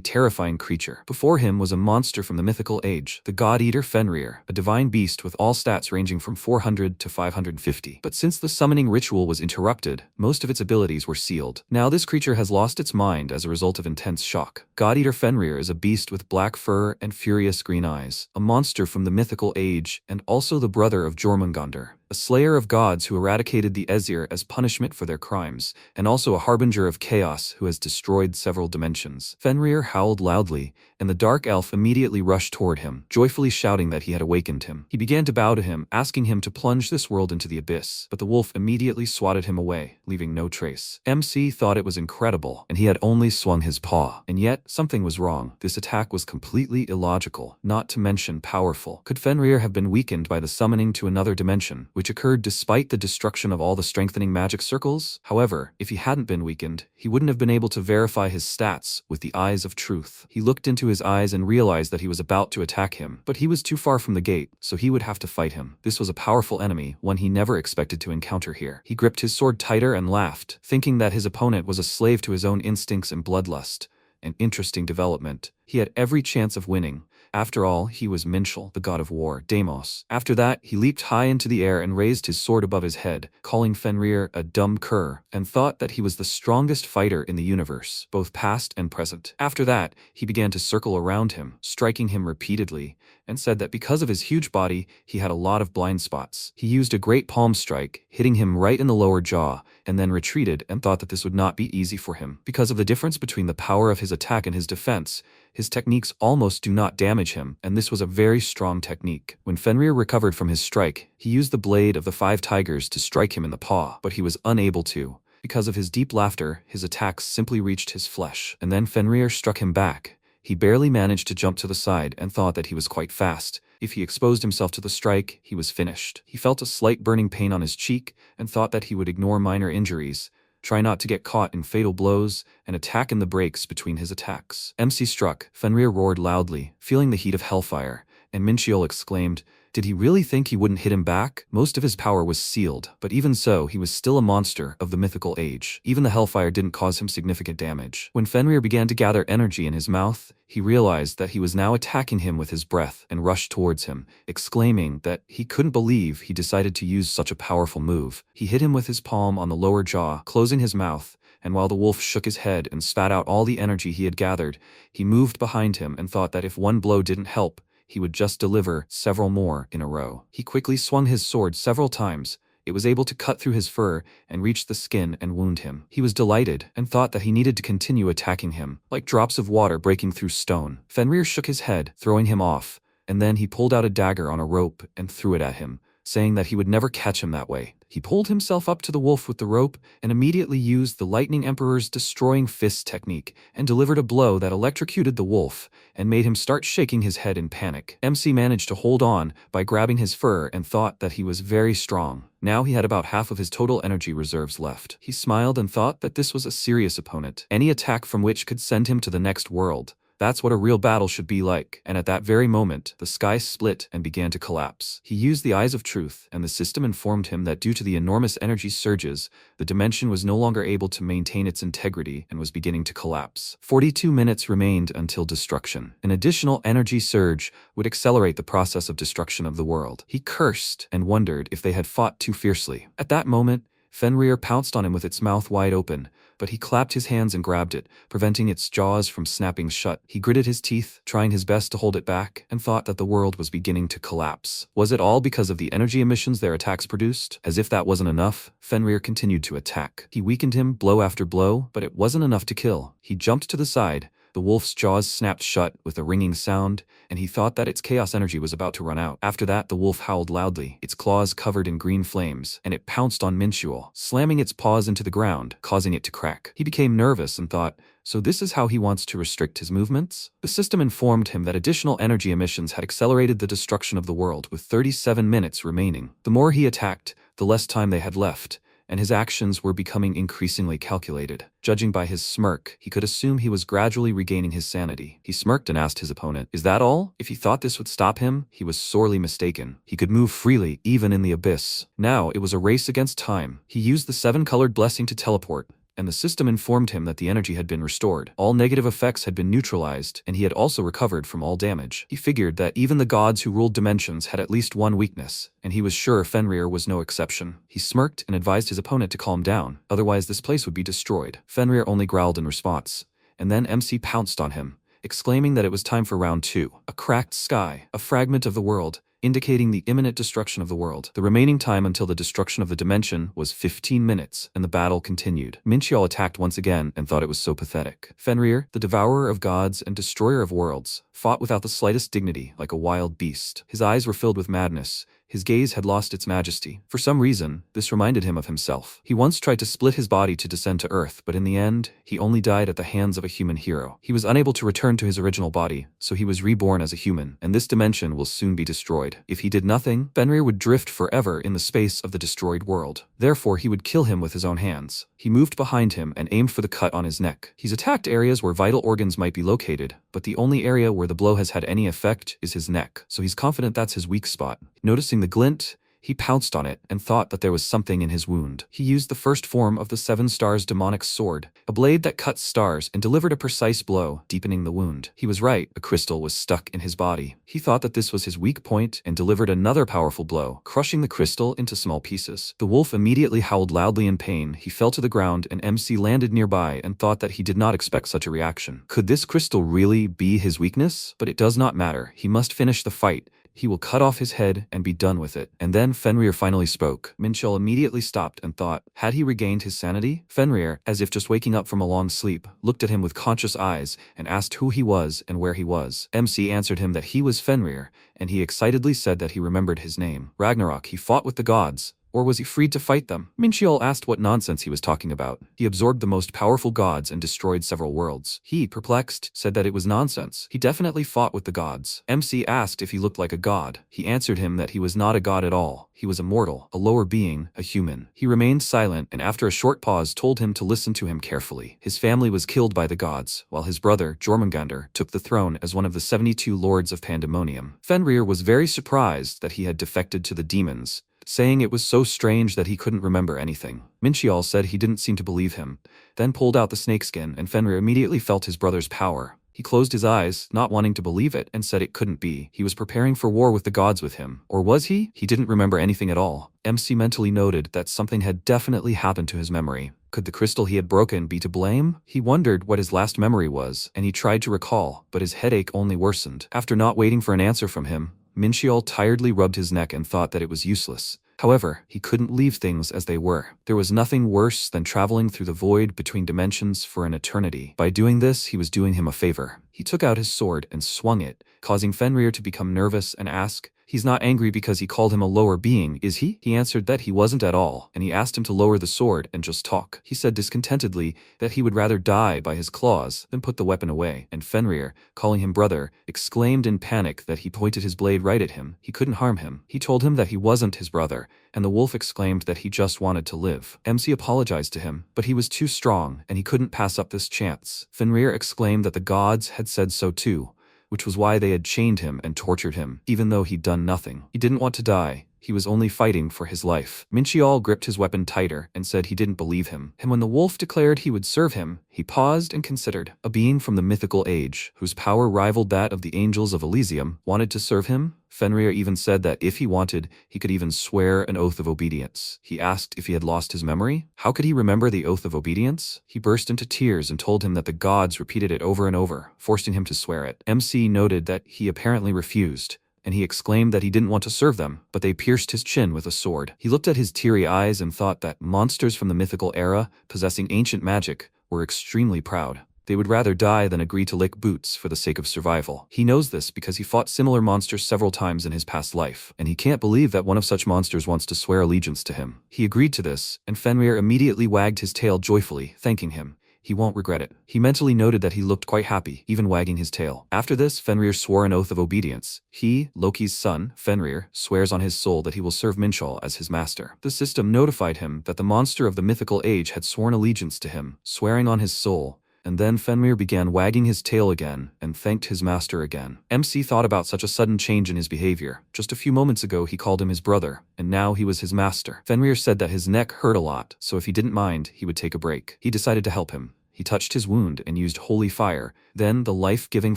terrifying creature. Before him was a monster from the mythical age, the god-eater Fenrir, a divine beast with all stats ranging from 400 to 550. But since the summoning ritual was interrupted, most of its abilities were sealed. Now this creature has lost its mind as a result of intense shock. God-eater Fenrir is a beast with black fur and furious green eyes, a monster from the mythical age, and also the brother of Jormungandr, a slayer of gods who eradicated the Aesir as punishment for their crimes, and also a harbinger of chaos who has destroyed several dimensions. Fenrir howled loudly, and the dark elf immediately rushed toward him, joyfully shouting that he had awakened him. He began to bow to him, asking him to plunge this world into the abyss, but the wolf immediately swatted him away, leaving no trace. MC thought it was incredible, and he had only swung his paw. And yet, something was wrong. This attack was completely illogical, not to mention powerful. Could Fenrir have been weakened by the summoning to another dimension, which occurred despite the destruction of all the strengthening magic circles? However, if he hadn't been weakened, he wouldn't have been able to verify his stats with the eyes of truth. He looked into his eyes and realized that he was about to attack him, but he was too far from the gate, so he would have to fight him. This was a powerful enemy, one he never expected to encounter here. He gripped his sword tighter and laughed, thinking that his opponent was a slave to his own instincts and bloodlust. An interesting development. He had every chance of winning. After all, he was Minchel, the god of war, Deimos. After that, he leaped high into the air and raised his sword above his head, calling Fenrir a dumb cur, and thought that he was the strongest fighter in the universe, both past and present. After that, he began to circle around him, striking him repeatedly, and said that because of his huge body, he had a lot of blind spots. He used a great palm strike, hitting him right in the lower jaw, and then retreated and thought that this would not be easy for him. Because of the difference between the power of his attack and his defense, his techniques almost do not damage him, and this was a very strong technique. When Fenrir recovered from his strike, he used the blade of the 5 tigers to strike him in the paw, but he was unable to. Because of his deep laughter, his attacks simply reached his flesh, and then Fenrir struck him back. He barely managed to jump to the side and thought that he was quite fast. If he exposed himself to the strike, he was finished. He felt a slight burning pain on his cheek and thought that he would ignore minor injuries, try not to get caught in fatal blows, and attack in the breaks between his attacks. MC struck. Fenrir roared loudly, feeling the heat of hellfire, and Minchiel exclaimed, "Did he really think he wouldn't hit him back?" Most of his power was sealed, but even so, he was still a monster of the mythical age. Even the hellfire didn't cause him significant damage. When Fenrir began to gather energy in his mouth, he realized that he was now attacking him with his breath and rushed towards him, exclaiming that he couldn't believe he decided to use such a powerful move. He hit him with his palm on the lower jaw, closing his mouth, and while the wolf shook his head and spat out all the energy he had gathered, he moved behind him and thought that if one blow didn't help, he would just deliver several more in a row. He quickly swung his sword several times. It was able to cut through his fur and reach the skin and wound him. He was delighted and thought that he needed to continue attacking him, like drops of water breaking through stone. Fenrir shook his head, throwing him off, and then he pulled out a dagger on a rope and threw it at him, saying that he would never catch him that way. He pulled himself up to the wolf with the rope and immediately used the Lightning Emperor's destroying fist technique and delivered a blow that electrocuted the wolf and made him start shaking his head in panic. MC managed to hold on by grabbing his fur and thought that he was very strong. Now he had about half of his total energy reserves left. He smiled and thought that this was a serious opponent, any attack from which could send him to the next world. That's what a real battle should be like. And at that very moment, the sky split and began to collapse. He used the eyes of truth, and the system informed him that due to the enormous energy surges, the dimension was no longer able to maintain its integrity and was beginning to collapse. 42 minutes remained until destruction. An additional energy surge would accelerate the process of destruction of the world. He cursed and wondered if they had fought too fiercely. At that moment, Fenrir pounced on him with its mouth wide open, but he clapped his hands and grabbed it, preventing its jaws from snapping shut. He gritted his teeth, trying his best to hold it back, and thought that the world was beginning to collapse. Was it all because of the energy emissions their attacks produced? As if that wasn't enough, Fenrir continued to attack. He weakened him blow after blow, but it wasn't enough to kill. He jumped to the side, The wolf's jaws snapped shut with a ringing sound, and he thought that its chaos energy was about to run out. After that, the wolf howled loudly, its claws covered in green flames, and it pounced on Minchuel, slamming its paws into the ground, causing it to crack. He became nervous and thought, so this is how he wants to restrict his movements? The system informed him that additional energy emissions had accelerated the destruction of the world with 37 minutes remaining. The more he attacked, the less time they had left, and his actions were becoming increasingly calculated. Judging by his smirk, he could assume he was gradually regaining his sanity. He smirked and asked his opponent, "Is that all?" If he thought this would stop him, he was sorely mistaken. He could move freely, even in the abyss. Now it was a race against time. He used the 7-colored blessing to teleport, and the system informed him that the energy had been restored. All negative effects had been neutralized, and he had also recovered from all damage. He figured that even the gods who ruled dimensions had at least one weakness, and he was sure Fenrir was no exception. He smirked and advised his opponent to calm down, otherwise this place would be destroyed. Fenrir only growled in response, and then MC pounced on him, exclaiming that it was time for round 2. A cracked sky, a fragment of the world, indicating the imminent destruction of the world. The remaining time until the destruction of the dimension was 15 minutes, and the battle continued. Minchuel attacked once again and thought it was so pathetic. Fenrir, the devourer of gods and destroyer of worlds, fought without the slightest dignity, like a wild beast. His eyes were filled with madness. His gaze had lost its majesty. For some reason, this reminded him of himself. He once tried to split his body to descend to Earth, but in the end, he only died at the hands of a human hero. He was unable to return to his original body, so he was reborn as a human, and this dimension will soon be destroyed. If he did nothing, Fenrir would drift forever in the space of the destroyed world. Therefore, he would kill him with his own hands. He moved behind him and aimed for the cut on his neck. He's attacked areas where vital organs might be located, but the only area where the blow has had any effect is his neck, so he's confident that's his weak spot. Noticing the glint, he pounced on it and thought that there was something in his wound. He used the first form of the 7 stars demonic sword, a blade that cut stars and delivered a precise blow, deepening the wound. He was right, a crystal was stuck in his body. He thought that this was his weak point and delivered another powerful blow, crushing the crystal into small pieces. The wolf immediately howled loudly in pain. He fell to the ground and MC landed nearby and thought that he did not expect such a reaction. Could this crystal really be his weakness? But it does not matter. He must finish the fight. He will cut off his head and be done with it. And then Fenrir finally spoke. Minchuel immediately stopped and thought, had he regained his sanity? Fenrir, as if just waking up from a long sleep, looked at him with conscious eyes and asked who he was and where he was. MC answered him that he was Fenrir, and he excitedly said that he remembered his name. Ragnarok, he fought with the gods. Or was he freed to fight them? Minchuel asked what nonsense he was talking about. He absorbed the most powerful gods and destroyed several worlds. He, perplexed, said that it was nonsense. He definitely fought with the gods. MC asked if he looked like a god. He answered him that he was not a god at all. He was a mortal, a lower being, a human. He remained silent and after a short pause told him to listen to him carefully. His family was killed by the gods, while his brother, Jormungandr, took the throne as one of the 72 lords of Pandemonium. Fenrir was very surprised that he had defected to the demons, saying it was so strange that he couldn't remember anything. Minchuel said he didn't seem to believe him, then pulled out the snakeskin and Fenrir immediately felt his brother's power. He closed his eyes, not wanting to believe it, and said it couldn't be. He was preparing for war with the gods with him. Or was he? He didn't remember anything at all. MC mentally noted that something had definitely happened to his memory. Could the crystal he had broken be to blame? He wondered what his last memory was, and he tried to recall, but his headache only worsened. After not waiting for an answer from him, Minchuel tiredly rubbed his neck and thought that it was useless. However, he couldn't leave things as they were. There was nothing worse than traveling through the void between dimensions for an eternity. By doing this, he was doing him a favor. He took out his sword and swung it, causing Fenrir to become nervous and ask, "He's not angry because he called him a lower being, is he?" He answered that he wasn't at all, and he asked him to lower the sword and just talk. He said discontentedly that he would rather die by his claws than put the weapon away, and Fenrir, calling him brother, exclaimed in panic that he pointed his blade right at him. He couldn't harm him. He told him that he wasn't his brother, and the wolf exclaimed that he just wanted to live. MC apologized to him, but he was too strong, and he couldn't pass up this chance. Fenrir exclaimed that the gods had said so too, which was why they had chained him and tortured him, even though he'd done nothing. He didn't want to die. He was only fighting for his life. Minchuel gripped his weapon tighter and said he didn't believe him. And when the wolf declared he would serve him, he paused and considered. A being from the mythical age, whose power rivaled that of the angels of Elysium, wanted to serve him? Fenrir even said that if he wanted, he could even swear an oath of obedience. He asked if he had lost his memory. How could he remember the oath of obedience? He burst into tears and told him that the gods repeated it over and over, forcing him to swear it. MC noted that he apparently refused, and he exclaimed that he didn't want to serve them, but they pierced his chin with a sword. He looked at his teary eyes and thought that monsters from the mythical era, possessing ancient magic, were extremely proud. They would rather die than agree to lick boots for the sake of survival. He knows this because he fought similar monsters several times in his past life, and he can't believe that one of such monsters wants to swear allegiance to him. He agreed to this, and Fenrir immediately wagged his tail joyfully, thanking him. He won't regret it. He mentally noted that he looked quite happy, even wagging his tail. After this, Fenrir swore an oath of obedience. He, Loki's son, Fenrir, swears on his soul that he will serve Minchal as his master. The system notified him that the monster of the mythical age had sworn allegiance to him, swearing on his soul. And then Fenrir began wagging his tail again and thanked his master again. MC thought about such a sudden change in his behavior. Just a few moments ago he called him his brother, and now he was his master. Fenrir said that his neck hurt a lot, so if he didn't mind, he would take a break. He decided to help him. He touched his wound and used holy fire. Then the life-giving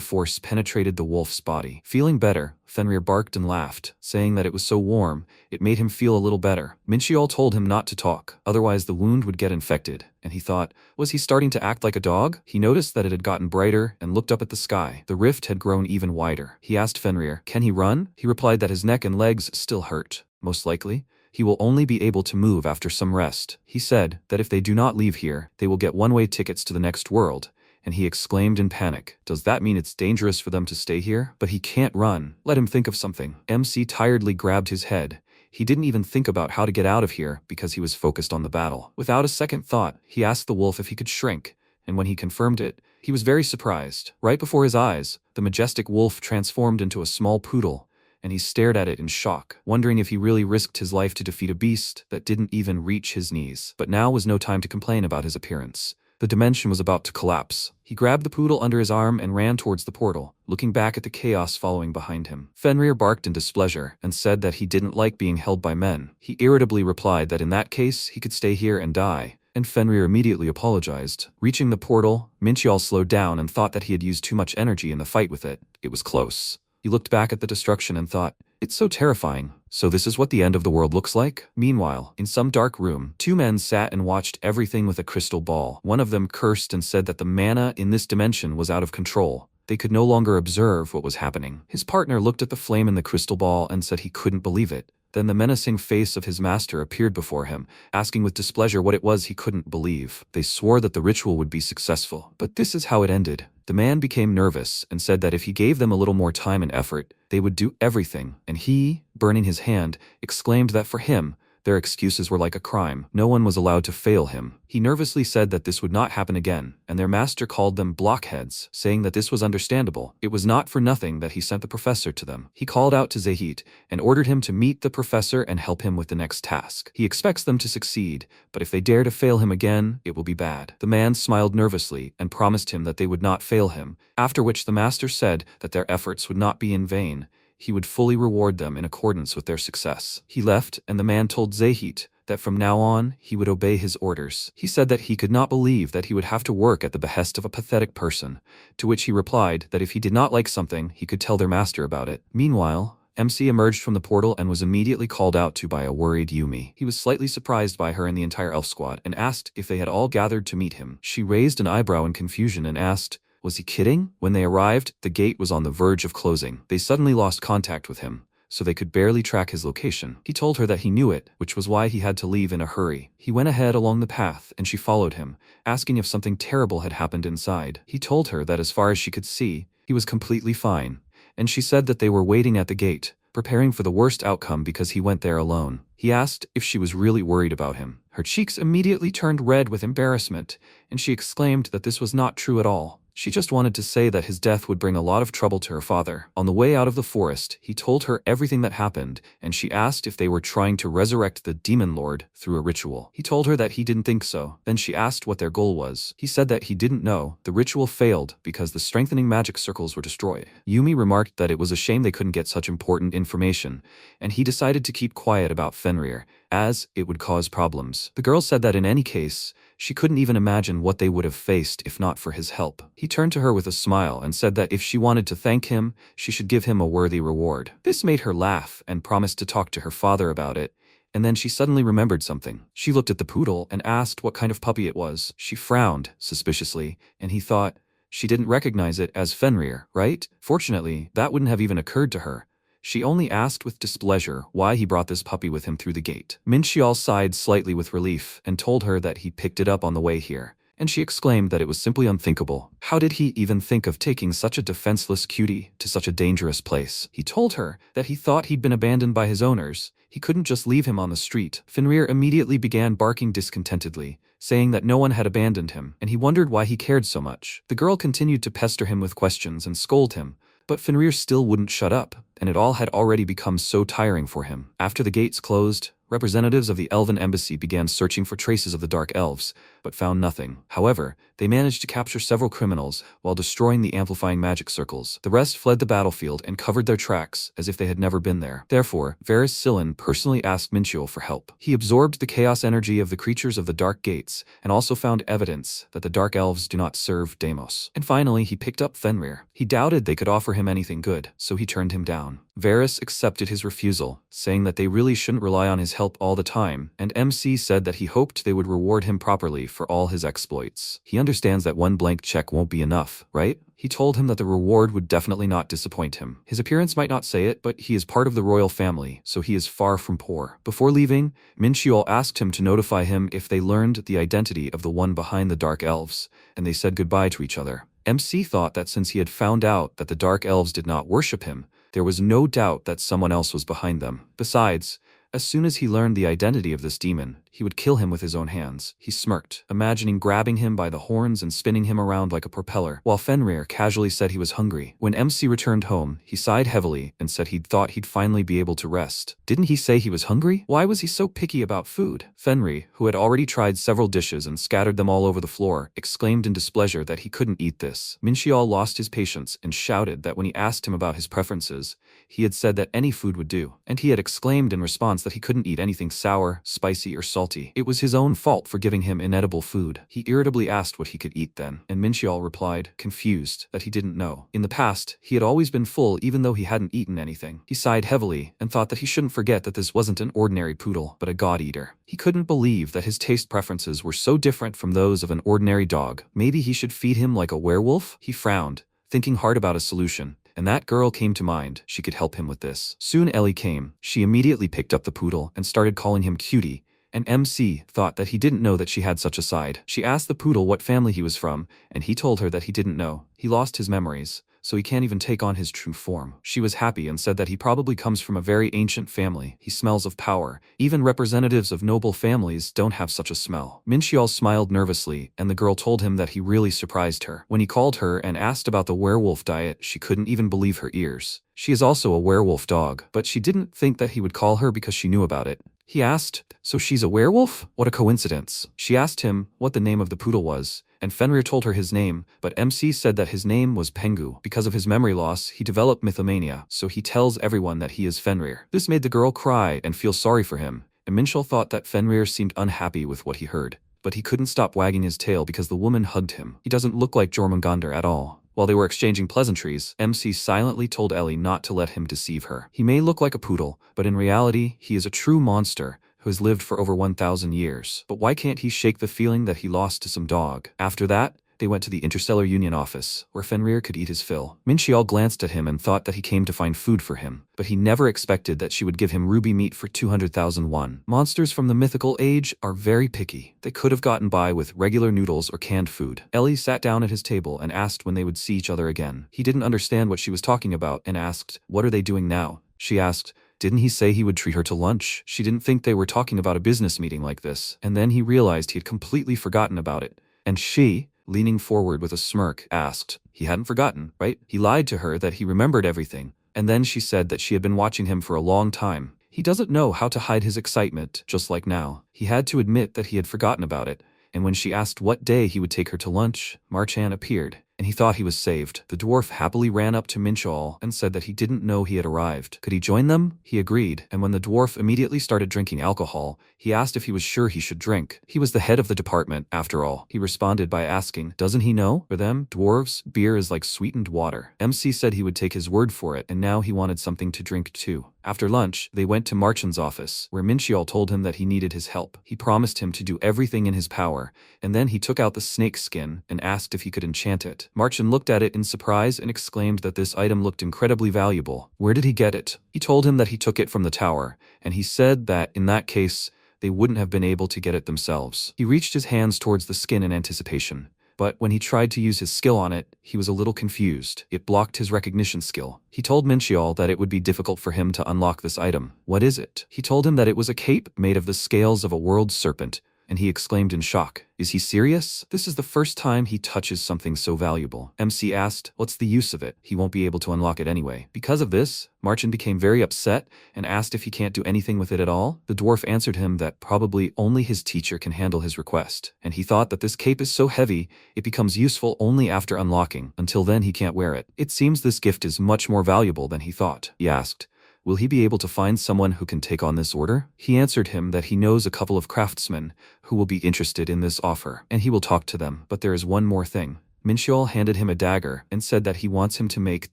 force penetrated the wolf's body. Feeling better, Fenrir barked and laughed, saying that it was so warm, it made him feel a little better. Minchiol told him not to talk, otherwise the wound would get infected, and he thought, was he starting to act like a dog? He noticed that it had gotten brighter and looked up at the sky. The rift had grown even wider. He asked Fenrir, can he run? He replied that his neck and legs still hurt, most likely. He will only be able to move after some rest. He said that if they do not leave here, they will get one-way tickets to the next world, and he exclaimed in panic, does that mean it's dangerous for them to stay here? But he can't run. Let him think of something. MC tiredly grabbed his head. He didn't even think about how to get out of here because he was focused on the battle. Without a second thought, he asked the wolf if he could shrink, and when he confirmed it, he was very surprised. Right before his eyes, the majestic wolf transformed into a small poodle, and he stared at it in shock, wondering if he really risked his life to defeat a beast that didn't even reach his knees. But now was no time to complain about his appearance. The dimension was about to collapse. He grabbed the poodle under his arm and ran towards the portal, looking back at the chaos following behind him. Fenrir barked in displeasure and said that he didn't like being held by men. He irritably replied that in that case, he could stay here and die, and Fenrir immediately apologized. Reaching the portal, Minchiol slowed down and thought that he had used too much energy in the fight with it. It was close. He looked back at the destruction and thought, it's so terrifying. So this is what the end of the world looks like? Meanwhile, in some dark room, two men sat and watched everything with a crystal ball. One of them cursed and said that the mana in this dimension was out of control. They could no longer observe what was happening. His partner looked at the flame in the crystal ball and said he couldn't believe it. Then the menacing face of his master appeared before him, asking with displeasure what it was he couldn't believe. They swore that the ritual would be successful, but this is how it ended. The man became nervous and said that if he gave them a little more time and effort, they would do everything, and he, burning his hand, exclaimed that for him, their excuses were like a crime. No one was allowed to fail him. He nervously said that this would not happen again, and their master called them blockheads, saying that this was understandable. It was not for nothing that he sent the professor to them. He called out to Zahid and ordered him to meet the professor and help him with the next task. He expects them to succeed, but if they dare to fail him again, it will be bad. The man smiled nervously and promised him that they would not fail him, after which the master said that their efforts would not be in vain. He would fully reward them in accordance with their success. He left, and the man told Zahid that from now on, he would obey his orders. He said that he could not believe that he would have to work at the behest of a pathetic person, to which he replied that if he did not like something, he could tell their master about it. Meanwhile, MC emerged from the portal and was immediately called out to by a worried Yumi. He was slightly surprised by her and the entire elf squad, and asked if they had all gathered to meet him. She raised an eyebrow in confusion and asked, was he kidding? When they arrived, the gate was on the verge of closing. They suddenly lost contact with him, so they could barely track his location. He told her that he knew it, which was why he had to leave in a hurry. He went ahead along the path, and she followed him, asking if something terrible had happened inside. He told her that as far as she could see, he was completely fine, and she said that they were waiting at the gate, preparing for the worst outcome because he went there alone. He asked if she was really worried about him. Her cheeks immediately turned red with embarrassment, and she exclaimed that this was not true at all. She just wanted to say that his death would bring a lot of trouble to her father. On the way out of the forest, he told her everything that happened, and she asked if they were trying to resurrect the demon lord through a ritual. He told her that he didn't think so. Then she asked what their goal was. He said that he didn't know. The ritual failed because the strengthening magic circles were destroyed. Yumi remarked that it was a shame they couldn't get such important information, and he decided to keep quiet about Fenrir, as it would cause problems. The girl said that in any case, she couldn't even imagine what they would have faced if not for his help. He turned to her with a smile and said that if she wanted to thank him, she should give him a worthy reward. This made her laugh and promised to talk to her father about it, and then she suddenly remembered something. She looked at the poodle and asked what kind of puppy it was. She frowned suspiciously, and he thought, she didn't recognize it as Fenrir, right? Fortunately, that wouldn't have even occurred to her. She only asked with displeasure why he brought this puppy with him through the gate. Minchiol sighed slightly with relief and told her that he picked it up on the way here. and she exclaimed that it was simply unthinkable. How did he even think of taking such a defenseless cutie to such a dangerous place? He told her that he thought he'd been abandoned by his owners. He couldn't just leave him on the street. Fenrir immediately began barking discontentedly, saying that no one had abandoned him, and he wondered why he cared so much. The girl continued to pester him with questions and scold him, but Fenrir still wouldn't shut up, and it all had already become so tiring for him. After the gates closed, representatives of the Elven Embassy began searching for traces of the Dark Elves, but found nothing. However, they managed to capture several criminals while destroying the amplifying magic circles. The rest fled the battlefield and covered their tracks as if they had never been there. Therefore, Varys Sillen personally asked Minchiel for help. He absorbed the chaos energy of the creatures of the Dark Gates and also found evidence that the Dark Elves do not serve Deimos. And finally, he picked up Fenrir. He doubted they could offer him anything good, so he turned him down. Varys accepted his refusal, saying that they really shouldn't rely on his help all the time, and MC said that he hoped they would reward him properly for all his exploits. He understands that one blank check won't be enough, right? He told him that the reward would definitely not disappoint him. His appearance might not say it, but he is part of the royal family, so he is far from poor. Before leaving, Minchiel asked him to notify him if they learned the identity of the one behind the Dark Elves, and they said goodbye to each other. MC thought that since he had found out that the Dark Elves did not worship him, there was no doubt that someone else was behind them. Besides, as soon as he learned the identity of this demon, he would kill him with his own hands. He smirked, imagining grabbing him by the horns and spinning him around like a propeller, while Fenrir casually said he was hungry. When MC returned home, he sighed heavily and said he'd thought he'd finally be able to rest. Didn't he say he was hungry? Why was he so picky about food? Fenrir, who had already tried several dishes and scattered them all over the floor, exclaimed in displeasure that he couldn't eat this. Minchiel lost his patience and shouted that when he asked him about his preferences, he had said that any food would do, and he had exclaimed in response that he couldn't eat anything sour, spicy, or salty. It was his own fault for giving him inedible food. He irritably asked what he could eat then, and Minchiel replied, confused, that he didn't know. In the past, he had always been full even though he hadn't eaten anything. He sighed heavily and thought that he shouldn't forget that this wasn't an ordinary poodle, but a god-eater. He couldn't believe that his taste preferences were so different from those of an ordinary dog. Maybe he should feed him like a werewolf? He frowned, thinking hard about a solution. And that girl came to mind. She could help him with this. Soon Ellie came. She immediately picked up the poodle and started calling him cutie, and MC thought that he didn't know that she had such a side. She asked the poodle what family he was from, and he told her that he didn't know. He lost his memories, so he can't even take on his true form. She was happy and said that he probably comes from a very ancient family. He smells of power. Even representatives of noble families don't have such a smell. Minchiel smiled nervously, and the girl told him that he really surprised her. When he called her and asked about the werewolf diet, she couldn't even believe her ears. She is also a werewolf dog, but she didn't think that he would call her because she knew about it. He asked, so she's a werewolf? What a coincidence. She asked him what the name of the poodle was, and Fenrir told her his name, but MC said that his name was Pengu. Because of his memory loss, he developed mythomania, so he tells everyone that he is Fenrir. This made the girl cry and feel sorry for him, and Minchiel thought that Fenrir seemed unhappy with what he heard. But he couldn't stop wagging his tail because the woman hugged him. He doesn't look like Jormungandr at all. While they were exchanging pleasantries, MC silently told Ellie not to let him deceive her. He may look like a poodle, but in reality, he is a true monster who has lived for over 1,000 years. But why can't he shake the feeling that he lost to some dog? After that, they went to the Interstellar Union office, where Fenrir could eat his fill. Minchiel glanced at him and thought that he came to find food for him, but he never expected that she would give him ruby meat for 200,000 won. Monsters from the mythical age are very picky. They could have gotten by with regular noodles or canned food. Ellie sat down at his table and asked when they would see each other again. He didn't understand what she was talking about and asked, what are they doing now? She asked, didn't he say he would treat her to lunch? She didn't think they were talking about a business meeting like this, and then he realized he had completely forgotten about it. And she, leaning forward with a smirk, asked, he hadn't forgotten, right? He lied to her that he remembered everything, and then she said that she had been watching him for a long time. He doesn't know how to hide his excitement, just like now. He had to admit that he had forgotten about it, and when she asked what day he would take her to lunch, Marchan appeared, and he thought he was saved. The dwarf happily ran up to Minchiel and said that he didn't know he had arrived. Could he join them? He agreed, and when the dwarf immediately started drinking alcohol, he asked if he was sure he should drink. He was the head of the department, after all. He responded by asking, doesn't he know? For them, dwarves, beer is like sweetened water. MC said he would take his word for it, and now he wanted something to drink too. After lunch, they went to Marchan's office, where Minchiel told him that he needed his help. He promised him to do everything in his power, and then he took out the snake skin and asked if he could enchant it. Marchan looked at it in surprise and exclaimed that this item looked incredibly valuable. Where did he get it? He told him that he took it from the tower, and he said that, in that case, they wouldn't have been able to get it themselves. He reached his hands towards the skin in anticipation. But when he tried to use his skill on it, he was a little confused. It blocked his recognition skill. He told Minchiol that it would be difficult for him to unlock this item. What is it? He told him that it was a cape made of the scales of a world serpent, and he exclaimed in shock. Is he serious? This is the first time he touches something so valuable. MC asked, what's the use of it? He won't be able to unlock it anyway. Because of this, Marchin became very upset and asked if he can't do anything with it at all. The dwarf answered him that probably only his teacher can handle his request, and he thought that this cape is so heavy, it becomes useful only after unlocking. Until then he can't wear it. It seems this gift is much more valuable than he thought. He asked, will he be able to find someone who can take on this order? He answered him that he knows a couple of craftsmen who will be interested in this offer, and he will talk to them. But there is one more thing. Minchiol handed him a dagger and said that he wants him to make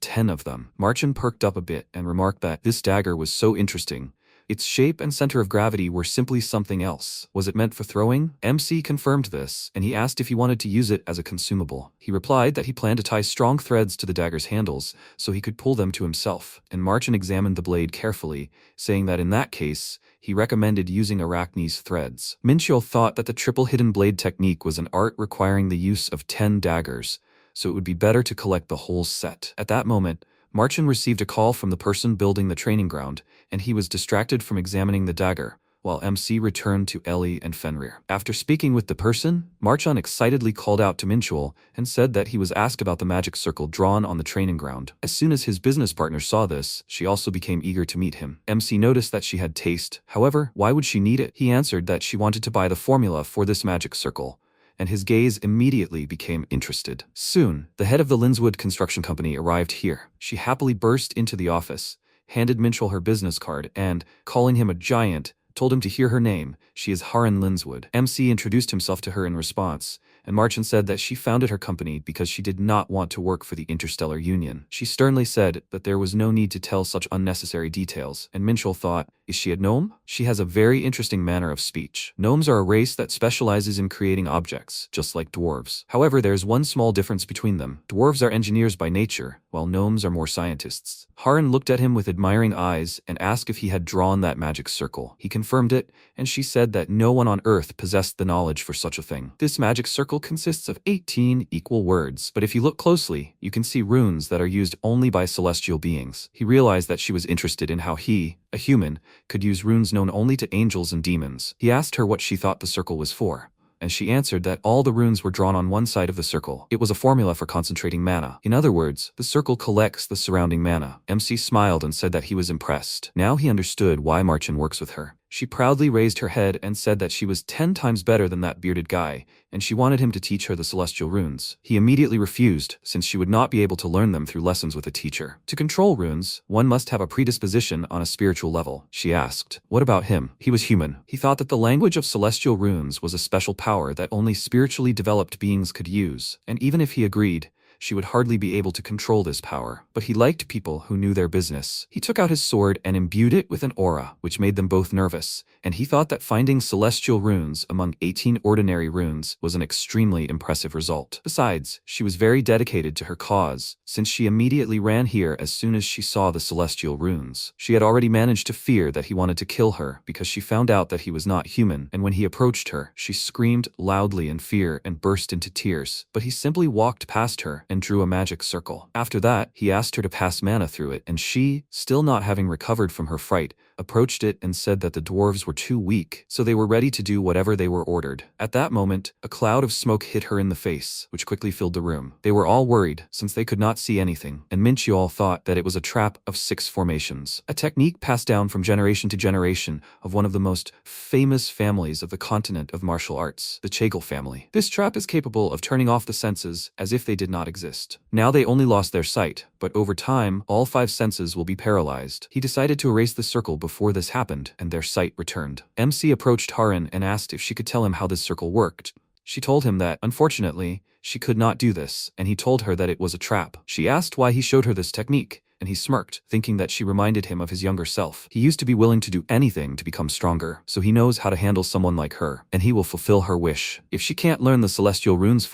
10 of them. Marchin perked up a bit and remarked that this dagger was so interesting. Its shape and center of gravity were simply something else. Was it meant for throwing? MC confirmed this, and he asked if he wanted to use it as a consumable. He replied that he planned to tie strong threads to the dagger's handles so he could pull them to himself, and Marchin examined the blade carefully, saying that in that case, he recommended using Arachne's threads. Minchiol thought that the triple hidden blade technique was an art requiring the use of 10 daggers, so it would be better to collect the whole set. At that moment, Marchin received a call from the person building the training ground, and he was distracted from examining the dagger, while MC returned to Ellie and Fenrir. After speaking with the person, Marchin excitedly called out to Minchiol and said that he was asked about the magic circle drawn on the training ground. As soon as his business partner saw this, she also became eager to meet him. MC noticed that she had taste. However, why would she need it? He answered that she wanted to buy the formula for this magic circle, and his gaze immediately became interested. Soon, the head of the Linswood construction company arrived here. She happily burst into the office, handed Minchiol her business card, and, calling him a giant, told him to hear her name. She is Haran Linswood. MC introduced himself to her in response, and Marchin said that she founded her company because she did not want to work for the Interstellar Union. She sternly said that there was no need to tell such unnecessary details, and Minchiol thought, is she a gnome? She has a very interesting manner of speech. Gnomes are a race that specializes in creating objects, just like dwarves. However, there's one small difference between them. Dwarves are engineers by nature, while gnomes are more scientists. Haran looked at him with admiring eyes and asked if he had drawn that magic circle. He confirmed it, and she said that no one on Earth possessed the knowledge for such a thing. This magic circle consists of 18 equal words, but if you look closely, you can see runes that are used only by celestial beings. He realized that she was interested in how he, a human, could use runes known only to angels and demons. He asked her what she thought the circle was for, and she answered that all the runes were drawn on one side of the circle. It was a formula for concentrating mana. In other words, the circle collects the surrounding mana. MC smiled and said that he was impressed. Now he understood why Marchin works with her. She proudly raised her head and said that she was 10 times better than that bearded guy, and she wanted him to teach her the celestial runes. He immediately refused, since she would not be able to learn them through lessons with a teacher. To control runes, one must have a predisposition on a spiritual level. She asked, what about him? He was human. He thought that the language of celestial runes was a special power that only spiritually developed beings could use, and even if he agreed, she would hardly be able to control this power. But he liked people who knew their business. He took out his sword and imbued it with an aura, which made them both nervous, and he thought that finding celestial runes among 18 ordinary runes was an extremely impressive result. Besides, she was very dedicated to her cause, since she immediately ran here as soon as she saw the celestial runes. She had already managed to fear that he wanted to kill her because she found out that he was not human, and when he approached her, she screamed loudly in fear and burst into tears. But he simply walked past her and drew a magic circle. After that, he asked her to pass mana through it, and she, still not having recovered from her fright, approached it and said that the dwarves were too weak, so they were ready to do whatever they were ordered. At that moment, a cloud of smoke hit her in the face, which quickly filled the room. They were all worried, since they could not see anything, and Minchiol thought that it was a trap of 6 formations, a technique passed down from generation to generation of one of the most famous families of the continent of martial arts, the Chagall family. This trap is capable of turning off the senses as if they did not exist. Now they only lost their sight, but over time, all 5 senses will be paralyzed. He decided to erase the circle before this happened, and their sight returned. MC approached Haran and asked if she could tell him how this circle worked. She told him that, unfortunately, she could not do this, and he told her that it was a trap. She asked why he showed her this technique, and he smirked, thinking that she reminded him of his younger self. He used to be willing to do anything to become stronger, so he knows how to handle someone like her, and he will fulfill her wish. If she can't learn the celestial runes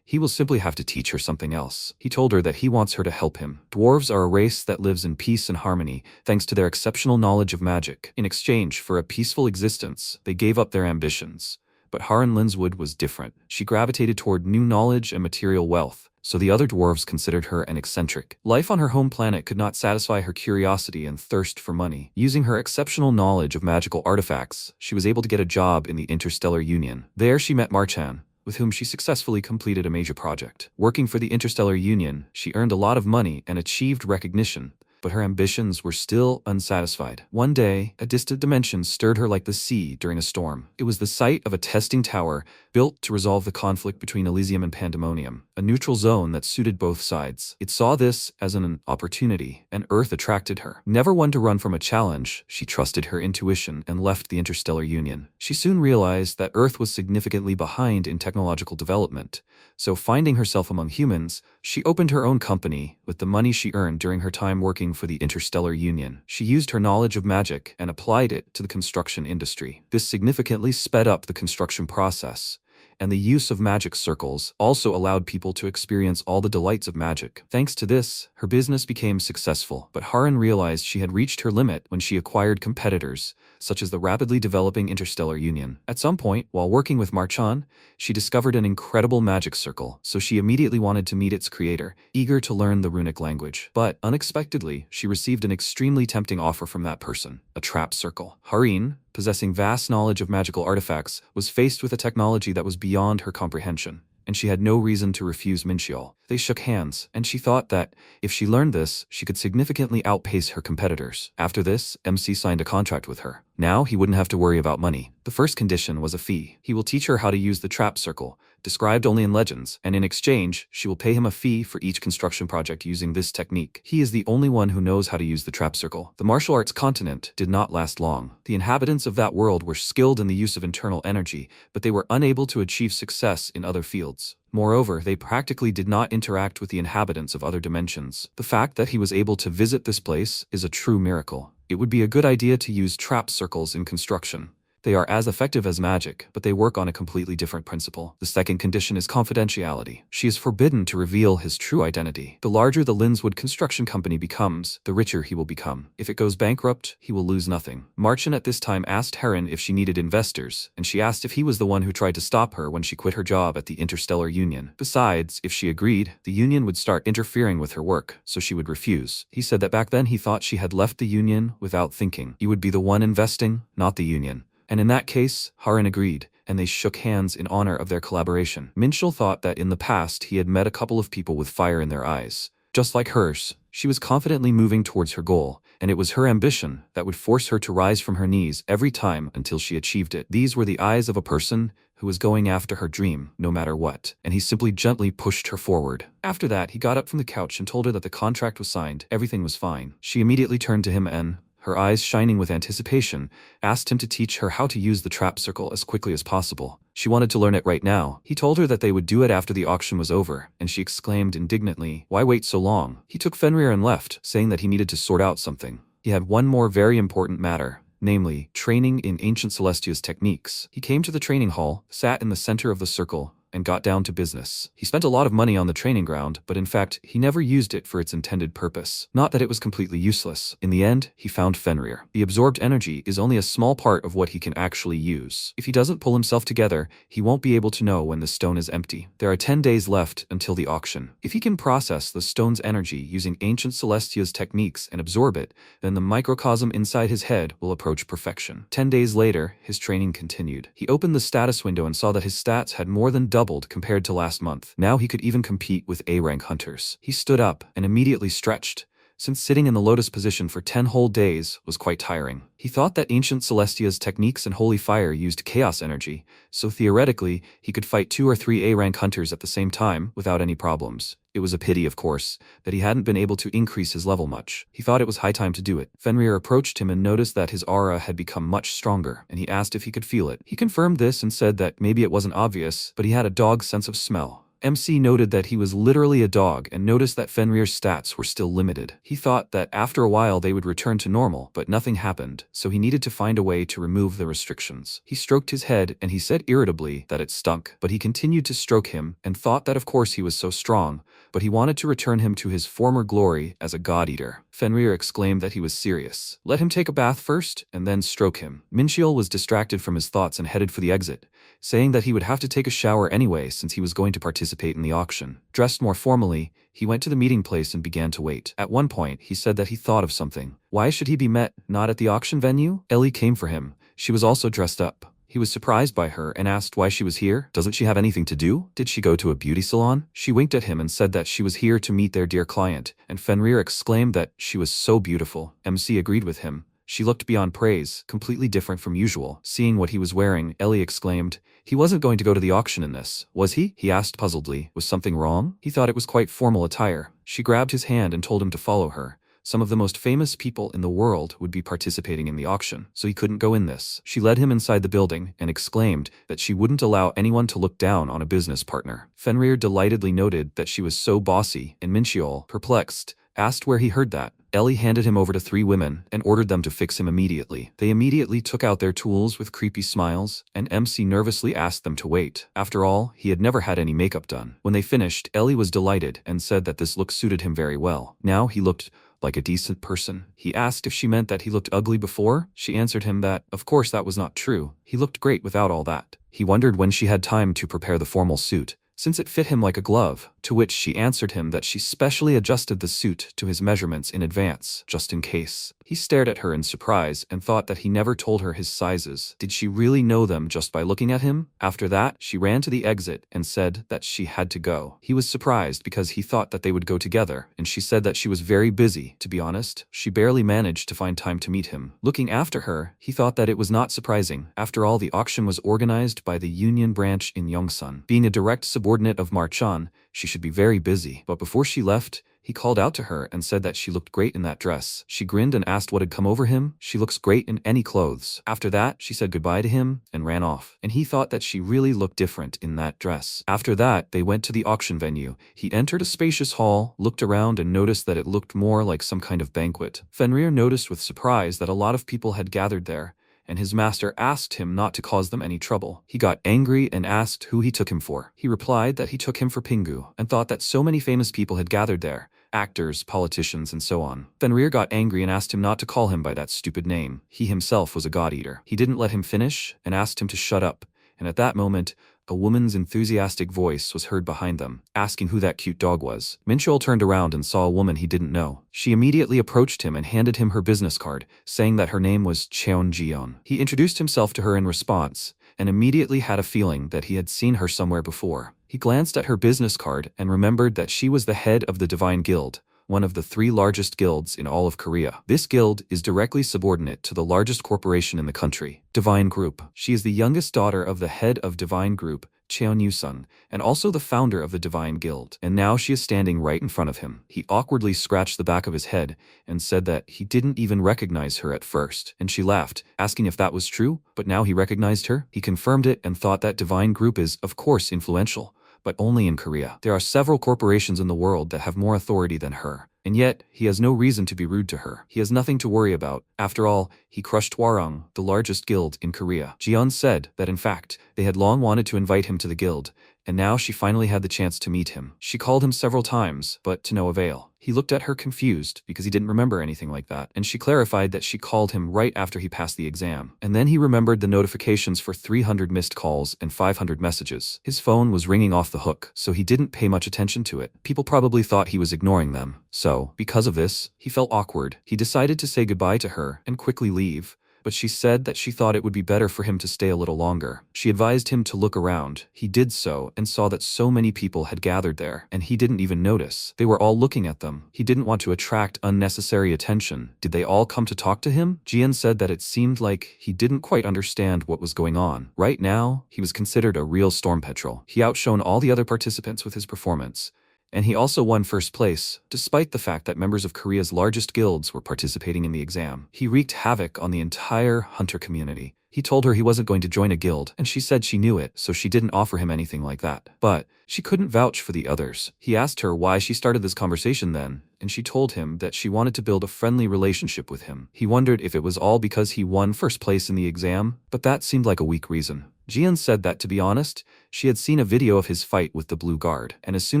he will simply have to teach her something else. He told her that he wants her to help him. Dwarves are a race that lives in peace and harmony, thanks to their exceptional knowledge of magic. In exchange for a peaceful existence, they gave up their ambitions. But Haran Linswood was different. She gravitated toward new knowledge and material wealth, so the other dwarves considered her an eccentric. Life on her home planet could not satisfy her curiosity and thirst for money. Using her exceptional knowledge of magical artifacts, she was able to get a job in the Interstellar Union. There she met Marchan, with whom she successfully completed a major project. Working for the Interstellar Union, she earned a lot of money and achieved recognition, but her ambitions were still unsatisfied. One day, a distant dimension stirred her like the sea during a storm. It was the site of a testing tower built to resolve the conflict between Elysium and Pandemonium, a neutral zone that suited both sides. It saw this as an opportunity, and Earth attracted her. Never one to run from a challenge, she trusted her intuition and left the Interstellar Union. She soon realized that Earth was significantly behind in technological development, so finding herself among humans, she opened her own company with the money she earned during her time working for the Interstellar Union. She used her knowledge of magic and applied it to the construction industry. This significantly sped up the construction process, and the use of magic circles also allowed people to experience all the delights of magic. Thanks to this, her business became successful, but Haran realized she had reached her limit when she acquired competitors, such as the rapidly developing Interstellar Union. At some point, while working with Marchan, she discovered an incredible magic circle, so she immediately wanted to meet its creator, eager to learn the runic language. But, unexpectedly, she received an extremely tempting offer from that person, a trap circle. Harin, possessing vast knowledge of magical artifacts, was faced with a technology that was beyond her comprehension, and she had no reason to refuse Minxiol. They shook hands, and she thought that, if she learned this, she could significantly outpace her competitors. After this, MC signed a contract with her. Now he wouldn't have to worry about money. The first condition was a fee. He will teach her how to use the trap circle, described only in legends, and in exchange, she will pay him a fee for each construction project using this technique. He is the only one who knows how to use the trap circle. The martial arts continent did not last long. The inhabitants of that world were skilled in the use of internal energy, but they were unable to achieve success in other fields. Moreover, they practically did not interact with the inhabitants of other dimensions. The fact that he was able to visit this place is a true miracle. It would be a good idea to use trap circles in construction. They are as effective as magic, but they work on a completely different principle. The second condition is confidentiality. She is forbidden to reveal his true identity. The larger the Linswood Construction Company becomes, the richer he will become. If it goes bankrupt, he will lose nothing. Marchan at this time asked Heron if she needed investors, and she asked if he was the one who tried to stop her when she quit her job at the Interstellar Union. Besides, if she agreed, the Union would start interfering with her work, so she would refuse. He said that back then he thought she had left the Union without thinking. He would be the one investing, not the Union. And in that case, Haran agreed, and they shook hands in honor of their collaboration. Minxiol thought that in the past he had met a couple of people with fire in their eyes. Just like hers, she was confidently moving towards her goal, and it was her ambition that would force her to rise from her knees every time until she achieved it. These were the eyes of a person who was going after her dream, no matter what, and he simply gently pushed her forward. After that, he got up from the couch and told her that the contract was signed, everything was fine. She immediately turned to him and, her eyes shining with anticipation, asked him to teach her how to use the trap circle as quickly as possible. She wanted to learn it right now. He told her that they would do it after the auction was over, and she exclaimed indignantly, "Why wait so long?" He took Fenrir and left, saying that he needed to sort out something. He had one more very important matter, namely, training in ancient Celestia's techniques. He came to the training hall, sat in the center of the circle, and got down to business. He spent a lot of money on the training ground, but in fact, he never used it for its intended purpose. Not that it was completely useless. In the end, he found Fenrir. The absorbed energy is only a small part of what he can actually use. If he doesn't pull himself together, he won't be able to know when the stone is empty. There are 10 days left until the auction. If he can process the stone's energy using ancient Celestia's techniques and absorb it, then the microcosm inside his head will approach perfection. 10 days later, his training continued. He opened the status window and saw that his stats had more than doubled compared to last month. Now he could even compete with A-rank hunters. He stood up and immediately stretched, since sitting in the lotus position for 10 whole days was quite tiring. He thought that ancient Celestia's techniques and holy fire used chaos energy, so theoretically, he could fight 2 or 3 A-rank hunters at the same time without any problems. It was a pity, of course, that he hadn't been able to increase his level much. He thought it was high time to do it. Fenrir approached him and noticed that his aura had become much stronger, and he asked if he could feel it. He confirmed this and said that maybe it wasn't obvious, but he had a dog's sense of smell. MC noted that he was literally a dog and noticed that Fenrir's stats were still limited. He thought that after a while they would return to normal, but nothing happened, so he needed to find a way to remove the restrictions. He stroked his head and he said irritably that it stunk, but he continued to stroke him and thought that of course he was so strong, but he wanted to return him to his former glory as a god-eater. Fenrir exclaimed that he was serious. Let him take a bath first and then stroke him. Minchiel was distracted from his thoughts and headed for the exit, saying that he would have to take a shower anyway since he was going to participate in the auction. Dressed more formally, he went to the meeting place and began to wait. At one point, he said that he thought of something. Why should he be met not at the auction venue? Ellie came for him. She was also dressed up. He was surprised by her and asked why she was here. Doesn't she have anything to do? Did she go to a beauty salon? She winked at him and said that she was here to meet their dear client, and Fenrir exclaimed that she was so beautiful. MC agreed with him. She looked beyond praise, completely different from usual. Seeing what he was wearing, Ellie exclaimed, "He wasn't going to go to the auction in this, was he?" He asked puzzledly. Was something wrong? He thought it was quite formal attire. She grabbed his hand and told him to follow her. Some of the most famous people in the world would be participating in the auction, so he couldn't go in this. She led him inside the building and exclaimed that she wouldn't allow anyone to look down on a business partner. Fenrir delightedly noted that she was so bossy, and Minchiel, perplexed, asked where he heard that. Ellie handed him over to 3 women and ordered them to fix him immediately. They immediately took out their tools with creepy smiles, and MC nervously asked them to wait. After all, he had never had any makeup done. When they finished, Ellie was delighted and said that this look suited him very well. Now he looked like a decent person. He asked if she meant that he looked ugly before. She answered him that, of course, that was not true. He looked great without all that. He wondered when she had time to prepare the formal suit, since it fit him like a glove, to which she answered him that she specially adjusted the suit to his measurements in advance, just in case. He stared at her in surprise and thought that he never told her his sizes. Did she really know them just by looking at him? After that, she ran to the exit and said that she had to go. He was surprised because he thought that they would go together, and she said that she was very busy. To be honest, she barely managed to find time to meet him. Looking after her, he thought that it was not surprising. After all, the auction was organized by the Union branch in Yongsan. Being a direct subordinate of Marchan, she should be very busy. But before she left, he called out to her and said that she looked great in that dress. She grinned and asked what had come over him. She looks great in any clothes. After that, she said goodbye to him and ran off. And he thought that she really looked different in that dress. After that, they went to the auction venue. He entered a spacious hall, looked around and noticed that it looked more like some kind of banquet. Fenrir noticed with surprise that a lot of people had gathered there, and his master asked him not to cause them any trouble. He got angry and asked who he took him for. He replied that he took him for Pingu, and thought that so many famous people had gathered there. Actors, politicians, and so on. Fenrir got angry and asked him not to call him by that stupid name. He himself was a god-eater. He didn't let him finish and asked him to shut up, and at that moment, a woman's enthusiastic voice was heard behind them, asking who that cute dog was. Minchol turned around and saw a woman he didn't know. She immediately approached him and handed him her business card, saying that her name was Cheon Jion. He introduced himself to her in response, and immediately had a feeling that he had seen her somewhere before. He glanced at her business card and remembered that she was the head of the Divine Guild, one of the 3 largest guilds in all of Korea. This guild is directly subordinate to the largest corporation in the country, Divine Group. She is the youngest daughter of the head of Divine Group, Cheon Yu-sung, and also the founder of the Divine Guild. And now she is standing right in front of him. He awkwardly scratched the back of his head and said that he didn't even recognize her at first, and she laughed, asking if that was true, but now he recognized her. He confirmed it and thought that Divine Group is, of course, influential, but only in Korea. There are several corporations in the world that have more authority than her, and yet he has no reason to be rude to her. He has nothing to worry about. After all, he crushed Hwarang, the largest guild in Korea. Jion said that in fact, they had long wanted to invite him to the guild, and now she finally had the chance to meet him. She called him several times, but to no avail. He looked at her confused because he didn't remember anything like that, and she clarified that she called him right after he passed the exam. And then he remembered the notifications for 300 missed calls and 500 messages. His phone was ringing off the hook, so he didn't pay much attention to it. People probably thought he was ignoring them. So, because of this, he felt awkward. He decided to say goodbye to her and quickly leave, but she said that she thought it would be better for him to stay a little longer. She advised him to look around. He did so and saw that so many people had gathered there, and he didn't even notice. They were all looking at them. He didn't want to attract unnecessary attention. Did they all come to talk to him? Jian said that it seemed like he didn't quite understand what was going on. Right now, he was considered a real storm petrel. He outshone all the other participants with his performance, and he also won first place, despite the fact that members of Korea's largest guilds were participating in the exam. He wreaked havoc on the entire hunter community, He told her he wasn't going to join a guild, and she said she knew it, so she didn't offer him anything like that. But she couldn't vouch for the others. He asked her why she started this conversation then, and she told him that she wanted to build a friendly relationship with him. He wondered if it was all because he won first place in the exam, but that seemed like a weak reason. Jian said that, to be honest, she had seen a video of his fight with the Blue Guard, and as soon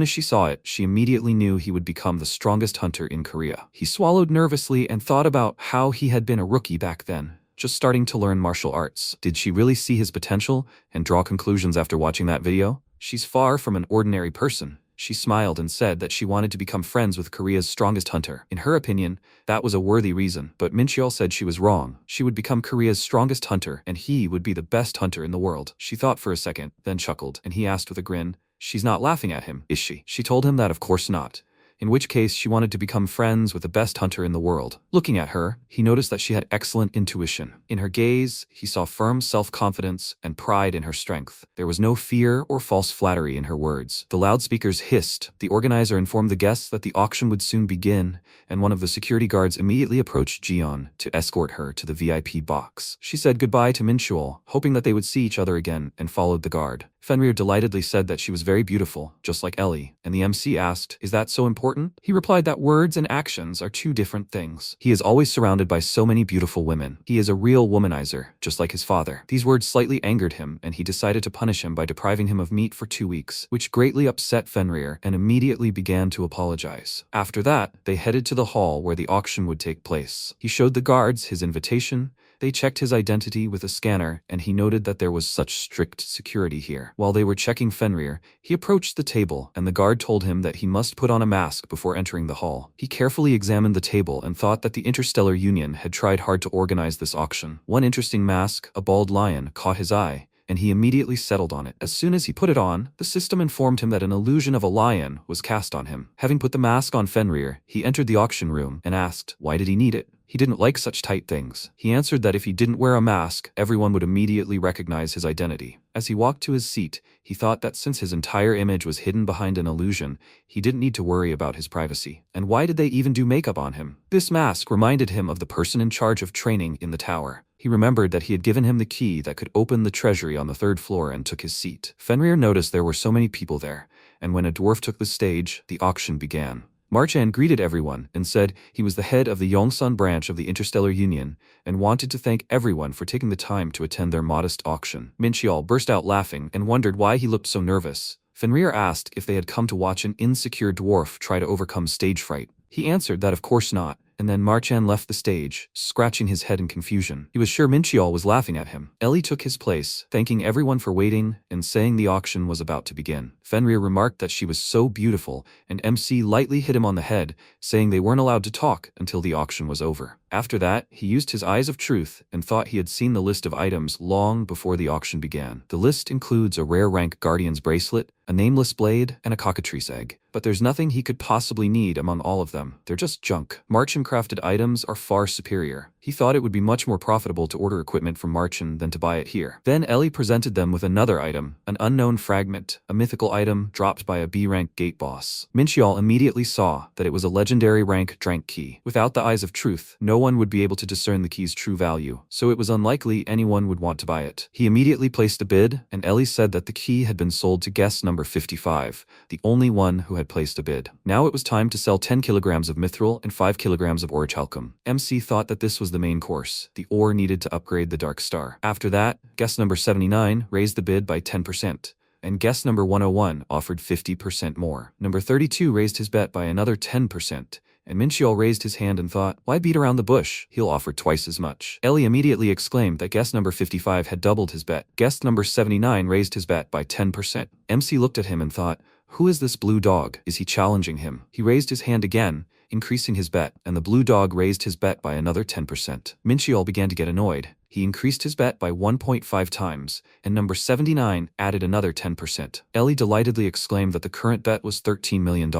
as she saw it, she immediately knew he would become the strongest hunter in Korea. He swallowed nervously and thought about how he had been a rookie back then, just starting to learn martial arts. Did she really see his potential and draw conclusions after watching that video? She's far from an ordinary person. She smiled and said that she wanted to become friends with Korea's strongest hunter. In her opinion, that was a worthy reason, but Mincheol said she was wrong. She would become Korea's strongest hunter, and he would be the best hunter in the world. She thought for a second, then chuckled, and he asked with a grin, "She's not laughing at him, is she?" She told him that of course not, in which case she wanted to become friends with the best hunter in the world. Looking at her, he noticed that she had excellent intuition. In her gaze, he saw firm self-confidence and pride in her strength. There was no fear or false flattery in her words. The loudspeakers hissed. The organizer informed the guests that the auction would soon begin, and one of the security guards immediately approached Jian to escort her to the VIP box. She said goodbye to Mincheol, hoping that they would see each other again, and followed the guard. Fenrir delightedly said that she was very beautiful, just like Ellie, and the MC asked, "Is that so important?" He replied that words and actions are two different things. He is always surrounded by so many beautiful women. He is a real womanizer, just like his father. These words slightly angered him, and he decided to punish him by depriving him of meat for 2 weeks, which greatly upset Fenrir, and immediately began to apologize. After that, they headed to the hall where the auction would take place. He showed the guards his invitation. They checked his identity with a scanner, and he noted that there was such strict security here. While they were checking Fenrir, he approached the table, and the guard told him that he must put on a mask before entering the hall. He carefully examined the table and thought that the Interstellar Union had tried hard to organize this auction. One interesting mask, a bald lion, caught his eye, and he immediately settled on it. As soon as he put it on, the system informed him that an illusion of a lion was cast on him. Having put the mask on Fenrir, he entered the auction room and asked, why did he need it? He didn't like such tight things. He answered that if he didn't wear a mask, everyone would immediately recognize his identity. As he walked to his seat, he thought that since his entire image was hidden behind an illusion, he didn't need to worry about his privacy. And why did they even do makeup on him? This mask reminded him of the person in charge of training in the tower. He remembered that he had given him the key that could open the treasury on the 3rd floor and took his seat. Fenrir noticed there were so many people there, and when a dwarf took the stage, the auction began. Marchan greeted everyone and said he was the head of the Yongsun branch of the Interstellar Union and wanted to thank everyone for taking the time to attend their modest auction. Mincheol burst out laughing and wondered why he looked so nervous. Fenrir asked if they had come to watch an insecure dwarf try to overcome stage fright. He answered that of course not, and then Marchan left the stage, scratching his head in confusion. He was sure Mincheol was laughing at him. Ellie took his place, thanking everyone for waiting and saying the auction was about to begin. Fenrir remarked that she was so beautiful, and MC lightly hit him on the head, saying they weren't allowed to talk until the auction was over. After that, he used his eyes of truth and thought he had seen the list of items long before the auction began. The list includes a rare rank Guardian's bracelet, a nameless blade, and a cockatrice egg. But there's nothing he could possibly need among all of them. They're just junk. Marchan-crafted items are far superior. He thought it would be much more profitable to order equipment from Marchan than to buy it here. Then Ellie presented them with another item, an unknown fragment, a mythical item dropped by a B-rank gate boss. Mincheol immediately saw that it was a legendary rank drank key. Without the eyes of truth, no one would be able to discern the key's true value, so it was unlikely anyone would want to buy it. He immediately placed a bid, and Ellie said that the key had been sold to guest number 55, the only one who had placed a bid. Now it was time to sell 10 kilograms of mithril and 5 kilograms of orichalcum. MC thought that this was the main course. The ore needed to upgrade the Dark Star. After that, guest number 79 raised the bid by 10%. And guest number 101 offered 50% more. Number 32 raised his bet by another 10%. And Mincheol raised his hand and thought, why beat around the bush? He'll offer twice as much. Ellie immediately exclaimed that guest number 55 had doubled his bet. Guest number 79 raised his bet by 10%. MC looked at him and thought, who is this blue dog? Is he challenging him? He raised his hand again, increasing his bet, and the blue dog raised his bet by another 10%. Mincheol began to get annoyed. He increased his bet by 1.5 times, and number 79 added another 10%. Ellie delightedly exclaimed that the current bet was $13 million.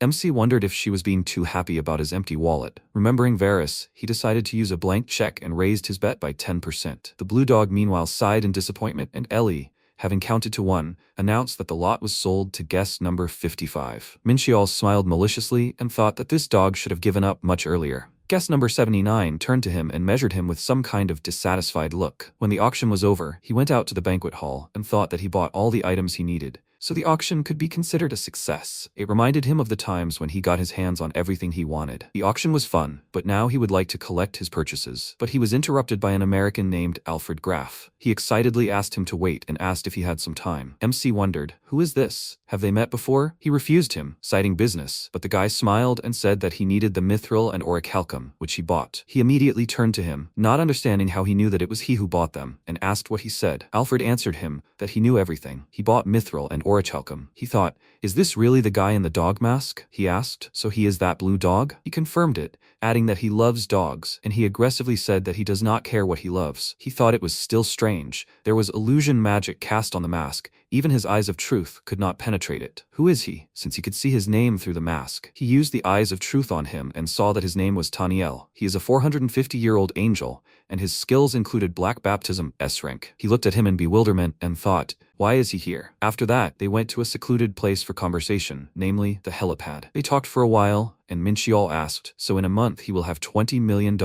MC wondered if she was being too happy about his empty wallet. Remembering Varys, he decided to use a blank check and raised his bet by 10%. The blue dog meanwhile sighed in disappointment, and Ellie, having counted to 1, announced that the lot was sold to guest number 55. Mincheol smiled maliciously and thought that this dog should have given up much earlier. Guest number 79 turned to him and measured him with some kind of dissatisfied look. When the auction was over, he went out to the banquet hall and thought that he bought all the items he needed, so the auction could be considered a success. It reminded him of the times when he got his hands on everything he wanted. The auction was fun, but now he would like to collect his purchases. But he was interrupted by an American named Alfred Graf. He excitedly asked him to wait and asked if he had some time. MC wondered, "Who is this? Have they met before?" He refused him, citing business, but the guy smiled and said that he needed the mithril and orichalcum, which he bought. He immediately turned to him, not understanding how he knew that it was he who bought them, and asked what he said. Alfred answered him that he knew everything. He bought mithril and orichalcum. He thought, "Is this really the guy in the dog mask?" He asked, "So he is that blue dog?" He confirmed it, adding that he loves dogs, and he aggressively said that he does not care what he loves. He thought it was still strange. There was illusion magic cast on the mask. Even his eyes of truth could not penetrate it. Who is he, since he could see his name through the mask? He used the eyes of truth on him and saw that his name was Taniel. He is a 450-year-old angel, and his skills included black baptism, S rank. He looked at him in bewilderment and thought, why is he here? After that, they went to a secluded place for conversation, namely the helipad. They talked for a while, and Minchiol asked, so in a month he will have $20 million,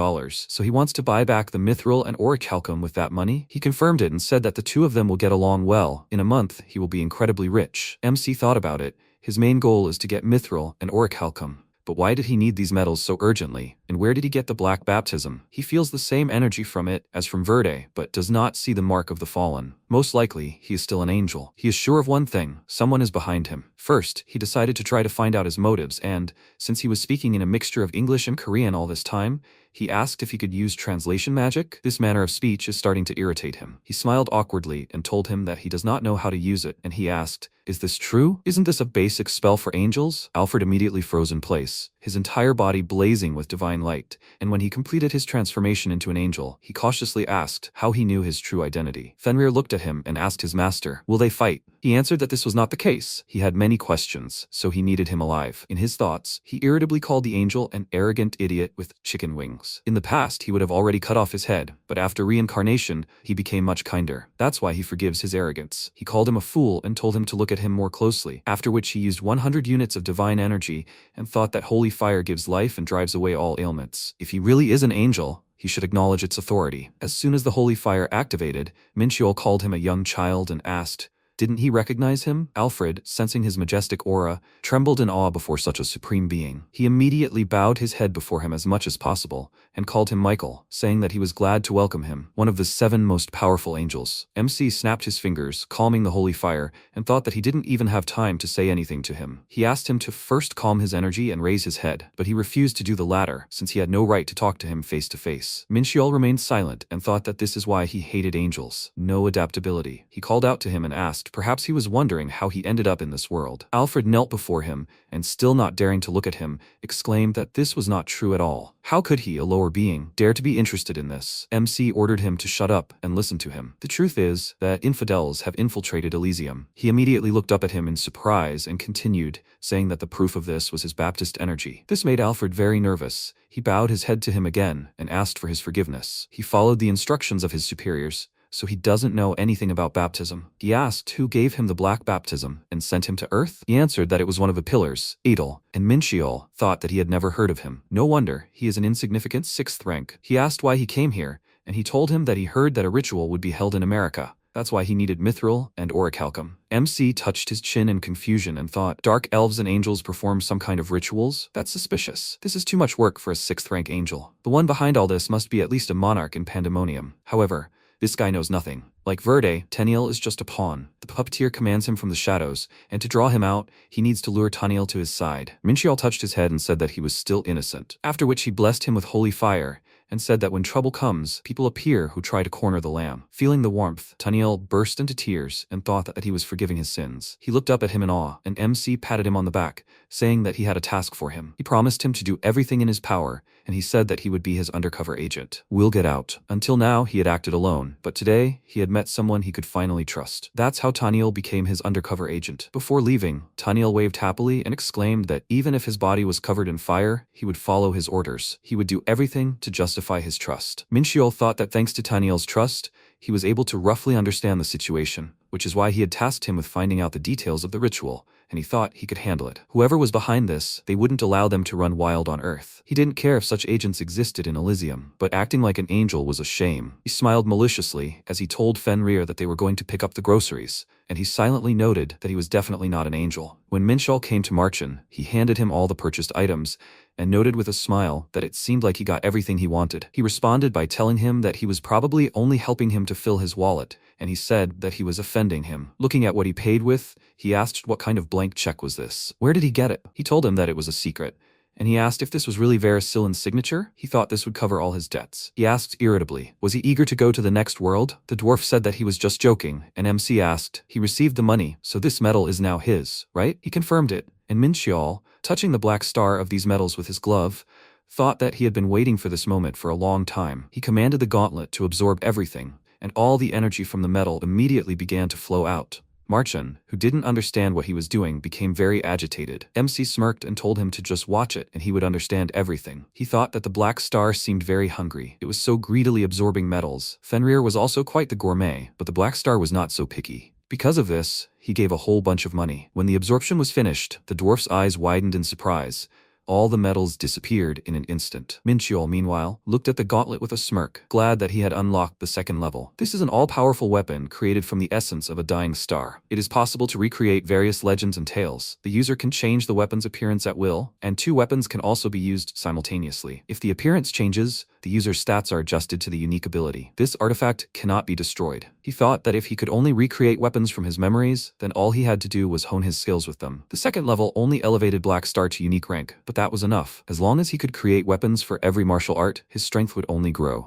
so he wants to buy back the mithril and orichalcum with that money? He confirmed it and said that the two of them will get along well. In a month, he will be incredibly rich. MC thought about it. His main goal is to get mithril and orichalcum. But why did he need these metals so urgently? And where did he get the black baptism? He feels the same energy from it as from Verde, but does not see the mark of the fallen. Most likely, he is still an angel. He is sure of one thing: someone is behind him. First, he decided to try to find out his motives, and, since he was speaking in a mixture of English and Korean all this time, he asked if he could use translation magic. This manner of speech is starting to irritate him. He smiled awkwardly and told him that he does not know how to use it, and he asked, "Is this true? Isn't this a basic spell for angels?" Alfred immediately froze in place, his entire body blazing with divine light, and when he completed his transformation into an angel, he cautiously asked how he knew his true identity. Fenrir looked at him and asked his master, "Will they fight?" He answered that this was not the case. He had many questions, so he needed him alive. In his thoughts, he irritably called the angel an arrogant idiot with chicken wings. In the past, he would have already cut off his head, but after reincarnation, he became much kinder. That's why he forgives his arrogance. He called him a fool and told him to look at him more closely, after which he used 100 units of divine energy and thought that holy fire gives life and drives away all ailments. If he really is an angel, he should acknowledge its authority. As soon as the holy fire activated, Minchiol called him a young child and asked, didn't he recognize him? Alfred, sensing his majestic aura, trembled in awe before such a supreme being. He immediately bowed his head before him as much as possible, and called him Michael, saying that he was glad to welcome him, one of the 7 most powerful angels. MC snapped his fingers, calming the holy fire, and thought that he didn't even have time to say anything to him. He asked him to first calm his energy and raise his head, but he refused to do the latter, since he had no right to talk to him face to face. Minchiol remained silent and thought that this is why he hated angels. No adaptability. He called out to him and asked, perhaps he was wondering how he ended up in this world. Alfred knelt before him, and still not daring to look at him, exclaimed that this was not true at all. How could he, a lower being, dare to be interested in this? MC ordered him to shut up and listen to him. The truth is that infidels have infiltrated Elysium. He immediately looked up at him in surprise and continued, saying that the proof of this was his Baptist energy. This made Alfred very nervous. He bowed his head to him again and asked for his forgiveness. He followed the instructions of his superiors, so he doesn't know anything about baptism. He asked who gave him the black baptism and sent him to Earth. He answered that it was one of the pillars, Adel, and Minchiol thought that he had never heard of him. No wonder, he is an insignificant 6th rank. He asked why he came here, and he told him that he heard that a ritual would be held in America. That's why he needed mithril and orichalcum. MC touched his chin in confusion and thought, dark elves and angels perform some kind of rituals? That's suspicious. This is too much work for a 6th rank angel. The one behind all this must be at least a monarch in Pandemonium. However, this guy knows nothing. Like Verde, Taniel is just a pawn. The puppeteer commands him from the shadows, and to draw him out, he needs to lure Taniel to his side. Minchiol touched his head and said that he was still innocent, after which he blessed him with holy fire, and said that when trouble comes, people appear who try to corner the lamb. Feeling the warmth, Taniel burst into tears and thought that he was forgiving his sins. He looked up at him in awe, and MC patted him on the back, saying that he had a task for him. He promised him to do everything in his power, and he said that he would be his undercover agent. We'll get out. Until now, he had acted alone, but today, he had met someone he could finally trust. That's how Taniel became his undercover agent. Before leaving, Taniel waved happily and exclaimed that even if his body was covered in fire, he would follow his orders. He would do everything to justify his trust. Minchiol thought that thanks to Taniel's trust, he was able to roughly understand the situation, which is why he had tasked him with finding out the details of the ritual, and he thought he could handle it. Whoever was behind this, they wouldn't allow them to run wild on Earth. He didn't care if such agents existed in Elysium, but acting like an angel was a shame. He smiled maliciously as he told Fenrir that they were going to pick up the groceries, and he silently noted that he was definitely not an angel. When Minshall came to Marchin, he handed him all the purchased items, and noted with a smile that it seemed like he got everything he wanted. He responded by telling him that he was probably only helping him to fill his wallet, and he said that he was offending him. Looking at what he paid with, he asked what kind of blank check was this. Where did he get it? He told him that it was a secret, and he asked if this was really Varasilin's signature. He thought this would cover all his debts. He asked irritably, was he eager to go to the next world? The dwarf said that he was just joking, and MC asked, he received the money, so this medal is now his, right? He confirmed it, and Minshall, touching the black star of these medals with his glove, thought that he had been waiting for this moment for a long time. He commanded the gauntlet to absorb everything, and all the energy from the metal immediately began to flow out. Marchin, who didn't understand what he was doing, became very agitated. MC smirked and told him to just watch it and he would understand everything. He thought that the black star seemed very hungry. It was so greedily absorbing metals. Fenrir was also quite the gourmet, but the black star was not so picky. Because of this, he gave a whole bunch of money. When the absorption was finished, the dwarf's eyes widened in surprise. All the metals disappeared in an instant. Minshall, meanwhile, looked at the gauntlet with a smirk, glad that he had unlocked the second level. This is an all-powerful weapon created from the essence of a dying star. It is possible to recreate various legends and tales. The user can change the weapon's appearance at will, and two weapons can also be used simultaneously. If the appearance changes, the user's stats are adjusted to the unique ability. This artifact cannot be destroyed. He thought that if he could only recreate weapons from his memories, then all he had to do was hone his skills with them. The second level only elevated Black Star to unique rank, but that was enough. As long as he could create weapons for every martial art, his strength would only grow.